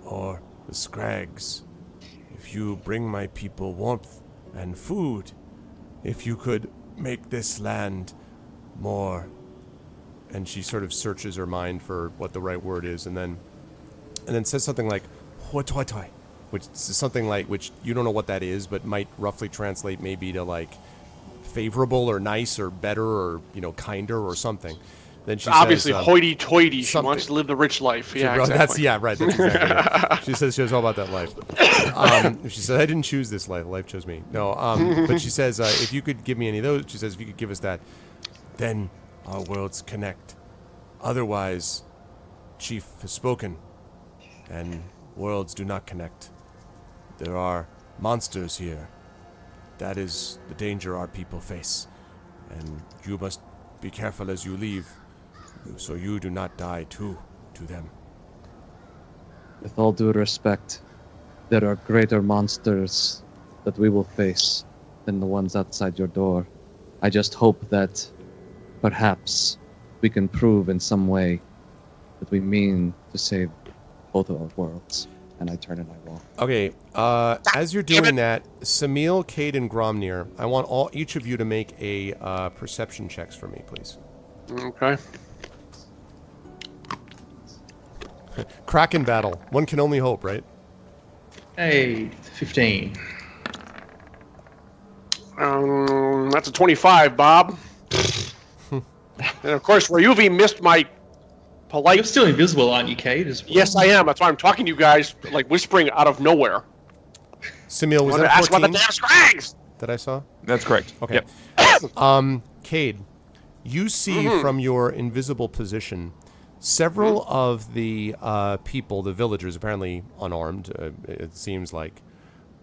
or the scrags, if you bring my people warmth and food, if you could make this land more, and she sort of searches her mind for what the right word is, and then says something like "huatoitoi," which is something like, which you don't know what that is, but might roughly translate maybe to like favorable or nice or better or kinder or something. Then she obviously says, hoity-toity. She wants to live the rich life. Yeah, exactly. That's exactly it. She says she was all about that life. She said, I didn't choose this life. Life chose me. No, but she says, if you could give me any of those, she says, if you could give us that, then our worlds connect. Otherwise, Chief has spoken, and worlds do not connect. There are monsters here. That is the danger our people face. And you must be careful as you leave, so you do not die too to them. With all due respect, there are greater monsters that we will face than the ones outside your door. I just hope that perhaps we can prove in some way that we mean to save both of our worlds. And I turn and I walk. Okay, as you're doing that, Samil, Cade, and Gromnir, I want each of you to make a perception checks for me, please. Okay. Kraken battle. One can only hope, right? Hey, 15. That's a 25, Bob. And of course, Ryuvi missed my polite. You're still invisible, aren't you, Cade? As well? Yes, I am. That's why I'm talking to you guys, like whispering out of nowhere. Samil, was I that ask 14 about the damn scrags! that I saw? That's correct. Okay. Yep. Cade, you see from your invisible position several of the people, the villagers, apparently unarmed, it seems like,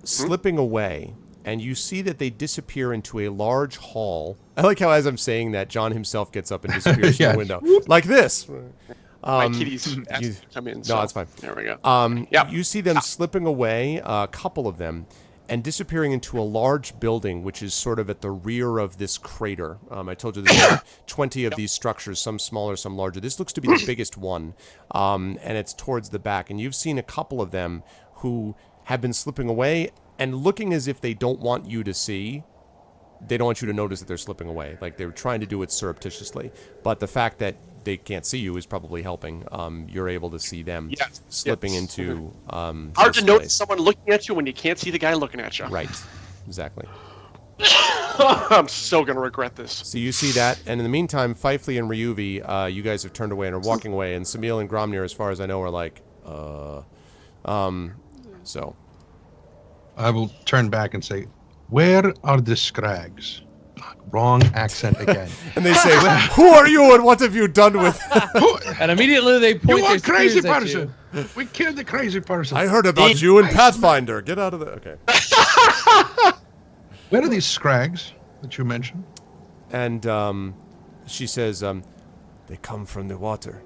slipping away, and you see that they disappear into a large hall. I like how, as I'm saying that, John himself gets up and disappears through the window. Like this. My kitties asked to come in. No, it's fine. There we go. You see them slipping away, a couple of them, and disappearing into a large building, which is sort of at the rear of this crater. I told you there's about 20 of these structures, some smaller, some larger. This looks to be the biggest one, and it's towards the back. And you've seen a couple of them who have been slipping away and looking as if they don't want you to see. They don't want you to notice that they're slipping away. Like they're trying to do it surreptitiously. But the fact that they can't see you is probably helping. You're able to see them slipping into hard to notice someone looking at you when you can't see the guy looking at you. Right. Exactly. I'm so going to regret this. So you see that, and in the meantime, Fifely and Ryuvi, you guys have turned away and are walking away, and Samil and Gromnir, as far as I know, are like, so. I will turn back and say, where are the scrags? Wrong accent again. And they say, who are you and what have you done with... And immediately they point You are their crazy spears at person. We killed the crazy person. I heard about you in Pathfinder. Get out of there. Okay. Where are these scrags that you mentioned? And she says, they come from the water.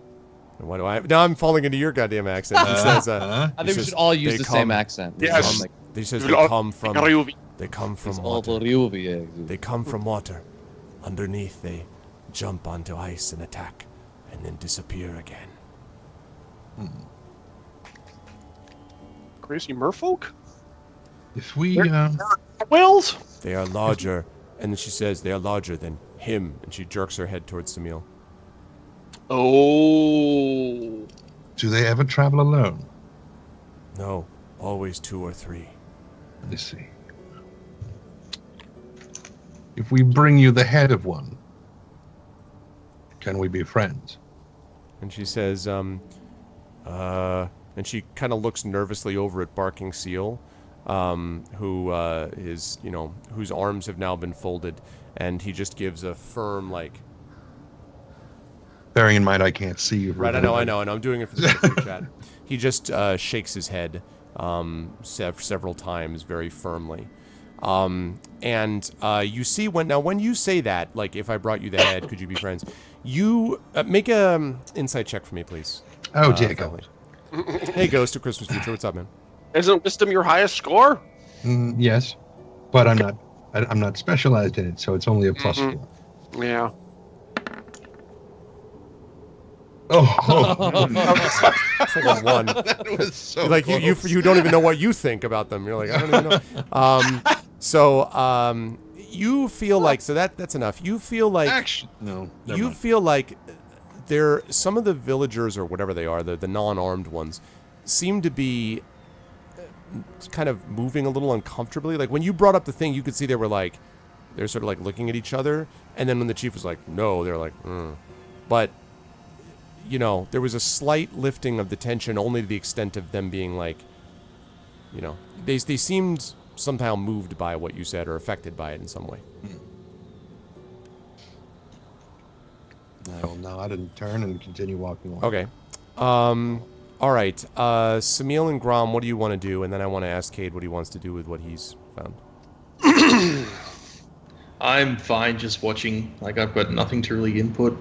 And what do I... Now I'm falling into your goddamn accent. He says, I think we should all use the same accent. Yes. He says they come from... Ryuvi. They come from All water. for you, yeah. They come from water. Underneath, they jump onto ice and attack, and then disappear again. Crazy merfolk? If we, Wills? They are larger. And then she says, they are larger than him. And she jerks her head towards Samil. Oh. do they ever travel alone? No, always 2 or 3. Let me see. If we bring you the head of one, can we be friends? And she says, and she kind of looks nervously over at Barking Seal, who is, whose arms have now been folded, and he just gives a firm, like... Bearing in mind I can't see you. Right, I know, and I'm doing it for the chat. He just shakes his head several times very firmly. And you see when you say that, like, if I brought you the head, could you be friends? You make a insight check for me, please. Oh, dear God. Hey, Ghost of Christmas Future, what's up, man? Isn't wisdom your highest score? Yes, but I'm not specialized in it, so it's only a +4. Yeah. Oh, It's like a 1. that was so Like close. you don't even know what you think about them. You're like, I don't even know. You feel like that's enough. You feel like Actually, no. never you mind. feel like some of the villagers or whatever they are, the non-armed ones, seem to be kind of moving a little uncomfortably. Like when you brought up the thing, you could see they're sort of like looking at each other, and then when the chief was like, no, they're like, but there was a slight lifting of the tension, only to the extent of them being like, they seemed somehow moved by what you said or affected by it in some way. I will nod and turn and continue walking away. Okay. All right. Samil and Grom, what do you want to do? And then I want to ask Cade what he wants to do with what he's found. I'm fine just watching. Like, I've got nothing to really input.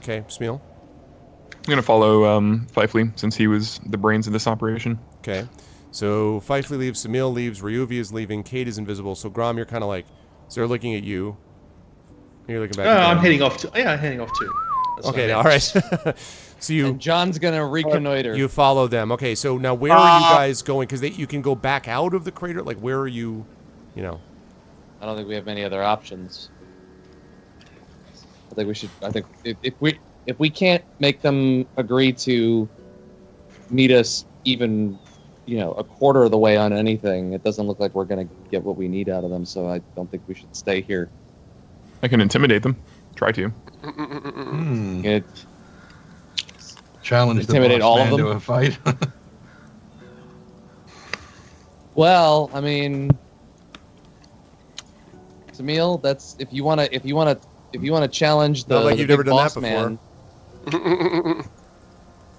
Okay, Samil? I'm going to follow Fifely, since he was the brains of this operation. Okay. So Fifely leaves, Samil leaves, Ryuvi is leaving, Cade is invisible. So Grom, you're kind of like, so they're looking at you. You're looking back at I'm them. heading off to. Yeah, I'm heading off too. That's Okay, what all I right. meant. So you And John's gonna reconnoiter. you follow them. Okay, so now where are you guys going? Because you can go back out of the crater. Like, where are you? I don't think we have many other options. I think we should. I think if we can't make them agree to meet us even, a quarter of the way on anything, it doesn't look like we're gonna get what we need out of them. So I don't think we should stay here. I can intimidate them. Try to. It, Challenge Intimidate the all boss of man them? to a fight. well, I mean, Samil, that's if you wanna challenge the Not like the you've big never done that boss man.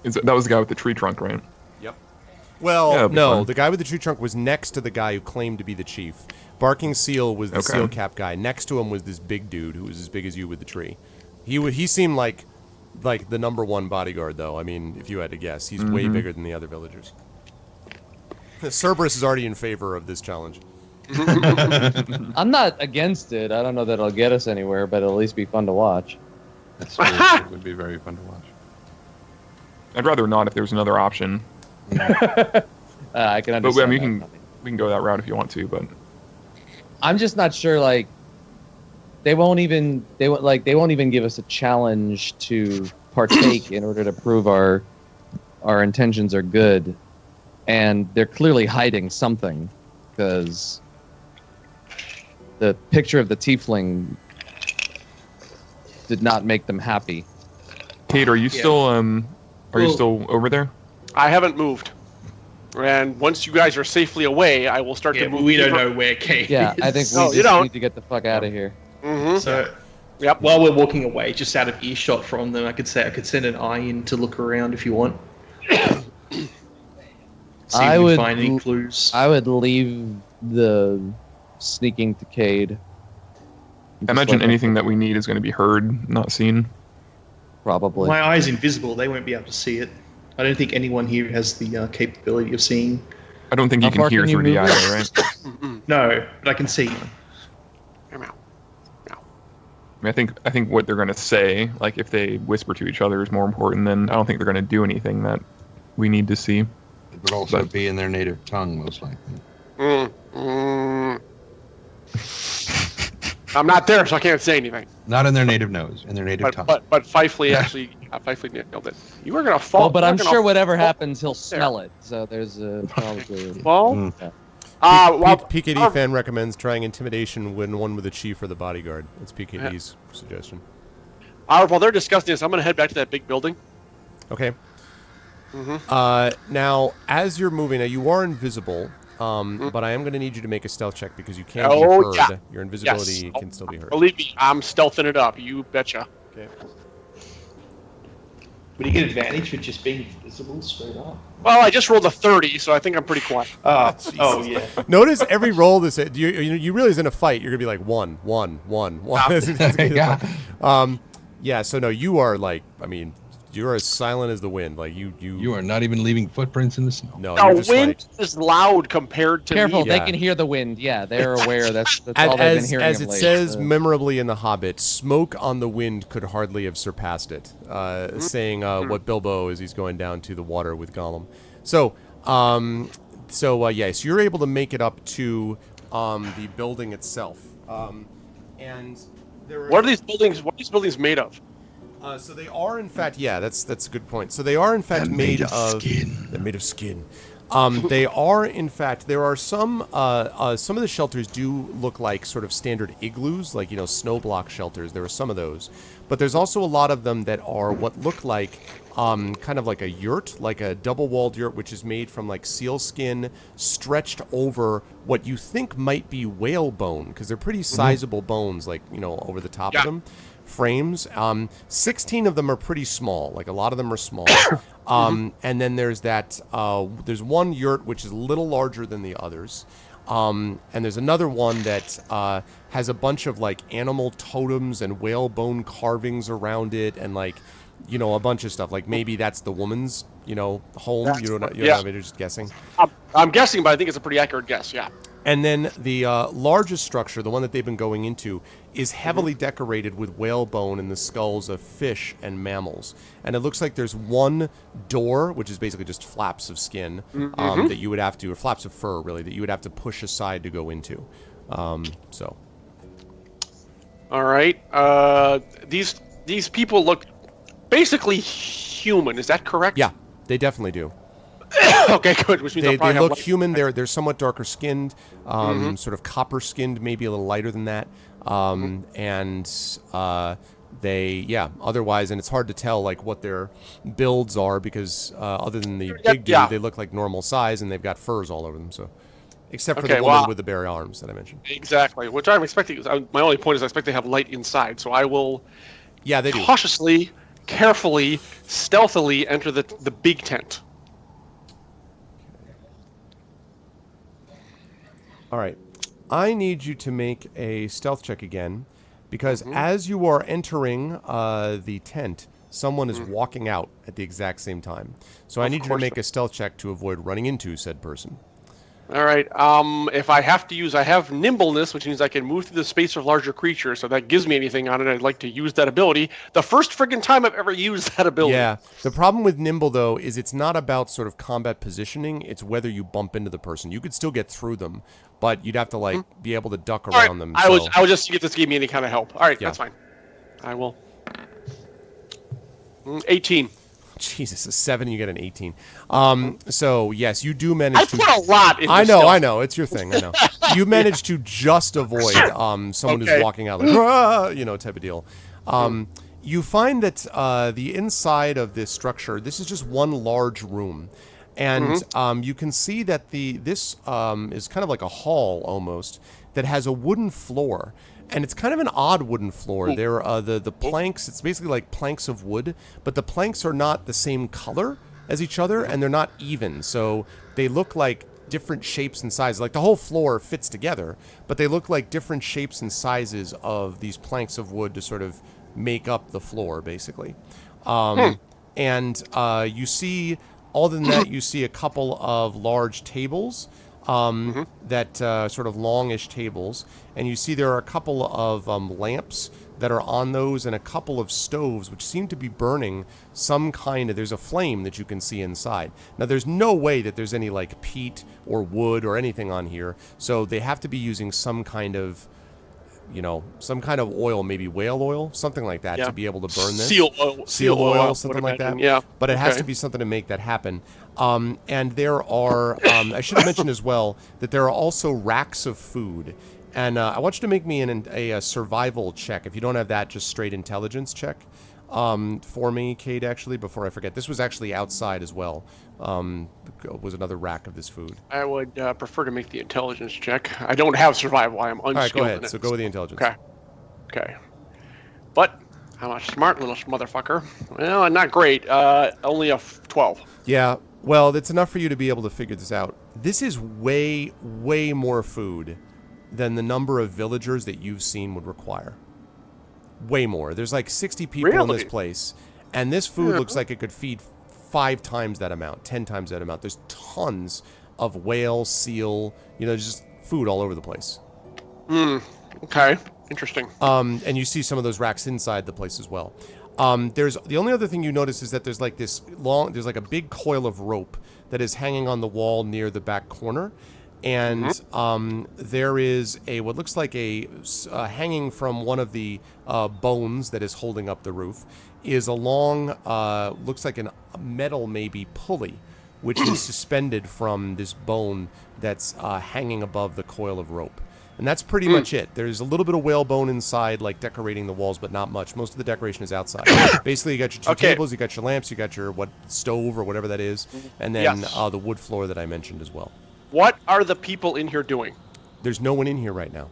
That was the guy with the tree trunk, right? Yep. Well, Yeah, it'll be no, fun. the guy with the tree trunk was next to the guy who claimed to be the chief. Barking Seal was the Okay. seal cap guy. Next to him was this big dude who was as big as you with the tree. He seemed like the number one bodyguard, though. I mean, if you had to guess, he's way bigger than the other villagers. Cerberus is already in favor of this challenge. I'm not against it. I don't know that it'll get us anywhere, but it'll at least be fun to watch. That's true. It would be very fun to watch. I'd rather not if there was another option. I can understand. But I mean, that. we can go that route if you want to. But I'm just not sure. Like, they won't even give us a challenge to partake in order to prove our intentions are good, and they're clearly hiding something because the picture of the tiefling did not make them happy. Kate, are you still over there? I haven't moved. And once you guys are safely away, I will start Yeah, to but move. we don't know where Kate Yeah, is. I think we No, you just don't. need to get the fuck out of here. So, Yep. while we're walking away, just out of earshot from them, I could send an eye in to look around if you want. See I if we would can find any l- clues. I would leave the sneaking to Cade. I imagine anything that we need is going to be heard, not seen. Probably. My eye's invisible; they won't be able to see it. I don't think anyone here has the capability of seeing. I don't think you How can far hear can you through the move? eye, right? No, but I can see. I'm out. I mean, I think what they're going to say, like if they whisper to each other, is more important than I don't think they're going to do anything that we need to see. It would also But- be in their native tongue, most likely. I'm not there, so I can't say anything. Not in their native nose, in their native tongue. But Fifely actually, Fifely nailed it. You were gonna fall. Well, but I'm you're sure gonna whatever fall happens, he'll there. smell it. So there's probably. Well, Yeah. PKD fan recommends trying intimidation when one with a chief or the bodyguard. That's PKD's suggestion. while they're discussing this, I'm gonna head back to that big building. Okay. Now, as you're moving, now you are invisible, but I am going to need you to make a stealth check because you can be heard. Yeah. Your invisibility Yes. can still be heard. Believe me, I'm stealthing it up. You betcha. Okay. Would you get advantage for just being visible straight up? Well, I just rolled a 30, so I think I'm pretty quiet. Oh yeah. Notice every roll this you realize in a fight you're gonna be like one. That's gonna be the fight. Yeah. So no, you are like, I mean, you're as silent as the wind. Like You are not even leaving footprints in the snow. No, The you're just wind is loud compared to Careful, me. they Yeah. can hear the wind. Yeah, they're aware. That's all they've been hearing. as of it late, says so. memorably in The Hobbit, smoke on the wind could hardly have surpassed it. Saying what Bilbo as he's going down to the water with Gollum. So yes, you're able to make it up to the building itself. And there What are these buildings? What are these buildings made of? so they are in fact, yeah, that's a good point. So they are in fact made of skin. They're made of skin. They are in fact. There are some of the shelters do look like sort of standard igloos, like snow block shelters. There are some of those, but there's also a lot of them that are what look like kind of like a yurt, like a double-walled yurt, which is made from like seal skin stretched over what you think might be whale bone, because they're pretty sizable bones, like over the top of them. Frames. 16 of them are pretty small. Like a lot of them are small. And then there's that. There's one yurt which is a little larger than the others. And there's another one that has a bunch of like animal totems and whalebone carvings around it, and like a bunch of stuff. Like maybe that's the woman's home. You don't know. You're just guessing. I'm guessing, but I think it's a pretty accurate guess. Yeah. And then the largest structure, the one that they've been going into, is heavily decorated with whalebone and the skulls of fish and mammals. And it looks like there's one door, which is basically just flaps of skin that you would have to, or flaps of fur, really, that you would have to push aside to go into. So. All right. These people look basically human. Is that correct? Yeah, they definitely do. Okay, good. Which means They probably look human. They're somewhat darker skinned, sort of copper skinned, maybe a little lighter than that. And otherwise, and it's hard to tell like what their builds are because other than the big dude, they look like normal size and they've got furs all over them. So, except for the woman with the bare arms that I mentioned. Exactly. Which I'm expecting. My only point is I expect they have light inside, so I will. Yeah, they do. Cautiously, carefully, stealthily enter the big tent. All right. I need you to make a stealth check again, because as you are entering the tent, someone is walking out at the exact same time. So I need you to make a stealth check to avoid running into said person. All right. If I have to use, I have nimbleness, which means I can move through the space of larger creatures. So that gives me anything on it. I'd like to use that ability. The first friggin' time I've ever used that ability. Yeah. The problem with nimble though is it's not about sort of combat positioning. It's whether you bump into the person. You could still get through them, but you'd have to like be able to duck around them. I was just see if this gave me any kind of help. All right, that's fine. I will. 18. Jesus, a 7, you get an 18. So yes, you do manage. I put a lot into I stealth. know, it's your thing. I know. You managed to just avoid someone who's walking out like type of deal. You find that the inside of this structure, this is just one large room. And you can see that this is kind of like a hall almost that has a wooden floor. And it's kind of an odd wooden floor. There are the planks, it's basically like planks of wood, but the planks are not the same color as each other, and they're not even. So they look like different shapes and sizes. Like the whole floor fits together, but they look like different shapes and sizes of these planks of wood to sort of make up the floor, basically. And you see, other than that, you see a couple of large tables that sort of longish tables, and you see there are a couple of lamps that are on those and a couple of stoves which seem to be burning some kind of, there's a flame that you can see inside. Now there's no way that there's any like peat or wood or anything on here, so they have to be using some kind of, you know, some kind of oil, maybe whale oil, something like that, to be able to burn this. Seal oil, something like that. Yeah. But it has to be something to make that happen. And there are, I should have mentioned as well, that there are also racks of food. And I want you to make me a survival check. If you don't have that, just straight intelligence check for me, Cade, actually, before I forget. This was actually outside as well. Was another rack of this food. I would prefer to make the intelligence check. I don't have survival. I am unskilled. All right, go ahead. In it. So go with the intelligence. Okay. But I'm a smart little motherfucker. Well, not great. Only a 12. Yeah. Well, that's enough for you to be able to figure this out. This is way, way more food than the number of villagers that you've seen would require. Way more. There's like 60 people in this place, and this food looks like it could feed 5 times that amount, 10 times that amount. There's tons of whale, seal, you know, just food all over the place. Okay. Interesting. And you see some of those racks inside the place as well. There's the only other thing you notice is that there's like there's like a big coil of rope that is hanging on the wall near the back corner. And there is what looks like a hanging from one of the bones that is holding up the roof is a long, looks like a metal maybe pulley, which is suspended from this bone that's hanging above the coil of rope. And that's pretty much it. There's a little bit of whalebone inside, like decorating the walls, but not much. Most of the decoration is outside. Basically, you got your 2 tables, you got your lamps, you got your stove or whatever that is, and then the wood floor that I mentioned as well. What are the people in here doing? There's no one in here right now.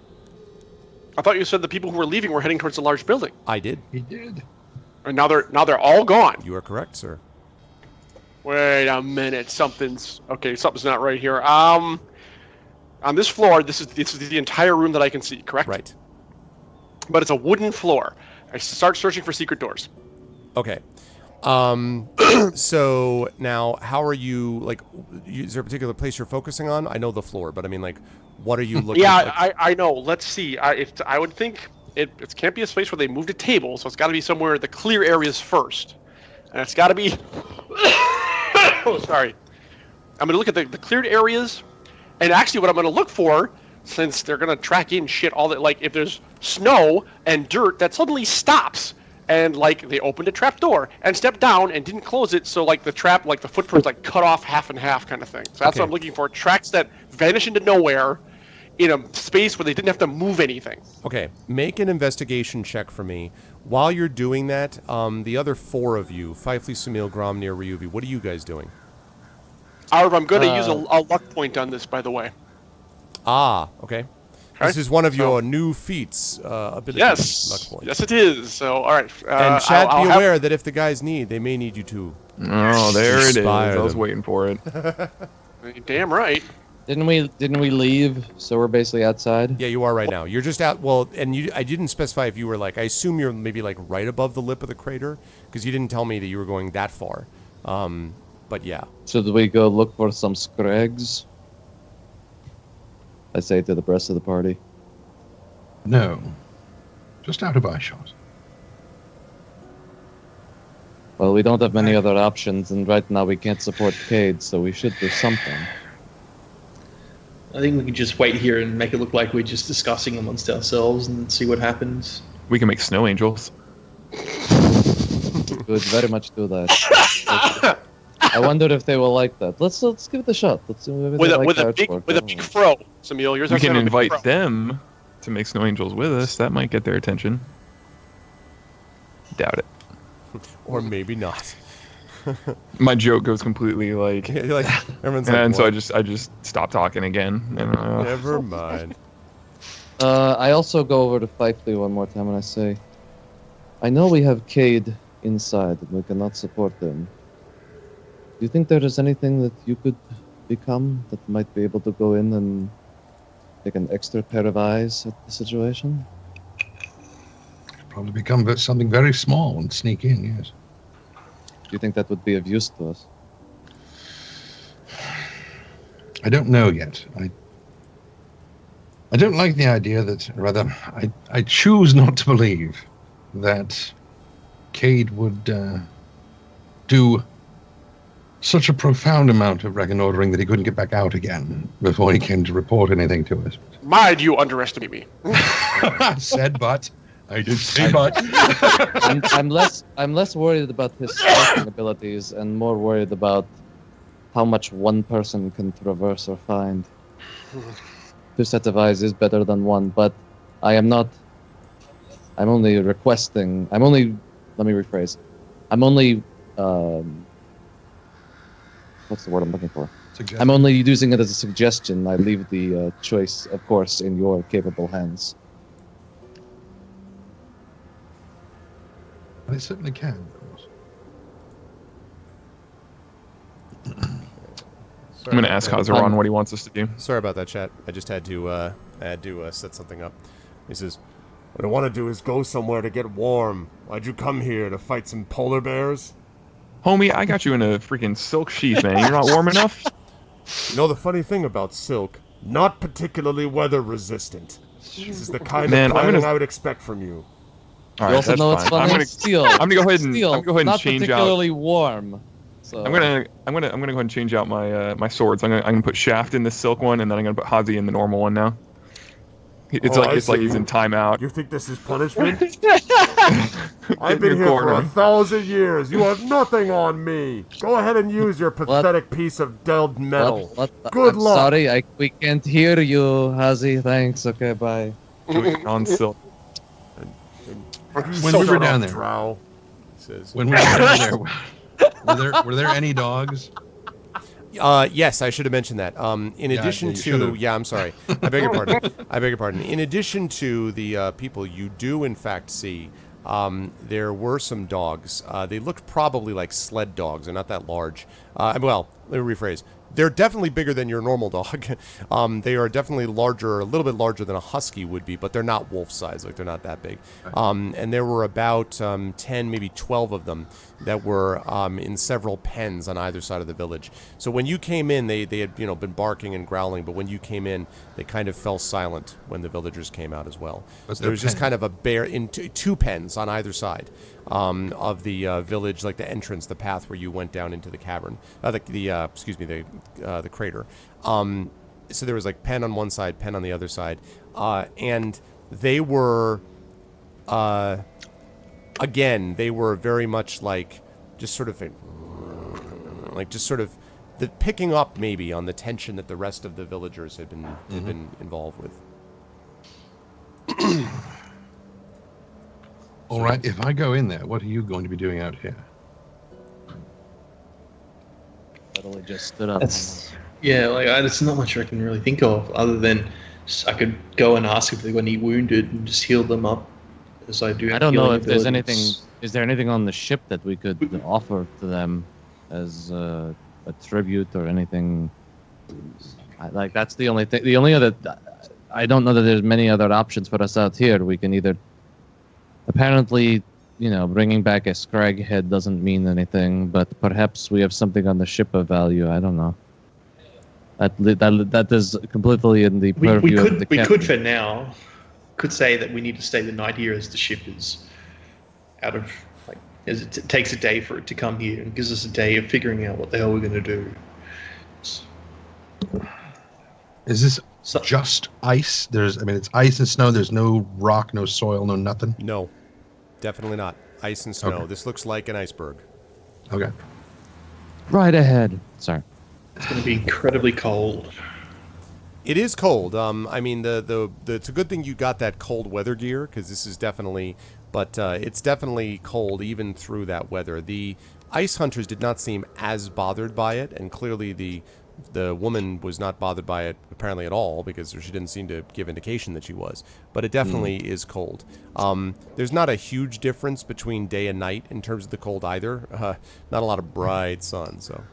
I thought you said the people who were leaving were heading towards the large building. I did. He did. And now they're all gone. You are correct, sir. Wait a minute. Something's not right here. On this floor, this is the entire room that I can see, correct? Right. But it's a wooden floor. I start searching for secret doors. Okay. So now, how are you, like, is there a particular place you're focusing on? I know the floor, but I mean, like, what are you looking at? Yeah, I know. Let's see. I would think it can't be a space where they moved a table, so it's got to be somewhere the clear areas first. And it's got to be... oh, sorry. I'm going to look at the cleared areas, and actually what I'm going to look for, since they're going to track in shit all that, like, if there's snow and dirt, that suddenly stops. And, like, they opened a trap door and stepped down and didn't close it, so, like, the trap, like, the footprint's, like, cut off half and half kind of thing. So that's what I'm looking for. Tracks that vanish into nowhere in a space where they didn't have to move anything. Okay, make an investigation check for me. While you're doing that, the other 4 of you, Fifely, Sumil, Gromnir, Ryuvi, what are you guys doing? However, I'm going to use a luck point on this, by the way. Ah, okay. This is one of your new feats, abilities. Yes, luck points. yes it is. So, all right. And Chad, be aware that if the guys they may need you too. Oh, there it is. I was them. waiting for it. Damn right. Didn't we leave? So we're basically outside. Yeah, you are right now. You're just out. Well, and I didn't specify if you were like. I assume you're maybe like right above the lip of the crater because you didn't tell me that you were going that far. But yeah. Should we go look for some scrags? I say to the rest of the party. No. Just out of eyeshot. Well, we don't have many other options, and right now we can't support Cade, so we should do something. I think we can just wait here and make it look like we're just discussing amongst ourselves and see what happens. We can make snow angels. We would very much do that. I wonder if they will like that. Let's give it a shot. Let's see with a big fro, Samuel. We can invite them to make snow angels with us. That might get their attention. Doubt it. Or maybe not. My joke goes completely like, You're like everyone's and like, so I just stop talking again. And, never mind. I also go over to Fifely one more time and I say, I know we have Cade inside and we cannot support him. Do you think there is anything that you could become that might be able to go in and take an extra pair of eyes at the situation? Probably become something very small and sneak in, yes. Do you think that would be of use to us? I don't know yet. I don't like the idea that, rather, I choose not to believe that Cade would do such a profound amount of reconnoitering that he couldn't get back out again before he came to report anything to us. Mind you underestimate me. I said but. I did say but. I'm less worried about his stealthing abilities and more worried about how much one person can traverse or find. 2 sets of eyes is better than 1, but I'm only requesting. Let me rephrase. I'm only. What's the word I'm looking for? Suggestion. I'm only using it as a suggestion. I leave the choice, of course, in your capable hands. They certainly can, of course. I'm going to ask Hazaran what he wants us to do. Sorry about that, chat. I just had to set something up. He says, "What I want to do is go somewhere to get warm. Why'd you come here, to fight some polar bears?" Homie, I got you in a freaking silk sheath, man. You're not warm enough? You know the funny thing about silk? Not particularly weather resistant. This is the kind Man, of planning I would expect from you. All You right, also that's know what's fine. funny? Steel. I'm gonna go ahead and Steel, I'm gonna go ahead and not change out. particularly warm. So I'm gonna go ahead and change out my my swords. I'm gonna put Shaft in the silk one, and then I'm gonna put Hazi in the normal one now. It's like he's in timeout. You think this is punishment? I've I've been here for 1,000 years. You have nothing on me. Go ahead and use your pathetic piece of dulled metal. Good I'm luck. sorry, we can't hear you, Hazi. Thanks. Okay, bye. on silk. When we were down there, Drow, says. when we were down there, were there any dogs? Yes, I should have mentioned that. In Yeah, addition you to, should've. yeah, I'm sorry. I beg your pardon. I beg your pardon. In addition to the people, you do in fact see there were some dogs. They looked probably like sled dogs. They're not that large. Well, let me rephrase. They're definitely bigger than your normal dog. They are definitely larger, a little bit larger than a husky would be, but they're not wolf size. Like, they're not that big. And there were about 10, maybe 12 of them that were in several pens on either side of the village. So when you came in, they had been barking and growling, but when you came in, they kind of fell silent when the villagers came out as well. What's So there was their just pen? kind of a bare in two pens on either side of the village, like the entrance, the path where you went down into the cavern, the crater. So there was like pen on one side, pen on the other side, and they were, again, they were very much like just sort of the picking up maybe on the tension that the rest of the villagers had been involved with. All right, if I go in there, what are you going to be doing out here? Literally just stood up. There's not much I can really think of other than I could go and ask if they've got any wounded and just heal them up as I do. I don't know healing if there's abilities. anything. Is there anything on the ship that we could offer to them as a tribute or anything? That's the only thing. The only other. I don't know that there's many other options for us out here. We can either. Apparently, bringing back a scrag head doesn't mean anything, but perhaps we have something on the ship of value. I don't know. That is completely in the We purview of the could captain. for now could say that we need to stay the night here as the ship is out of as it takes a day for it to come here and gives us a day of figuring out what the hell we're going to do. Is this So- just ice? It's ice and snow. There's no rock, no soil, no nothing. No, definitely not. Ice and snow. Okay. This looks like an iceberg. Okay. Right ahead. Sorry. It's going to be incredibly cold. It is cold. It's a good thing you got that cold weather gear, because this is definitely, but it's definitely cold even through that weather. The ice hunters did not seem as bothered by it, and clearly the woman was not bothered by it apparently at all, because she didn't seem to give indication that she was. But it definitely is cold. There's not a huge difference between day and night in terms of the cold either. Not a lot of bright sun, so.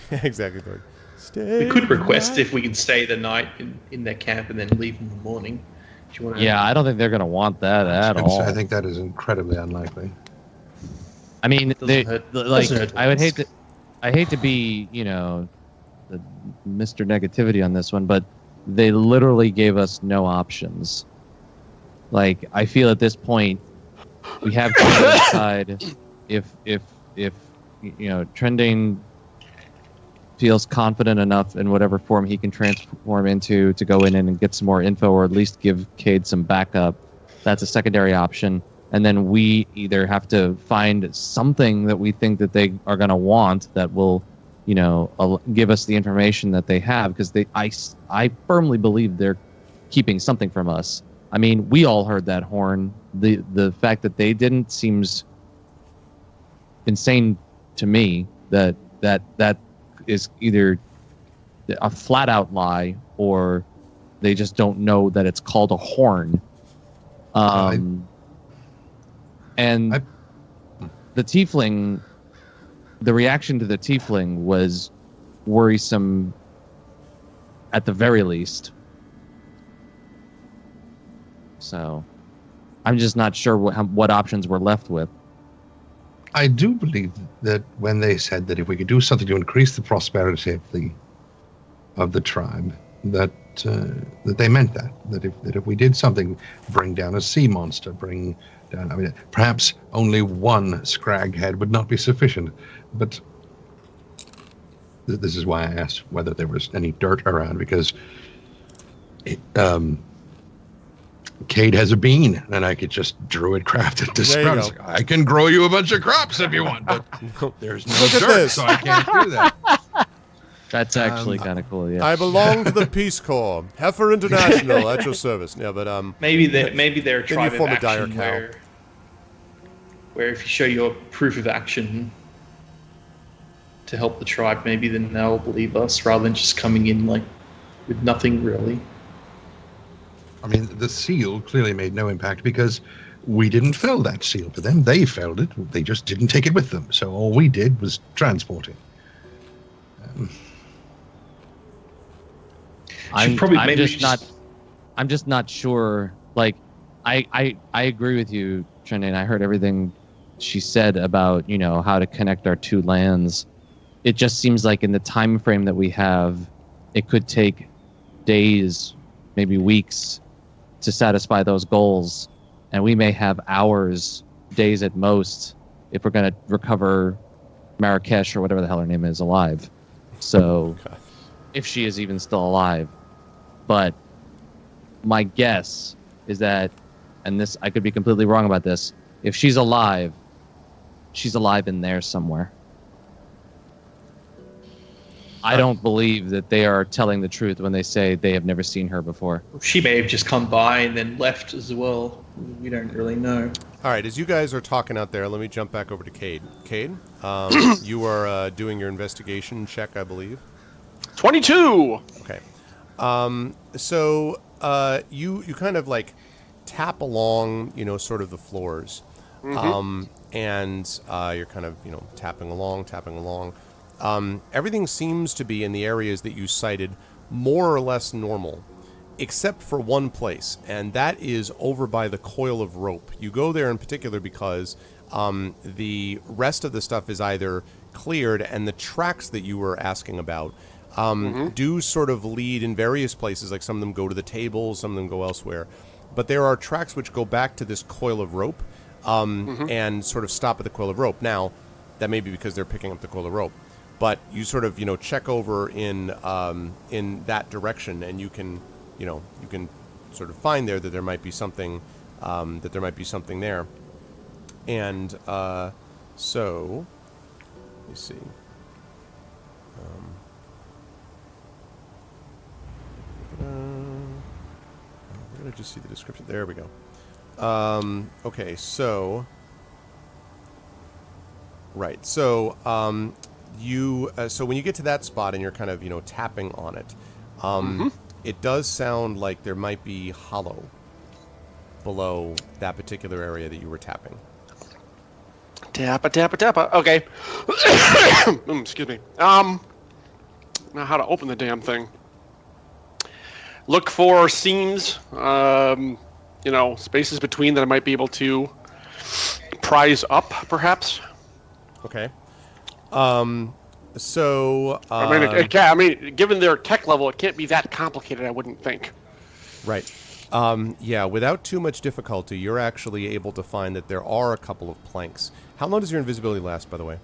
Exactly. Thorg. Stay We could request the if we can stay the night in their camp and then leave in the morning. Do you want to? Yeah, I don't think they're going to want that at all. I think that is incredibly unlikely. I mean, Doesn't hurt- doesn't hurt I would once. I hate to be, the Mr. Negativity on this one, but they literally gave us no options. Like, I feel at this point we have to decide if Trending feels confident enough in whatever form he can transform into to go in and get some more info, or at least give Cade some backup. That's a secondary option. And then we either have to find something that we think that they are going to want that will, give us the information that they have, because I firmly believe they're keeping something from us. I mean, we all heard that horn. The fact that they didn't seems insane to me. That is either a flat out lie, or they just don't know that it's called a horn. The tiefling, the reaction to the tiefling was worrisome at the very least. So I'm just not sure what options we're left with. I do believe that when they said that if we could do something to increase the prosperity of the tribe, that they meant that if we did something, bring down a sea monster, bring down, I mean, perhaps only one scrag head would not be sufficient, but this is why I asked whether there was any dirt around, because Cade has a bean, and I could just druid craft it to sprout. I can grow you a bunch of crops if you want, but there's no dirt, so I can't do that. That's actually kind of cool. Yeah. I belong to the Peace Corps, Heifer International, at your service. Yeah, but maybe they're a then you tribe of form a dire action cow. where if you show your proof of action to help the tribe, maybe then they'll believe us rather than just coming in like with nothing really. I mean, the seal clearly made no impact because we didn't fell that seal for them. They felled it. They just didn't take it with them. So all we did was transport it. I'm just not sure. Like, I agree with you, Trending. I heard everything she said about, how to connect our two lands. It just seems like in the time frame that we have, it could take days, maybe weeks, to satisfy those goals, and we may have hours, days at most, if we're going to recover Marrakesh or whatever the hell her name is alive. So, if she is even still alive. But my guess is that, and this, I could be completely wrong about this, if she's alive in there somewhere. I don't believe that they are telling the truth when they say they have never seen her before. She may have just come by and then left as well. We don't really know. All right, as you guys are talking out there, let me jump back over to Cade. Cade, you are doing your investigation check, I believe. 22! Okay. So you kind of like tap along, sort of the floors. Mm-hmm. And you're kind of, tapping along. Everything seems to be in the areas that you cited more or less normal, except for one place, and that is over by the coil of rope. You go there in particular because the rest of the stuff is either cleared, and the tracks that you were asking about do sort of lead in various places. Like some of them go to the tables, some of them go elsewhere. But there are tracks which go back to this coil of rope and sort of stop at the coil of rope. Now, that may be because they're picking up the coil of rope. But you sort of, check over in that direction, and you can sort of find there that there might be something, there. And so, let me see. Where did I just see the description? There we go. Okay, so, right, so. So when you get to that spot and you're kind of, tapping on it, it does sound like there might be hollow below that particular area that you were tapping. Tappa. Okay. Excuse me. Now how to open the damn thing. Look for seams, spaces between that I might be able to prise up, perhaps. Okay. Given their tech level, it can't be that complicated, I wouldn't think. Right. Yeah, without too much difficulty, you're actually able to find that there are a couple of planks. How long does your invisibility last, by the way?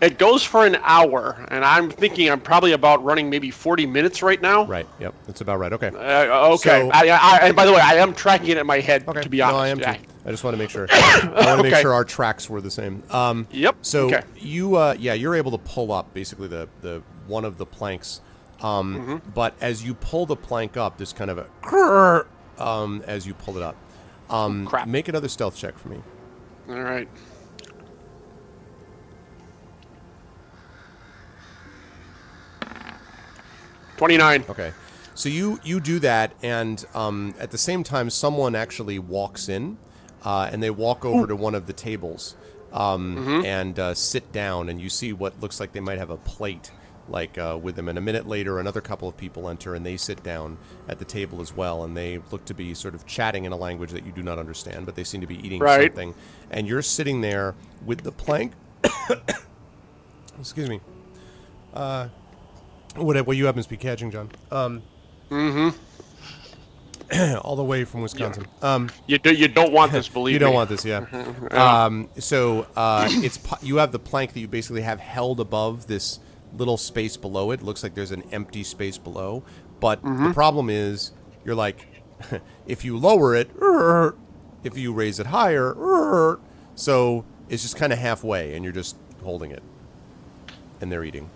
It goes for an hour, and I'm thinking I'm probably about running maybe 40 minutes right now. Right. Yep. That's about right. Okay. Okay. So- And by the way, I am tracking it in my head, Okay. to be honest. No, I am Yeah. too. I just want to make sure. I want to make Okay. sure our tracks were the same. Yep. So Okay. you're able to pull up basically the one of the planks. But as you pull the plank up, there's kind of a as you pull it up. Crap. Make another stealth check for me. All right. $29. Okay. So you do that, and at the same time, someone actually walks in, and they walk over to one of the tables and sit down, and you see what looks like they might have a plate with them. And a minute later, another couple of people enter, and they sit down at the table as well, and they look to be sort of chatting in a language that you do not understand, but they seem to be eating something. And you're sitting there with the plank. Excuse me. What you happen to be catching, John? All the way from Wisconsin. You don't want this, believe me. You don't want this, yeah. You have the plank that you basically have held above this little space below it. It looks like there's an empty space below, but the problem is you're like, if you lower it, if you raise it higher, so it's just kind of halfway, and you're just holding it, and they're eating.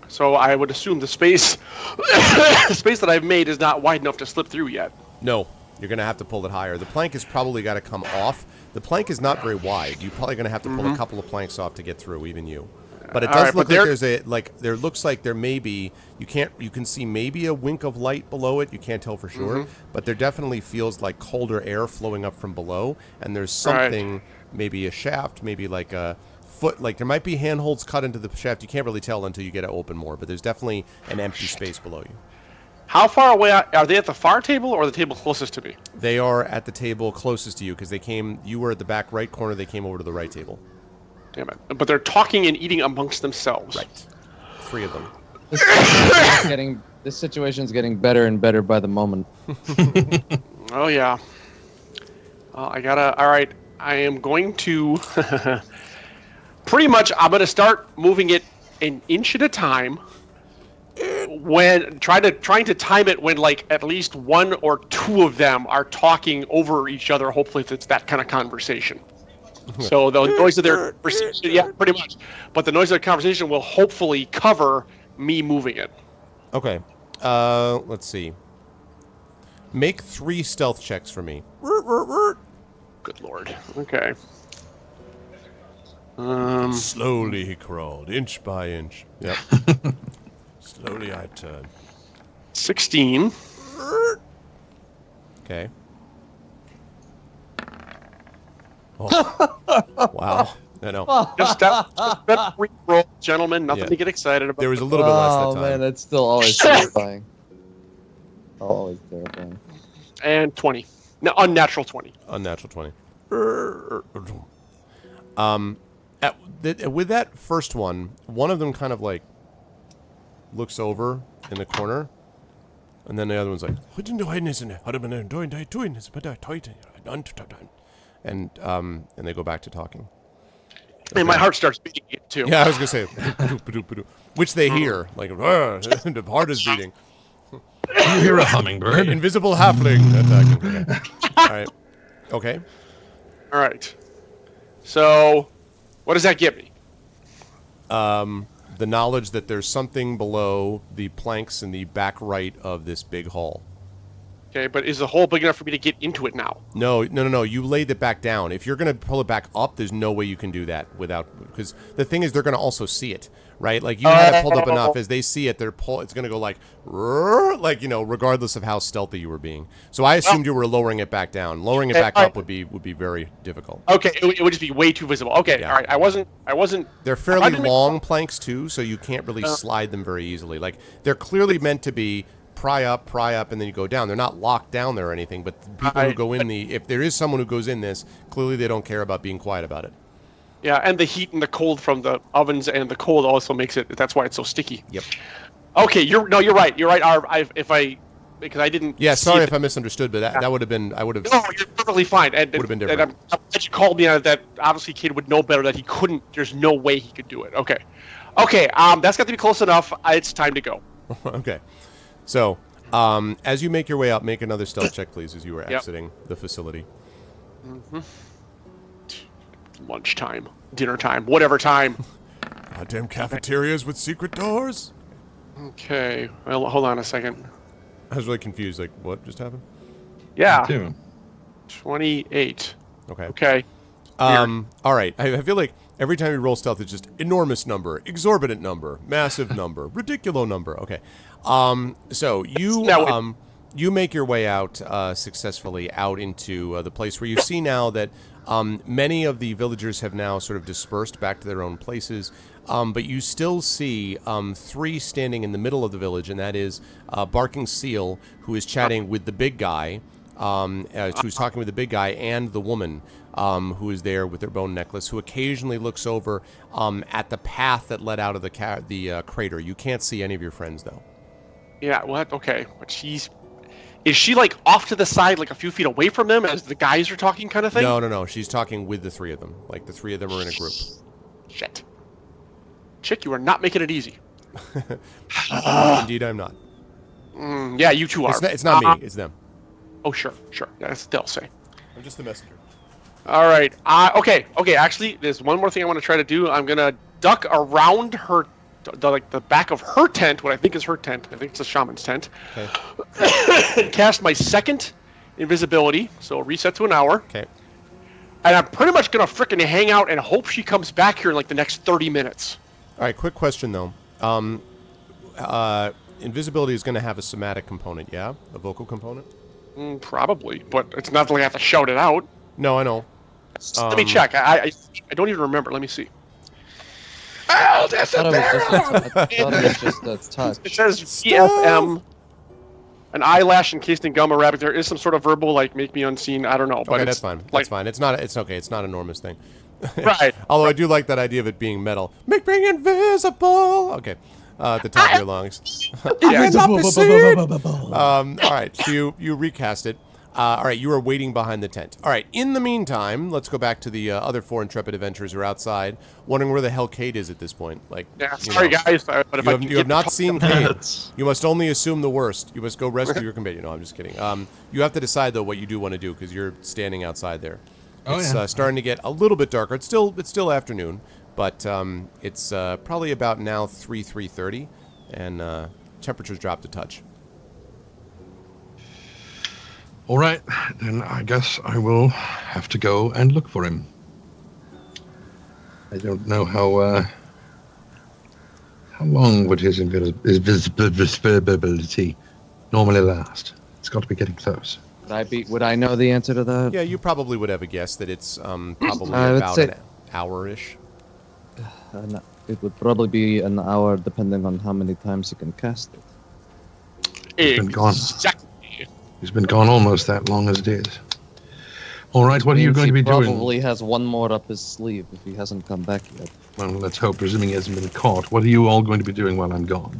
So I would assume the space that I've made is not wide enough to slip through yet. No, you're going to have to pull it higher. The plank has probably got to come off. The plank is not very wide. You're probably going to have to pull a couple of planks off to get through, even you. But it does look like there looks like there may be, you can see maybe a wink of light below it. You can't tell for sure, but there definitely feels like colder air flowing up from below, and there's something, maybe a shaft, maybe like a foot, like there might be handholds cut into the shaft. You can't really tell until you get it open more, but there's definitely an empty space below you. How far away are they, at the far table or the table closest to me? They are at the table closest to you because you were at the back right corner. They came over to the right table. Damn it. But they're talking and eating amongst themselves. Right. 3 of them. This situation's getting better and better by the moment. Oh, yeah. All right. I am going to, pretty much, I'm going to start moving it an inch at a time. When trying to time it when like at least 1 or 2 of them are talking over each other. Hopefully, if it's that kind of conversation. So the noise of their conversation, yeah, pretty much. But the noise of their conversation will hopefully cover me moving it. Okay. Let's see. Make 3 stealth checks for me. Good lord. Okay. Slowly he crawled, inch by inch. Yep. Slowly I turned. 16. Okay. Oh. Wow. I know. Just that roll, gentlemen. Nothing to get excited about. There was a little bit less that time. Oh man, that's still always terrifying. Always terrifying. And 20. No, unnatural 20. Unnatural 20. With that first one of them kind of like looks over in the corner, and then the other one's like, and they go back to talking. Okay. And my heart starts beating too. Yeah, I was gonna say, which they hear, like the heart is beating. You hear a hummingbird. Invisible halfling attacking. Okay. All right. Okay. All right. So, what does that give me? The knowledge that there's something below the planks in the back right of this big hall. Okay, but is the hole big enough for me to get into it now? No. You laid it back down. If you're going to pull it back up, there's no way you can do that without... Because the thing is, they're going to also see it, right? Like, you had it pulled up enough. As they see it, it's going to go like, regardless of how stealthy you were being. So I assumed you were lowering it back down. Lowering it back up would be very difficult. Okay, it would just be way too visible. Okay, yeah. All right. I wasn't... They're fairly long planks, too, so you can't really slide them very easily. Like, they're clearly meant to be... pry up, and then you go down. They're not locked down there or anything, but people who go in if there is someone who goes in this, clearly they don't care about being quiet about it. Yeah, and the heat and the cold from the ovens and the cold also makes it, that's why it's so sticky. Yep. Okay, you're right. You're right. If I because I didn't. Yeah, see sorry it. if I misunderstood, but that would have been. I would have. No, you're perfectly fine. And Would have been and different. I'm glad you called me on it. That obviously Kid would know better. That he couldn't. There's no way he could do it. Okay. That's got to be close enough. It's time to go. Okay. So, as you make your way out, make another stealth check, please, as you are exiting the facility. Lunchtime, dinner time, whatever time. Goddamn cafeterias with secret doors. Okay. Well, hold on a second. I was really confused. Like, what just happened? Yeah. Too. 28. Okay. Okay. All right. I feel like every time you roll stealth, it's just enormous number, exorbitant number, massive number, ridiculous number. Okay. So you make your way out successfully out into the place where you see now that many of the villagers have now sort of dispersed back to their own places. But you still see three standing in the middle of the village, and that is Barking Seal, who is chatting with the big guy, who's talking with the big guy, and the woman who is there with their bone necklace, who occasionally looks over at the path that led out of the crater. You can't see any of your friends, though. Yeah. What? Okay. But is she like off to the side, like a few feet away from them, as the guys are talking, kind of thing? No. She's talking with the three of them. Like the three of them are in a group. Shit. Chick, you are not making it easy. Indeed, I'm not. Yeah, you two are. It's not me. It's them. Oh, sure. Yeah, that's what they'll say. I'm just the messenger. All right. Okay. Actually, there's one more thing I want to try to do. I'm gonna duck around her, the back of her tent. What I think is her tent. I think it's a shaman's tent. Okay. And cast my second invisibility. So reset to an hour. Okay. And I'm pretty much gonna frickin' hang out and hope she comes back here in like the next 30 minutes. All right. Quick question though. Invisibility is going to have a somatic component, yeah? A vocal component? Probably, but it's not like I have to shout it out. No, I know. Let me check. I don't even remember. Let me see. I thought it was just a touch. It says VFM, an eyelash encased in gum or rabbit. There is some sort of verbal, like, make me unseen. I don't know. But Okay, that's fine. That's fine. It's not. It's okay. It's not an enormous thing. Right. Although I do like that idea of it being metal. Make me invisible. Okay. At the top of your lungs. Yeah. All right. So you recast it. All right. You are waiting behind the tent. All right. In the meantime, let's go back to the other four intrepid adventurers who are outside, wondering where the hell Kate is at this point. Like, Yeah, sorry, guys. But if you have not seen Kate. That's- You must only assume the worst. You must go rescue your companion. No, I'm just kidding. You have to decide though what you do want to do because you're standing outside there. It's starting to get a little bit darker. It's still afternoon, but it's probably about now 3:30, and temperatures dropped a touch. All right, then I guess I will have to go and look for him. I don't know how long would his invisibility normally last. It's got to be getting close. Would I know the answer to that? Yeah, you probably would have a guess that it's probably I would about say- an hour-ish. No, it would probably be an hour, depending on how many times you can cast it. He's been gone. Exactly. He's been gone almost that long as it is. All right, what are you Means going to be he doing? probably has one more up his sleeve if he hasn't come back yet. Well, let's hope, presuming he hasn't been caught. What are you all going to be doing while I'm gone?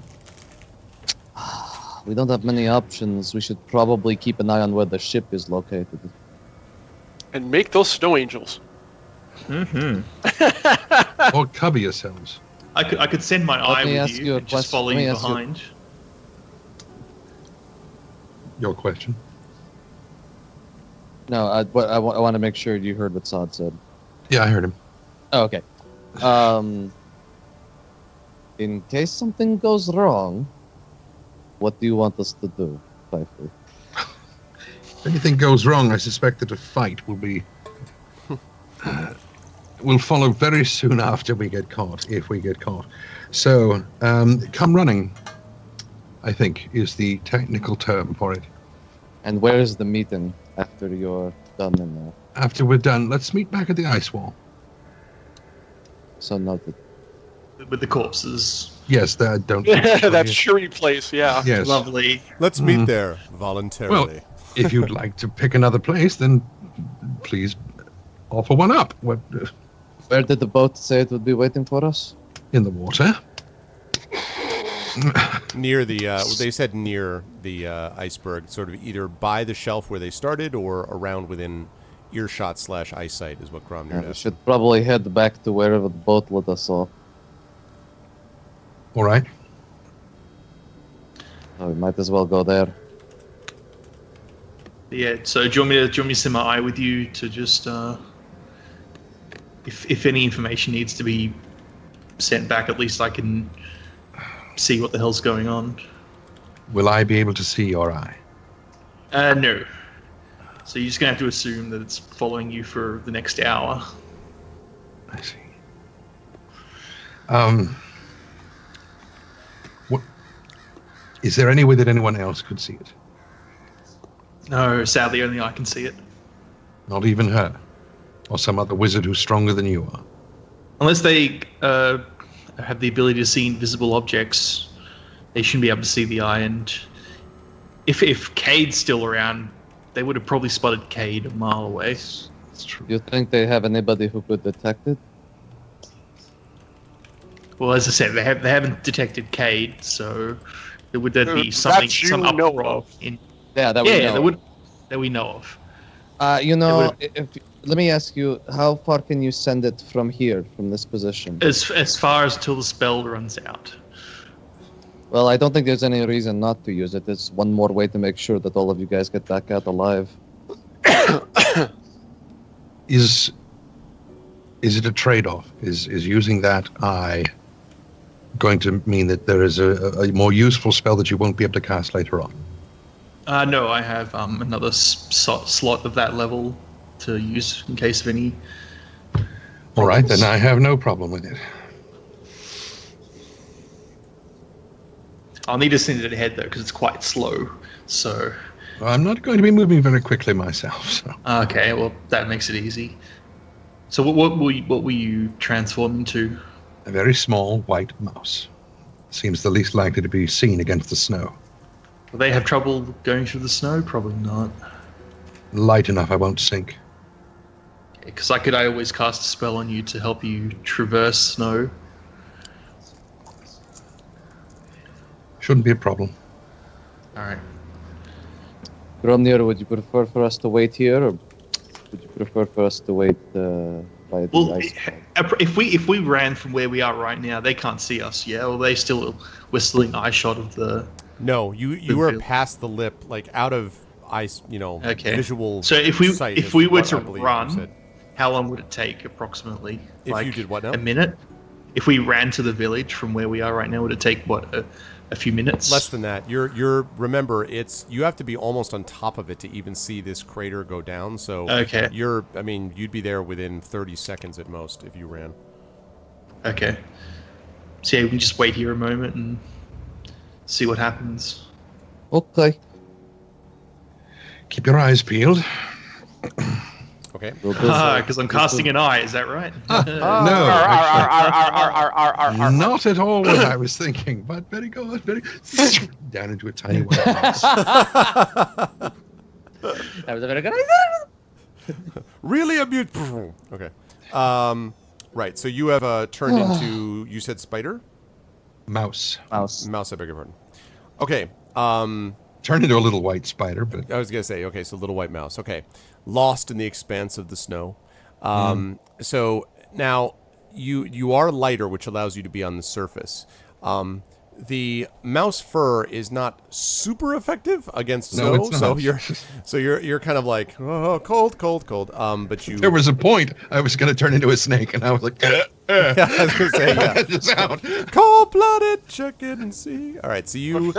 We don't have many options. We should probably keep an eye on where the ship is located. And make those snow angels. Or cover yourselves. I could send my eye me with ask you you a and just question. follow Let me you ask you- behind. Your question. No, I want to make sure you heard what Sod said. Yeah, I heard him. Oh, okay. In case something goes wrong, what do you want us to do, Pfeiffer? If anything goes wrong, I suspect that a fight will be... will follow very soon after we get caught, if we get caught. So, come running, I think, is the technical term for it. And where is the meeting after you're done in there? After we're done, let's meet back at the ice wall. So noted. With the corpses. Yes, that don't... That Shuri place, yeah. Yes. Lovely. Let's meet there voluntarily. Well, if you'd like to pick another place, then please offer one up. What Where did the boat say it would be waiting for us? in the water? Near the, they said near the iceberg, sort of either by the shelf where they started or around within earshot / eyesight is what Gromner Yeah, we asked. should probably head back to wherever the boat let us off. All right. Oh, we might as well go there. Yeah. So do you want me to send my eye with you to just if any information needs to be sent back, at least I can see what the hell's going on. Will I be able to see your eye? No. So you're just gonna have to assume that it's following you for the next hour. I see. What? Is there any way that anyone else could see it? No, sadly, only I can see it. Not even her, or some other wizard who's stronger than you are. Unless they have the ability to see invisible objects, they shouldn't be able to see the eye. And if Cade's still around, they would have probably spotted Cade a mile away. That's true. Do you think they have anybody who could detect it? Well, as I said, they haven't detected Cade, so there would then be That something, you some know uproar of. in. Yeah, that Yeah, that we know of. Let me ask you, how far can you send it from here, from this position? As far as till the spell runs out. Well, I don't think there's any reason not to use it. It's one more way to make sure that all of you guys get back out alive. Is it a trade-off? Is using that eye going to mean that there is a more useful spell that you won't be able to cast later on? No, I have another slot of that level to use in case of any. All right, then I have no problem with it. I'll need to send it ahead though, because it's quite slow. So. I'm not going to be moving very quickly myself. So. Okay, well that makes it easy. So what will you transform into? A very small white mouse. Seems the least likely to be seen against the snow. Will they have trouble going through the snow? Probably not. Light enough, I won't sink. Because I always cast a spell on you to help you traverse snow. Shouldn't be a problem. All right. Gromnir, would you prefer for us to wait here, or would you prefer for us to wait by the Well, ice? if we ran from where we are right now, they can't see us. Yeah, or we're still in eye shot of the. No, you were past the lip, like out of ice, Okay. visual. So if sight we is were what to I believe you run, said. how long would it take approximately? If you did what now? A minute. If we ran to the village from where we are right now, would it take what a few minutes? Less than that. Remember, you have to be almost on top of it to even see this crater go down. So Okay. you'd be there within 30 seconds at most if you ran. Okay. So yeah, we can just wait here a moment and see what happens. Okay. Keep your eyes peeled. Okay. Because I'm casting an eye, is that right? No, actually, not at all what I was thinking, but very good. Down into a tiny white mouse. That was a very good idea. Really amused. Okay. Right. So you have turned into, you said spider? Mouse. Mouse, I beg your pardon. Okay. Turned into a little white spider, but I was going to say, okay, so little white mouse. Okay. Lost in the expanse of the snow. So now you are lighter, which allows you to be on the surface. The mouse fur is not super effective against snow, No, it's not. so you're kind of like, oh, cold. But you there was a point I was going to turn into a snake, and I was like, yeah, I was gonna say, yeah. the sound. Cold-blooded, check it and see. All right, so you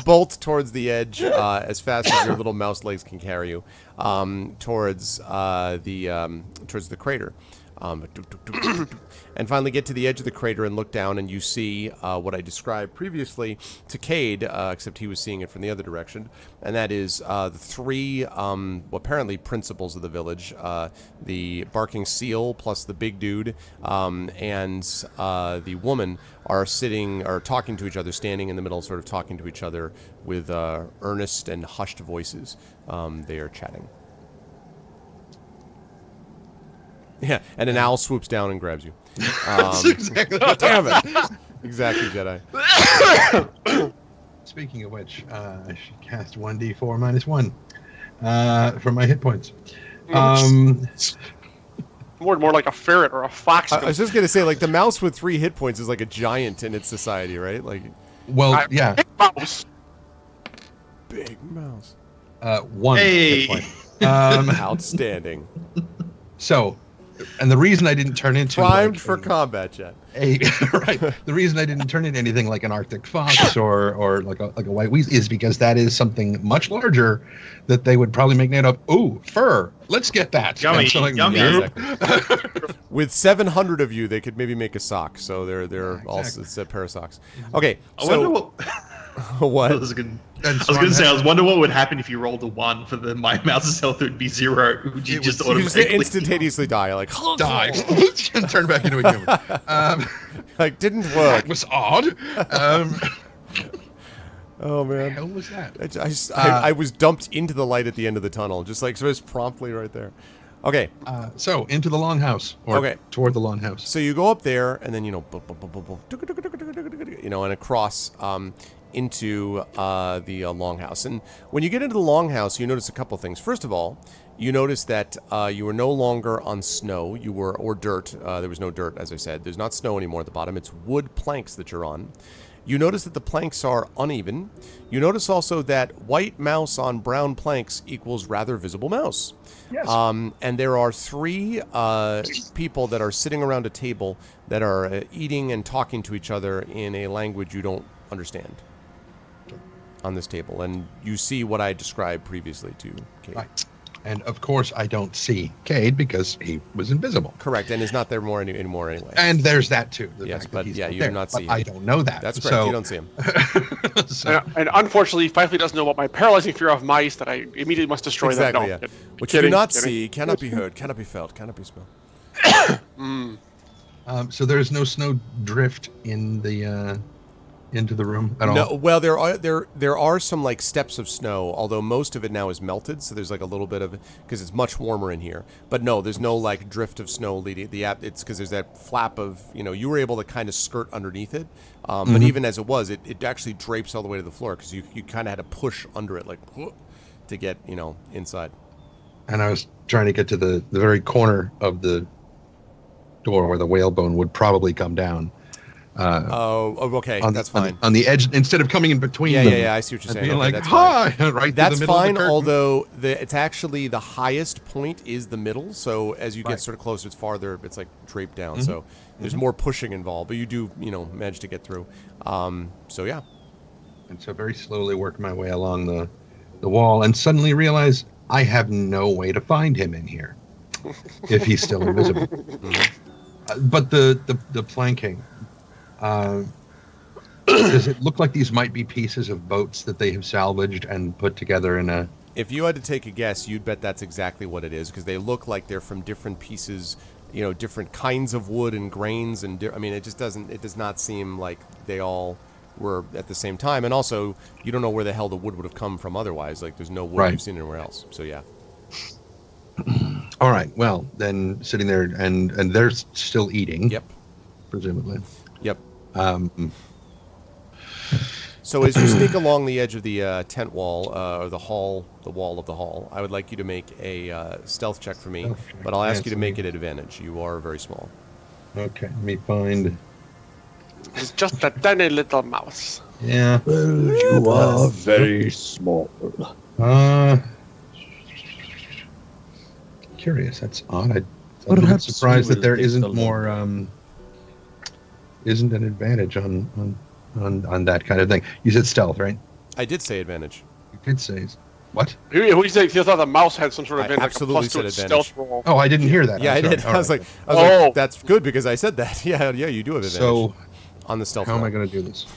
bolt towards the edge as fast as your little mouse legs can carry you towards the crater. And finally get to the edge of the crater and look down, and you see what I described previously to Cade, except he was seeing it from the other direction, and that is the three apparently principals of the village, the barking seal plus the big dude and the woman are talking to each other, standing in the middle, sort of talking to each other with earnest and hushed voices. They are chatting. Yeah, and an owl swoops down and grabs you. That's exactly what Damn it! Exactly, Jedi. Speaking of which, I should cast 1d4 minus 1 from my hit points. More like a ferret or a fox. I was just gonna say, like, the mouse with 3 hit points is like a giant in its society, right? Like, well, yeah, Big mouse. big mouse. 1 Hey. hit point. Outstanding. So, and the reason I didn't turn into Primed like, for combat, Chad. right. The reason I didn't turn into anything like an Arctic fox or like a white weasel is because that is something much larger that they would probably make note of. Ooh, fur. Let's get that. Yummy, And so, like, yummy. Yeah, nope. exactly. With 700 of you, they could maybe make a sock. So they're also it's a pair of socks. Okay, I wonder what. what? I was going And to say, I was wondering what would happen if you rolled a 1 for the my mouse's health. It would be 0. Would you just You just automatically instantaneously die, like Die. And turn back into a human. like didn't work. That was odd. Oh man, the hell was that? I was dumped into the light at the end of the tunnel, just like so it was promptly right there. Okay, So into the longhouse, or Okay. toward the longhouse. so you go up there, and then and across into the longhouse. And when you get into the longhouse, you notice a couple things. First of all, you notice that you are no longer on snow. You were or dirt. There was no dirt, as I said. There's not snow anymore at the bottom. It's wood planks that you're on. You notice that the planks are uneven. You notice also that white mouse on brown planks equals rather visible mouse. Yes. And there are 3 people that are sitting around a table that are eating and talking to each other in a language you don't understand on this table. And you see what I described previously to Kate. Right. And of course, I don't see Cade because he was invisible. Correct, and is not there anymore anyway. And there's that too. The Yes, fact but that he's yeah, not you do there. not see But him. I don't know that. That's correct, So, you don't see him. And unfortunately, Fifely doesn't know about my paralyzing fear of mice that I immediately must destroy Exactly, that. yeah. No, What you do kidding, not kidding. see cannot be heard, cannot be felt, cannot be smelled. So there's no snow drift in the into the room at No, all. well, there are some like steps of snow, although most of it now is melted. So there's like a little bit of because it's much warmer in here. But no, there's no like drift of snow leading. It's because there's that flap of you were able to kind of skirt underneath it. But even as it was, it actually drapes all the way to the floor because you kind of had to push under it like to get inside. And I was trying to get to the very corner of the door where the whalebone would probably come down. Okay, that's fine. On the edge, instead of coming in between them. Yeah, I see what you're and saying. being Okay, like, that's fine. hi, right That's through the middle fine, of the curtain. although it's actually the highest point is the middle. So as you get Right. sort of closer, it's farther. It's like draped down. So there's more pushing involved, but you do manage to get through. So yeah. And so very slowly work my way along the wall and suddenly realize I have no way to find him in here if he's still invisible. But the planking, does it look like these might be pieces of boats that they have salvaged and put together in a... If you had to take a guess, you'd bet that's exactly what it is because they look like they're from different pieces, different kinds of wood and grains. And it does not seem like they all were at the same time. And also, you don't know where the hell the wood would have come from otherwise. Like there's no wood Right. you've seen anywhere else. So yeah. All right, well, then sitting there and they're still eating. Yep. Presumably. Yep. Um, So as you sneak along the edge of the tent wall, or the wall of the hall, I would like you to make a stealth check for me, Stealth check, but I'll ask you to yes, make it at advantage. You are very small. okay, let me find... It's just a tiny little mouse. Yeah. You are very small. Curious. That's odd. I'm a bit Perhaps surprised we that there will isn't take a more, isn't an advantage on that kind of thing. You said stealth, right? I did say advantage. You did say what? Who said you thought the mouse had some sort of I advantage, like a absolutely plus to said its advantage. stealth roll? Oh, I didn't hear that. Yeah, I I'm sorry. did. All I was right. like, Oh. that's good because I said that. Yeah, you do have advantage. So on the stealth how am roll. I going to do this?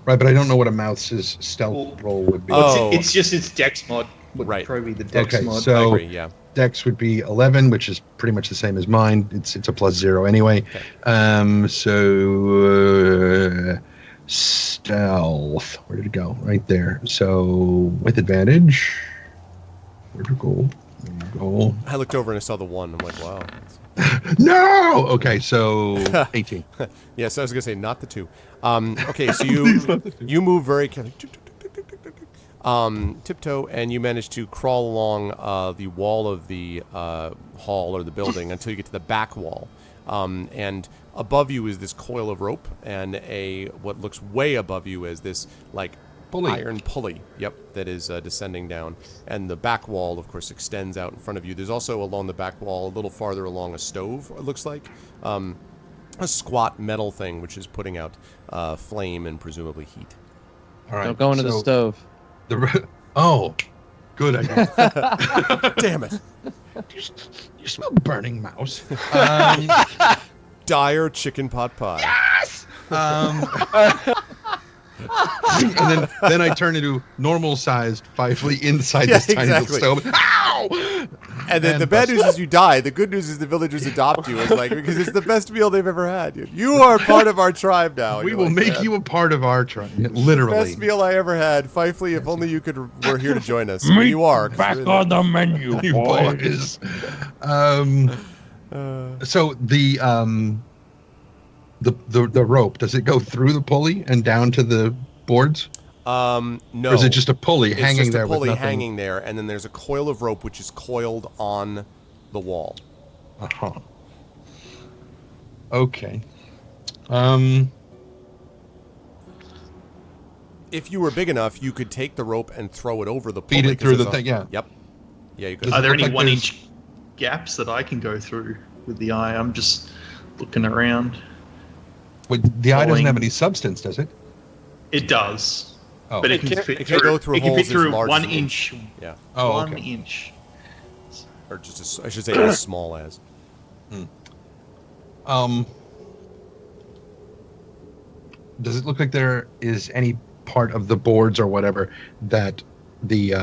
Right, but I don't know what a mouse's stealth Well, roll would be. Oh. It's just its Dex mod. Would Right. probably be the Dex Okay, mod. I so agree, yeah. Dex would be 11, which is pretty much the same as mine. It's a +0 anyway. Okay. So stealth. Where did it go? Right there. So with advantage. Where'd it go? There you go. I looked over and I saw the 1. I'm like, wow. No. Okay, so 18. Yes, I was gonna say not the 2. Okay, so you move very carefully, tiptoe, and you manage to crawl along the wall of the hall or the building until you get to the back wall. And above you is this coil of rope, and what looks way above you is this like iron pulley. Yep, that is descending down, and the back wall, of course, extends out in front of you. There's also along the back wall, a little farther along, a stove. It looks like a squat metal thing which is putting out flame and presumably heat. All right. Don't go into the stove. Oh, good idea. Damn it! You smell burning mouse. Dire chicken pot pie. Yes. And then I turn into normal-sized Fifely inside this tiny little stove. Ow! And then the bad news is you die. The good news is the villagers adopt you. It's like, because it's the best meal they've ever had. You are part of our tribe now. We will make you a part of our tribe. Literally. Best meal I ever had. Fifely, if only you were here to join us. Well, you are. Back on the menu, You boys. So the rope, does it go through the pulley and down to the boards? No. Or is it just a pulley hanging It's just there a pulley with nothing? hanging there, and then there's a coil of rope which is coiled on the wall. Uh-huh. Okay. If you were big enough, you could take the rope and throw it over the pulley. Feed it through the thing, yeah. Yep. Yeah, you could. Are there look any like 1-inch gaps that I can go through with the eye? I'm just looking around. Wait, the eye doesn't Falling. have any substance, does it? It does. Oh. But it It can can- fit it can go through it can holes fit through as large as 1 an inch. Yeah. Oh, 1 okay. inch. Or just, I should say, as small as. Does it look like there is any part of the boards or whatever that the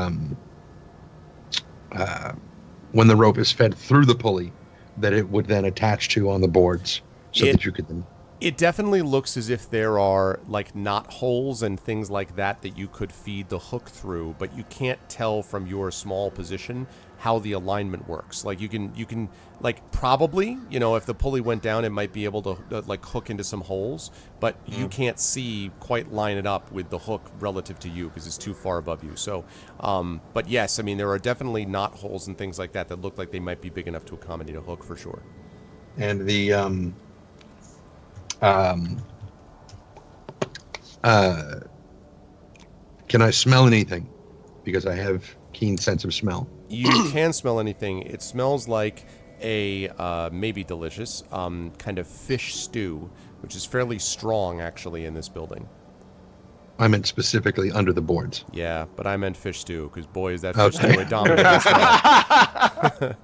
when the rope is fed through the pulley, that it would then attach to on the boards, so that you could then? It definitely looks as if there are like knot holes and things like that you could feed the hook through, but you can't tell from your small position how the alignment works. Like you can like probably, if the pulley went down, it might be able to like hook into some holes, but you can't see quite line it up with the hook relative to you because it's too far above you. So, but yes, I mean there are definitely knot holes and things like that look like they might be big enough to accommodate a hook for sure. And the can I smell anything? Because I have keen sense of smell. You can smell anything. It smells like a maybe delicious kind of fish stew, which is fairly strong actually in this building. I meant specifically under the boards. Yeah, but I meant fish stew because boy is that Oh, fish stew a dominant smell.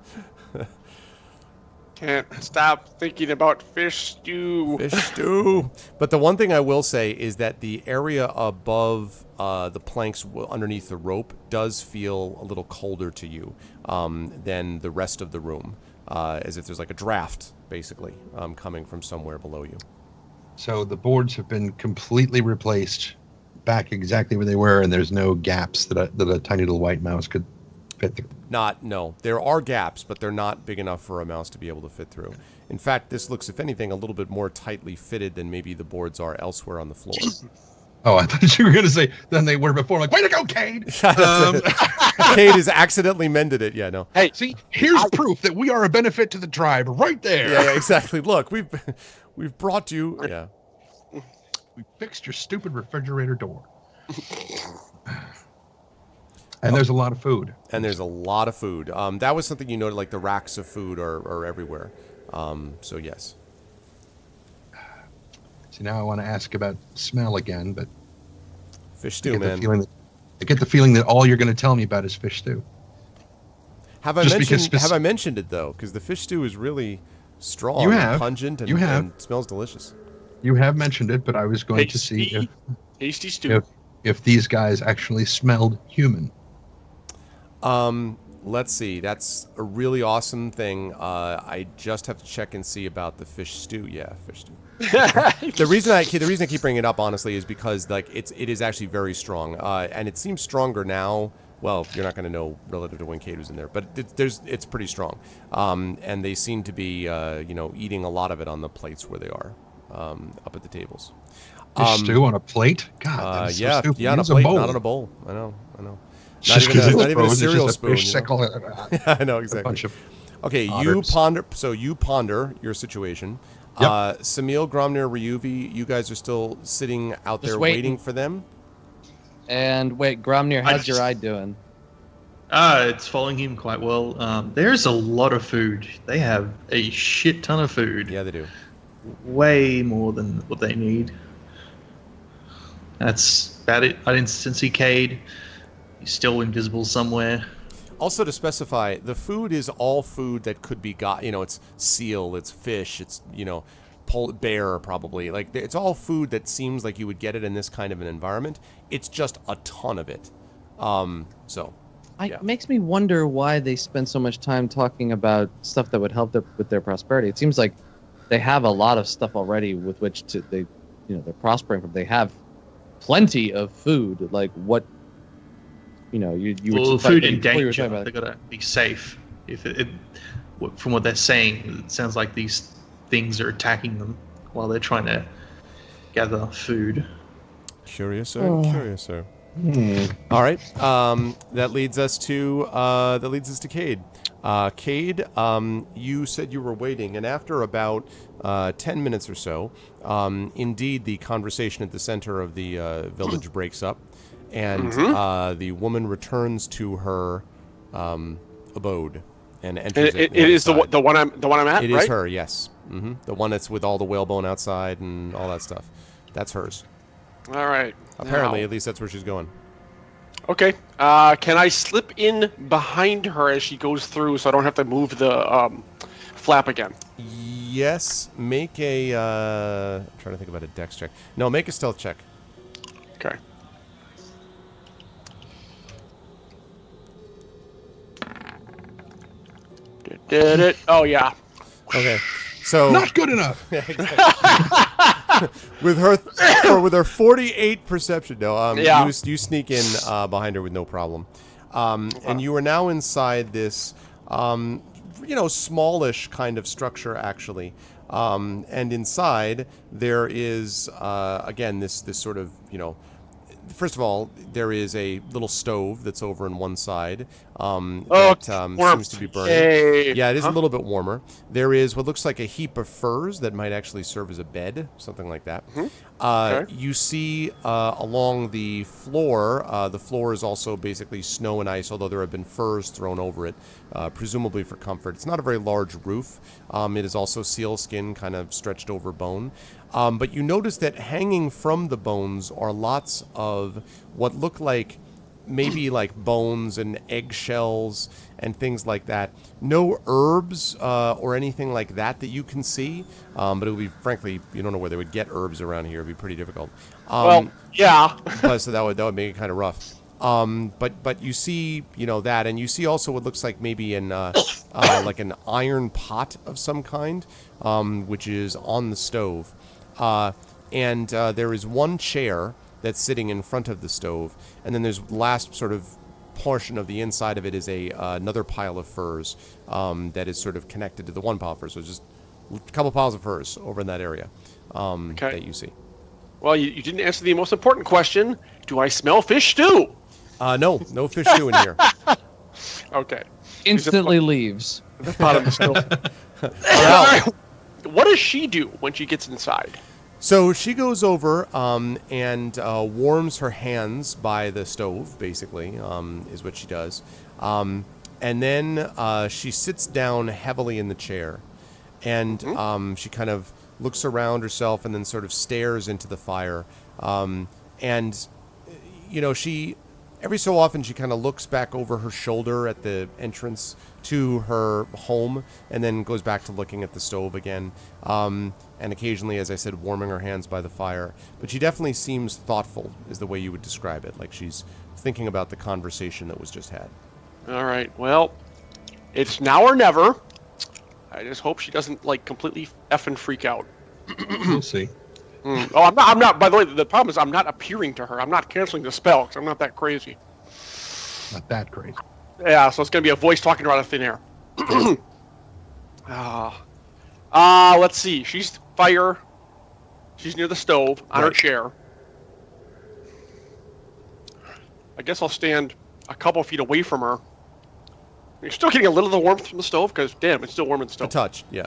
Can't stop thinking about fish stew. Fish stew. But the one thing I will say is that the area above the planks underneath the rope does feel a little colder to you than the rest of the room, as if there's like a draft, basically, coming from somewhere below you. So the boards have been completely replaced back exactly where they were, and there's no gaps that a tiny little white mouse could fit through. No. There are gaps, but they're not big enough for a mouse to be able to fit through. In fact, this looks, if anything, a little bit more tightly fitted than maybe the boards are elsewhere on the floor. Oh, I thought you were going to say than they were before. Like, way to go, Cade! Cade has accidentally mended it. Yeah, no. Hey, See, here's proof that we are a benefit to the tribe right there. Yeah, exactly. Look, we've brought you. Yeah. We fixed your stupid refrigerator door. And there's a lot of food. And there's a lot of food. That was something you noted, like the racks of food are everywhere. So yes. See, now I want to ask about smell again, but Fish stew, man. I get the feeling that all you're going to tell me about is fish stew. Have I mentioned it though? Because the fish stew is really strong, and pungent, and smells delicious. You have mentioned it, but I was going to see tasty stew. if these guys actually smelled human. Let's see. That's a really awesome thing. I just have to check and see about the fish stew. Yeah, fish stew. The reason I keep bringing it up, honestly, is because like it is actually very strong, and it seems stronger now. well, you're not going to know relative to when Cade was in there, but it's pretty strong. And they seem to be, eating a lot of it on the plates where they are, up at the tables. Fish stew on a plate? God, that's so stupid. Yeah, on a Use plate, bowl. not on a bowl. I know. Just because Not even a cereal it's just a spoon. fish sickle. I know exactly. A bunch of Okay, otters. you ponder your situation. Yep. Samil, Gromner, Ryuvi, you guys are still sitting out Just there waiting. waiting for them. And wait, Gromnir, how's just- your eye doing? It's following him quite well. There's a lot of food. They have a shit ton of food. Yeah, they do. Way more than what they need. That's about it. I didn't see Cade. He's still invisible somewhere. Also, to specify, the food is all food that could be got. It's seal, it's fish, it's bear probably. Like it's all food that seems like you would get it in this kind of an environment. It's just a ton of it. It makes me wonder why they spend so much time talking about stuff that would help with their prosperity. It seems like they have a lot of stuff already with which they're prospering from. They have plenty of food. Like what, you Well, were food talking in danger. about. They gotta be safe. From what they're saying, it sounds like these things are attacking them while they're trying to gather food. Curiouser. All right. That leads us to Cade. Cade, you said you were waiting, and after about 10 minutes or so, indeed the conversation at the center of the village breaks up, and the woman returns to her abode and enters it. It is the one I'm at. It right? is her, yes. The one that's with all the whalebone outside and all that stuff. That's hers. All right. Apparently, Now- at least that's where she's going. Okay. Can I slip in behind her as she goes through, so I don't have to move the flap again? Yes. Make a. I'm trying to think about a dex check. No, make a stealth check. Okay. Did it? Oh yeah. Okay. So Not good enough. with her 48 perception, Yeah. you sneak in behind her with no problem, and you are now inside this, smallish kind of structure actually, and inside there is again this sort of First of all, there is a little stove that's over on one side that seems to be burning. Hey. Yeah, it is a little bit warmer. There is what looks like a heap of furs that might actually serve as a bed, something like that. Okay. You see along the floor is also basically snow and ice, although there have been furs thrown over it, presumably for comfort. It's not a very large roof. It is also sealskin, kind of stretched over bone. But you notice that hanging from the bones are lots of what look like maybe like bones and eggshells and things like that. No herbs or anything like that you can see. But it would be, frankly, you don't know where they would get herbs around here. It would be pretty difficult. Well, yeah. So that would make it kind of rough. But you see, that, and you see also what looks like maybe like an iron pot of some kind, which is on the stove. And there is one chair that's sitting in front of the stove, and then there's last sort of portion of the inside of it is another pile of furs that is sort of connected to the one pile of furs. So just a couple piles of furs over in that area that you see. Well, you didn't answer the most important question. Do I smell fish stew? No fish stew in here. Okay. Instantly leaves. The bottom is still. What does she do when she gets inside? So she goes over and warms her hands by the stove, basically, is what she does. And then she sits down heavily in the chair. And she kind of looks around herself and then sort of stares into the fire. And, she... Every so often, she kind of looks back over her shoulder at the entrance to her home and then goes back to looking at the stove again. And occasionally, as I said, warming her hands by the fire. But she definitely seems thoughtful, is the way you would describe it. Like she's thinking about the conversation that was just had. All right. Well, it's now or never. I just hope she doesn't, completely effing freak out. We'll see. Oh, I'm not. By the way, the problem is I'm not appearing to her. I'm not canceling the spell because I'm not that crazy. Not that great. Yeah, so it's going to be a voice talking to her out of thin air. Let's see. She's fire. She's near the stove on her chair. I guess I'll stand a couple feet away from her. You're still getting a little of the warmth from the stove because, damn, it's still warm in the stove. A touch, yeah.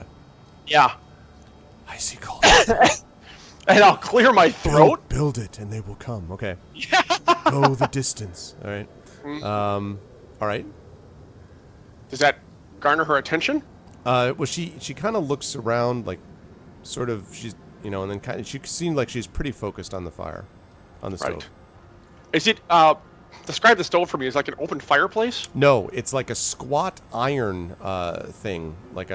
Yeah. Icy cold. And I'll clear my throat. Build it, and they will come. Okay. Yeah. Go the distance. All right. All right. Does that garner her attention? Well, she kind of looks around, like, sort of. She's, and then kind of. She seemed like she's pretty focused on the fire, on the stove. Is it? Describe the stove for me. Is it like an open fireplace? No, it's like a squat iron thing, like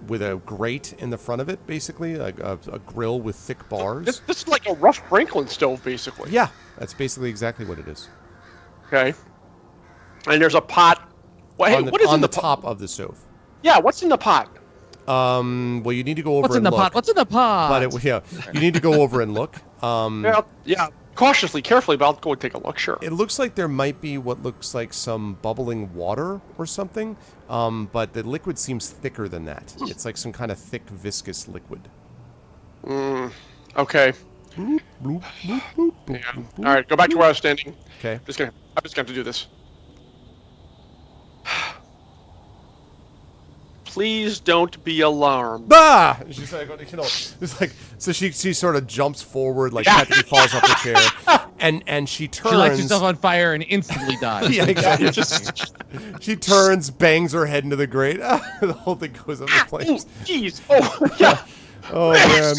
with a grate in the front of it, basically, like a grill with thick bars. This is like a rough Franklin stove, basically. Yeah, that's basically exactly what it is. Okay. And there's a pot. Well, hey, what is on in the top of the stove? Yeah, what's in the pot? Well, you need to go over What's in and the look. pot? What's in the pot? But you need to go over and look. Yeah, cautiously, carefully, but I'll go and take a look. Sure. It looks like there might be what looks like some bubbling water or something, but the liquid seems thicker than that. It's like some kind of thick, viscous liquid. Okay. Yeah. All right, go back to where I was standing. Okay. I'm just gonna have to do this. Please don't be alarmed. Bah! She's like, it's like, so she sort of jumps forward, like practically falls off the chair, and she turns. She lights herself on fire and instantly dies. Yeah, exactly. She turns, bangs her head into the grate. The whole thing goes up in flames. Jeez. Oh, yeah. Oh man.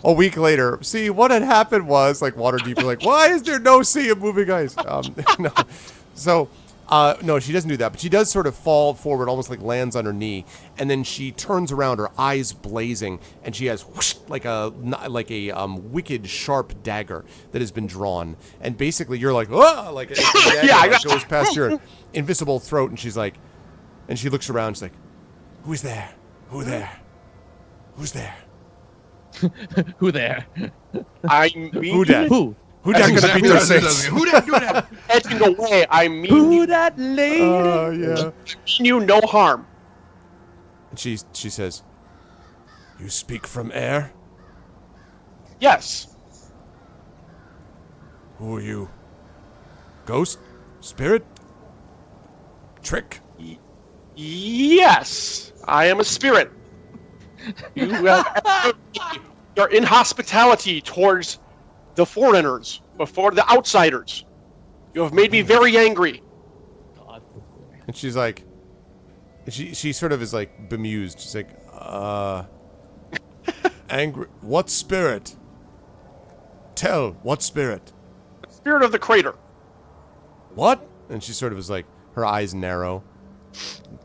A week later, see what had happened was like Waterdeep. Like, why is there no sea of moving ice? No. So. No, she doesn't do that, but she does sort of fall forward, almost like lands on her knee, and then she turns around, her eyes blazing, and she has whoosh, like a wicked sharp dagger that has been drawn, and basically you're like, oh, like a dagger like, goes past your invisible throat, and she's like, and she looks around, she's like, who's there? Who there? Who's there? Who there? I mean, who that? Who? Who that gonna beat their saints? Who that? Edging away, I mean. Who that lady? Oh yeah. You no harm. And she says, "You speak from air? Yes. Who are you? Ghost? Spirit? Trick?" Yes, I am a spirit. You have your inhospitality towards the foreigners, before the outsiders. You have made me very angry. And she's like, she sort of is like bemused. She's like, angry. What spirit? Tell, what spirit? The spirit of the crater. What? And she sort of is like, her eyes narrow.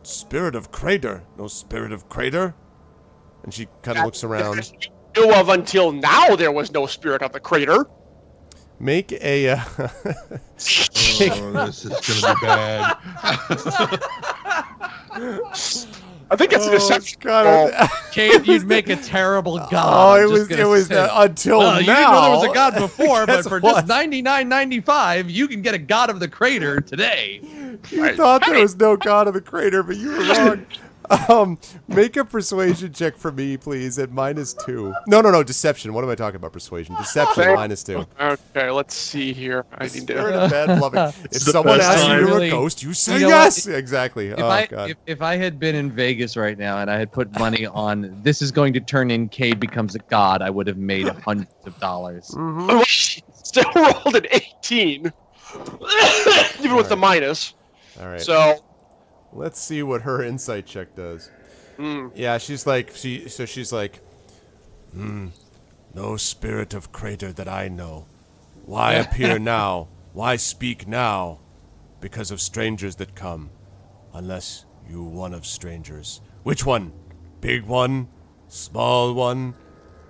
Spirit of crater? No spirit of crater? And she kind of looks around. Knew of until now there was no spirit of the crater. Make a. Oh, this is gonna be bad. I think it's a deception. God. Kate, you'd make a terrible god. Oh, I'm it just was gonna say. until now. You didn't know there was a god before, but Guess for what? just $99.95, you can get a god of the crater today. You thought there was no god of the crater, but you were wrong. Make a persuasion check for me, please, at -2. No, deception. What am I talking about? Persuasion. Deception, -2. Okay, let's see here. I need Spirit to. of bad loving. If It's the someone best asks you time. you're a Really- ghost, you say You know what? yes. Exactly. God. If I had been in Vegas right now and I had put money on this is going to turn in Cade becomes a god, I would have made hundreds of dollars. Still rolled an 18, even with the minus. All right. So Let's see what her insight check does. Yeah, she's like, no spirit of crater that I know. Why appear now? Why speak now? Because of strangers that come. Unless you one of strangers. Which one? Big one? Small one?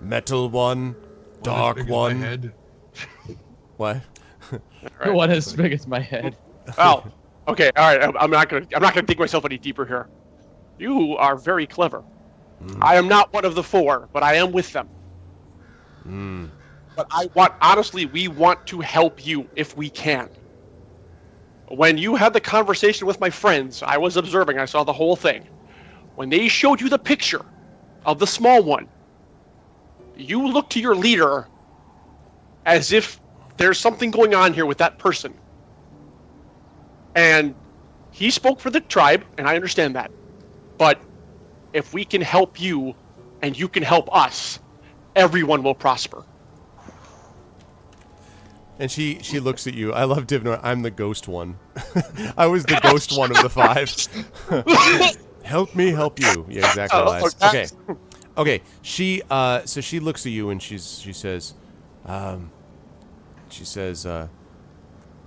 Metal one? Dark one? What? One as big as my head. Oh, okay, all right. I'm not gonna dig myself any deeper here. You are very clever. I am not one of the four, but I am with them. But honestly, we want to help you if we can. when you had the conversation with my friends, I was observing, I saw the whole thing. When they showed you the picture of the small one, you look to your leader as if there's something going on here with that person. And he spoke for the tribe, and I understand that. But if we can help you and you can help us, everyone will prosper. And she looks at you. I love Divnor. I'm the ghost one. I was the ghost one of the 5. Help me help you. Yeah, exactly. Elias. Okay. She so she looks at you and she says,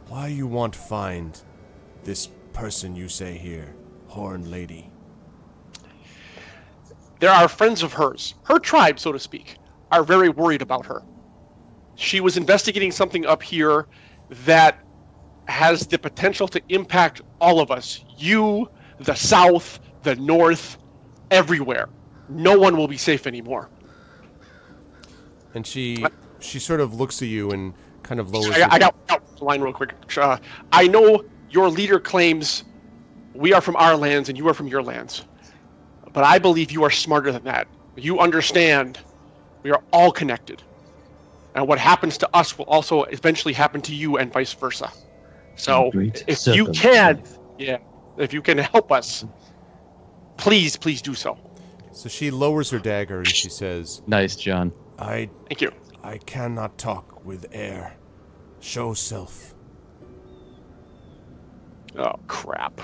why you want find this person you say here, Horn Lady? There are friends of hers, her tribe, so to speak, are very worried about her. She was investigating something up here that has the potential to impact all of us. You, the South, the North, everywhere. No one will be safe anymore. And she sort of looks at you and kind of lowers. I got the line real quick. I know your leader claims we are from our lands and you are from your lands. But I believe you are smarter than that. You understand we are all connected. And what happens to us will also eventually happen to you and vice versa. So if you can help us, please do so. So she lowers her dagger and she says, Nice, John. Thank you. I cannot talk with air. Show self. Oh, crap.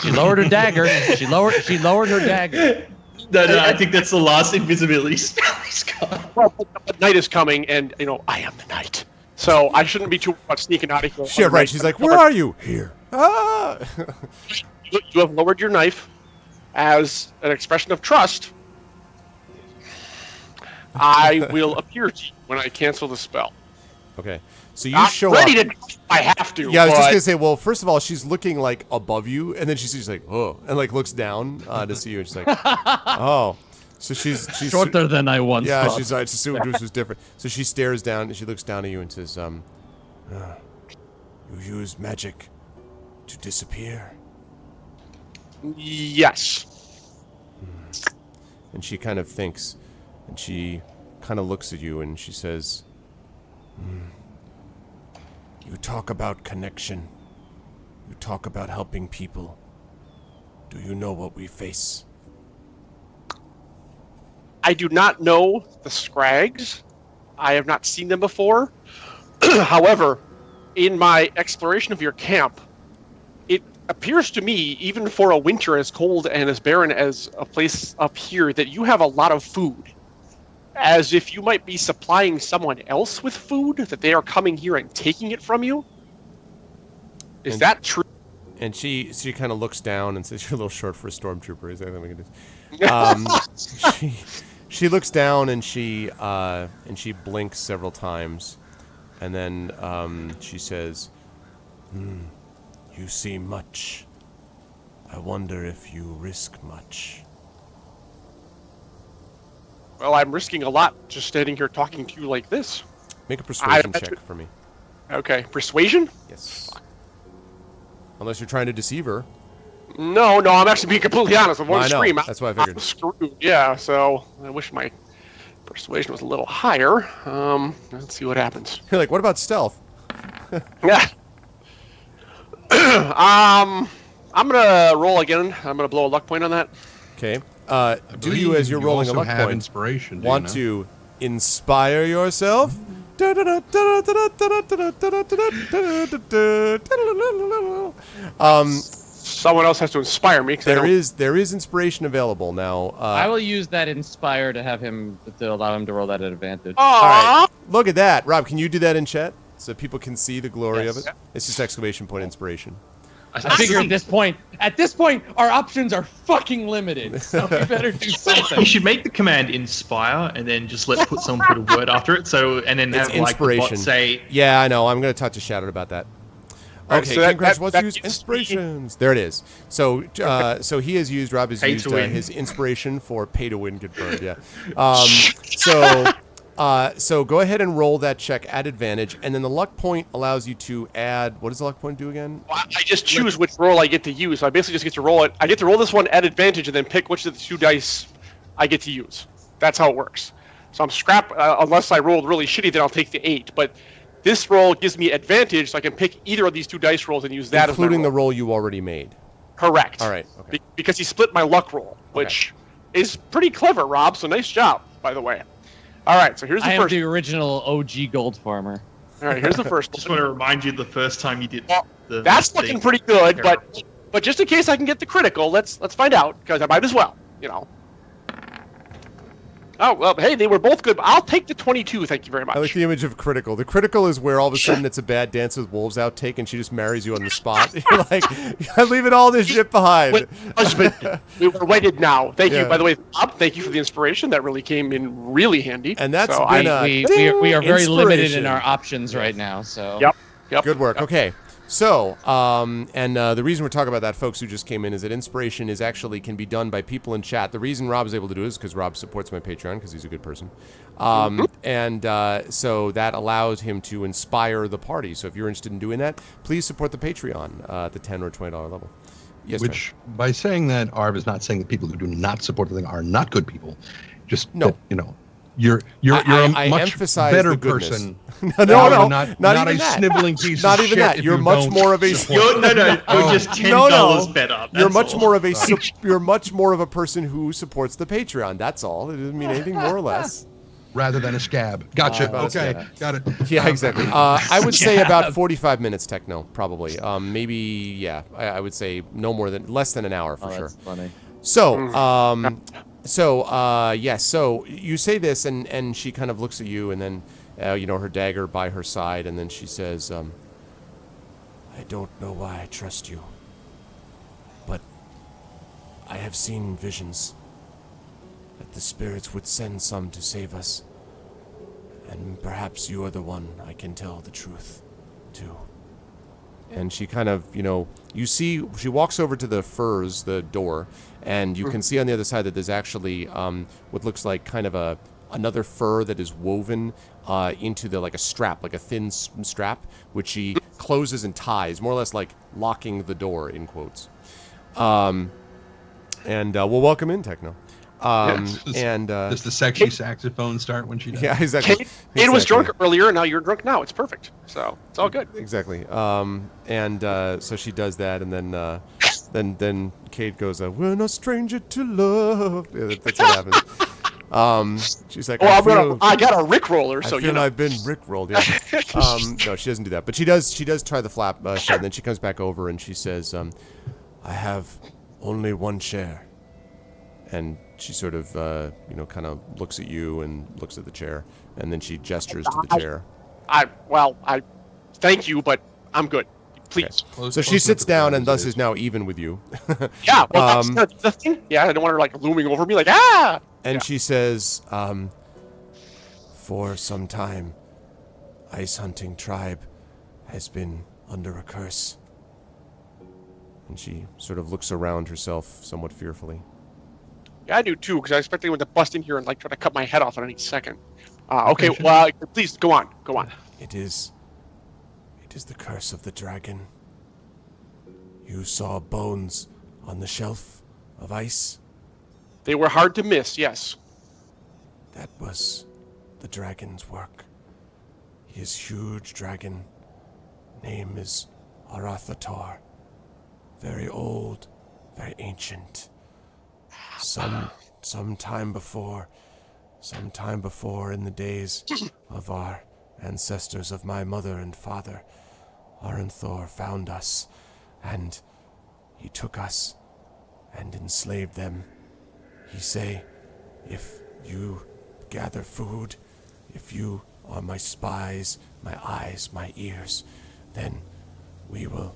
She lowered her dagger. She lowered her dagger. No, I think that's the last invisibility spell he's got. Well, but night is coming, and, I am the night. So I shouldn't be too much sneaking out of here. Shit, right. She's like, where are you? Here. Ah! You have lowered your knife as an expression of trust. I will appear to you when I cancel the spell. Okay. So you show ready up. I have to. Yeah, I was just gonna say. Well, first of all, she's looking like above you, and then she's like, oh, and like looks down to see you, and she's like, oh. So she's shorter than I once. Yeah, thought. she's assumed this was different. So she stares down, and she looks down at you and says, you use magic to disappear. Yes. And she kind of thinks, and she kind of looks at you, and she says, you talk about connection. You talk about helping people. Do you know what we face? I do not know the Scrags. I have not seen them before. However, in my exploration of your camp, it appears to me, even for a winter as cold and as barren as a place up here, that you have a lot of food. As if you might be supplying someone else with food, that they are coming here and taking it from you? Is that true? And she kind of looks down and says, you're a little short for a stormtrooper. Is that what we can do? She looks down and she blinks several times. And then she says, you see much. I wonder if you risk much. Well, I'm risking a lot just standing here talking to you like this. Make a persuasion check for me. Okay, persuasion? Yes. Unless you're trying to deceive her. No, I'm actually being completely honest. I'm going to scream. That's what I figured. I'm screwed. Yeah, so I wish my persuasion was a little higher. Let's see what happens. You're like, what about stealth? Yeah. I'm gonna roll again. I'm gonna blow a luck point on that. Okay. Do you, as you're rolling a luck point, inspiration, want to inspire yourself? Someone else has to inspire me. There is inspiration available now. I will use that inspire to have him to allow him to roll that at advantage. All right. Look at that, Rob. Can you do that in chat so people can see the glory of it? It's just exclamation point inspiration. I figure at this point, our options are fucking limited. So we better do something. You should make the command inspire and then just put someone put a word after it. And then it's have inspiration. Like the bot say. Yeah, I know. I'm gonna talk to Shadow about that. Okay, so Crash, let's use inspirations. There it is. So, so he has used. Rob has used his inspiration for pay to win get burned. Yeah. So go ahead and roll that check at advantage, and then the luck point allows you to add. What does the luck point do again? Well, I just choose which roll I get to use. So I basically just get to roll it. I get to roll this one at advantage, and then pick which of the 2 dice I get to use. That's how it works. So I'm scrap unless I rolled really shitty, then I'll take the 8. But this roll gives me advantage, so I can pick either of these 2 dice rolls and use that as my including roll. the roll you already made. Correct. All right. Okay. Because he split my luck roll, which is pretty clever, Rob. So nice job, by the way. All right. So here's the I am first. the original OG gold farmer. All right. Here's the first. Just want to remind you the first time you did. That's looking pretty good, but just in case I can get the critical, let's find out, because I might as well, Oh, well, hey, they were both good. I'll take the 22, thank you very much. I like the image of critical. The critical is where all of a sudden it's a bad Dance with Wolves outtake, and she just marries you on the spot. You're like, I'm leaving all this shit behind. Husband, we were wedded now. Thank you, by the way, Bob. Thank you for the inspiration. That really came in really handy. And that's so been we are very limited inspiration. in our options right now. So Yep. Good work. Okay. So, the reason we're talking about that, folks who just came in, is that inspiration can be done by people in chat. The reason Rob is able to do it is because Rob supports my Patreon because he's a good person. So that allows him to inspire the party. So if you're interested in doing that, please support the Patreon at the $10 or $20 level. Yes, Which, by saying that, Arv is not saying that people who do not support the thing are not good people. Just no, that, you're I a much emphasize better the goodness. person. No, not even a that. sniveling piece Not of even shit. that. if You're you much don't more of a. support- You're just $10 better. You're That's much all. more of a. You're much more of a person who supports the Patreon. That's all. It doesn't mean anything more or less. rather than a scab. Gotcha. Okay, got it. Yeah, exactly. I would say about 45 minutes, Techno, probably. Maybe, yeah. I would say less than an hour for sure. That's funny. So you say this, and she kind of looks at you, and then, her dagger by her side, and then she says, I don't know why I trust you, but I have seen visions that the spirits would send some to save us, and perhaps you are the one I can tell the truth to. And she kind of, you see, she walks over to the door, and you can see on the other side that there's actually what looks like kind of another fur that is woven into like a strap, like a thin strap, which she closes and ties, more or less like locking the door, in quotes. We'll welcome in Techno. Does the sexy saxophone start when she does? Yeah, exactly. Kate was drunk earlier, and now you're drunk now. It's perfect. So it's all good. Exactly. So she does that, and then Kate goes, "We're no stranger to love." Yeah, that's what happens. She's like, I got a Rickroller, so I feel I've been Rickrolled. Yeah. No, she doesn't do that, but she does try the flap shut, and then she comes back over and she says, "I have only one chair," and she sort of, kind of looks at you and looks at the chair, and then she gestures to the chair. I thank you, but I'm good. Please. Okay. So she sits down and thus is now even with you. Yeah, well, that's the thing. Yeah, I don't want her like looming over me like, ah! And she says, for some time, Ice Hunting Tribe has been under a curse. And she sort of looks around herself somewhat fearfully. Yeah, I do too, because I expect anyone to bust in here and like try to cut my head off at any second. Okay, well, please go on. It is the curse of the dragon. You saw bones on the shelf of ice. They were hard to miss, yes. That was the dragon's work. He is huge dragon. Name is Arathator. Very old, very ancient. Some time before in the days of our ancestors, of my mother and father, Aranthor found us, and he took us and enslaved them. He say, if you gather food, if you are my spies, my eyes, my ears, then we will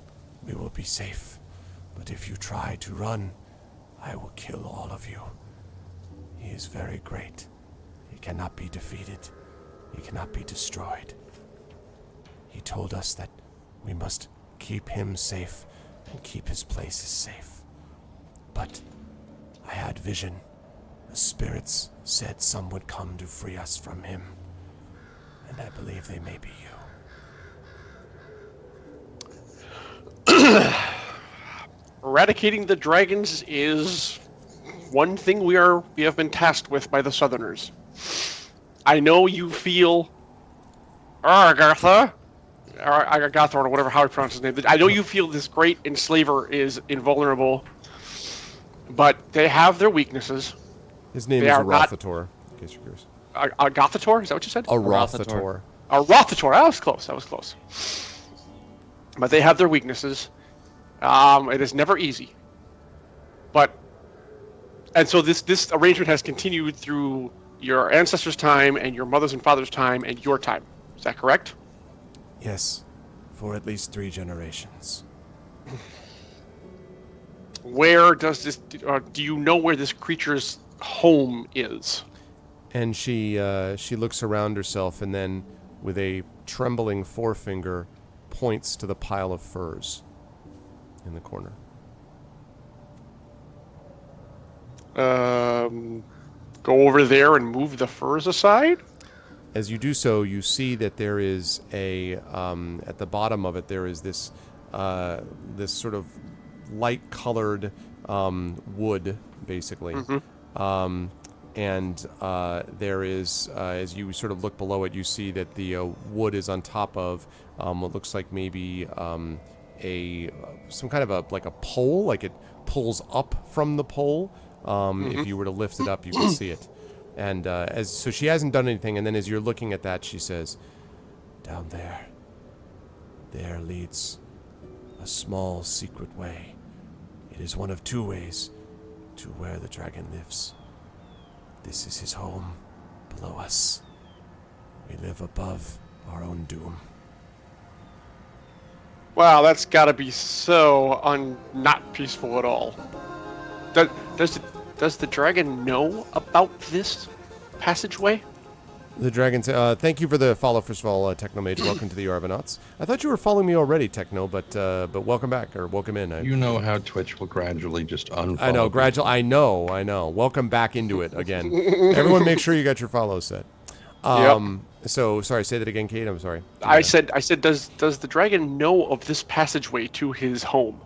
be safe. But if you try to run, I will kill all of you. He is very great. He cannot be defeated. He cannot be destroyed. He told us that we must keep him safe and keep his places safe. But I had vision. The spirits said some would come to free us from him. And I believe they may be you. Eradicating the dragons is one thing we have been tasked with by the Southerners. I know you feel, Agatha, or whatever how I pronounce his name. I know you feel this great enslaver is invulnerable, but they have their weaknesses. His name They is are not- Rothator, in case you're curious. Gothator? Is that what you said? A Rothator. A Rothator. That was close. But they have their weaknesses. It is never easy. And so this arrangement has continued through your ancestors' time and your mother's and father's time and your time. Is that correct? Yes, for at least 3 generations. Where does this? Do you know where this creature's home is? And she looks around herself and then, with a trembling forefinger, points to the pile of furs in the corner. Go over there and move the furs aside? As you do so, you see that there is at the bottom of it, there is this sort of light-colored wood, basically. Mm-hmm. And there is, as you sort of look below it, you see that the wood is on top of what looks like maybe some kind of a pole, like it pulls up from the pole. If you were to lift it up, you can see it. And so she hasn't done anything. And then as you're looking at that, she says, "Down there leads a small secret way. It is one of 2 ways to where the dragon lives. This is his home, below us. We live above our own doom." Wow, that's gotta be so not peaceful at all. Does the dragon know about this passageway? The dragon says, "Thank you for the follow, first of all, Technomage. Welcome to the Arvanauts. I thought you were following me already, Techno, but welcome back, or welcome in." You know how Twitch will gradually just unfollow. I know, I know. Welcome back into it again. Everyone make sure you got your follows set. So, sorry, say that again, Kate, I'm sorry. I said, does the dragon know of this passageway to his home?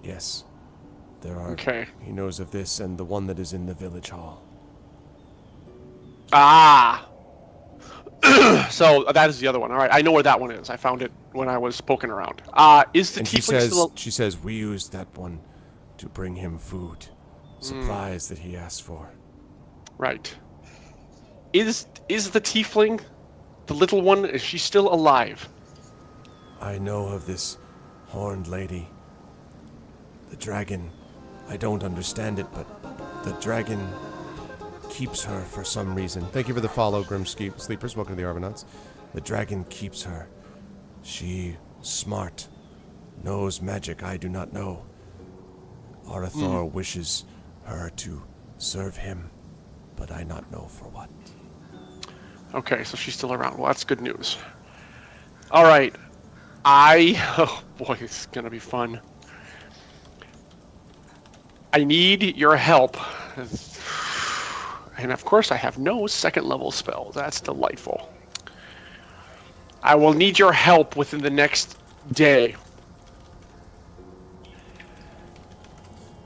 Yes. There are. Okay. He knows of this and the one that is in the village hall. Ah! So, that is the other one. All right, I know where that one is. I found it when I was poking around. Is the tiefling still... She says, we used that one to bring him food. Supplies that he asked for. Right. Is the tiefling, the little one, is she still alive? I know of this horned lady. The dragon, I don't understand it, but the dragon keeps her for some reason. Thank you for the follow, Grim Sleepers. Welcome to the Arvanauts. The dragon keeps her. She smart, knows magic I do not know. Arathor wishes her to serve him, but I not know for what. Okay, so she's still around. Well, that's good news. All right. Oh boy, this is gonna be fun. I need your help. And of course, I have no second level spells. That's delightful. I will need your help within the next day.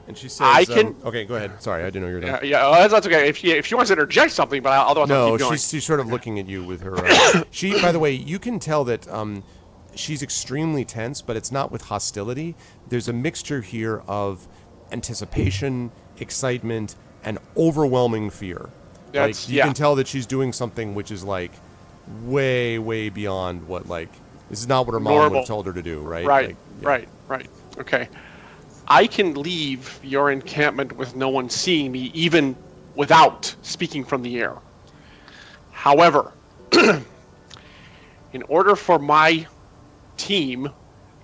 And she says, I can... okay, go ahead. Sorry, I didn't know you were done. That's okay. If she wants to interject something, but otherwise I'll keep going. She's sort of looking at you with her... she, by the way, you can tell that she's extremely tense, but it's not with hostility. There's a mixture here of anticipation, excitement, and overwhelming fear. You can tell that she's doing something which is like way, way beyond what this is not what her mom would have told her to do, right? Right. Okay. I can leave your encampment with no one seeing me, even without speaking from the air. However, in order for my team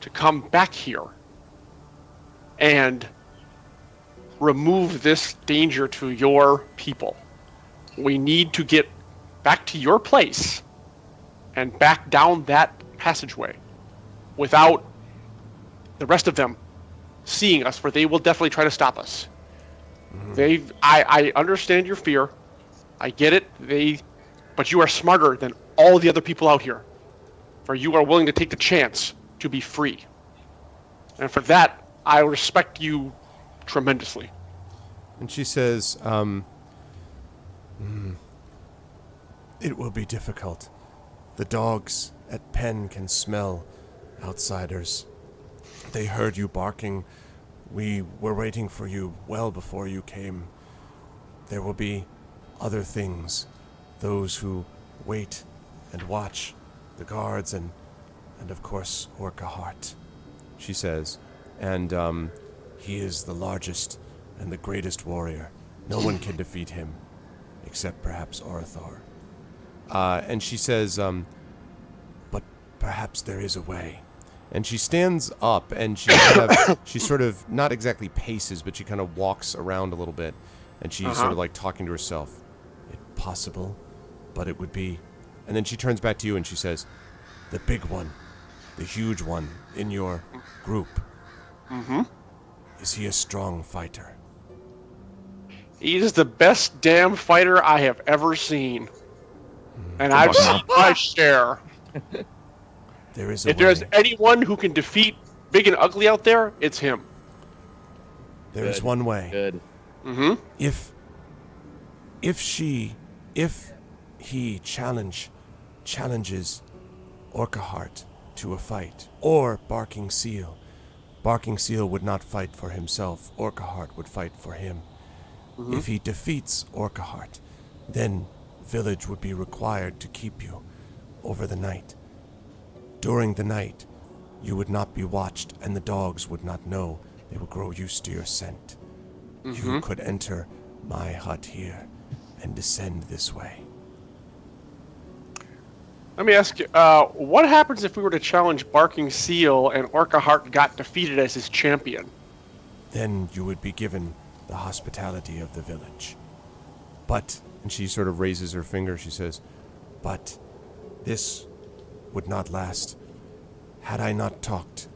to come back here and remove this danger to your people, we need to get back to your place and back down that passageway without the rest of them seeing us, for they will definitely try to stop us. I understand your fear. I get it. But you are smarter than all the other people out here, for you are willing to take the chance to be free. And for that, I respect you tremendously. And she says, it will be difficult. The dogs at Penn can smell outsiders. They heard you barking. We were waiting for you well before you came. There will be other things. Those who wait and watch, the guards, and of course, Orca Hart, she says. And he is the largest and the greatest warrior. No one can defeat him, except perhaps Orathor. And she says, but perhaps there is a way. And she stands up, and she sort of, not exactly paces, but she kind of walks around a little bit, and she's sort of like talking to herself. It's possible, but it would be... And then she turns back to you, and she says, the big one, the huge one in your group. Mm-hmm. Is he a strong fighter? He is the best damn fighter I have ever seen. And I've seen my share. There is a If there's anyone who can defeat Big and Ugly out there, it's him. There is one way. Good. Mm-hmm. If he challenges Orcahart to a fight, or Barking Seal would not fight for himself. Orcahart would fight for him. Mm-hmm. If he defeats Orcahart, then village would be required to keep you over the night. During the night, you would not be watched, and the dogs would not know. They would grow used to your scent. Mm-hmm. You could enter my hut here and descend this way. Let me ask you, what happens if we were to challenge Barking Seal and Orcahart got defeated as his champion? Then you would be given the hospitality of the village. But, and she sort of raises her finger, she says, but this would not last. Had I not talked,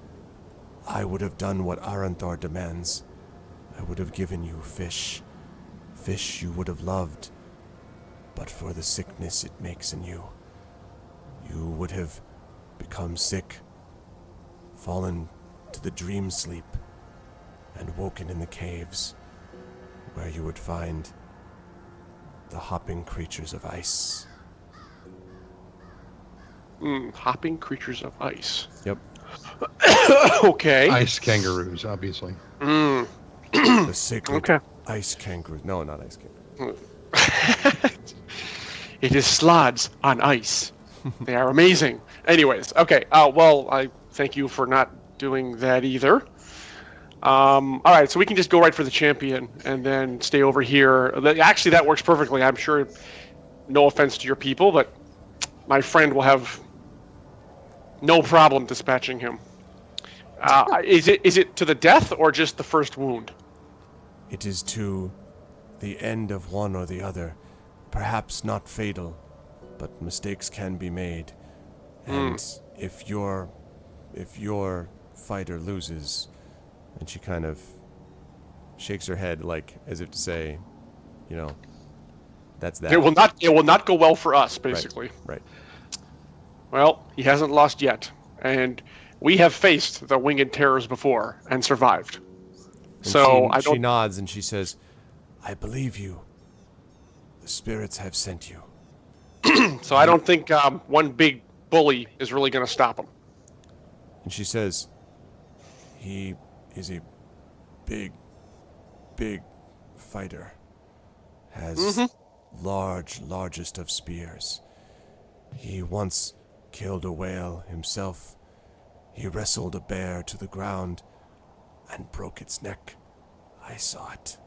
I would have done what Aranthar demands. I would have given you fish. Fish you would have loved. But for the sickness it makes in you, you would have become sick, fallen to the dream sleep, and woken in the caves, where you would find the hopping creatures of ice. Hopping creatures of ice. Yep. Okay. Ice kangaroos, obviously. The sacred ice kangaroos. No, not ice kangaroos. It is slods on ice. They are amazing. Anyways, okay. Well, I thank you for not doing that either. All right, so we can just go right for the champion and then stay over here. Actually, that works perfectly. I'm sure, no offense to your people, but my friend will have no problem dispatching him. Is it to the death or just the first wound? It is to the end of one or the other. Perhaps not fatal, but mistakes can be made. And if your fighter loses, and she kind of shakes her head like as if to say, you know, that's that. It will not go well for us, basically. Right. Well, he hasn't lost yet, and we have faced the winged terrors before and survived. And so she nods and she says, I believe you. The spirits have sent you. So I don't think one big bully is really going to stop him. And she says, he is a big fighter. Has largest of spears. He once killed a whale himself. He wrestled a bear to the ground and broke its neck. I saw it.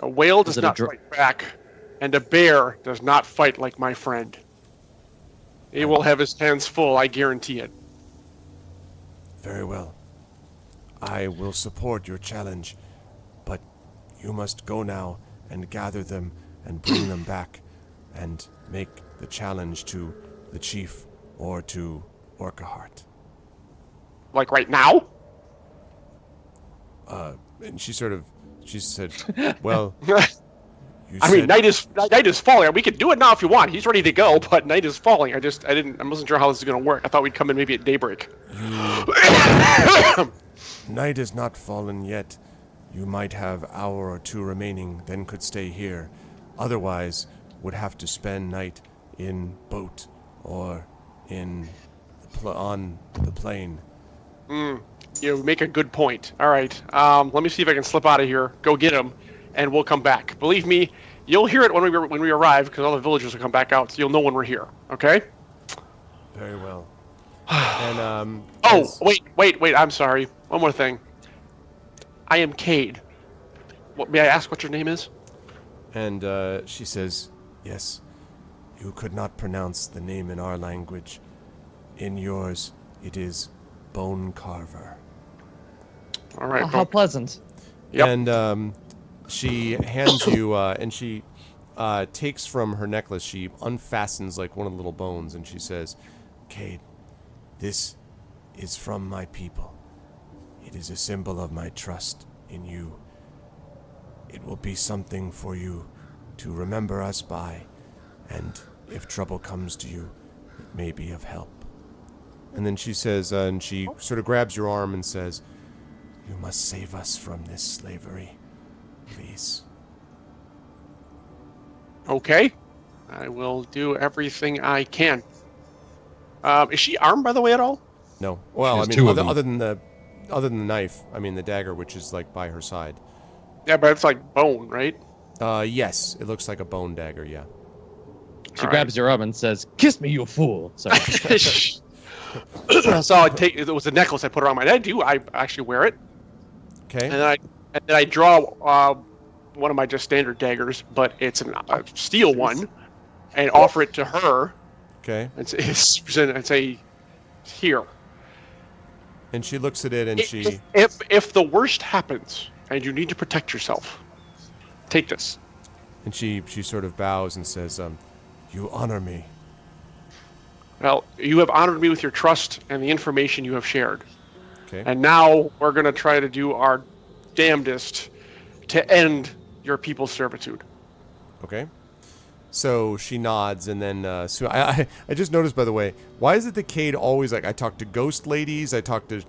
A whale does not fight back, and a bear does not fight like my friend. He will have his hands full, I guarantee it. Very well. I will support your challenge, but you must go now and gather them and bring them back and make the challenge to the chief or to Orcahart. Like right now? And she said, well, Night is falling. We can do it now if you want. He's ready to go, but night is falling. I wasn't sure how this is going to work. I thought we'd come in maybe at daybreak. Night is not fallen yet. You might have hour or two remaining, then could stay here. Otherwise, would have to spend night in boat or on the plane. You make a good point. All right. Let me see if I can slip out of here. Go get him, and we'll come back. Believe me, you'll hear it when we arrive, because all the villagers will come back out, so you'll know when we're here. Okay? Very well. And wait. I'm sorry. One more thing. I am Cade. May I ask what your name is? And she says, yes, you could not pronounce the name in our language. In yours, it is Bone Carver. All right. Oh, how pleasant. Yep. And she hands you, and she takes from her necklace, she unfastens like one of the little bones, and she says, Cade, this is from my people. It is a symbol of my trust in you. It will be something for you to remember us by, and if trouble comes to you, it may be of help. And then she says, and she sort of grabs your arm and says, you must save us from this slavery, please. Okay. I will do everything I can. Is she armed, by the way, at all? No. Well, I mean, other than the knife, I mean the dagger, which is like by her side. Yeah, but it's like bone, right? Yes, it looks like a bone dagger. Yeah. She grabs your arm and says, "Kiss me, you fool!" Sorry. So I take it was a necklace I put around my neck. I actually wear it. Okay. And then I draw one of my just standard daggers, but it's a steel one, and offer it to her. Okay. And say, here. And she looks at it and she. If the worst happens and you need to protect yourself, take this. And she sort of bows and says, "You honor me." Well, you have honored me with your trust and the information you have shared. Okay. And now we're going to try to do our damnedest to end your people's servitude. Okay. So she nods, and then so I just noticed, by the way, why is it that Cade always, like, I talk to ghost ladies, I talk to,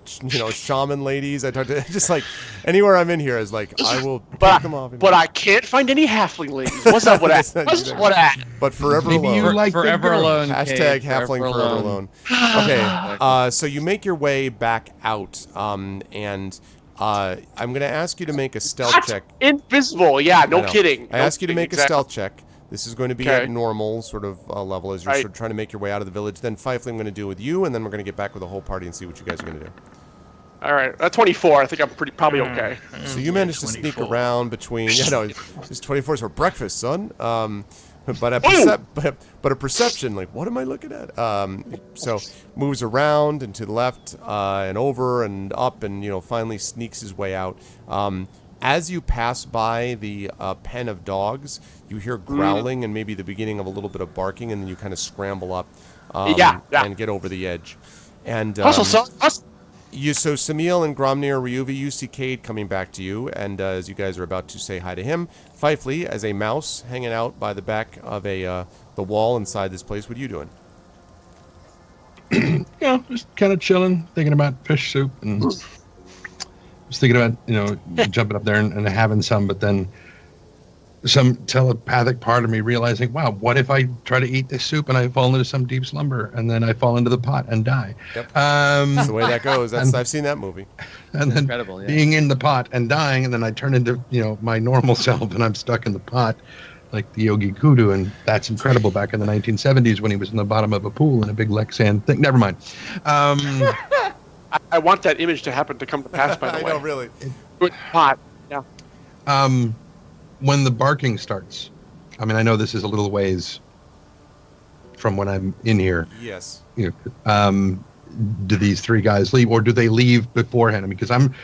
shaman ladies, I talk to, just like, anywhere I'm in here is like, I will pick them off. But I can't find any halfling ladies. What's up with that? But forever Maybe alone. you like forever alone. Hashtag Cade, halfling forever alone. Okay, so you make your way back out, and I'm going to ask you to make a stealth check. Invisible, yeah, no kidding. I ask you to make a stealth check. This is going to be Okay. at normal sort of level as you're sort of trying to make your way out of the village. Then Fifely, I'm going to do with you, and then we're going to get back with the whole party and see what you guys are going to do. All right, 24. I think I'm probably okay. So you managed to sneak around between, it's 24 for breakfast, son. But a perception, like, what am I looking at? So moves around and to the left and over and up, and finally sneaks his way out. As you pass by the pen of dogs, you hear growling and maybe the beginning of a little bit of barking, and then you kind of scramble up and get over the edge. And Hustle, son. Hustle. So Samil and Gromnir Ryuvi, you see Cade coming back to you, and as you guys are about to say hi to him, Fifely, as a mouse hanging out by the back of the wall inside this place, what are you doing? Just kind of chilling, thinking about fish soup, and just thinking about jumping up there and having some, but then some telepathic part of me realizing, wow, what if I try to eat this soup and I fall into some deep slumber and then I fall into the pot and die? Yep. That's the way that goes. I've seen that movie. And then being in the pot and dying, and then I turn into my normal self and I'm stuck in the pot like the Yogi Kudu, and that's incredible back in the 1970s when he was in the bottom of a pool in a big Lexan thing. Never mind. I want that image to happen to come to pass, by the way. I know, really. Good pot, yeah. When the barking starts, I mean, I know this is a little ways from when I'm in here. Yes. Do these three guys leave, or do they leave beforehand? I mean, because I'm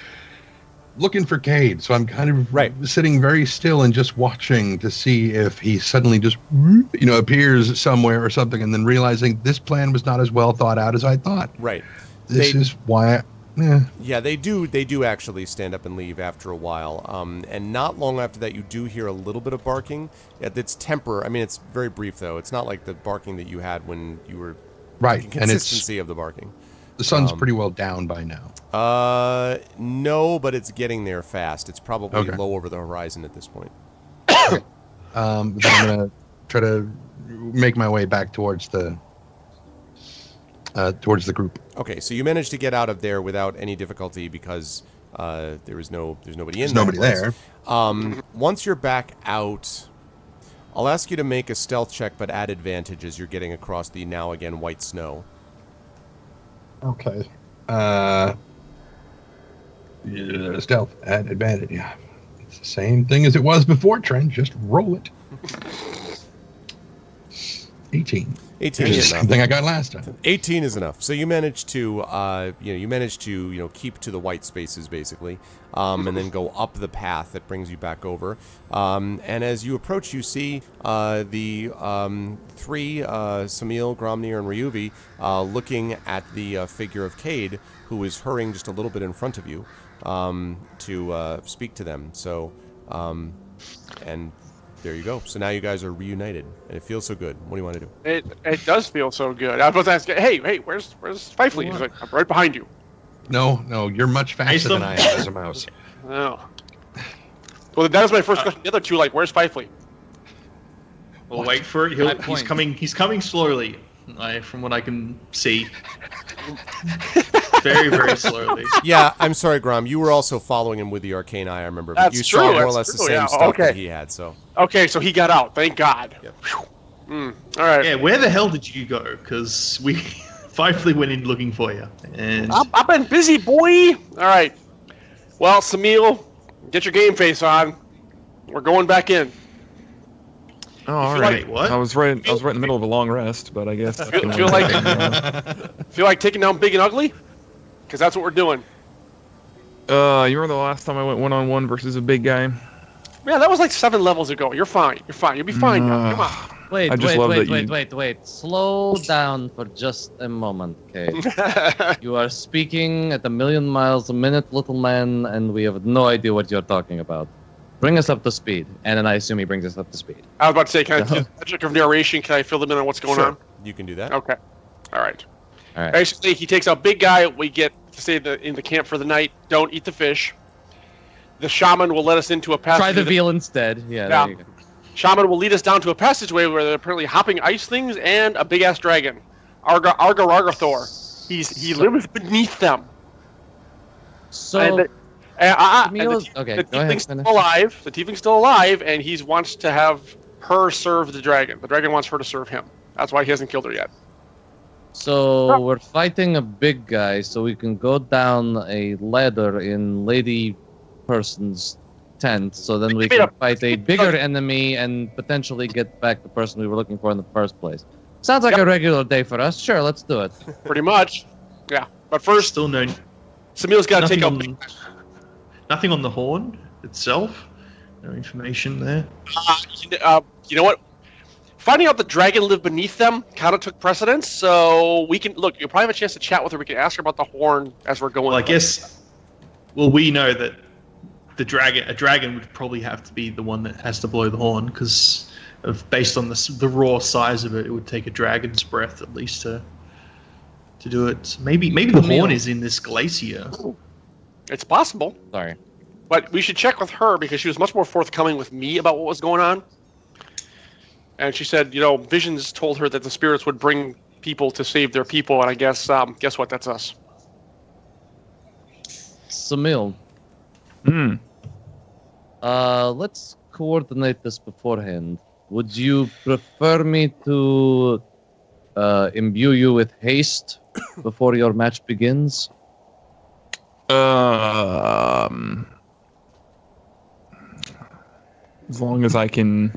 looking for Cade, so I'm kind of sitting very still and just watching to see if he suddenly just, appears somewhere or something, and then realizing this plan was not as well thought out as I thought. Right. This is why Yeah, they do actually stand up and leave after a while. And not long after that, you do hear a little bit of barking. It's temper. I mean, it's very brief though. It's not like the barking that you had when you were Right, the and consistency of the barking. The sun's pretty well down by now. No, but it's getting there fast. It's probably Okay. low over the horizon at this point. Then I'm gonna try to make my way back towards the group. Okay, so you managed to get out of there without any difficulty because there's nobody in There's nobody place. there. Once you're back out, I'll ask you to make a stealth check, but add advantage as you're getting across the now again white snow. Okay. Stealth at advantage. Yeah, it's the same thing as it was before. Trent, just roll it. 18. 18 It's the is same enough. thing I got last time. 18 is enough. So you manage to, keep to the white spaces basically, and then go up the path that brings you back over. And as you approach, you see the three, Samil, Gromnir, and Ryuvi, looking at the figure of Cade, who is hurrying just a little bit in front of you to speak to them. So, and there you go. So now you guys are reunited, and it feels so good. What do you want to do? It does feel so good. I was supposed to ask, hey, where's Fifely? He's like, I'm right behind you. No, you're much faster than I am as a mouse. Oh. Well, that was my first question. The other two, like, where's Fifely? We'll wait for it. He's coming slowly, from what I can see. Very, very slowly. Yeah, I'm sorry, Grom. You were also following him with the arcane eye, I remember. But That's you true, saw more or that's less the true, same yeah. stuff Okay. that he had. So Okay, so he got out. Thank God. Yep. All right. Yeah, where the hell did you go? Because we Fifely went in looking for you. And I've been busy, boy. All right. Well, Samil, get your game face on. We're going back in. Oh, all feel right. like- what? I was right in the middle of a long rest, but I guess. Feel like taking down Big and Ugly? Because that's what we're doing. You remember the last time I went one-on-one versus a big guy? Yeah, that was like 7 levels ago. You're fine. You'll be fine now. Come on. Wait, I just love that you- wait. Slow down for just a moment, okay? You are speaking at 1,000,000 miles a minute, little man, and we have no idea what you're talking about. Bring us up to speed. And then I assume he brings us up to speed. I was about to say, can I do a magic of narration? Can I fill them in on what's going on? you can do that. Okay. All right. All right. Basically, he takes out big guy. We get to stay in the camp for the night. Don't eat the fish. The shaman will let us into a passage. Try the veal instead. Yeah, Yeah. there you go. Shaman will lead us down to a passageway where they're apparently hopping ice things and a big ass dragon, Argarthor. He lives beneath them. So, And Camille's- the okay, go ahead, tiefling's finish. still alive. The tiefling's still alive, and he wants to have her serve the dragon. The dragon wants her to serve him. That's why he hasn't killed her yet. we're fighting a big guy, so we can go down a ladder in lady person's tent, so then we can fight a bigger enemy and potentially get back the person we were looking for in the first place. Sounds like a regular day for us. Sure, let's do it. Pretty much. Yeah. But first, still no Samil's got to take nothing out. nothing on the horn itself. No information there. You know what? Finding out the dragon lived beneath them kind of took precedence, so we can look. You'll probably have a chance to chat with her. We can ask her about the horn as we're going. Well, I guess. Well, we know that a dragon would probably have to be the one that has to blow the horn, because based on the raw size of it, it would take a dragon's breath at least to do it. Maybe the horn is in this glacier. It's possible, Sorry. but we should check with her because she was much more forthcoming with me about what was going on. And she said, visions told her that the spirits would bring people to save their people, and I guess what? That's us. Samil, let's coordinate this beforehand. Would you prefer me to imbue you with haste before your match begins? As long as I can.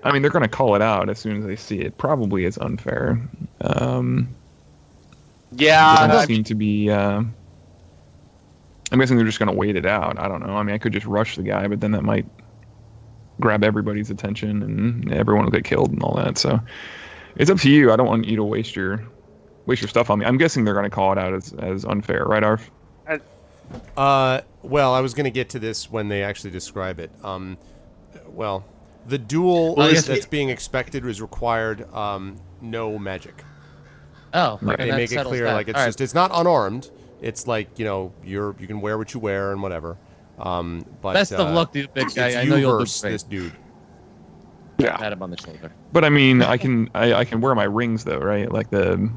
I mean, they're going to call it out as soon as they see it. Probably is unfair. Yeah. Doesn't seem to be. I'm guessing they're just going to wait it out. I don't know. I mean, I could just rush the guy, but then that might grab everybody's attention and everyone will get killed and all that. So it's up to you. I don't want you to waste your waste your stuff on me. I'm guessing they're going to call it out as unfair, right, Arf? Well, I was going to get to this when they actually describe it. Well, the duel Well, that's being expected is required no magic. Oh, Like okay, they that make it settles clear, that. like it's All just it's not unarmed. It's like you can wear what you wear and whatever. But Best of luck to you, big guy. It's I know you you'll do versus great. this dude. Yeah. Pat him on the shoulder. But I mean, I can wear my rings though, right? Like the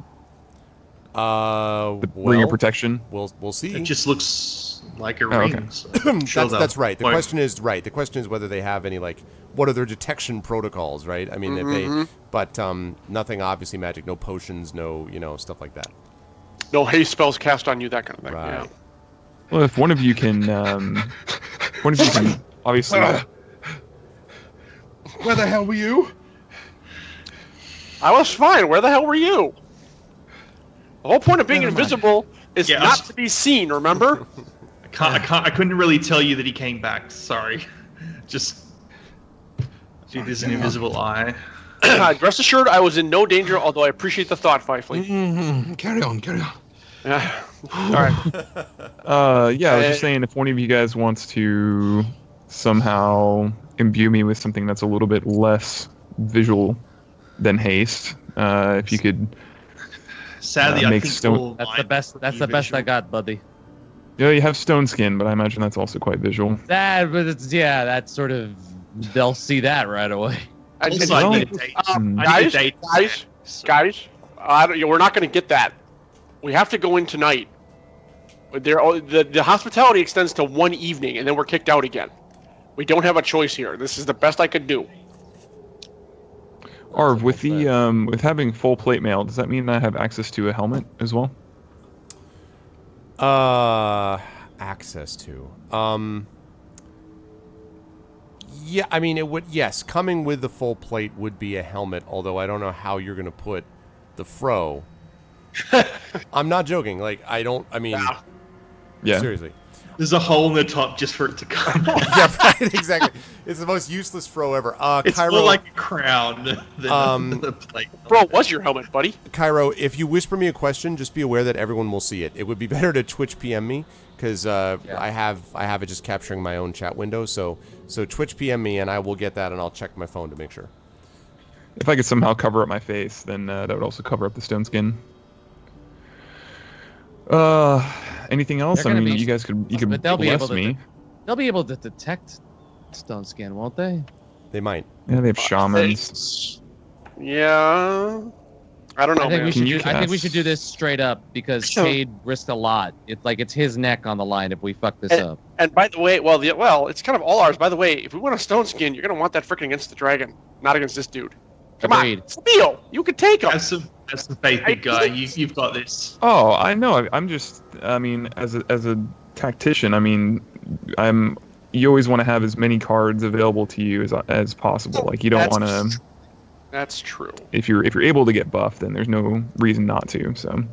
ring of protection. We'll see. It just looks like a Oh, ring. okay. So I'm sure That's right. The won't- question is whether they have any what are their detection protocols, right? I mean, if they, but nothing obviously magic, no potions, no stuff like that. No haste spells cast on you, that kind of thing. Right. Yeah. Well, if one of you can, obviously. Where the hell were you? I was fine. Where the hell were you? The whole point of being Never mind. invisible is Yeah, I not was- to be seen. Remember? I couldn't really tell you that he came back. Sorry. Just. Gee, there's an invisible eye. Rest assured, I was in no danger. Although I appreciate the thought, Fifely. Carry on. Yeah. All right. Yeah, I was just saying, if one of you guys wants to somehow imbue me with something that's a little bit less visual than haste, if you could. Sadly, I make think stone- all That's mine the best. That's be the best I visual. got, buddy. Yeah, you have stone skin, but I imagine that's also quite visual. That, but it's that's sort of. They'll see that right away. And- Also, and- I need a date. I need a guys, date. guys, we're not going to get that. We have to go in tonight. The hospitality extends to one evening, and then we're kicked out again. We don't have a choice here. This is the best I could do. Arv, with the with having full plate mail, does that mean I have access to a helmet as well? Access to. Yeah, I mean it would. Yes, coming with the full plate would be a helmet. Although I don't know how you're gonna put the fro. I'm not joking. Like I don't. I mean, Yeah. seriously. There's a hole in the top just for it to come. Yeah, right. Exactly. It's the most useless fro ever. It's Cairo, more like a crown than the plate. Bro, what's your helmet, buddy? Cairo, if you whisper me a question, just be aware that everyone will see it. It would be better to Twitch PM me because I have it just capturing my own chat window. So Twitch PM me and I will get that and I'll check my phone to make sure. If I could somehow cover up my face, then that would also cover up the stone skin. Anything else? They're I gonna mean, be- you guys could but they'll be bless able to. me. They'll be able to detect stone skin, won't they? They might. Yeah, they have shamans. Yeah. I don't know, I think man. we should. Can you I think we cast- should do this straight up because Cade risked a lot. It's his neck on the line if we fuck this up. And by the way, it's kind of all ours. By the way, if we want a stone skin, you're gonna want that freaking against the dragon, not against this dude. Come Agreed. on, it's Leo. You can take him. Have some faith, big guy. You've got this. Oh, I know. I'm just. I mean, as a tactician, I mean, You always want to have as many cards available to you as possible. Like you don't want to. That's true. If you're able to get buffed, then there's no reason not to. So,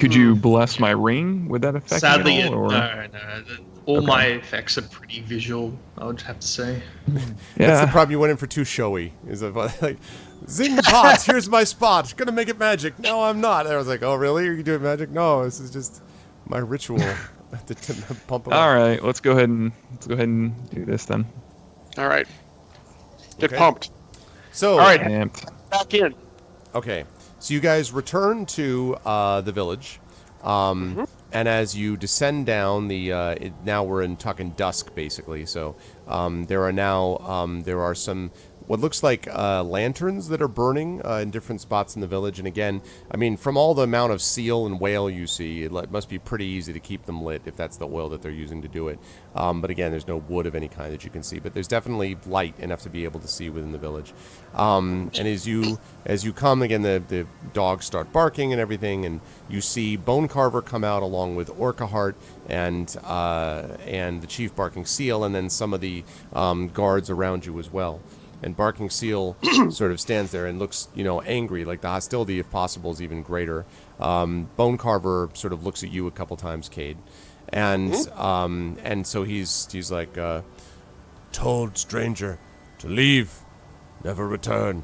could you bless my ring? Would that affect Sadly, you at all, or? no. All Okay. my effects are pretty visual, I would have to say. That's Yeah. the problem. You went in for too showy. Is like, zing the pots. Here's my spot. Gonna make it magic. No, I'm not. And I was like, oh really? Are you doing magic? No, this is just my ritual. to pump them All up. right. Let's go ahead and do this then. All right. Get Okay. pumped. So, All right, Amped. back in. okay. So you guys return to the village, and as you descend down now we're in talking dusk basically. So there are some what looks like lanterns that are burning in different spots in the village. And again, I mean, from all the amount of seal and whale you see, it must be pretty easy to keep them lit if that's the oil that they're using to do it. But again, there's no wood of any kind that you can see. But there's definitely light enough to be able to see within the village. And as you come, again, the dogs start barking and everything, and you see Bone Carver come out along with Orca Heart and the Chief Barking Seal, and then some of the guards around you as well. And Barking Seal sort of stands there and looks, angry, like the hostility, if possible, is even greater. Bone Carver sort of looks at you a couple times, Cade, and so he's like, told stranger to leave, never return.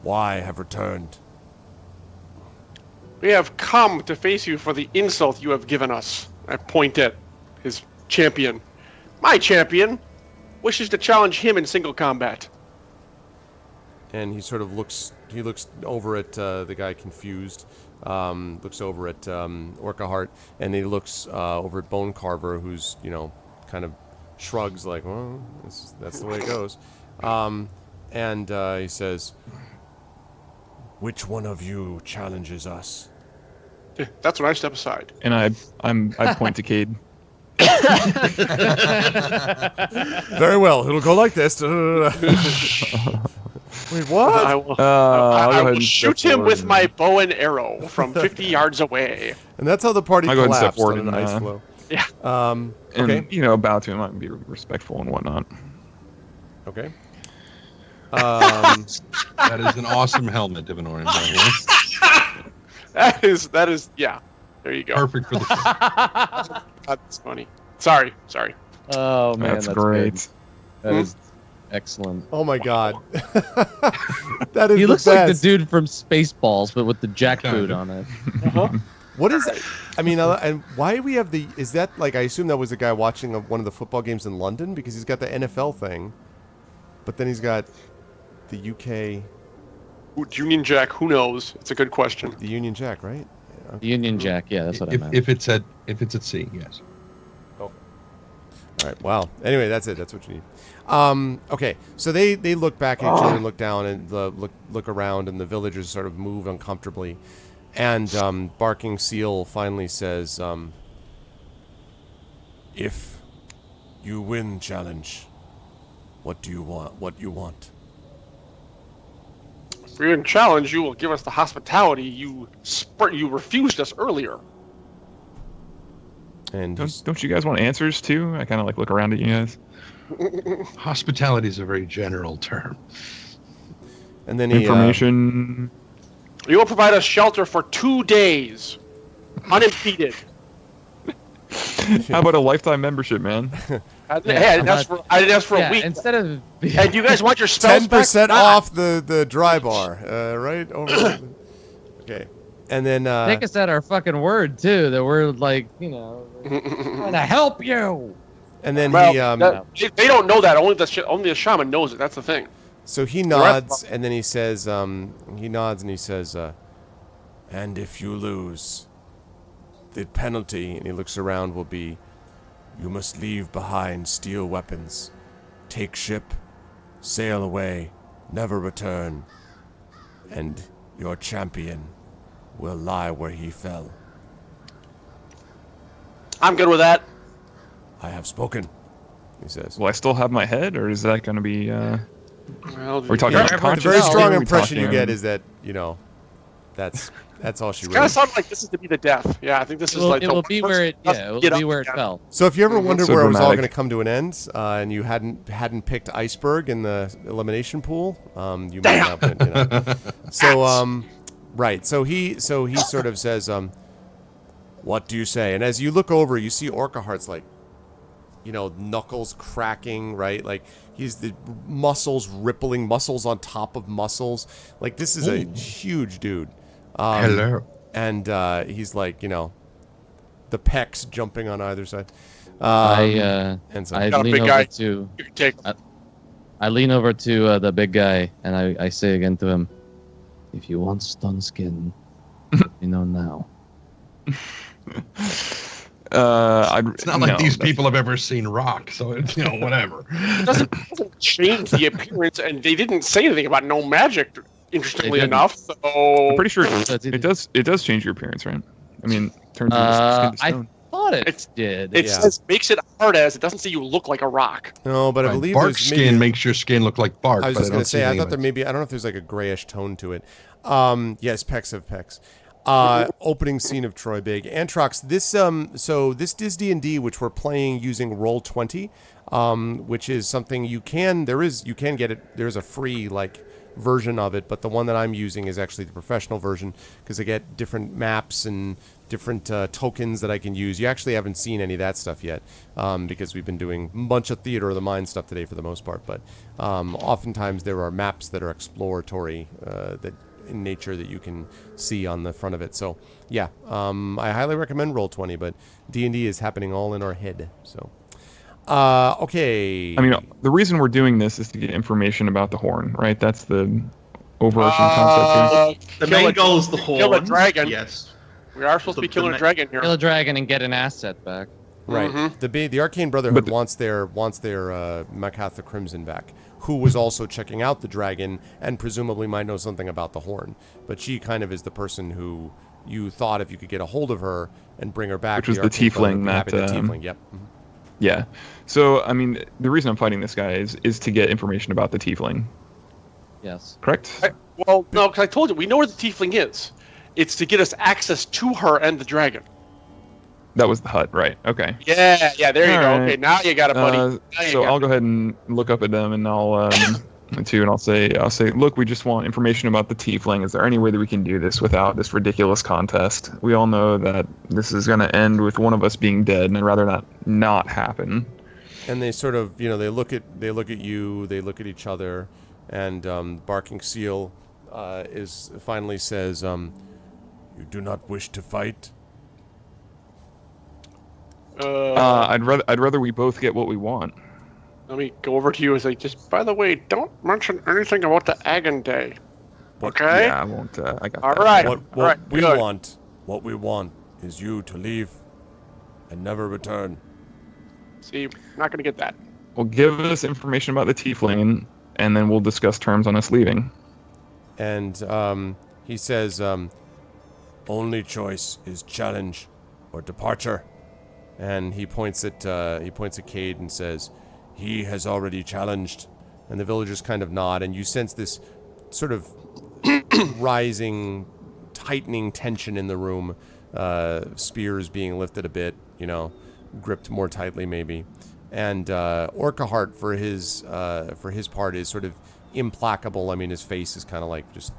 Why have returned? We have come to face you for the insult you have given us. I point at his champion. My champion wishes to challenge him in single combat. And he sort of looks over at the guy confused, looks over at Orca Heart, and he looks over at Bone Carver, who's, kind of shrugs like, well, that's the way it goes. And he says, which one of you challenges us? That's when I step aside. And I point to Cade. Very well, it'll go like this. Wait, what? I will shoot him with my bow and arrow from 50 yards away. And that's how the party I'll go ahead and step collapsed forward on an and, ice floe. Yeah. Okay. And, bow to him and be respectful and whatnot. Okay. That is an awesome helmet, Divinorum. That is, yeah. There you go. Perfect for the. That's funny. Sorry. Oh man, That's great. good. That is excellent. Oh my god. That is He the looks like the best. dude from Spaceballs, but with the jackboot on it. What is it? I mean, and why do we have the... Is that, like, I assume that was a guy watching one of the football games in London? Because he's got the NFL thing. But then he's got the UK... Union Jack, who knows? It's a good question. The Union Jack, right? Union Jack, yeah, that's what I meant. If it's at sea, yes. All right, wow. Anyway, that's it. That's what you need. Okay, so they look back at each other and look down and look around, and the villagers sort of move uncomfortably. And Barking Seal finally says, if you win challenge, what do you want? What you want? If you're in challenge, you will give us the hospitality you refused us earlier. And Don't you guys want answers too? I kind of look around at you guys. Hospitality is a very general term. and then he Information. You will provide us shelter for 2 days, unimpeded. How about a lifetime membership, man? I didn't ask for a week. Instead of And you guys want your spells 10% back? off the dry bar, right? Okay. And then take us at our fucking word too, that we're like, trying to help you. and then Well, they don't know that. Only the shaman knows it. That's the thing. so he nods and then he says and if you lose, the penalty, and he looks around, will be you must leave behind steel weapons, take ship, sail away, never return, and your champion will lie where he fell. I'm good with that. I have spoken, he says. Will I still have my head, or is that going to be? Well, We're talking Yeah, about the conscious. very strong Or are we impression you talking- get is that, that's all she Kind of wrote. sounds like this is to be the death. Yeah, I think this is Well, like it the will be where it will Get be up where it again. fell. So if you ever wondered So where it was all dramatic. going to come to an end, and you hadn't picked Iceberg in the elimination pool, you might not win. So right. So he sort of says, "What do you say?" And as you look over, you see Orca Heart's like, knuckles cracking, right? Like he's the muscles rippling, muscles on top of muscles. Like this is a huge dude. Hello. And he's like, the pecs jumping on either side. I and so I Got a lean big over guy. to You can take I lean over to the big guy and I say again to him, if you want stun skin, you know now. It's not like these people have ever seen Rock, so it's, whatever. It doesn't change the appearance, and they didn't say anything about no magic. Interestingly didn't. enough, so I'm pretty sure That's it. it does. It does change your appearance, right? I mean, turns you skin to I stone. thought it It's- did. it Yeah. says makes it hard as it doesn't say you look like a rock. No, but I believe bark there's skin maybe, makes your skin look like bark. I was but just I going don't to see say, I any thought of there it. maybe, I don't know if there's like a grayish tone to it. Yes, pecs of pecs. Opening scene of Troy Big. Antrox, this is D&D, which we're playing using Roll20, which is something you can get it. There's a free version of it, but the one that I'm using is actually the professional version because I get different maps and different tokens that I can use. You actually haven't seen any of that stuff yet because we've been doing a bunch of Theater of the Mind stuff today for the most part, but oftentimes there are maps that are exploratory that in nature that you can see on the front of it. So yeah, I highly recommend Roll20, but D&D is happening all in our head. So okay. I mean, the reason we're doing this is to get information about the horn, right? That's the overarching concept here. The main goal is the horn. Kill a dragon. Yes. We are supposed to be killing a dragon here. Kill a dragon and get an asset back. Right. The Arcane Brotherhood wants their Makath the Crimson back, who was also checking out the dragon and presumably might know something about the horn. But she kind of is the person who you thought if you could get a hold of her and bring her back. Which was the Arcane tiefling Brotherhood would be that, happy. The tiefling, yep. Yeah. So, I mean, the reason I'm fighting this guy is to get information about the tiefling. Yes. Correct? Well, no, because I told you, we know where the tiefling is. It's to get us access to her and the dragon. That was the hut, right? Okay. Yeah, there you go. All right. Okay, now you got it, buddy. So I'll go ahead and look up at them, and I'll say, look, we just want information about the tiefling. Is there any way that we can do this without this ridiculous contest? We all know that this is going to end with one of us being dead, and I'd rather that not happen. And they sort of, they look at you, they look at each other, and Barking Seal finally says, "You do not wish to fight?" I'd rather we both get what we want. Let me go over to you and say, just by the way, don't mention anything about the Agon Day. Okay? Yeah, I won't. I got All that. right. What we want is you to leave and never return. See, not going to get that. Well, give us information about the tiefling, and then we'll discuss terms on us leaving. And he says, only choice is challenge or departure. And he points at Cade and says, he has already challenged. And the villagers kind of nod, and you sense this sort of rising, tightening tension in the room. Spears being lifted a bit, gripped more tightly maybe. And Orcahart, for his part, is sort of implacable. I mean, his face is kind of like just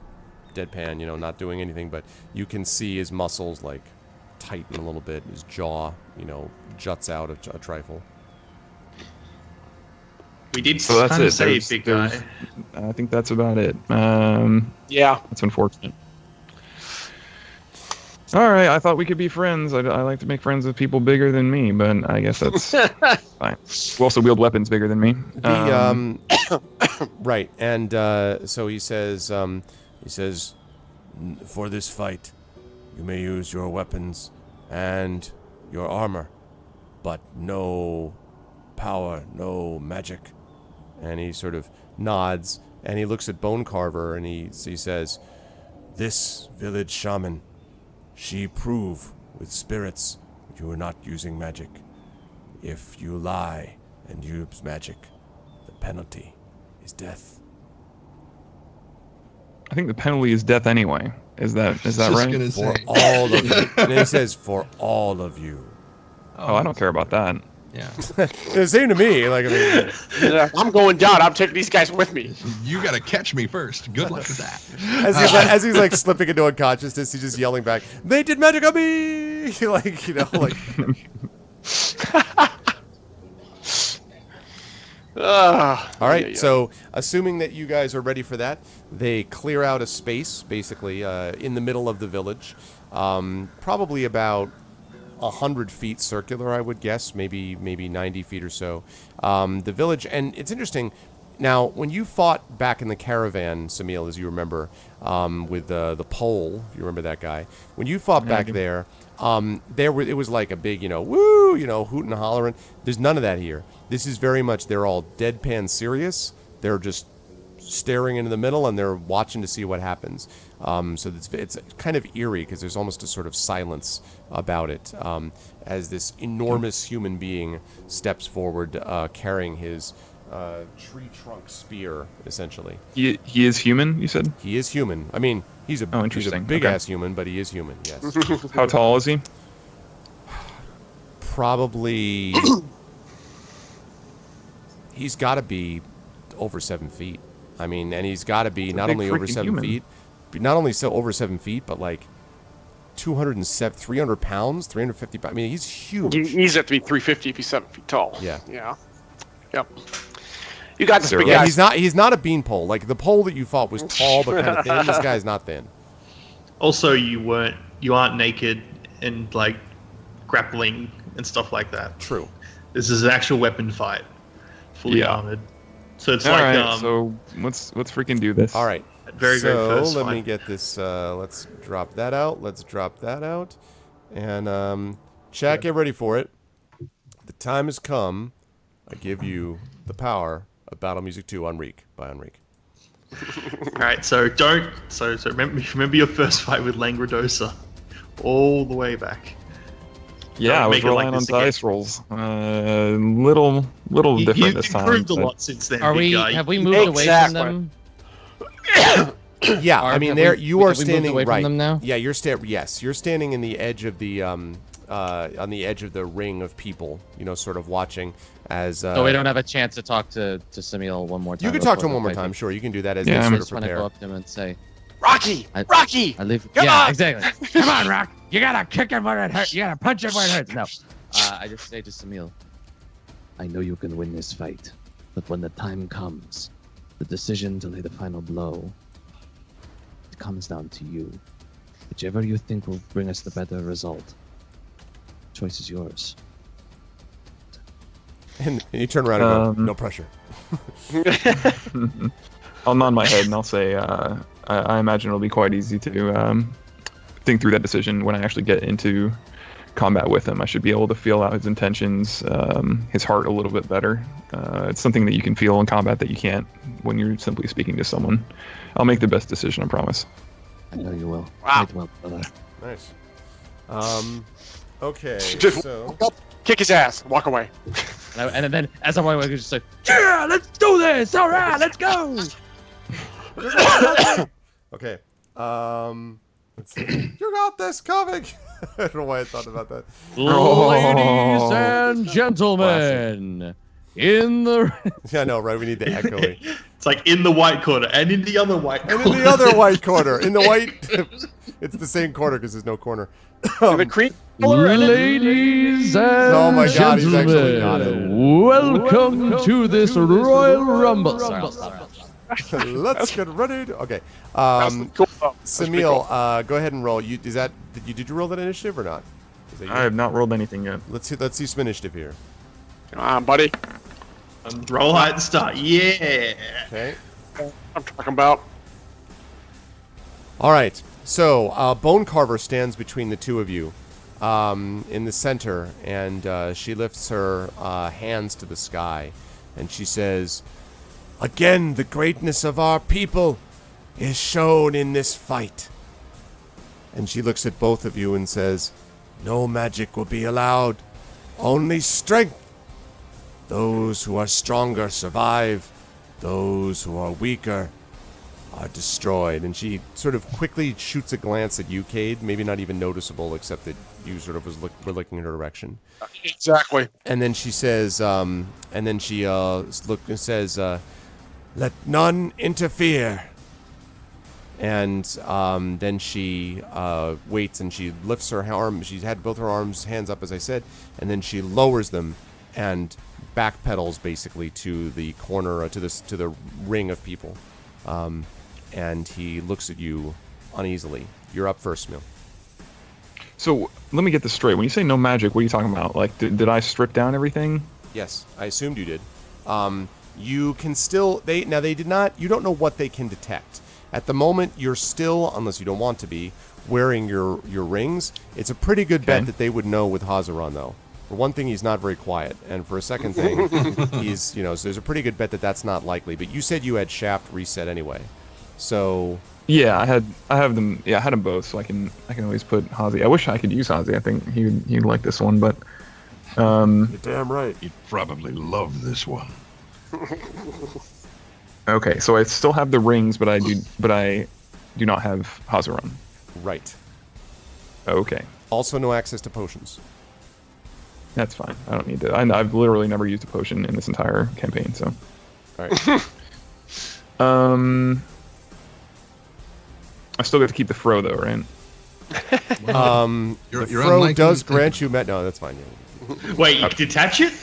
deadpan, not doing anything. But you can see his muscles like tighten a little bit. His jaw, juts out a trifle. We did So that's kind of it. say big guy. I think that's about it. Yeah. That's unfortunate. All right, I thought we could be friends. I like to make friends with people bigger than me, but I guess that's fine. We also wield weapons bigger than me. Right, and so he says, for this fight, you may use your weapons and your armor, but no power, no magic. And he sort of nods, and he looks at Bone Carver, and he says, this village shaman, she prove with spirits you are not using magic. If you lie and use magic, the penalty is death. I think the penalty is death anyway. Is that right? Gonna For say. all of you. And he says, for all of you. Oh, I don't care about that. Yeah. It seemed to me like, I'm going down. I'm taking these guys with me. You got to catch me first. Good luck with that. as he's like slipping into unconsciousness, he's just yelling back, "They did magic on me!" All right, so assuming that you guys are ready for that, they clear out a space, basically, in the middle of the village, probably about 100 feet circular, I would guess, maybe 90 feet or so. The village, and it's interesting. Now, when you fought back in the caravan, Samil, as you remember, with the pole, if you remember that guy, when you fought back there, it was like a big, woo, hooting and hollering. There's none of that here. This is very much, they're all deadpan serious. They're just staring into the middle, and they're watching to see what happens. So it's kind of eerie, because there's almost a sort of silence about it, as this enormous human being steps forward, carrying his tree trunk spear, essentially. He is human, you said? He is human. I mean, he's a big-ass human, but he is human, yes. How tall is he? Probably... he's got to be over 7 feet. I mean, and he's got to be not only over 7 feet, not only over 7 feet, but like 300 pounds, 350 pounds. I mean, he's huge. He's have to be 350 if he's 7 feet tall. Yeah. Yeah. Yep. You got this big Yeah, guy. he's not a beanpole. Like the pole that you fought was tall but kind of thin. This guy's not thin. Also, you aren't naked and like grappling and stuff like that. True. This is an actual weapon fight, fully armored. So it's All like right, so let's freaking do this. All right. very first let fight. me get this. Let's drop that out. Let's drop that out. And chat, get ready for it. The time has come. I give you the power of Battle Music 2 Enrique by Enrique. All right, so remember your first fight with Langredosa, all the way back. Yeah, I was Make it like relying on this again. dice rolls. Little different this You've time. improved a but- lot since then. Are big we? guy. Have we moved away from Exactly. them? Yeah, I mean, there you are have we moved standing away from right. them now? Yeah, you're standing in the edge of the on the edge of the ring of people. You know, sort of watching as. So we don't have a chance to talk to Samuel one more time. You can talk to before him the one more fight time. begins. Sure, you can do that as Yeah, they I'm sort just of want to go prepare. up to him and say, Rocky! I- Rocky! I live. Come yeah, on! exactly. Come on, Rock. You gotta kick him where it hurts. You gotta punch him where it hurts. No. I just say to Samuel, I know you can win this fight, but when the time comes, the decision to lay the final blow, it comes down to you. Whichever you think will bring us the better result, choice is yours. And you turn around and go, Um, no pressure. I'll nod my head and I'll say, I imagine it'll be quite easy to think through that decision when I actually get into combat with him. I should be able to feel out his intentions, his heart a little bit better. It's something that you can feel in combat that you can't when you're simply speaking to someone. I'll make the best decision, I promise. I know you will. Wow. Quite well, brother. Nice. Okay. Just So kick his ass. Walk away. And then as I'm walking, I just say, yeah, let's do this. All right, let's go. okay. Let's see. You got this coming. I don't know why I thought about that. Ladies and gentlemen, in the Yeah, I know, right? We need the echoing. It's like in the white corner and in the other white corner. And in the other white corner, in the white, it's the same corner because there's no corner. The creep color and then- ladies and Oh my God, he's actually got it. gentlemen, welcome to this Royal Rumble. Let's get ready. Okay. That's cool. Oh, that's pretty Samil, cool. go ahead and roll. Did you roll that initiative or not? Is that you? I have not rolled anything yet. Let's see some initiative here. Come on, buddy. Roll high at the start. Yeah. Okay. I'm talking about. All right. So Bone Carver stands between the two of you, in the center, and she lifts her hands to the sky, and she says, "Again, the greatness of our people is shown in this fight." And she looks at both of you and says, "No magic will be allowed, only strength. Those who are stronger survive, those who are weaker are destroyed." And she sort of quickly shoots a glance at you, Cade, maybe not even noticeable, except that you sort of were looking in her direction. Exactly. And then she says, says, "Let none interfere." And then she waits and she lifts her arm. She's had both her hands up, as I said, and then she lowers them and backpedals basically to the corner, to the ring of people. And he looks at you uneasily. You're up first, Mill. So let me get this straight. When you say no magic, what are you talking about? Like, did I strip down everything? Yes, I assumed you did. You can still they did not. You don't know what they can detect at the moment. You're still, unless you don't want to be, wearing your rings. It's a pretty good bet that they would know with Hazaran, though. For one thing, he's not very quiet, and for a second thing, he's so there's a pretty good bet that that's not likely. But you said you had Shaft reset anyway, so. Yeah, I have them. Yeah, I had them both, so I can always put Hazi. I wish I could use Hazi. I think he'd like this one, but You're damn right. You'd probably love this one. okay. So I still have the rings, but I do not have Hazaran. Right. Okay, Also, no access to potions. that's fine. I don't need to. I've literally never used a potion in this entire campaign, so. All right. I still get to keep the fro though, right? You're the unlike Fro does you think. grant you met. No, that's fine. Yeah. Wait, you can detach it?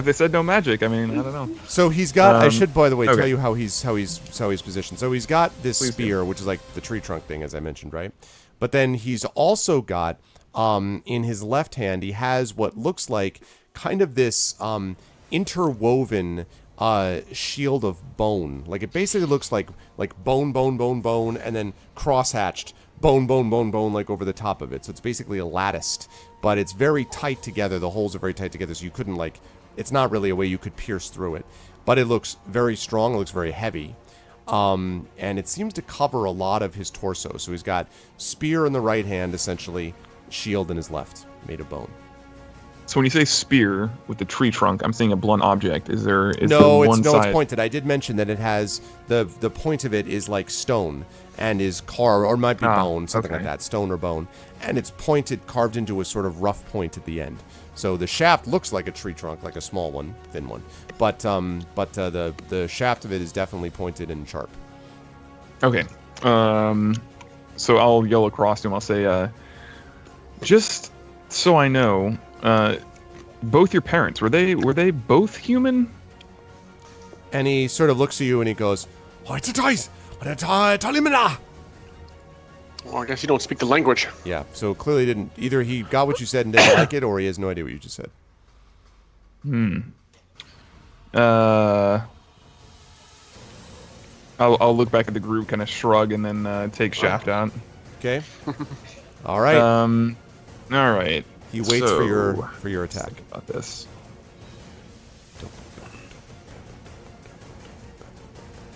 They said no magic. I mean, I don't know. So he's got. I should, by the way, okay. tell you how he's positioned. So he's got this Please do. spear, which is like the tree trunk thing, as I mentioned, right? But then he's also got in his left hand, he has what looks like kind of this interwoven shield of bone. Like it basically looks like bone, and then cross-hatched bone, like over the top of it. So it's basically a latticed, but it's very tight together. The holes are very tight together, so you couldn't like. It's not really a way you could pierce through it, but it looks very strong. It looks very heavy. And it seems to cover a lot of his torso. So he's got spear in the right hand, essentially, shield in his left, made of bone. So when you say spear with the tree trunk, I'm seeing a blunt object. Is there? No, one it's side... pointed. I did mention that it has the point of it is like stone and is carved, or might be bone, something like that, stone or bone, and it's pointed, carved into a sort of rough point at the end. So the shaft looks like a tree trunk, like a small one, thin one, but the shaft of it is definitely pointed and sharp. Okay. So I'll yell across to him. I'll say, just so I know, both your parents, were they both human? And he sort of looks at you and he goes, Well, I guess you don't speak the language. yeah. So clearly didn't, either he got what you said and didn't like it, or he has no idea what you just said. I'll look back at the group, kind of shrug, and then take Shaft out. Okay. All right. All right. He waits for your attack. Think about this.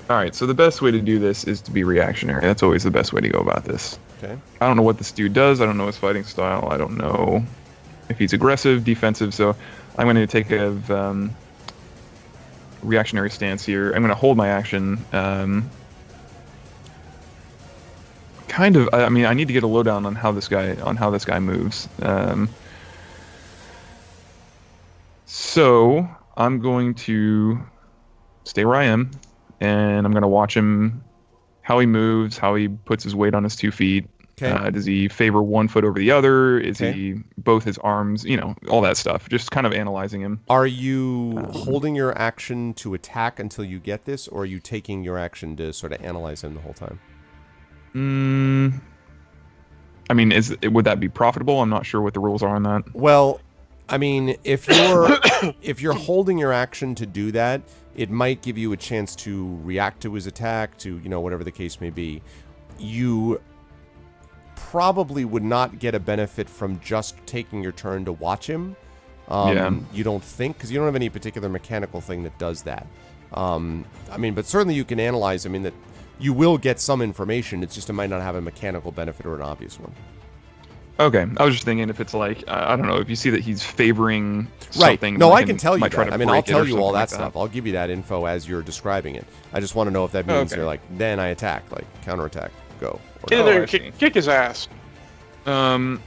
All right. So the best way to do this is to be reactionary. That's always the best way to go about this. Okay. I don't know what this dude does. I don't know his fighting style. I don't know if he's aggressive, defensive. So I'm going to take a reactionary stance here. I'm going to hold my action. Kind of. I mean, I need to get a lowdown on how this guy moves. So I'm going to stay where I am, and I'm going to watch him, how he moves, how he puts his weight on his 2 feet. Okay. Does he favor one foot over the other? Is Okay. he both his arms? You know, all that stuff. Just kind of analyzing him. Are you holding your action to attack until you get this, or are you taking your action to sort of analyze him the whole time? I mean, would that be profitable? I'm not sure what the rules are on that. Well, I mean, if you're holding your action to do that, it might give you a chance to react to his attack, to, you know, whatever the case may be. You probably would not get a benefit from just taking your turn to watch him. You don't think, because you don't have any particular mechanical thing that does that. I mean, but certainly you can analyze. I mean, that you will get some information. It's just it might not have a mechanical benefit or an obvious one. Okay, I was just thinking if it's like, I don't know, if you see that he's favoring Right. something. No, then I can tell you might try that. to I mean, I'll break it or tell you all something that like stuff. I'll give you that info as you're describing it. I just want to know if that means Okay. you're like, then I attack, like counterattack, go. Or Get in not. there I and see. kick his ass. I'm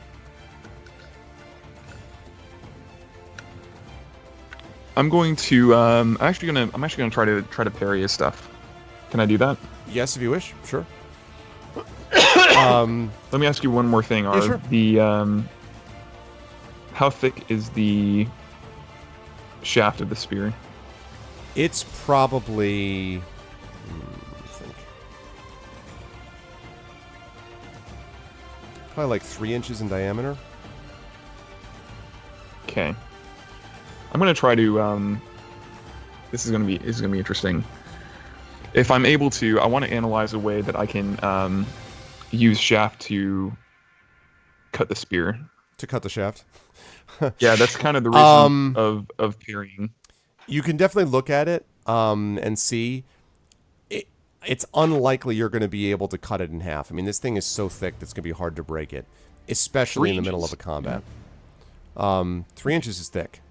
going to. I'm actually gonna try to parry his stuff. Can I do that? Yes, if you wish. Sure. Let me ask you one more thing. Are sure. the how thick is the shaft of the spear? It's probably. Let me think. Probably like 3 inches in diameter. Okay. I'm gonna try to. This is gonna be interesting. If I'm able to, I want to analyze a way that I can use shaft to cut the spear. To cut the shaft. Yeah, that's kind of the reason of parrying. You can definitely look at it and see. It's unlikely you're going to be able to cut it in half. I mean, this thing is so thick that it's going to be hard to break it, especially in the middle of a combat. 3 inches is thick.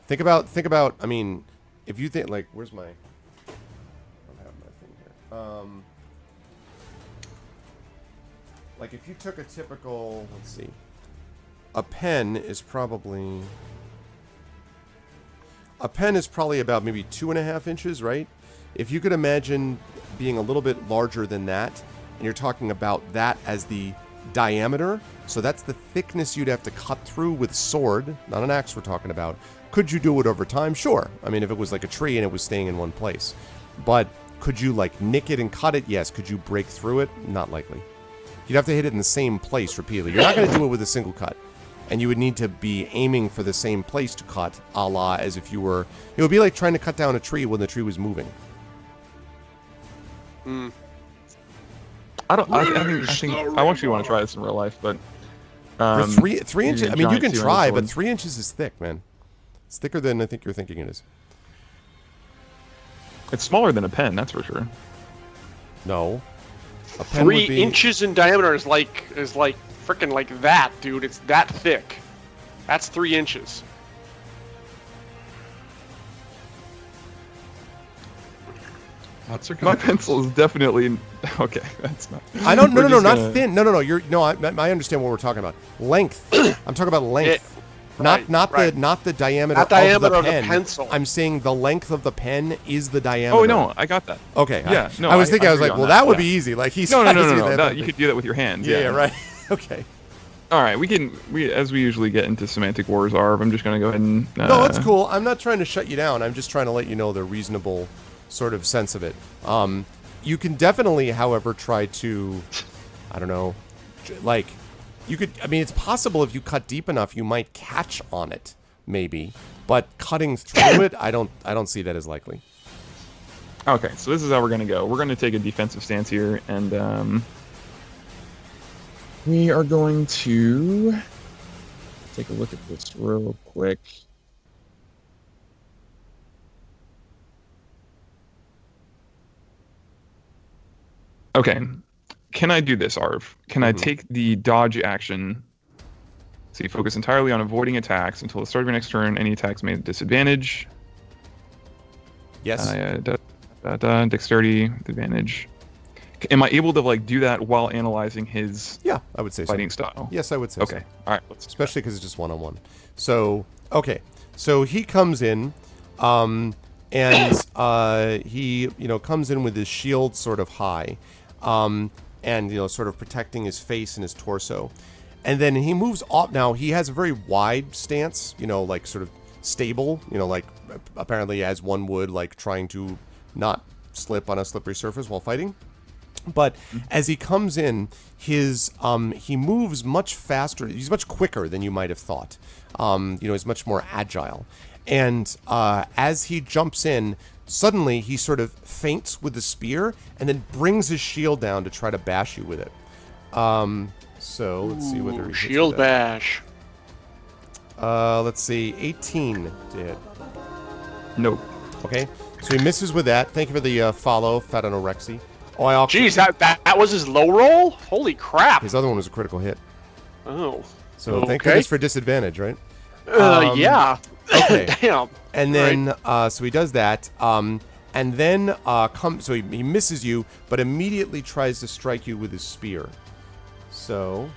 Think about. I mean, if you think like, where's my? I don't have my thing here. Like if you took a typical, let's see, a pen is probably about maybe 2.5 inches, right? If you could imagine being a little bit larger than that, and you're talking about that as the diameter, so that's the thickness you'd have to cut through with sword, not an axe we're talking about. Could you do it over time? Sure. I mean, if it was like a tree and it was staying in one place. But could you like nick it and cut it? Yes. Could you break through it? Not likely. You'd have to hit it in the same place repeatedly. You're not going to do it with a single cut. And you would need to be aiming for the same place to cut, a la as if you were... It would be like trying to cut down a tree when the tree was moving. I think I actually want to try this in real life, but For three inches, I mean, you can try, but 3 inches is thick, man. It's thicker than I think you're thinking it is. It's smaller than a pen, that's for sure. No. A pen 3 would be... inches in diameter is like freaking like that, dude. It's that thick. That's 3 inches. My pencil is definitely okay. That's not. I don't. No, not gonna... thin. No. I understand what we're talking about. Length. I'm talking about length. Not the diameter. Not diameter of the pen. pencil. I'm saying the length of the pen is the diameter. Oh no, I got that. Okay. Yeah. I was thinking. I was like, well, that would be easy. Like he's. No. You could do that with your hands. Yeah. Right. Okay. All right. As we usually get into semantic wars, Arv. I'm just gonna go ahead and. No, it's cool. I'm not trying to shut you down. I'm just trying to let you know the reasonable sort of sense of it. You can definitely, however, try to, I don't know, like, you could, I mean, it's possible if you cut deep enough, you might catch on it, maybe, but cutting through it, I don't see that as likely. Okay, so this is how we're going to go. We're going to take a defensive stance here, and we are going to take a look at this real quick. Okay, can I do this, Arv? Can I take the dodge action? So you focus entirely on avoiding attacks until the start of your next turn. Any attacks made at disadvantage. Yes. Dexterity advantage. Am I able to like do that while analyzing his? Yeah, I would say fighting so. style. Yes, I would say. Okay. So. All right. Especially because it's just one-on-one. So okay, so he comes in, and he comes in with his shield sort of high. And sort of protecting his face and his torso, and then he moves off. Now he has a very wide stance, like sort of stable, like apparently as one would, like trying to not slip on a slippery surface while fighting. But as he comes in, he moves much faster. He's much quicker than you might have thought. He's much more agile, and as he jumps in. Suddenly, he sort of feints with the spear and then brings his shield down to try to bash you with it. So let's see whether he shield bash. Let's see, 18 to hit. Nope. Okay, so he misses with that. Thank you for the follow, Fat Anorexy. Oh, Jeez, that was his low roll? Holy crap! His other one was a critical hit. Oh. So thank goodness for disadvantage, right? Yeah. Okay. Damn. And then, so he does that, and then so he misses you, but immediately tries to strike you with his spear. So,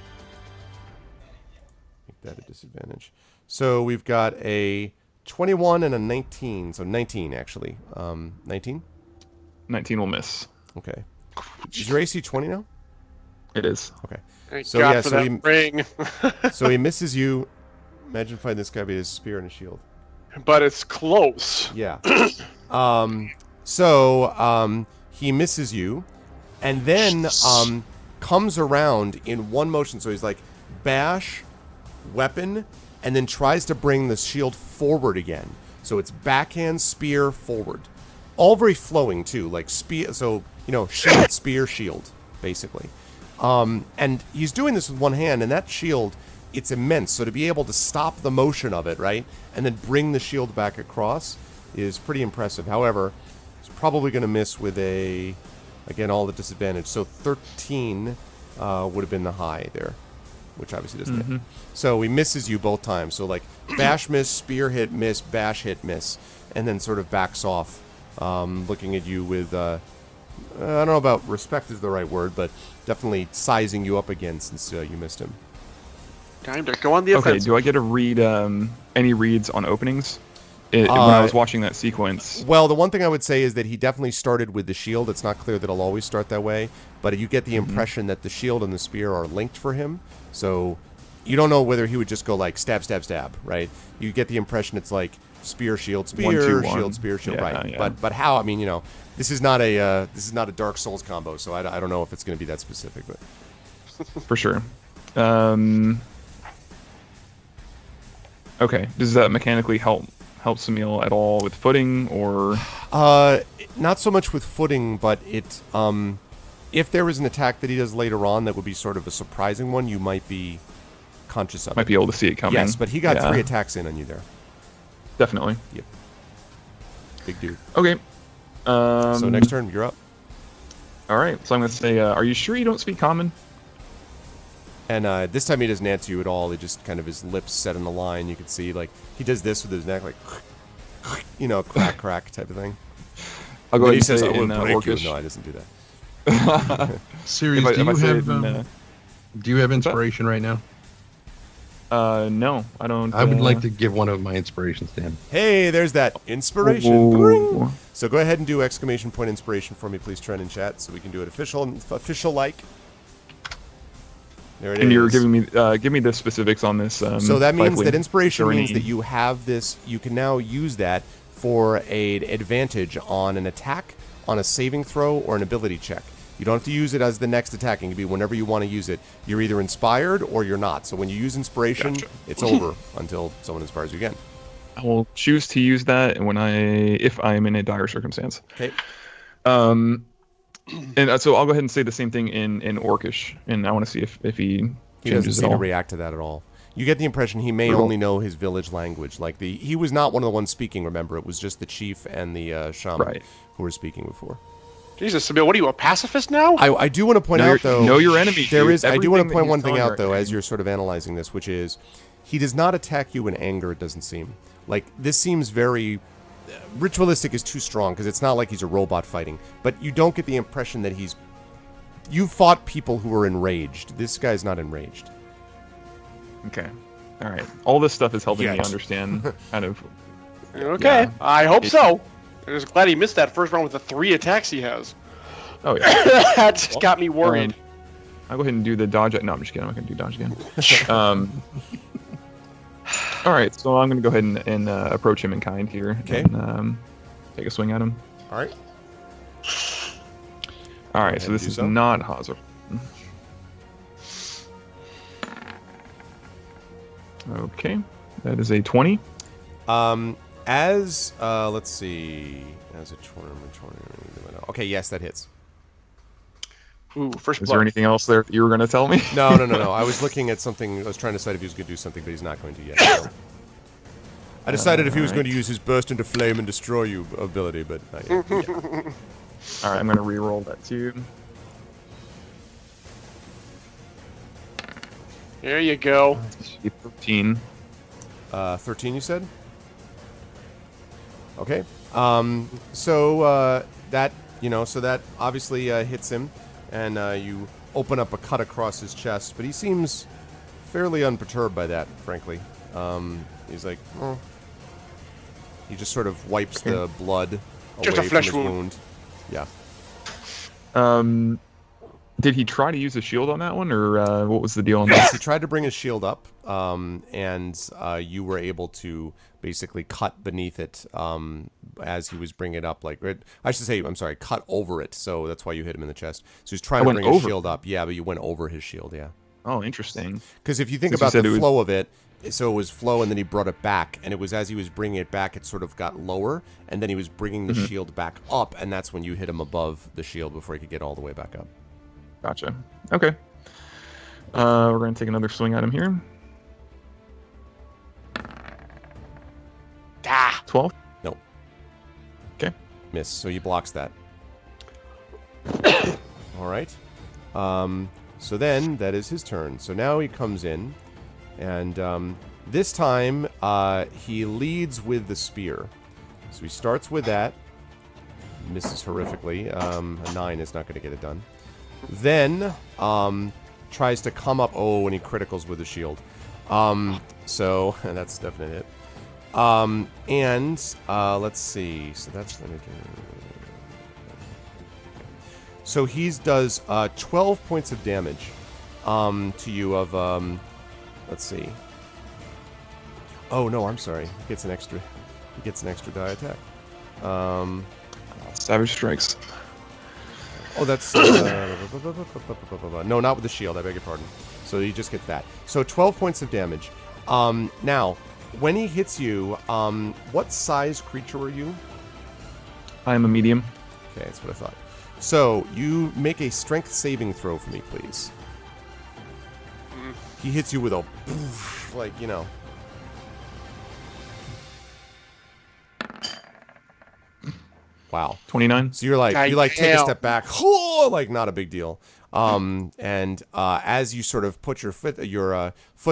make that a disadvantage. So we've got a 21 and a 19, so 19 actually. 19? 19 will miss. Okay. Is your AC 20 now? It is. Okay. Thank So God yeah, for so that ring. so he misses you. Imagine fighting this guy with his spear and a shield. But it's close. Yeah. So he misses you, and then comes around in one motion. So he's like bash, weapon, and then tries to bring the shield forward again. So it's backhand, spear, forward. All very flowing too, like spear. So shield, spear, shield, basically. And he's doing this with one hand, and that shield. It's immense, so to be able to stop the motion of it, right, and then bring the shield back across is pretty impressive. However, it's probably going to miss with again, all the disadvantage. So 13 would have been the high there, which obviously doesn't hit. So he misses you both times. So like bash, miss, spear, hit, miss, bash, hit, miss, and then sort of backs off, looking at you with, I don't know about respect is the right word, but definitely sizing you up again since you missed him. Time to go on the offensive. Okay, do I get to read any reads on openings? when I was watching that sequence. Well, the one thing I would say is that he definitely started with the shield. It's not clear that it'll always start that way, but you get the impression that the shield and the spear are linked for him. So you don't know whether he would just go like stab, stab, stab, right? You get the impression it's like spear, shield, spear, 1, 2, 1. shield, spear, shield, Yeah, right? yeah. But how? I mean, you know, this is not a Dark Souls combo, so I don't know if it's going to be that specific, but For sure. Okay. Does that mechanically help Samil at all with footing, or? Not so much with footing, but it if there was an attack that he does later on that would be sort of a surprising one, you might be conscious of Might it. be able to see it coming. Yes, but he got Yeah. 3 attacks in on you there. Definitely. Yep. Big dude. Okay. So next turn, you're up. All right. So I'm gonna say, are you sure you don't speak common? And this time he doesn't answer you at all. He just kind of his lips set in a line. You can see like he does this with his neck, like you know, crack crack type of thing. I'll go And ahead he and says, say "I it will in break you." Orcish. No, I doesn't do that. Sirius, If I say it do you have inspiration right now? no, I don't. I would like to give one of my inspirations to him. Hey, there's that inspiration. Ooh. Bring. So go ahead and do exclamation point inspiration for me, please, Trent, in chat, so we can do it official like. There it is. And you're giving me, give me the specifics on this. So that means Lifelink. that inspiration means Journey. that you have this. You can now use that for an advantage on an attack, on a saving throw, or an ability check. You don't have to use it as the next attack. It can be whenever you want to use it. You're either inspired or you're not. So when you use inspiration, it's over until someone inspires you again. I will choose to use that if I'm in a dire circumstance. Okay. And so I'll go ahead and say the same thing in Orcish, and I want to see if he He doesn't changes seem at to all. react to that at all. You get the impression he may Brutal. only know his village language. Like he was not one of the ones speaking. Remember, it was just the chief and the shaman Right. who were speaking before. Jesus, Samil, what are you, a pacifist now? I do want to point out though. Know your enemy. There dude. is. I do want to Everything that point he's one thing telling out right though, now. as you're sort of analyzing this, which is he does not attack you in anger. It doesn't seem like this seems very ritualistic is too strong because it's not like he's a robot fighting. But you don't get the impression that he's. You fought people who were enraged. This guy's not enraged. Okay. All right. All this stuff is helping me Yet. understand kind of. Okay, Yeah. I hope so. I'm just glad he missed that first round with the 3 attacks he has. Oh yeah. That just got me worried. I'll go ahead and do the dodge. No, I'm just kidding. I'm not gonna do dodge again. All right. So I'm gonna go ahead and approach him in kind here. Okay. And, take a swing at him. All right. All right. ahead So and this do is so. not Hazard. Okay. That is a 20. Let's see, as a tournament. Okay, yes, that hits. Ooh, first Is blood. there anything else there that you were gonna tell me? No. I was looking at something. I was trying to decide if he was going to do something, but he's not going to yet. So. I decided if he was going to use his burst into flame and destroy you ability, but not yet. All right. I'm gonna re-roll that too. There you go. 13. 13, you said? Okay. So that obviously hits him, and you open up a cut across his chest, but he seems fairly unperturbed by that, frankly. He's like, oh. He just sort of wipes the blood Just a away from flesh his wound. Yeah. Did he try to use a shield on that one, or what was the deal on Yes, that? he tried to bring his shield up, and you were able to basically cut beneath it as he was bringing it up. I should say, I'm sorry, cut over it. So that's why you hit him in the chest. So he's trying to went bring his over. shield up. Yeah, but you went over his shield. Yeah. Oh, interesting. Because if you think Since you about said the it was- flow of it, so it was flow, and then he brought it back, and it was as he was bringing it back, it sort of got lower, and then he was bringing the shield back up, and that's when you hit him above the shield before he could get all the way back up. Gotcha. Okay. We're gonna take another swing at him here. Ah, 12. Nope. Okay. Miss. So he blocks that. All right. So then that is his turn. So now he comes in, and this time he leads with the spear. So he starts with that. Misses horrifically. A 9 is not going to get it done. Then tries to come up. Oh, and he criticals with the shield. So that's a definite hit. Let's see. So that's going to do. So he does 12 points of damage to you of, let's see. Oh, no, I'm sorry. He gets an extra die attack. Savage strikes. Oh, that's... no, not with the shield. I beg your pardon. So he just gets that. So 12 points of damage. Now, when he hits you, what size creature are you? I am a medium. Okay, that's what I thought. So, you make a strength saving throw for me, please. He hits you with a... like, you know... Wow. 29. So you're like, take a step back. Like, not a big deal. As you sort of put your foot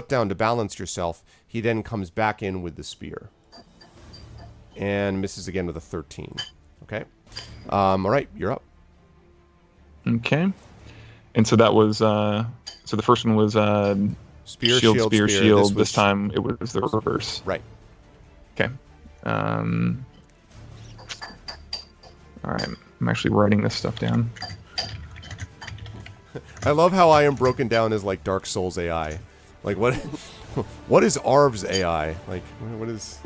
down to balance yourself, he then comes back in with the spear. And misses again with a 13. Okay. All right, you're up. Okay. And so that was, so the first one was spear, shield. This time it was the reverse. Right. Okay. All right. I'm actually writing this stuff down. I love how I am broken down as like Dark Souls AI. Like what? What is Arv's AI? Like what is?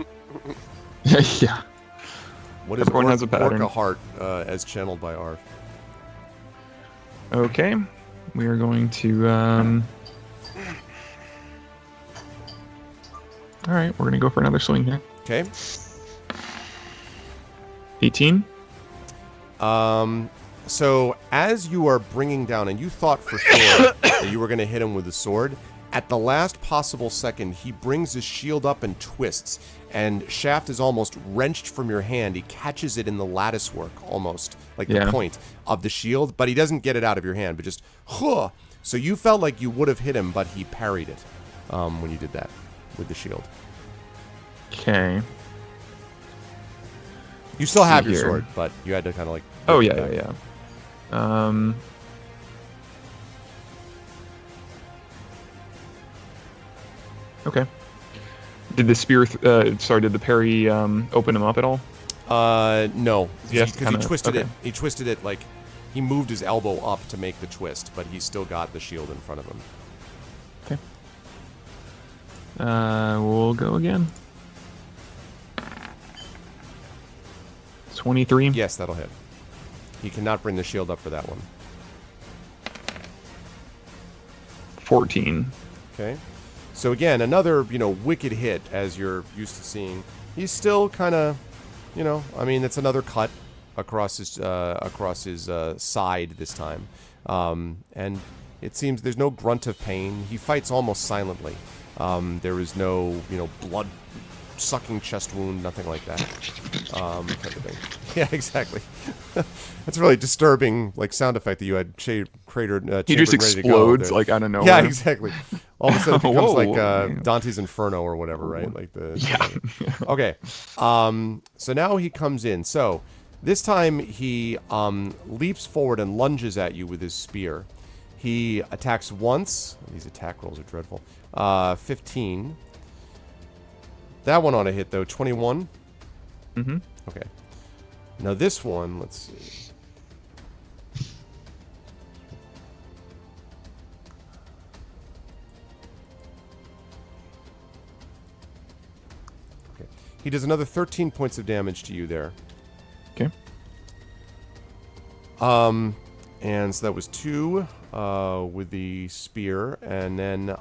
Yeah. What is Everyone has a pattern. Orca Heart as channeled by Arv? Okay. We are going to. All right. We're gonna go for another swing here. Okay. 18. So as you are bringing down, and you thought for sure that you were going to hit him with the sword, at the last possible second, he brings his shield up and twists, and shaft is almost wrenched from your hand. He catches it in the lattice work, almost, like the point of the shield, but he doesn't get it out of your hand, but just, huh. So you felt like you would have hit him, but he parried it when you did that with the shield. Okay. You still have your sword, but you had to kind of like... Oh, yeah. Okay. Did the spear, did the parry open him up at all? No. Yes, because he twisted it. He twisted it like... He moved his elbow up to make the twist, but he still got the shield in front of him. Okay. We'll go again. 23? Yes, that'll hit. He cannot bring the shield up for that one. 14. Okay. So again, another, wicked hit, as you're used to seeing. He's still kind of, I mean, it's another cut across his side this time. And it seems there's no grunt of pain. He fights almost silently. There is no, blood sucking chest wound, nothing like that. Kind of thing. Yeah, exactly. That's a really disturbing, sound effect that you had cratered. He just explodes out of nowhere. Yeah, exactly. All of a sudden, it becomes like Dante's Inferno or whatever, right? Like the. Yeah. Okay. So now he comes in. So this time he leaps forward and lunges at you with his spear. He attacks once. These attack rolls are dreadful. 15. That one ought to hit, though. 21? Mm-hmm. Okay. Now this one, let's see. Okay. He does another 13 points of damage to you there. Okay. And so that was 2 with the spear, and then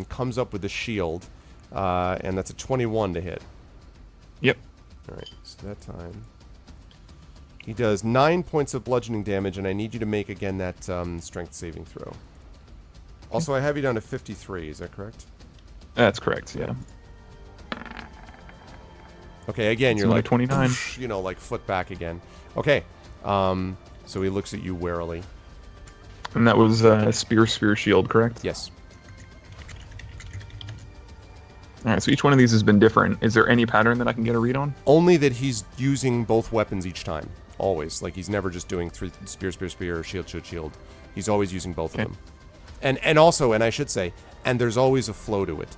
comes up with the shield. And that's a 21 to hit. Yep. All right, so that time he does 9 points of bludgeoning damage, and I need you to make again that strength saving throw. Also, I have you down to 53. Is that correct? That's correct. Yeah. Okay. Again, you're like 29. Like foot back again. Okay. So he looks at you warily. And that was spear, shield, correct? Yes. All right, so each one of these has been different. Is there any pattern that I can get a read on? Only that he's using both weapons each time. Always. Like, he's never just doing spear, shield. He's always using both of them. And also, and I should say, and there's always a flow to it.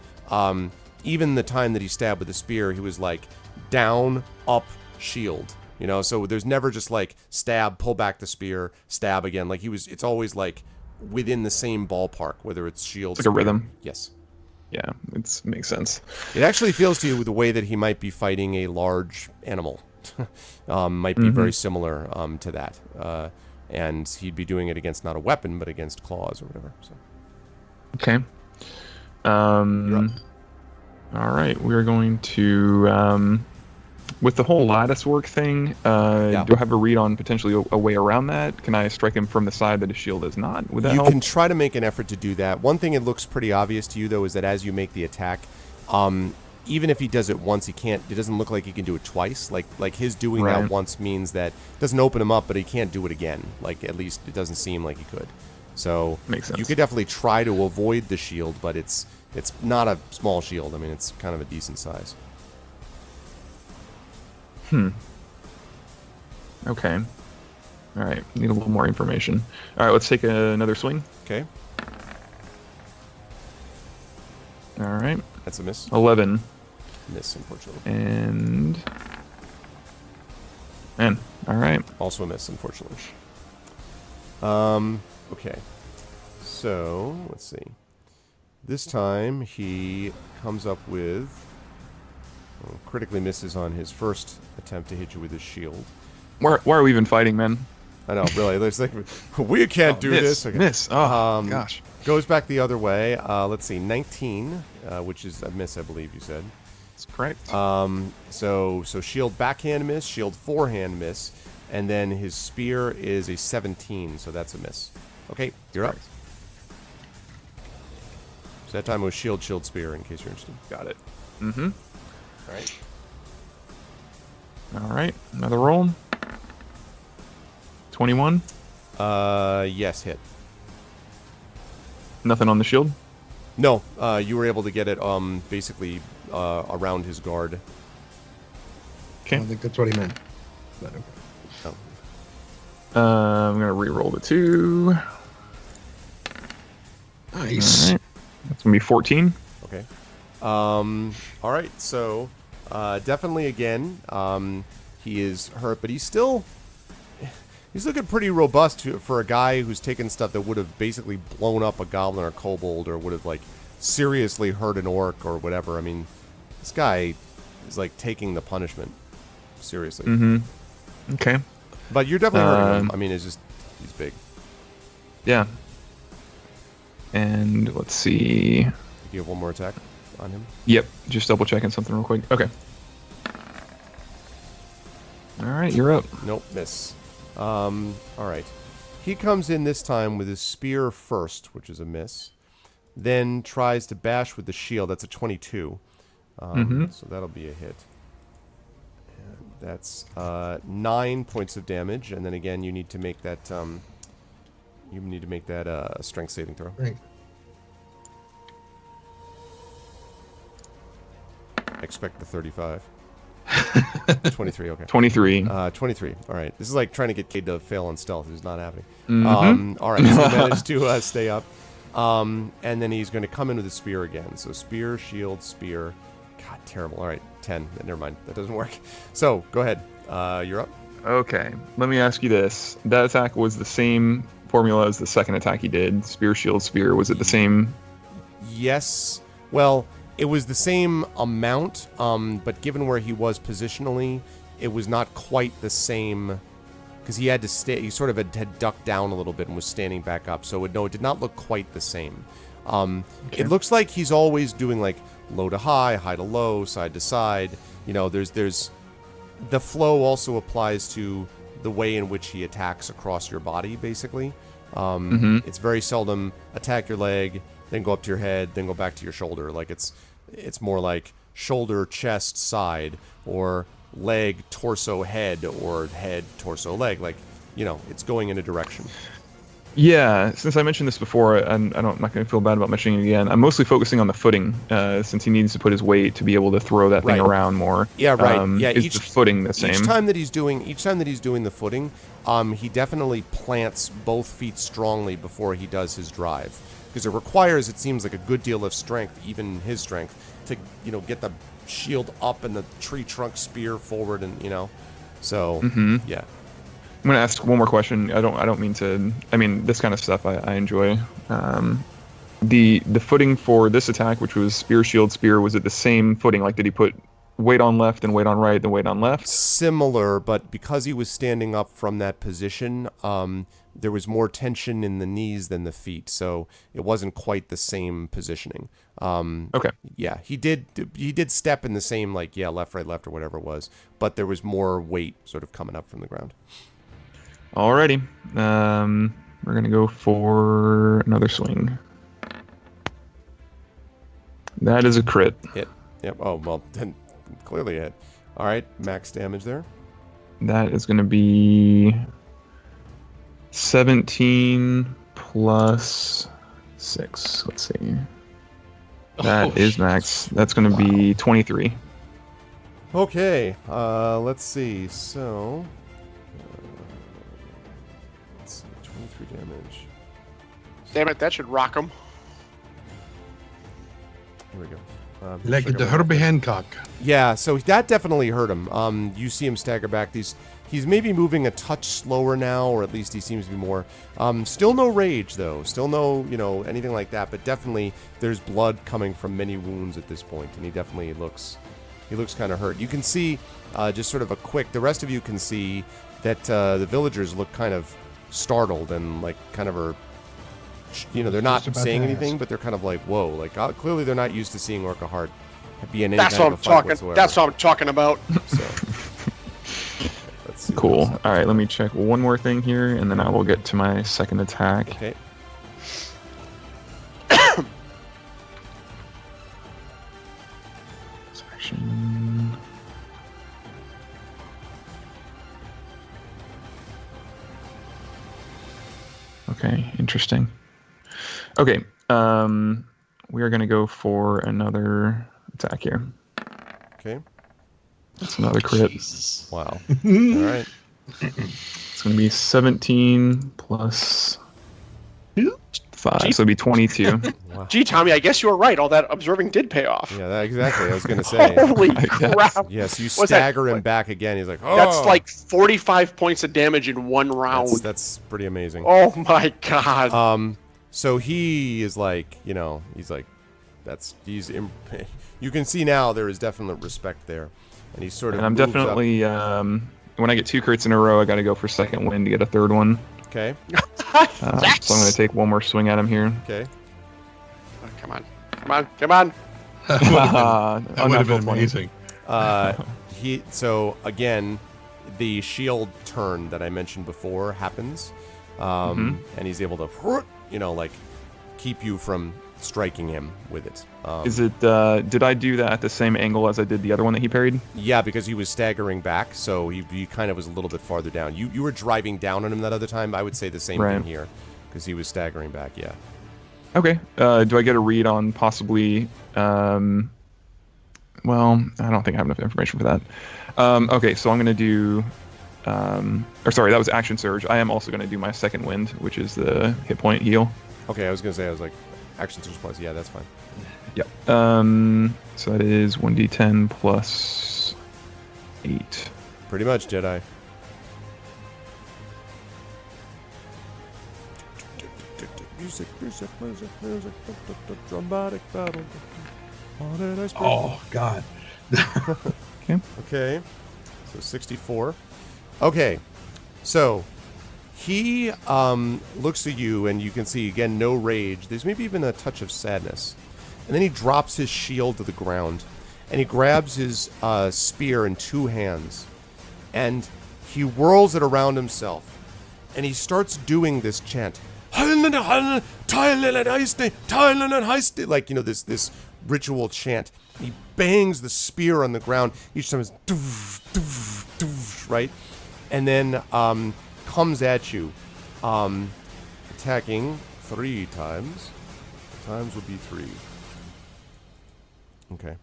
even the time that he stabbed with the spear, he was like down, up, shield. You know, so there's never just like stab, pull back the spear, stab again. Like it's always like within the same ballpark, whether it's shield. It's like a rhythm. Yes. Yeah, it makes sense. It actually feels to you the way that he might be fighting a large animal. Might be very similar to that. And he'd be doing it against not a weapon, but against claws or whatever. So. Okay. All right, we're going to with the whole lattice work thing. Do I have a read on potentially a way around that? Can I strike him from the side that his shield is not? Would that help? You can try to make an effort to do that. One thing it looks pretty obvious to you though is that as you make the attack, even if he does it once, he can't. It doesn't look like he can do it twice. Like his doing that once means that it doesn't open him up, but he can't do it again. Like at least it doesn't seem like he could. So makes sense. You could definitely try to avoid the shield, but it's not a small shield. I mean, it's kind of a decent size. Okay. All right. Need a little more information. All right. Let's take another swing. Okay. All right. That's a miss. 11. Miss, unfortunately. And all right. Also a miss, unfortunately. Okay. So let's see. This time he comes up with critically misses on his first attempt to hit you with his shield. Why are we even fighting, man? I know, really. There's like we can't do this. Okay. Miss. Oh gosh. Goes back the other way. Let's see, 19, which is a miss, I believe you said. That's correct. So shield backhand miss, shield forehand miss, and then his spear is a 17, so that's a miss. Okay, you're up. So that time it was shield, spear, in case you're interested. Got it. All right. All right. Another roll. 21. Yes, hit. Nothing on the shield? No, you were able to get it basically around his guard. I don't think that's what he meant. But okay. I'm going to re-roll the 2. Nice. All right. That's going to be 14. Okay. All right, so definitely again, he is hurt, but he's looking pretty robust for a guy who's taken stuff that would have basically blown up a goblin or kobold or would have like seriously hurt an orc or whatever. I mean, this guy is like taking the punishment seriously. Okay. But you're definitely hurting him. I mean, it's just he's big. Yeah. And let's see. You have one more attack on him? Yep. Just double checking something real quick. Okay. All right, you're up. Nope, miss. All right. He comes in this time with his spear first, which is a miss. Then tries to bash with the shield. That's a 22. So that'll be a hit. And that's 9 points of damage. And then again, you need to make that. Strength saving throw. Right. Expect the 35. 23, okay. 23. 23. All right. This is like trying to get Cade to fail on stealth. It's not happening. All right. So he managed to stay up. And then he's going to come in with a spear again. So spear, shield, spear. God, terrible. All right. 10. Never mind. That doesn't work. So go ahead. You're up. Okay. Let me ask you this. That attack was the same formula as the second attack he did. Spear, shield, spear. Was it the same? Yes. Well, it was the same amount, but given where he was positionally, it was not quite the same because he had to stay. He sort of had ducked down a little bit and was standing back up. So it did not look quite the same. It looks like he's always doing like low to high to low, side to side. You know, there's the flow also applies to the way in which he attacks across your body. Basically, it's very seldom attack your leg, then go up to your head, then go back to your shoulder. Like it's more like shoulder, chest, side, or leg, torso, head, or head, torso, leg. Like, you know, it's going in a direction. Yeah, since I mentioned this before, and I'm not going to feel bad about mentioning it again, I'm mostly focusing on the footing, since he needs to put his weight to be able to throw that thing around more. Yeah, right. Yeah, is the footing the same? Each time that he's doing the footing, he definitely plants both feet strongly before he does his drive. because it requires, it seems like, a good deal of strength, even his strength, to get the shield up and the tree trunk spear forward, and so yeah. I'm gonna ask one more question. I don't mean to. I mean, this kind of stuff I enjoy. The footing for this attack, which was spear, shield, spear, was it the same footing? Like, did he put weight on left and weight on right, then weight on left? Similar, but because he was standing up from that position, there was more tension in the knees than the feet, so it wasn't quite the same positioning. Okay. Yeah, he did step in the same, like, left, right, left, or whatever it was, but there was more weight sort of coming up from the ground. Alrighty. We're gonna go for another swing. That is a crit. Hit. Yep. Oh, well, then clearly a hit. All right, max damage there. That is going to be 17 plus 6. Let's see. That is max. That's going to be 23. Okay. Let's see. So, let's see. 23 damage. Damn it, that should rock him. Here we go. Like the Herbie Hancock. Yeah, so that definitely hurt him. You see him stagger back. He's maybe moving a touch slower now, or at least he seems to be more. Still no rage, though. Still no, anything like that. But definitely there's blood coming from many wounds at this point, and he definitely looks kind of hurt. You can see just sort of a quick. The rest of you can see that the villagers look kind of startled and like kind of are. They're not saying anything, but they're kind of like, whoa, like clearly they're not used to seeing Orca Heart be in any That's kind what of a I'm fight talking. whatsoever. That's what I'm talking about. So, let's see. Cool. All right, let me check one more thing here, and then I will get to my second attack. Okay. Action. Okay, interesting. Okay, we are going to go for another attack here. Okay. That's another crit. Jesus. Wow. All right. It's going to be 17 plus 5, so it'll be 22. Wow. Gee, Tommy, I guess you were right. All that observing did pay off. Yeah, exactly. I was going to say. Holy I guess. crap. Yes, you What's that? stagger him back again. He's like, oh. That's like 45 points of damage in one round. That's pretty amazing. Oh my god. So he is like, you can see now there is definite respect there. And he's sort of And I'm moves up. definitely, when I get 2 crits in a row, I got to go for second wind to get a third one. Okay. So I'm going to take one more swing at him here. Okay. Oh, come on. Come on. Come on. That would have been Unnatural 20. amazing. So again, the shield turn that I mentioned before happens. And he's able to, keep you from striking him with it. Is it, did I do that at the same angle as I did the other one that he parried? Yeah, because he was staggering back, so he kind of was a little bit farther down. You were driving down on him that other time. I would say the same thing here, because he was staggering back, yeah. Okay. Do I get a read on possibly, well, I don't think I have enough information for that. Okay, so I'm going to do, that was action surge. I am also going to do my second wind, which is the hit point heal. Okay, I was going to say, action surge plus, yeah, that's fine. Yep. So that is 1d10 plus 8. Pretty much, Jedi. Music, dramatic battle. Oh, God. Okay, so 64. Okay, so he looks at you, and you can see, again, no rage. There's maybe even a touch of sadness. And then he drops his shield to the ground, and he grabs his spear in 2 hands, and he whirls it around himself, and he starts doing this chant. Like, this ritual chant. He bangs the spear on the ground. Each time it's right? And then comes at you, attacking 3 times. Times would be 3. Okay.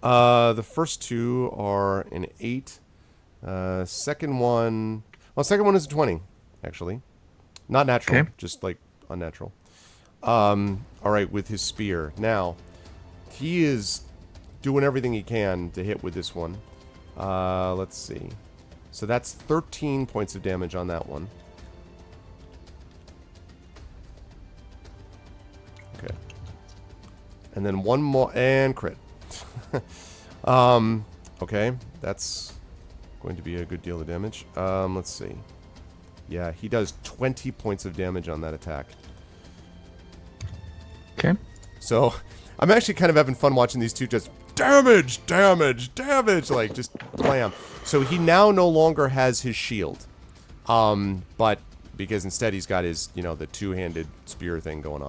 The first 2 are an 8. Second one is a 20, actually. Not natural, just like unnatural. All right, with his spear. Now, he is doing everything he can to hit with this one. Let's see. So that's 13 points of damage on that one. Okay. And then one more, and crit. Okay, that's going to be a good deal of damage. Let's see. Yeah, he does 20 points of damage on that attack. Okay. So, I'm actually kind of having fun watching these two just damage, like just blam. So he now no longer has his shield, but because instead he's got his, the two-handed spear thing going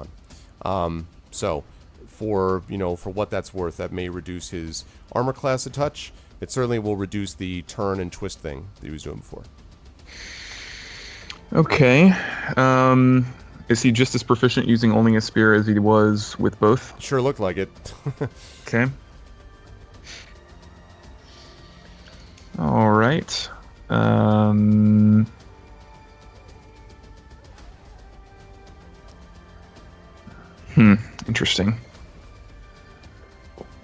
on. So, for what that's worth, that may reduce his armor class a touch. It certainly will reduce the turn and twist thing that he was doing before. Okay. Is he just as proficient using only a spear as he was with both? Sure looked like it. Okay. All right. Interesting.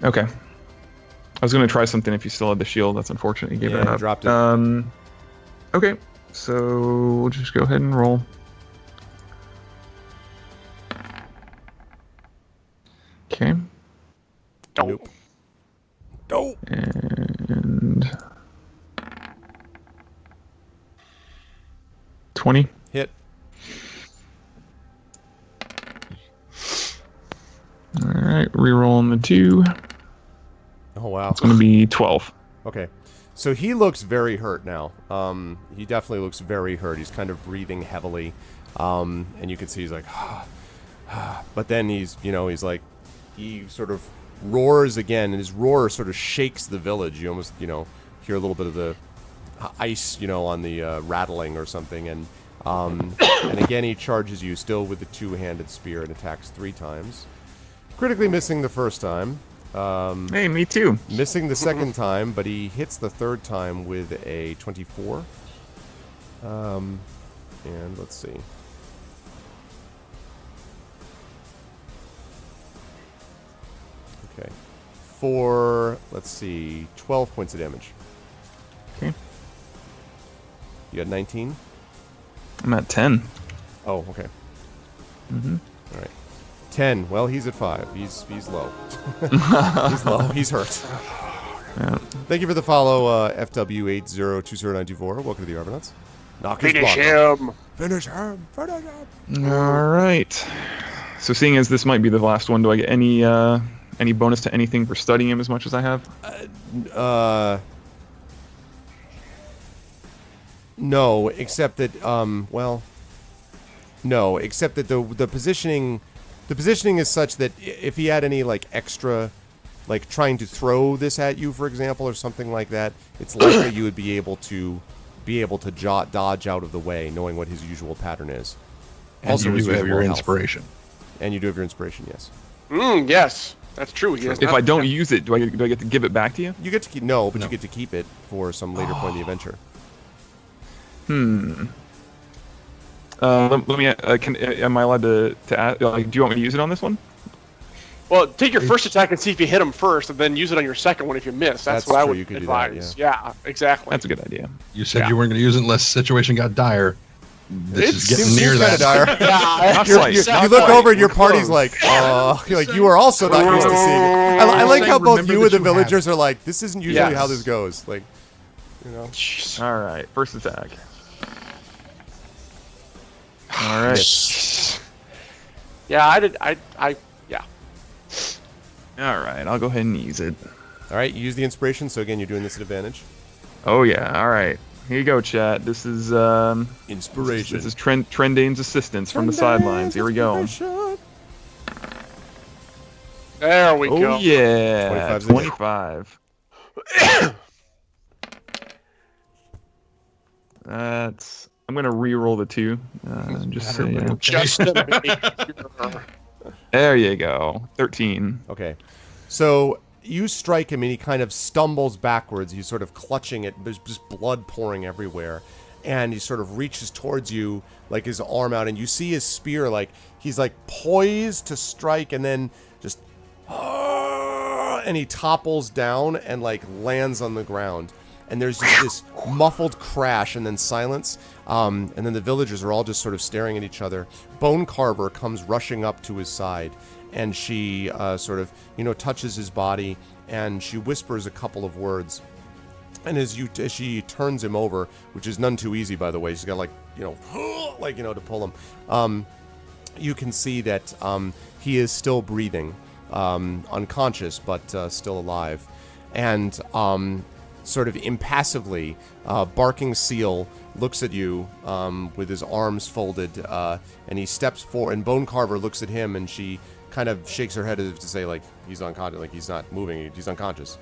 Okay. I was going to try something if you still had the shield. That's unfortunate. You gave it up. Dropped it. Okay. So we'll just go ahead and roll. Okay. Nope. Nope. And 20. Hit. All right, rerolling the 2. Oh, wow. It's going to be 12. Okay. So he looks very hurt now. He definitely looks very hurt. He's kind of breathing heavily. And you can see he's like, but then he's like, he sort of roars again, and his roar sort of shakes the village. You almost, hear a little bit of the ice, on the rattling or something. And again, he charges you still with the two-handed spear and attacks 3 times. Critically missing the first time. Hey, me too. Missing the second time, but he hits the third time with a 24. And let's see. Okay. For, let's see, 12 points of damage. Okay. You got 19? I'm at 10. Oh, okay. Mm-hmm. All right. 10. Well, he's at 5. He's low. He's low. He's hurt. Yeah. Thank you for the follow, FW8020924. Welcome to the Argonauts. Knock his Finish block out. him. Finish him. Finish him. All right. So seeing as this might be the last one, do I get any bonus to anything for studying him as much as I have? No, except that no, except that the positioning is such that if he had any extra, trying to throw this at you, for example, or something like that, it's likely you would be able to dodge out of the way, knowing what his usual pattern is. And Also, you his do have usual your health. inspiration. And you do have your inspiration, yes. Yes, that's true. He does If not- I don't use it, do I get to give it back to you? You get to keep you get to keep it for some later point in the adventure. Let me. Am I allowed to ask, do you want me to use it on this one? Well, take your first attack and see if you hit him first, and then use it on your second one if you miss. That's what I true, would you could do that, advise. Yeah, exactly. That's a good idea. You said you weren't going to use it unless the situation got dire. This is getting Seems near kinda that. dire. Yeah, You look over and your party's like, oh, you are also not used to seeing it. I like how both remember you that and the you have villagers are like, this isn't usually how Yes. this goes. All right, first attack. All right. Yeah, I did. Yeah. All right, I'll go ahead and use it. All right, you use the inspiration, so again, you're doing this at advantage. Oh yeah. All right. Here you go, chat. This is Inspiration. This is Trendane's assistance from the sidelines. Here we go. There we Oh go. yeah. 25's 25. That's. I'm gonna re-roll the 2. Just so you know. Just to make sure. There you go. 13. Okay. So you strike him and he kind of stumbles backwards. He's sort of clutching it. There's just blood pouring everywhere. and he sort of reaches towards you, like his arm out, and you see his spear, like he's like poised to strike, and then just and he topples down and like lands on the ground. And there's just this muffled crash and then silence. And then the villagers are all just sort of staring at each other. Bone Carver comes rushing up to his side, and she sort of, touches his body, and she whispers a couple of words. And as she turns him over, which is none too easy, by the way, she's got to pull him. You can see that he is still breathing, unconscious, but still alive. And sort of impassively, Barking Seal looks at you with his arms folded, and he steps forward, and Bone Carver looks at him, and she kind of shakes her head as if to say, like, he's unconscious, like he's not moving, he's unconscious.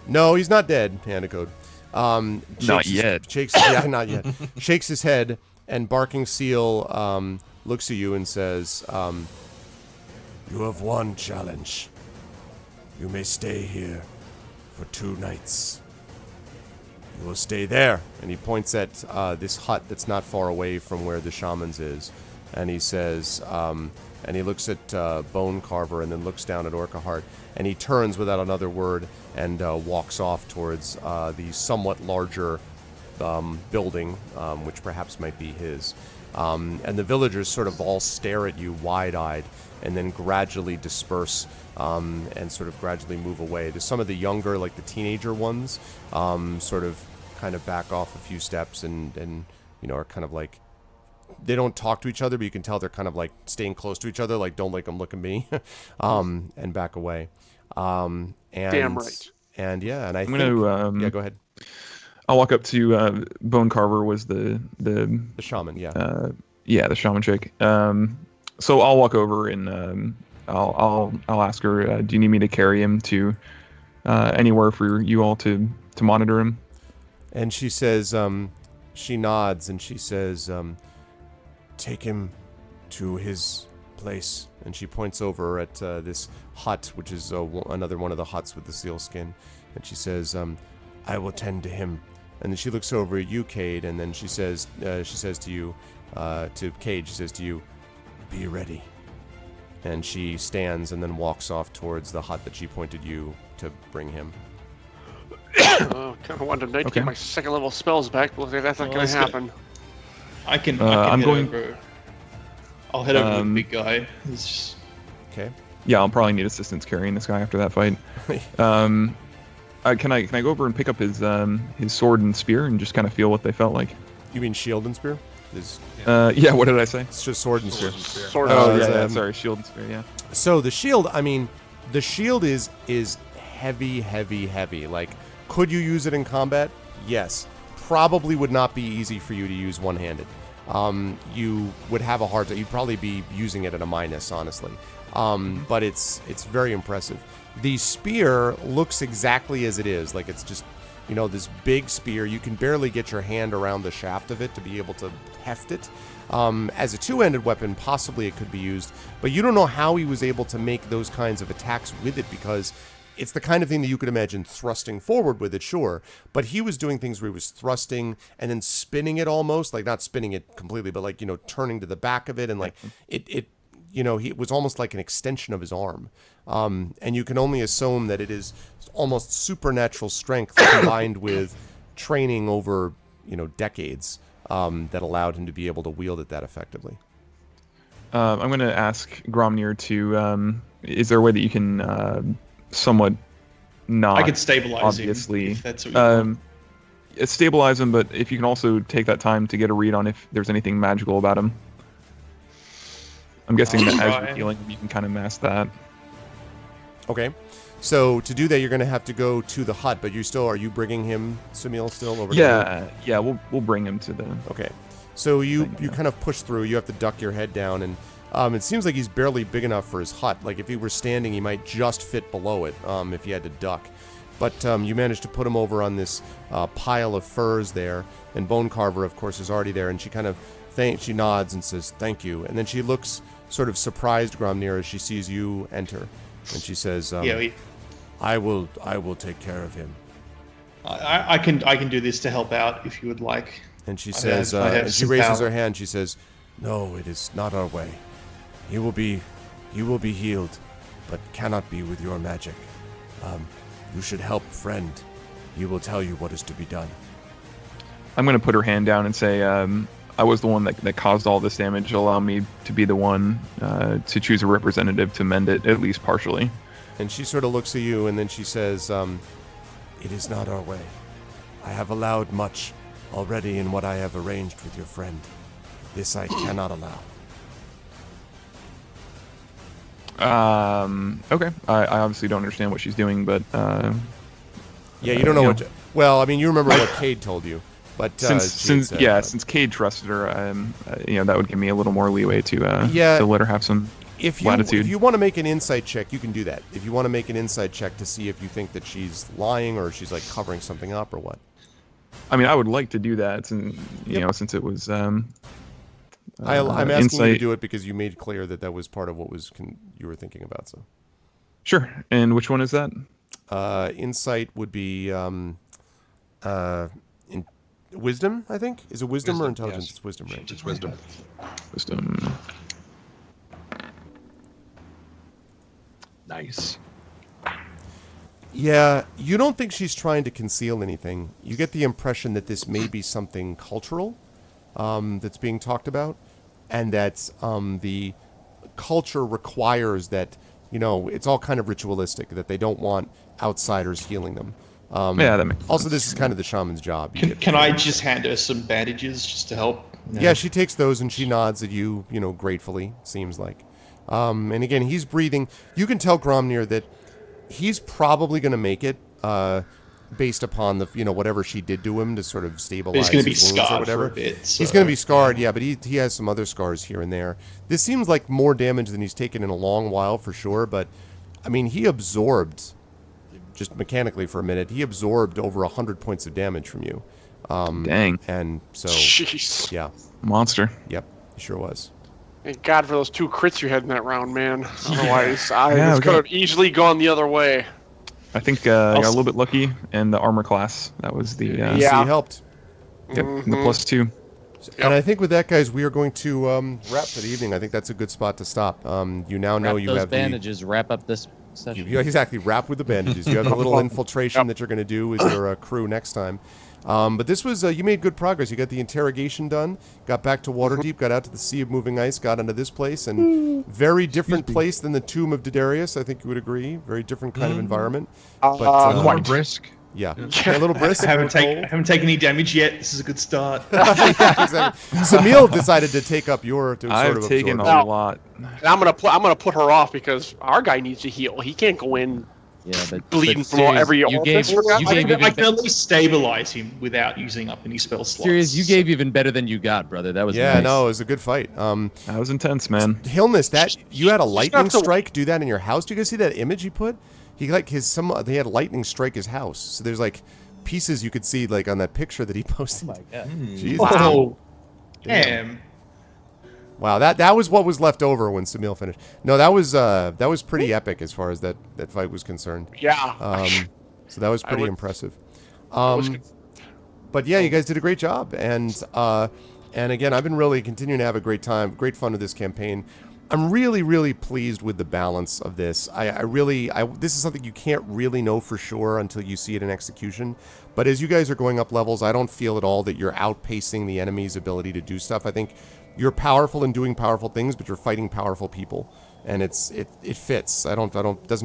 No, he's not dead, Handicode. Not yet. Not yet. Shakes his head, and Barking Seal looks at you and says, you have one challenge. You may stay here for 2 nights. You will stay there. And he points at this hut that's not far away from where the shaman's is. And he says, and he looks at Bone Carver and then looks down at Orcaheart. And he turns without another word and walks off towards the somewhat larger building, which perhaps might be his. And the villagers sort of all stare at you wide-eyed and then gradually disperse and sort of gradually move away. There's some of the younger, like the teenager ones, sort of kind of back off a few steps and are kind of like, they don't talk to each other, but you can tell they're kind of like staying close to each other, like, don't let them look at me, and back away. And, damn right. And yeah, and I'm gonna, yeah, go ahead. I'll walk up to Bone Carver was the shaman, yeah. The shaman chick. So I'll walk over and I'll ask her, do you need me to carry him to anywhere for you all to monitor him? And she says, she nods and she says, take him to his place. And she points over at this hut, which is another one of the huts with the seal skin. And she says, I will tend to him. And then she looks over at you, Cade, and then she says to you, to Cade, she says to you, be ready. And she stands and then walks off towards the hut that she pointed you to bring him. Kind of wanted to get my second level spells back, but that's not going to happen. I can I'm head going. over. I'll head over to the big guy. Okay. Yeah, I'll probably need assistance carrying this guy after that fight. Can I go over and pick up his sword and spear and just kind of feel what they felt like? You mean shield and spear? Yeah. What did I say? It's just sword and spear. Sword yeah. Sorry, shield and spear. Yeah. So the shield, I mean, the shield is heavy. Like, could you use it in combat? Yes. Probably would not be easy for you to use one-handed. You would have a hard time. You'd probably be using it at a minus, honestly. But it's very impressive. The spear looks exactly as it is. Like, it's just, this big spear. You can barely get your hand around the shaft of it to be able to heft it. As a two-handed weapon, possibly it could be used. But you don't know how he was able to make those kinds of attacks with it, because it's the kind of thing that you could imagine thrusting forward with it, sure. But he was doing things where he was thrusting and then spinning it almost. Like, not spinning it completely, but like, turning to the back of it. And like, it was almost like an extension of his arm. And you can only assume that it is almost supernatural strength combined with training over, decades that allowed him to be able to wield it that effectively. I'm going to ask Gromnir to, is there a way that you can somewhat not... I could stabilize obviously, him, if that's what you want. Stabilize him, but if you can also take that time to get a read on if there's anything magical about him. I'm guessing that as you're healing, you can kind of mask that. Okay. So to do that, you're going to have to go to the hut, but are you bringing him, Samil, still over? Yeah, we'll bring him to the... Okay. So you kind of push through. You have to duck your head down, and it seems like he's barely big enough for his hut. Like, if he were standing, he might just fit below it if he had to duck. But you managed to put him over on this pile of furs there, and Bone Carver, of course, is already there, and she kind of she nods and says, thank you. And then she looks sort of surprised, Gromnir, as she sees you enter. And she says, I will take care of him. I can do this to help out if you would like. And she I says, have and she some raises power. her hand. She says, "No, it is not our way. You will be healed, but cannot be with your magic. You should help friend. He will tell you what is to be done." I'm going to put her hand down and say, I was the one that caused all this damage. Allow me to be the one to choose a representative to mend it, at least partially. And she sort of looks at you, and then she says, "It is not our way. I have allowed much already in what I have arranged with your friend. This I cannot allow." Okay. I obviously don't understand what she's doing, but Yeah, you don't know what. Well, I mean, you remember what Cade told you, but since Cade trusted her, that would give me a little more leeway to let her have some latitude. If you want to make an insight check, you can do that. If you want to make an insight check to see if you think that she's lying or she's like covering something up or what. I mean, I would like to do that, since since it was. I'm asking insight. you to do it because you made clear that was part of what you were thinking about. So. Sure. And which one is that? Insight would be wisdom, I think. Is it wisdom or intelligence? Yes. It's wisdom, right? It's wisdom. Wisdom. Nice. Yeah, you don't think she's trying to conceal anything. You get the impression that this may be something cultural that's being talked about, and that the culture requires that, it's all kind of ritualistic, that they don't want outsiders healing them. Yeah, that makes sense. Also, this is kind of the shaman's job. Can I just hand her some bandages just to help? Yeah, she takes those and she nods at you, gratefully, seems like. And again, he's breathing. You can tell Gromnir that he's probably going to make it, based upon the whatever she did to him to sort of stabilize He's going to be his wounds or scarred whatever. for a bit. So. He's going to be scarred, yeah, but he has some other scars here and there. This seems like more damage than he's taken in a long while for sure, but I mean, he absorbed, just mechanically for a minute, he absorbed over 100 points of damage from you. Dang. And so, Jeez. yeah. Monster. Yep, he sure was. Thank God for those 2 crits you had in that round, man. Otherwise, I Yeah, could have easily gone the other way. I think I got a little bit lucky, and the armor class. That was the So he helped. Yep, the +2. And I think with that, guys, we are going to wrap for the evening. I think that's a good spot to stop. You now know Wrap you those have bandages. Wrap up this session. exactly, wrap with the bandages. You have the little infiltration that you're going to do with your crew next time. But this was, you made good progress. You got the interrogation done, got back to Waterdeep, got out to the Sea of Moving Ice, got into this place, and very different place than the Tomb of Didarius, I think you would agree. Very different kind of environment. But, A little brisk. Yeah, a little brisk. I haven't taken any damage yet. This is a good start. Yeah, exactly. Samil decided to take up your. I've taken a lot. And I'm gonna put her off because our guy needs to heal. He can't go in bleeding from every orifice. I can at least stabilize him without using up any spell slots. Serious, you gave even better than you got, brother. That was nice. No, it was a good fight. That was intense, man. Hillness, that you had a lightning strike do that in your house. Do you guys see that image he put? He they had lightning strike his house. So there's like pieces you could see like on that picture that he posted. Oh my god. Jesus. Wow. Damn. Wow, that was what was left over when Samil finished. No, that was pretty epic as far as that fight was concerned. Yeah. So that was pretty impressive. But yeah, you guys did a great job, and again, I've been really continuing to have a great time, great fun with this campaign. I'm really, really pleased with the balance of this. This is something you can't really know for sure until you see it in execution. But as you guys are going up levels, I don't feel at all that you're outpacing the enemy's ability to do stuff. I think you're powerful in doing powerful things, but you're fighting powerful people, and it fits. Doesn't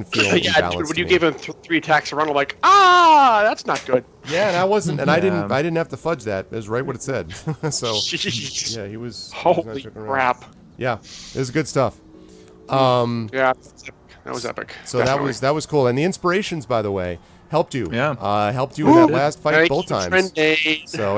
feel imbalanced. When you gave him 3 attacks around, I'm like, that's not good. Yeah, and I wasn't, and I didn't have to fudge that. It was right what it said. So yeah, he was. Holy crap. Yeah, it was good stuff. Yeah, that was epic. So that was cool, and the inspirations, by the way, helped you. Yeah. Helped you in that last fight both times. So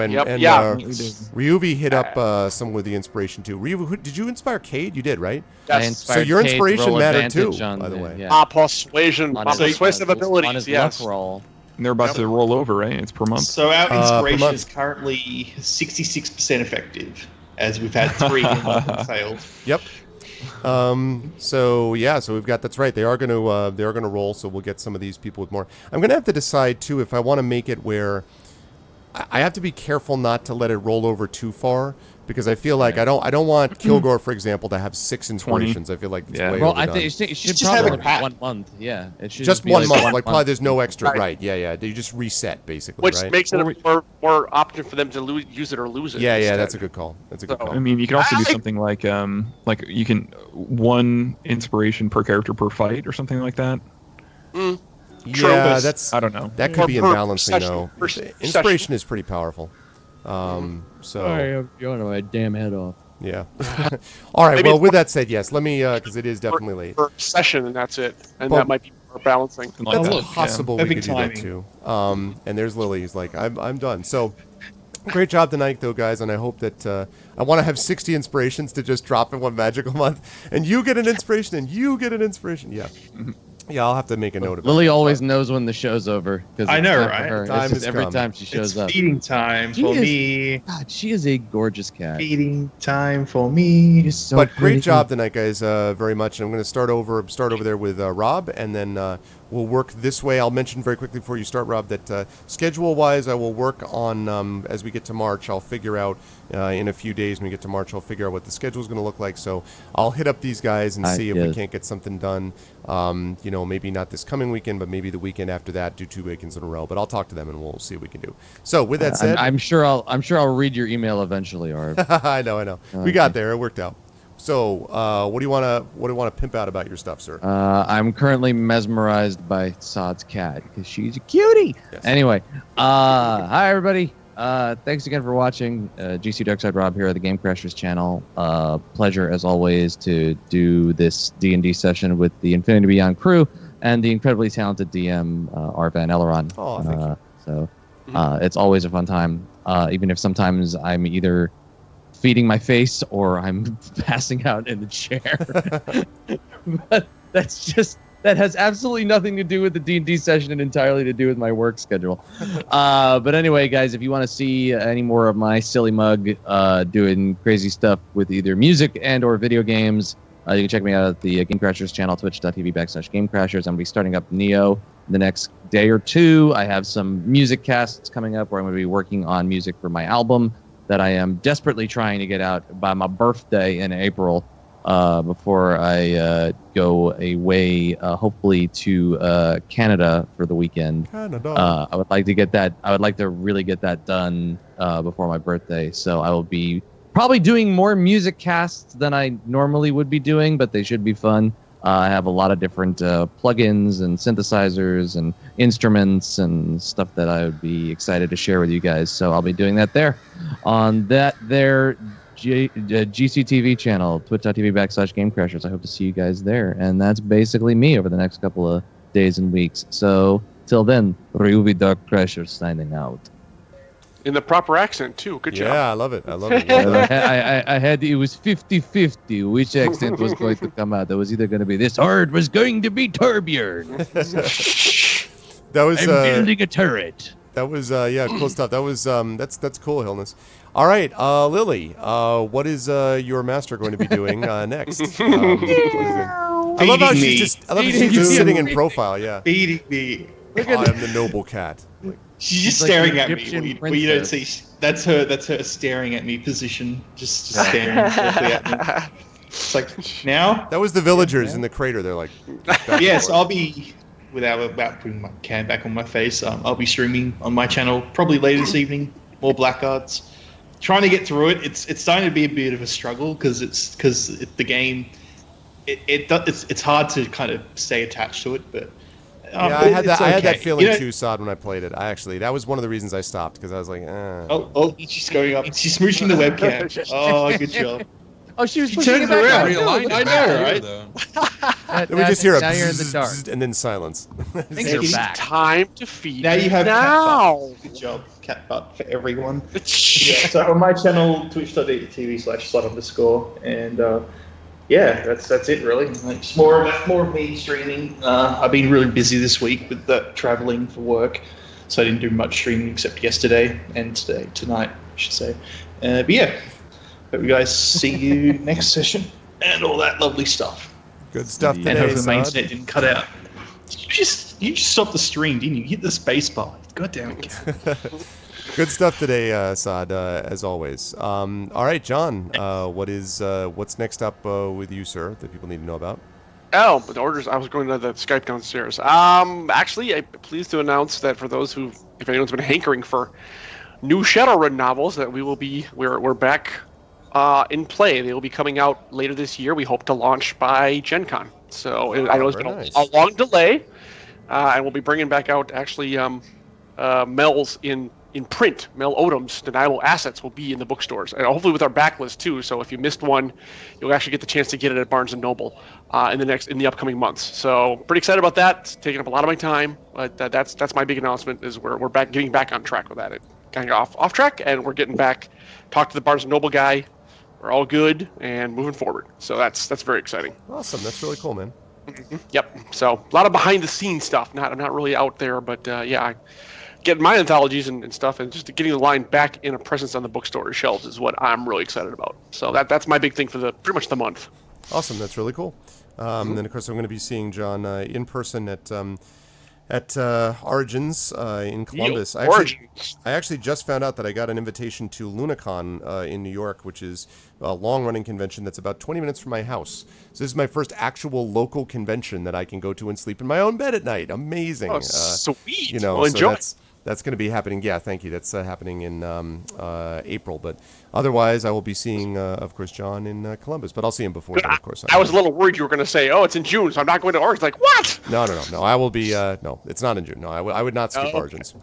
Ryuvi hit up some with the inspiration too. Ryuvi, did you inspire Cade? You did, right? Yes. So your inspiration mattered too, by the way. Yeah. Persuasion, persuasive abilities. On his yes. luck roll. And they're about to roll over, right? It's per month. So our inspiration is currently 66% effective, as we've had 3 that failed. Yep. So yeah, so we've got that's right. They are going to roll. So we'll get some of these people with more. I'm going to have to decide too if I want to make it where I have to be careful not to let it roll over too far. Because I feel like I don't want Kilgore, for example, to have 6 inspirations. I feel like it's way Well, overdone. I think it should just have probably a be pack. 1 month. Yeah, it should Just be 1 month. Like 1 probably there's no extra. Right. Right. Yeah. You just reset basically. Which right? makes it a more option for them to use it or lose it. Yeah. instead. That's a good call. I mean, you can also do something like you can 1 inspiration per character per fight or something like that. Yeah, that's I don't know. that could be Per imbalancing session, though. per Inspiration is pretty powerful. So I'm yawning my damn head off. yeah. All right. Maybe Well, it's with that said, yes. Let me because it is definitely late. per session, and that's it. And Well, that might be more balancing. Something like That's that. possible. We could Perfect do that timing. too. And there's Lily. He's like, I'm done. So great job tonight, though, guys. And I hope that I want to have 60 inspirations to just drop in one magical month, and you get an inspiration, and you get an inspiration. Yeah. Yeah, I'll have to make a note of it. Lily always knows when the show's over. I know, it's right? her. Time It's just has every come. time she shows It's up. feeding time She for is- me. God, she is a gorgeous cat. Feeding time for me. She's so But great pretty. job tonight, guys. Very much. And I'm going to start over there with Rob, and then we'll work this way. I'll mention very quickly before you start, Rob, that schedule-wise, I will work on as we get to March. I'll figure out in a few days when we get to March. I'll figure out what the schedule is going to look like. So I'll hit up these guys and see if we yes. can't get something done. Maybe not this coming weekend, but maybe the weekend after that. Do 2 weekends in a row. But I'll talk to them and we'll see what we can do. So with that said, I'm sure I'll read your email eventually, Arv. I know. We got there. It worked out. So, what do you want to pimp out about your stuff, sir? I'm currently mesmerized by Sod's cat because she's a cutie. Yes. Anyway, hi everybody. Thanks again for watching. GC Darkside Rob here at the Game Crashers channel. Pleasure as always to do this D&D session with the Infinity Beyond crew and the incredibly talented DM Arvan Elleron. Oh, thank you. So it's always a fun time, even if sometimes I'm either feeding my face or I'm passing out in the chair. But that has absolutely nothing to do with the D&D session and entirely to do with my work schedule. But anyway, guys, if you want to see any more of my silly mug doing crazy stuff with either music and or video games, you can check me out at the Game Crashers channel, twitch.tv/Game Crashers. I'm going to be starting up Neo in the next day or two. I have some music casts coming up where I'm going to be working on music for my album that I am desperately trying to get out by my birthday in April. Before I go away, hopefully to Canada for the weekend. Canada. I would like to get that. I would like to really get that done before my birthday. So I will be probably doing more music casts than I normally would be doing, but they should be fun. I have a lot of different plugins and synthesizers and instruments and stuff that I would be excited to share with you guys. So I'll be doing that there on that there. GCTV channel, twitch.tv/Game Crashers. I hope to see you guys there. And that's basically me over the next couple of days and weeks. So till then, Ryuvi Dark Crashers signing out. In the proper accent, too. Good job. Yeah, I love it. Well done. I had it was 50-50 which accent was going to come out. It was either going to be this or it was going to be Torbjorn. That was I'm building a turret. that was cool stuff. That was that's cool, Hillness. All right, Lily, what is your master going to be doing next? What is it? I love how she's just sitting in profile. Yeah. Feeding me. I am the noble cat. She's just like staring the at me. Egyptian What you don't princess. see. That's her staring at me position. Just staring directly at me. It's like, now? That was the villagers in the crater. They're like, back and Yes, forth. I'll be, without putting my can back on my face, I'll be streaming on my channel probably later this evening. More Blackguards. Trying to get through it. It's starting to be a bit of a struggle because the game. It's hard to kind of stay attached to it, but. Yeah, I had that okay. feeling You know- too, Sod, when I played it. that was one of the reasons I stopped because I was like, Oh, she's going up. She's smooching the webcam. Oh, good job. Oh, she was She pushing turned it back around. on. Realigned Good. I know, right? Then we just hear a now you're in the bzzz, dark. bzzz, and then silence. Things are It's back. Time to feed Now you have cat now. butt. Good job, cat butt for everyone. Yeah, so on my channel, twitch.tv/slot_, and yeah, that's it really. Like, it's more of me streaming. I've been really busy this week with traveling for work, so I didn't do much streaming except yesterday and tonight, I should say. But yeah, hope you guys see you next session. and all that lovely stuff. Good stuff And today, hopefully my Sod. internet didn't cut out. You just stopped the stream, didn't you? You hit the space bar. God damn it. Good stuff today, Sod, as always. All right, John, what's next up with you, sir, that people need to know about? Oh, but the orders. I was going to the Skype downstairs. Actually, I'm pleased to announce that for those if anyone's been hankering for new Shadowrun novels, that we're back in play. They will be coming out later this year. We hope to launch by Gen Con. So I know it's been a long delay, and we'll be bringing back out actually Mel's in print. Mel Odom's Deniable Assets will be in the bookstores, and hopefully with our backlist too. So if you missed one, you'll actually get the chance to get it at Barnes and Noble in the upcoming months. So pretty excited about that. It's taking up a lot of my time, but that's my big announcement. Is we're getting back on track with that. It kind of off track, and we're getting back. Talk to the Barnes and Noble guy. We're all good and moving forward. So that's very exciting. Awesome. That's really cool, man. Mm-hmm. Yep. So a lot of behind the scenes stuff. I'm not really out there, but I getting my anthologies and stuff, and just getting the line back in a presence on the bookstore shelves is what I'm really excited about. So that's my big thing for pretty much the month. Awesome. That's really cool. And then, of course, I'm going to be seeing John in person at Origins in Columbus. I actually just found out that I got an invitation to LunaCon in New York, which is a long-running convention that's about 20 minutes from my house. So this is my first actual local convention that I can go to and sleep in my own bed at night. Amazing. Oh, sweet. Well, enjoy. So that's going to be happening. Yeah, thank you. That's happening in April. But otherwise, I will be seeing, of course, John in Columbus. But I'll see him before that, of course. I was a little worried you were going to say, "Oh, it's in June, so I'm not going to Origins." Like, what? No. I will be. No, it's not in June. No, I would not skip Origins.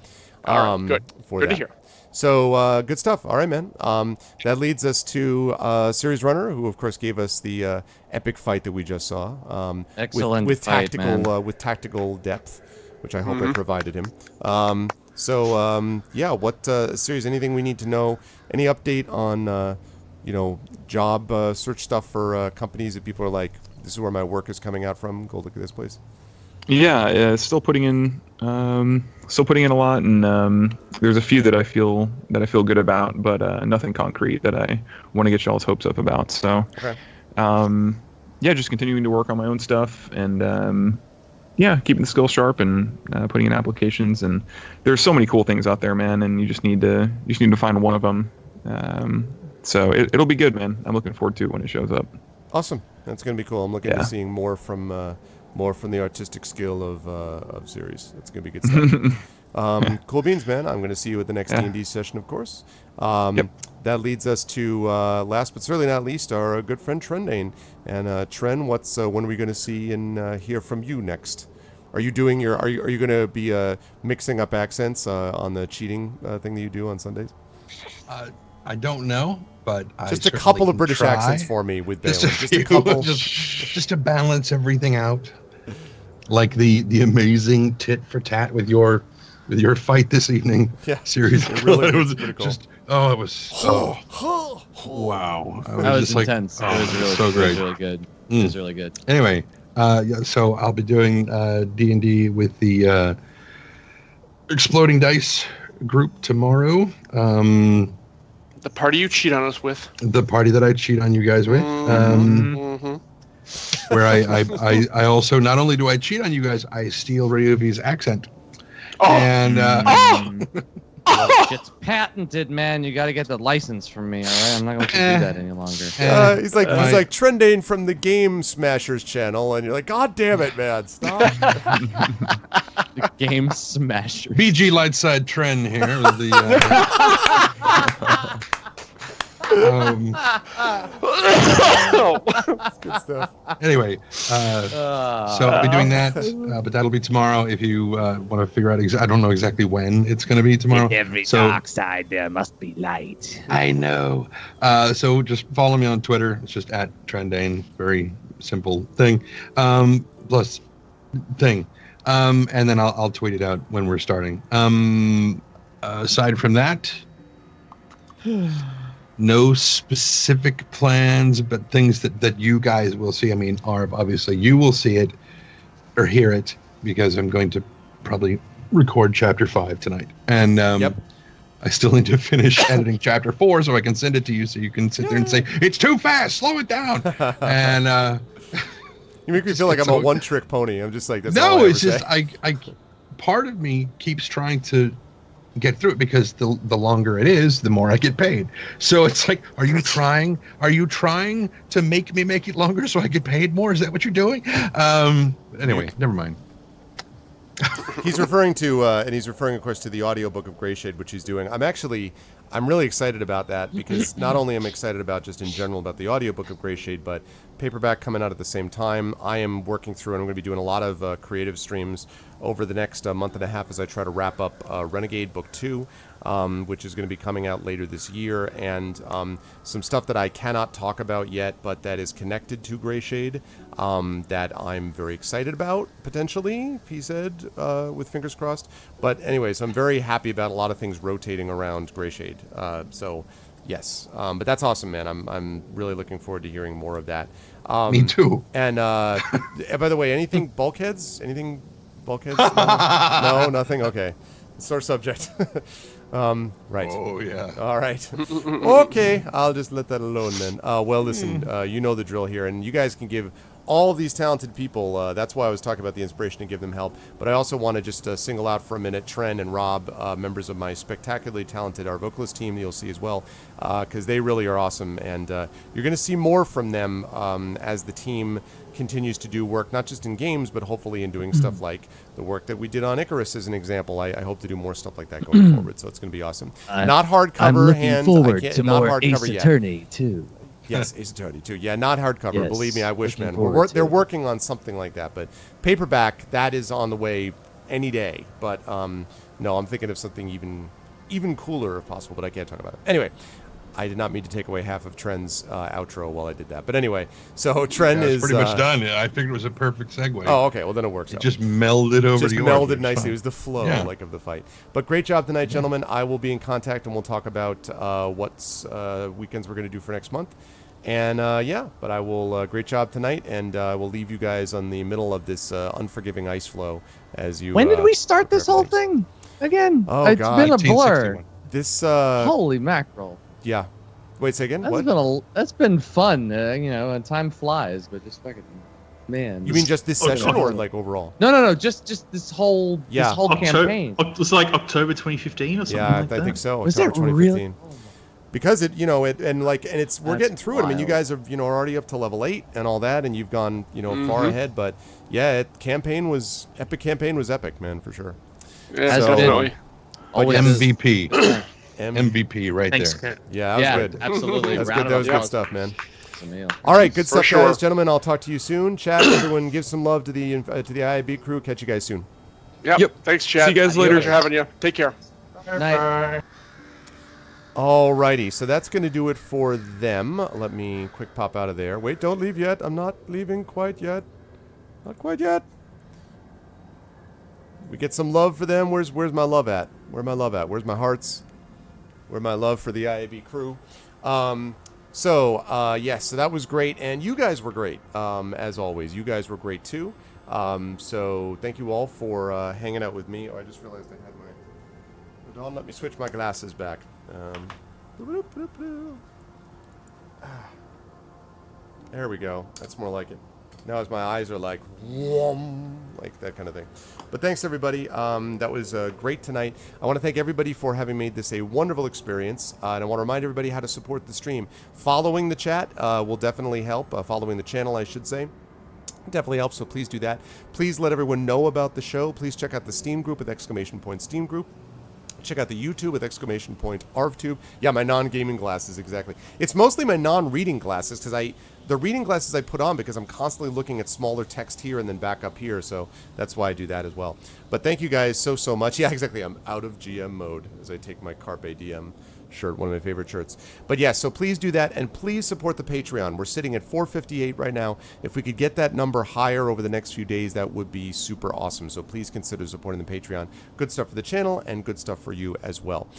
All right, good. Good to hear. So good stuff. All right, man. That leads us to Series Runner, who, of course, gave us the epic fight that we just saw. Excellent with fight, tactical man. With tactical depth, which I hope I provided him. What Series? Anything we need to know? Any update on job search stuff for companies that people are like, this is where my work is coming out from? Go look at this place. Yeah, still putting in a lot, and there's a few that I feel good about, but nothing concrete that I want to get y'all's hopes up about. So, okay. Just continuing to work on my own stuff, and keeping the skill sharp and putting in applications. And there's so many cool things out there, man, and you just need to find one of them. So it'll be good, man. I'm looking forward to it when it shows up. Awesome. That's going to be cool. I'm looking to seeing more from the artistic skill of Series. It's going to be good stuff. Cool beans, man. I'm going to see you at the next D&D session, of course. That leads us to last but certainly not least, our good friend Trendane. And Tren, when are we going to see and hear from you next? Are you doing are you going to be mixing up accents on the cheating thing that you do on Sundays? I don't know, but just a couple of British accents for me with Balin. Just a couple, just to balance everything out, like the amazing tit for tat with your fight this evening. Yeah, Series. It really was pretty cool. just it was so wow. That was intense. It was really so great. It was really good. It was really good. Anyway, so I'll be doing D&D with the Exploding Dice group tomorrow. The party you cheat on us with. The party that I cheat on you guys with. Where I also, not only do I cheat on you guys, I steal Ryuvi's accent. And It's patented, man. You got to get the license from me, all right? I'm not going to let you do that any longer. He's like Trendane from the Game Smashers channel, and you're like, God damn it, man, stop. The Game Smashers. BG Lightside Trend here. With the, good stuff. Anyway, so I'll be doing that, but that'll be tomorrow. If you want to figure out, I don't know exactly when it's going to be tomorrow. In every dark side, there must be light. I know. So just follow me on Twitter. It's just at Trendane. Very simple thing. Plus thing. And then I'll tweet it out when we're starting. Aside from that, no specific plans, but things that you guys will see. I mean, Arv, obviously you will see it or hear it because I'm going to probably record chapter 5 tonight. And I still need to finish editing chapter 4 so I can send it to you so you can sit there and say, it's too fast, slow it down. And you make me feel like I'm a one-trick pony. I'm just like, that's all no, I it's ever just say. I part of me keeps trying to get through it because the longer it is, the more I get paid. So it's like, are you trying to make me make it longer so I get paid more? Is that what you're doing? Anyway, never mind. He's referring to, and he's referring, of course, to the audiobook of Greyshade, which he's doing. I'm really excited about that because not only am I excited about just in general about the audiobook of Greyshade, but paperback coming out at the same time. I am working through, and I'm going to be doing a lot of creative streams over the next month and a half as I try to wrap up Renegade Book 2, which is going to be coming out later this year, and some stuff that I cannot talk about yet, but that is connected to Greyshade, that I'm very excited about, potentially, he said, with fingers crossed. But anyways, I'm very happy about a lot of things rotating around Greyshade. So, yes. But that's awesome, man. I'm really looking forward to hearing more of that. Me too. And by the way, anything bulkheads? Anything bulkheads? No, nothing? Okay. Sore subject. Right. Oh, yeah. All right. Okay. I'll just let that alone then. Well, listen, you know the drill here, and you guys can give all of these talented people, that's why I was talking about the inspiration to give them help, but I also want to just single out for a minute Tren and Rob, members of my spectacularly talented, our vocalist team that you'll see as well, because they really are awesome, and you're going to see more from them as the team continues to do work, not just in games, but hopefully in doing stuff like the work that we did on Icarus as an example. I hope to do more stuff like that going forward, so it's going to be awesome. Not hardcover, I'm looking hand. forward I can't, to not more hardcover Ace yet. Attorney too. Yes, Ace Attorney too. Yeah, not hardcover. Yes, Believe me, I wish, looking man. forward to They're it. working on something like that, but paperback, that is on the way any day. But no, I'm thinking of something even cooler if possible, but I can't talk about it. Anyway, I did not mean to take away half of Tren's outro while I did that. But anyway, so Tren Yeah, it's is pretty much done. I figured it was a perfect segue. Oh, okay. Well, then it works. It out. just melded over Just to yours. melded It's nicely. fine. It was the flow, Yeah. like, of the fight. But great job tonight, gentlemen. I will be in contact, and we'll talk about what's weekends we're going to do for next month. And yeah, but I will. Great job tonight, and we'll leave you guys on the middle of this unforgiving ice flow as you. When did we start prepare this for whole things. thing again? Oh, It's God. been a blur. 1961. This. Holy mackerel! Yeah. Wait, say again. What? That's been fun. And time flies, but just fucking man. You mean just this Oh, session, or sure. like overall? No. Just this whole campaign. It's like October 2015 or something Yeah, like I that. think so. Was October it really? 2015. Because it, we're That's getting through it. I mean, you wild. guys are, are already up to level 8 and all that, and you've gone, far ahead. But yeah, epic campaign was epic, man, for sure. Yeah, Has definitely. been. Always MVP. M- MVP right Thanks, there. Kat. Yeah, that was Yeah, good. absolutely. That's Round good. of That was good applause. stuff, man. It's a meal. All right, good For stuff, sure. guys, gentlemen. I'll talk to you soon. Chat, everyone, give some love to the IIB crew. Catch you guys soon. Yep. Thanks, Chad. See you guys later. Pleasure having you. Take care. Night. Alrighty, so that's going to do it for them. Let me quick pop out of there. Wait, don't leave yet. I'm not leaving quite yet. Not quite yet. We get some love for them. Where's my love at? Where's my love at? Where's my hearts? Where's my love for the IAB crew? Yes, so that was great, and you guys were great, as always. You guys were great too. So thank you all for hanging out with me. Oh, I just realized I had my... Don't let me switch my glasses back. There we go. That's more like it. Now as my eyes are like, whoom, like that kind of thing. But thanks, everybody. That was great tonight. I want to thank everybody for having made this a wonderful experience. And I want to remind everybody how to support the stream. Following the chat will definitely help. Following the channel, I should say. Definitely helps, so please do that. Please let everyone know about the show. Please check out the Steam group with ! Steam group. Check out the YouTube with ! ArvTube. Yeah, my non-gaming glasses, exactly. It's mostly my non-reading glasses, because the reading glasses I put on because I'm constantly looking at smaller text here and then back up here, so that's why I do that as well. But thank you guys so much. Yeah, exactly. I'm out of GM mode as I take my Carpe Diem shirt, one of my favorite shirts. But yeah, so please do that, and please support the Patreon. We're sitting at 458 right now. If we could get that number higher over the next few days, that would be super awesome. So please consider supporting the Patreon. Good stuff for the channel and good stuff for you as well.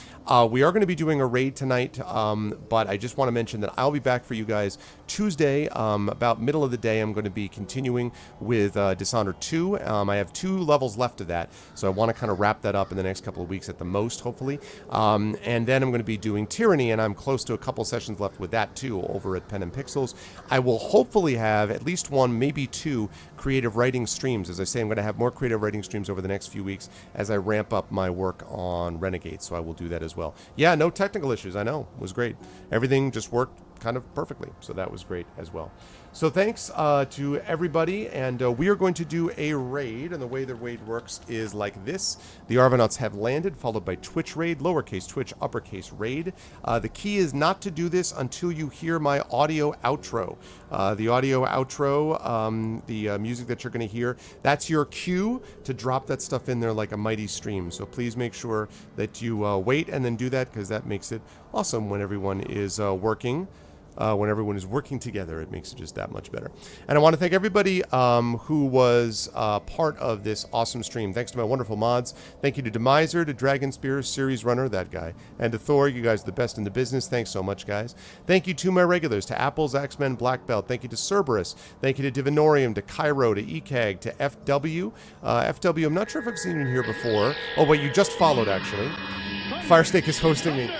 We are going to be doing a raid tonight, but I just want to mention that I'll be back for you guys Tuesday, about middle of the day. I'm going to be continuing with Dishonored 2. I have 2 levels left of that, so I want to kind of wrap that up in the next couple of weeks at the most, hopefully. And then I'm going to be doing Tyranny, and I'm close to a couple sessions left with that too over at Pen and Pixels. I will hopefully have at least 1, maybe 2 creative writing streams. As I say, I'm going to have more creative writing streams over the next few weeks as I ramp up my work on Renegade, so I will do that as well. Yeah, no technical issues, I know. It was great. Everything just worked kind of perfectly, so that was great as well. So thanks to everybody, and we are going to do a raid, and the way the raid works is like this. The Arvanauts have landed, followed by Twitch raid, lowercase Twitch, uppercase raid. The key is not to do this until you hear my audio outro. The audio outro, the music that you're going to hear, that's your cue to drop that stuff in there like a mighty stream. So please make sure that you wait and then do that, because that makes it awesome when everyone is working. When everyone is working together, it makes it just that much better. And I want to thank everybody who was part of this awesome stream. Thanks to my wonderful mods. Thank you to Demiser, to Dragon Spear, Series Runner, that guy, and to Thor. You guys are the best in the business. Thanks so much, guys. Thank you to my regulars, to Apples, Axemen, Black Belt. Thank you to Cerberus. Thank you to Divinorium, to Cairo, to ECAG, to FW. FW, I'm not sure if I've seen you here before. Oh, wait, you just followed, actually. Firesnake is hosting me.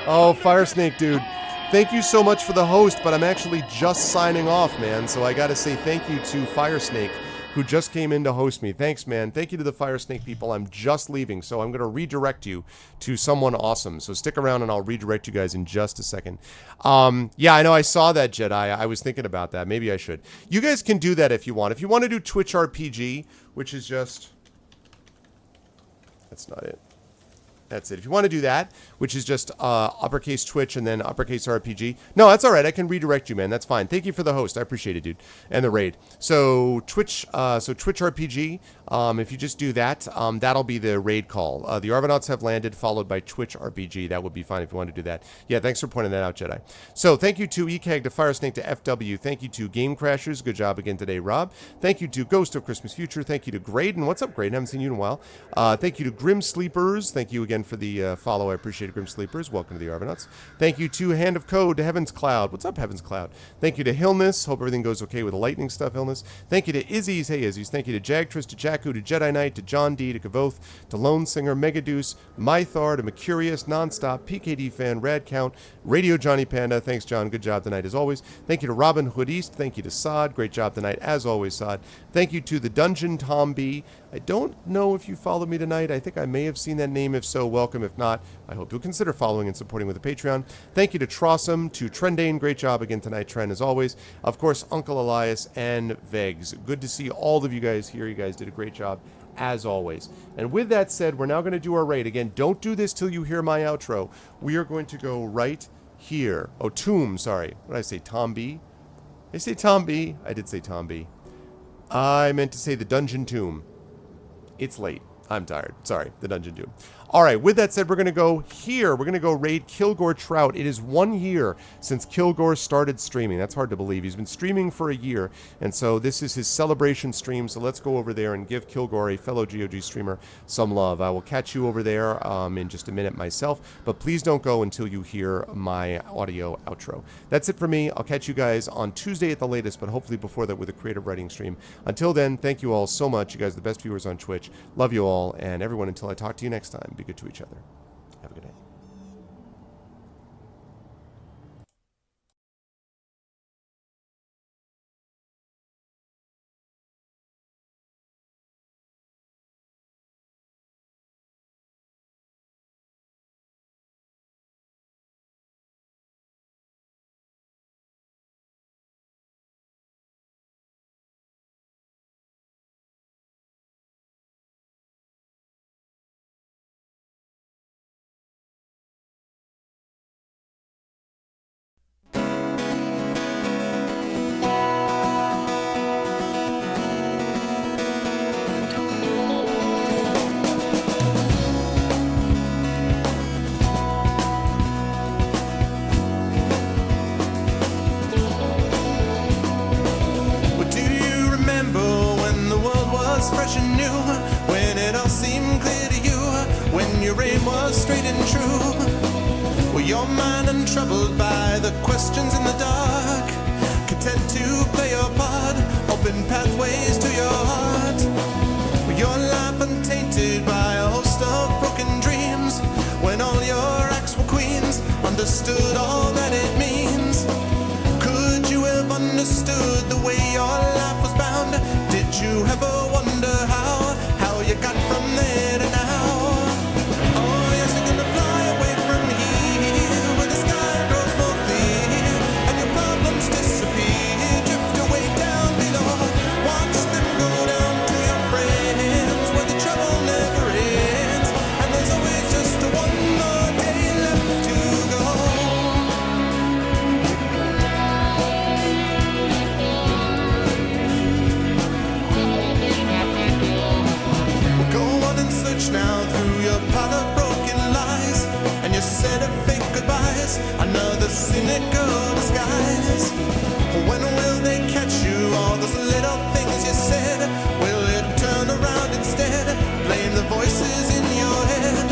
Oh, Firesnake, dude. Thank you so much for the host, but I'm actually just signing off, man. So I got to say thank you to Firesnake, who just came in to host me. Thanks, man. Thank you to the Firesnake people. I'm just leaving, so I'm going to redirect you to someone awesome. So stick around, and I'll redirect you guys in just a second. Yeah, I know I saw that, Jedi. I was thinking about that. Maybe I should. You guys can do that if you want. If you want to do Twitch RPG, which is just... That's not it. That's it. If you want to do that, which is just uppercase Twitch and then uppercase RPG. No, that's all right. I can redirect you, man. That's fine. Thank you for the host. I appreciate it, dude. And the raid. So Twitch RPG. If you just do that, that'll be the raid call. The Arvanauts have landed, followed by Twitch RPG. That would be fine if you want to do that. Yeah, thanks for pointing that out, Jedi. So thank you to ECAG, to Firesnake, to FW. Thank you to Game Crashers. Good job again today, Rob. Thank you to Ghost of Christmas Future. Thank you to Graydon. What's up, Graydon? I haven't seen you in a while. Thank you to Grim Sleepers. Thank you again for the follow. I appreciate it, Grim Sleepers. Welcome to the Arvanauts. Thank you to Hand of Code, to Heaven's Cloud. What's up, Heaven's Cloud? Thank you to Hillness. Hope everything goes okay with the lightning stuff, Hillness. Thank you to Izzy's. Hey, Izzy's. Thank you to Jagtris, to Jakku, to Jedi Knight, to John D, to Kavoth, to Lone Singer, Megaduce, Mythar, to Mercurius, Nonstop, PKD Fan, Rad Count, Radio Johnny Panda. Thanks, John. Good job tonight, as always. Thank you to Robin Hood East. Thank you to Sod. Great job tonight, as always, Sod. Thank you to the Dungeon Tom B. I don't know if you followed me tonight. I think I may have seen that name. If so, welcome. If not, I hope you'll consider following and supporting with the Patreon. Thank you to Trossum, to Trendane. Great job again tonight, Trend, as always. Of course, Uncle Elias and Vegs. Good to see all of you guys here. You guys did a great job, as always. And with that said, we're now going to do our raid. Again, don't do this till you hear my outro. We are going to go right here. Oh, Tomb, sorry. What did I say, Tom B? Did I say Tom B? I did say Tom B. I meant to say the Dungeon Tomb. It's late. I'm tired. Sorry, the Dungeon Doom. All right, with that said, we're going to go here. We're going to go raid Kilgore Trout. It is 1 year since Kilgore started streaming. That's hard to believe. He's been streaming for a year, and so this is his celebration stream. So let's go over there and give Kilgore, a fellow GOG streamer, some love. I will catch you over there in just a minute myself, but please don't go until you hear my audio outro. That's it for me. I'll catch you guys on Tuesday at the latest, but hopefully before that with a creative writing stream. Until then, thank you all so much. You guys are the best viewers on Twitch. Love you all, and everyone, until I talk to you next time, be good to each other. Have a good night. true. Well, your mind untroubled by the questions in the dark, content to play your part, open pathways to your heart. Well, your life untainted by a host of broken dreams, when all your acts were queens, understood all that it means. Could you have understood the way your life was bound? Did you ever wonder how you got from there to now? Oh, yes, you're gonna fly away from here, where the sky grows more clear, and your problems disappear, drift away down below. Watch them go down to your friends, where the trouble never ends, and there's always just one more day left to go. Go on and search now through your pile of broken lies, and your set of fake goodbyes, another cynical disguise. When will they catch you? All those little things you said, will it turn around instead? Blame the voices in your head.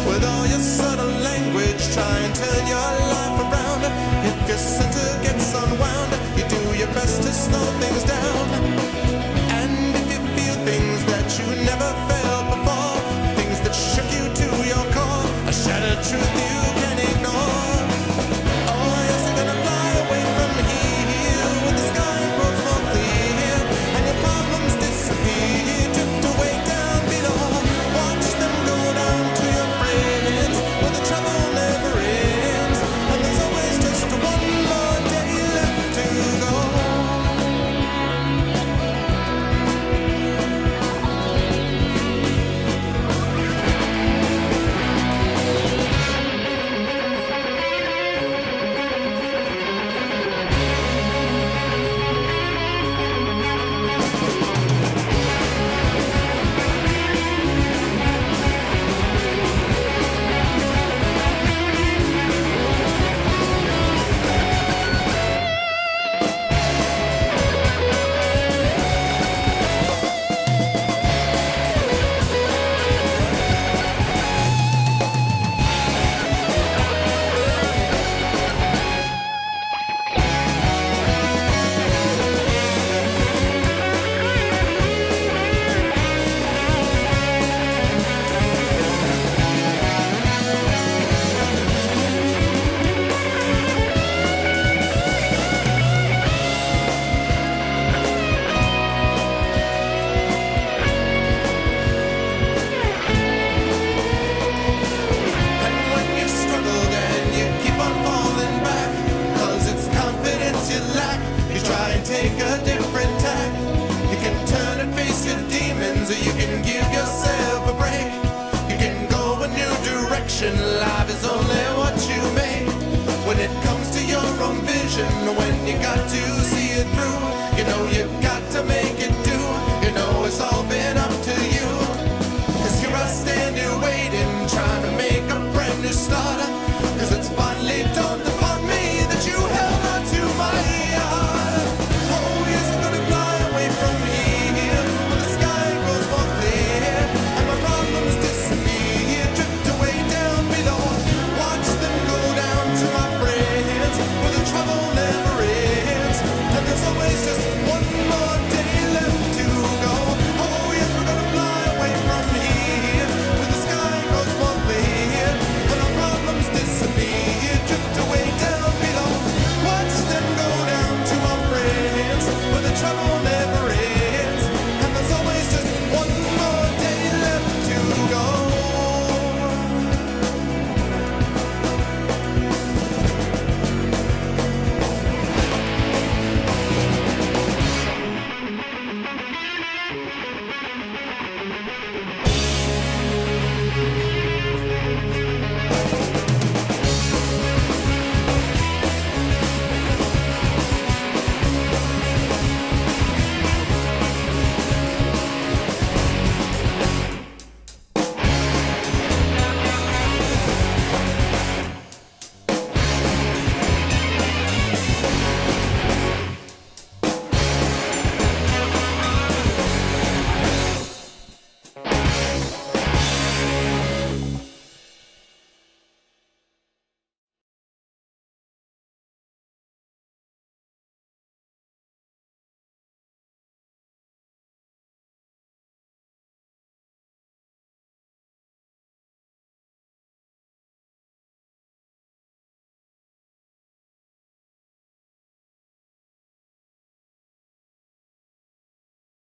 With all your subtle language, try and turn your life around. If your center gets unwound, you do your best to slow things down. And if you feel things that you never felt before, things that shook you to your core, a shattered truth you can't ignore. Oh, yes, you're gonna fly away from here, when the sky grows more clear, and your problems disappear, drift away down below. Watch them go down to your friends, where the trouble never ends, and there's always just one more day left to go. And when you've struggled and you keep on falling back, 'cause it's confidence you lack, you try and take a different tack. You can turn and face your demons, or you can give yourself a break. You can go a new direction, life is only what you make. When it comes to your own vision, when you got to see it through, you know you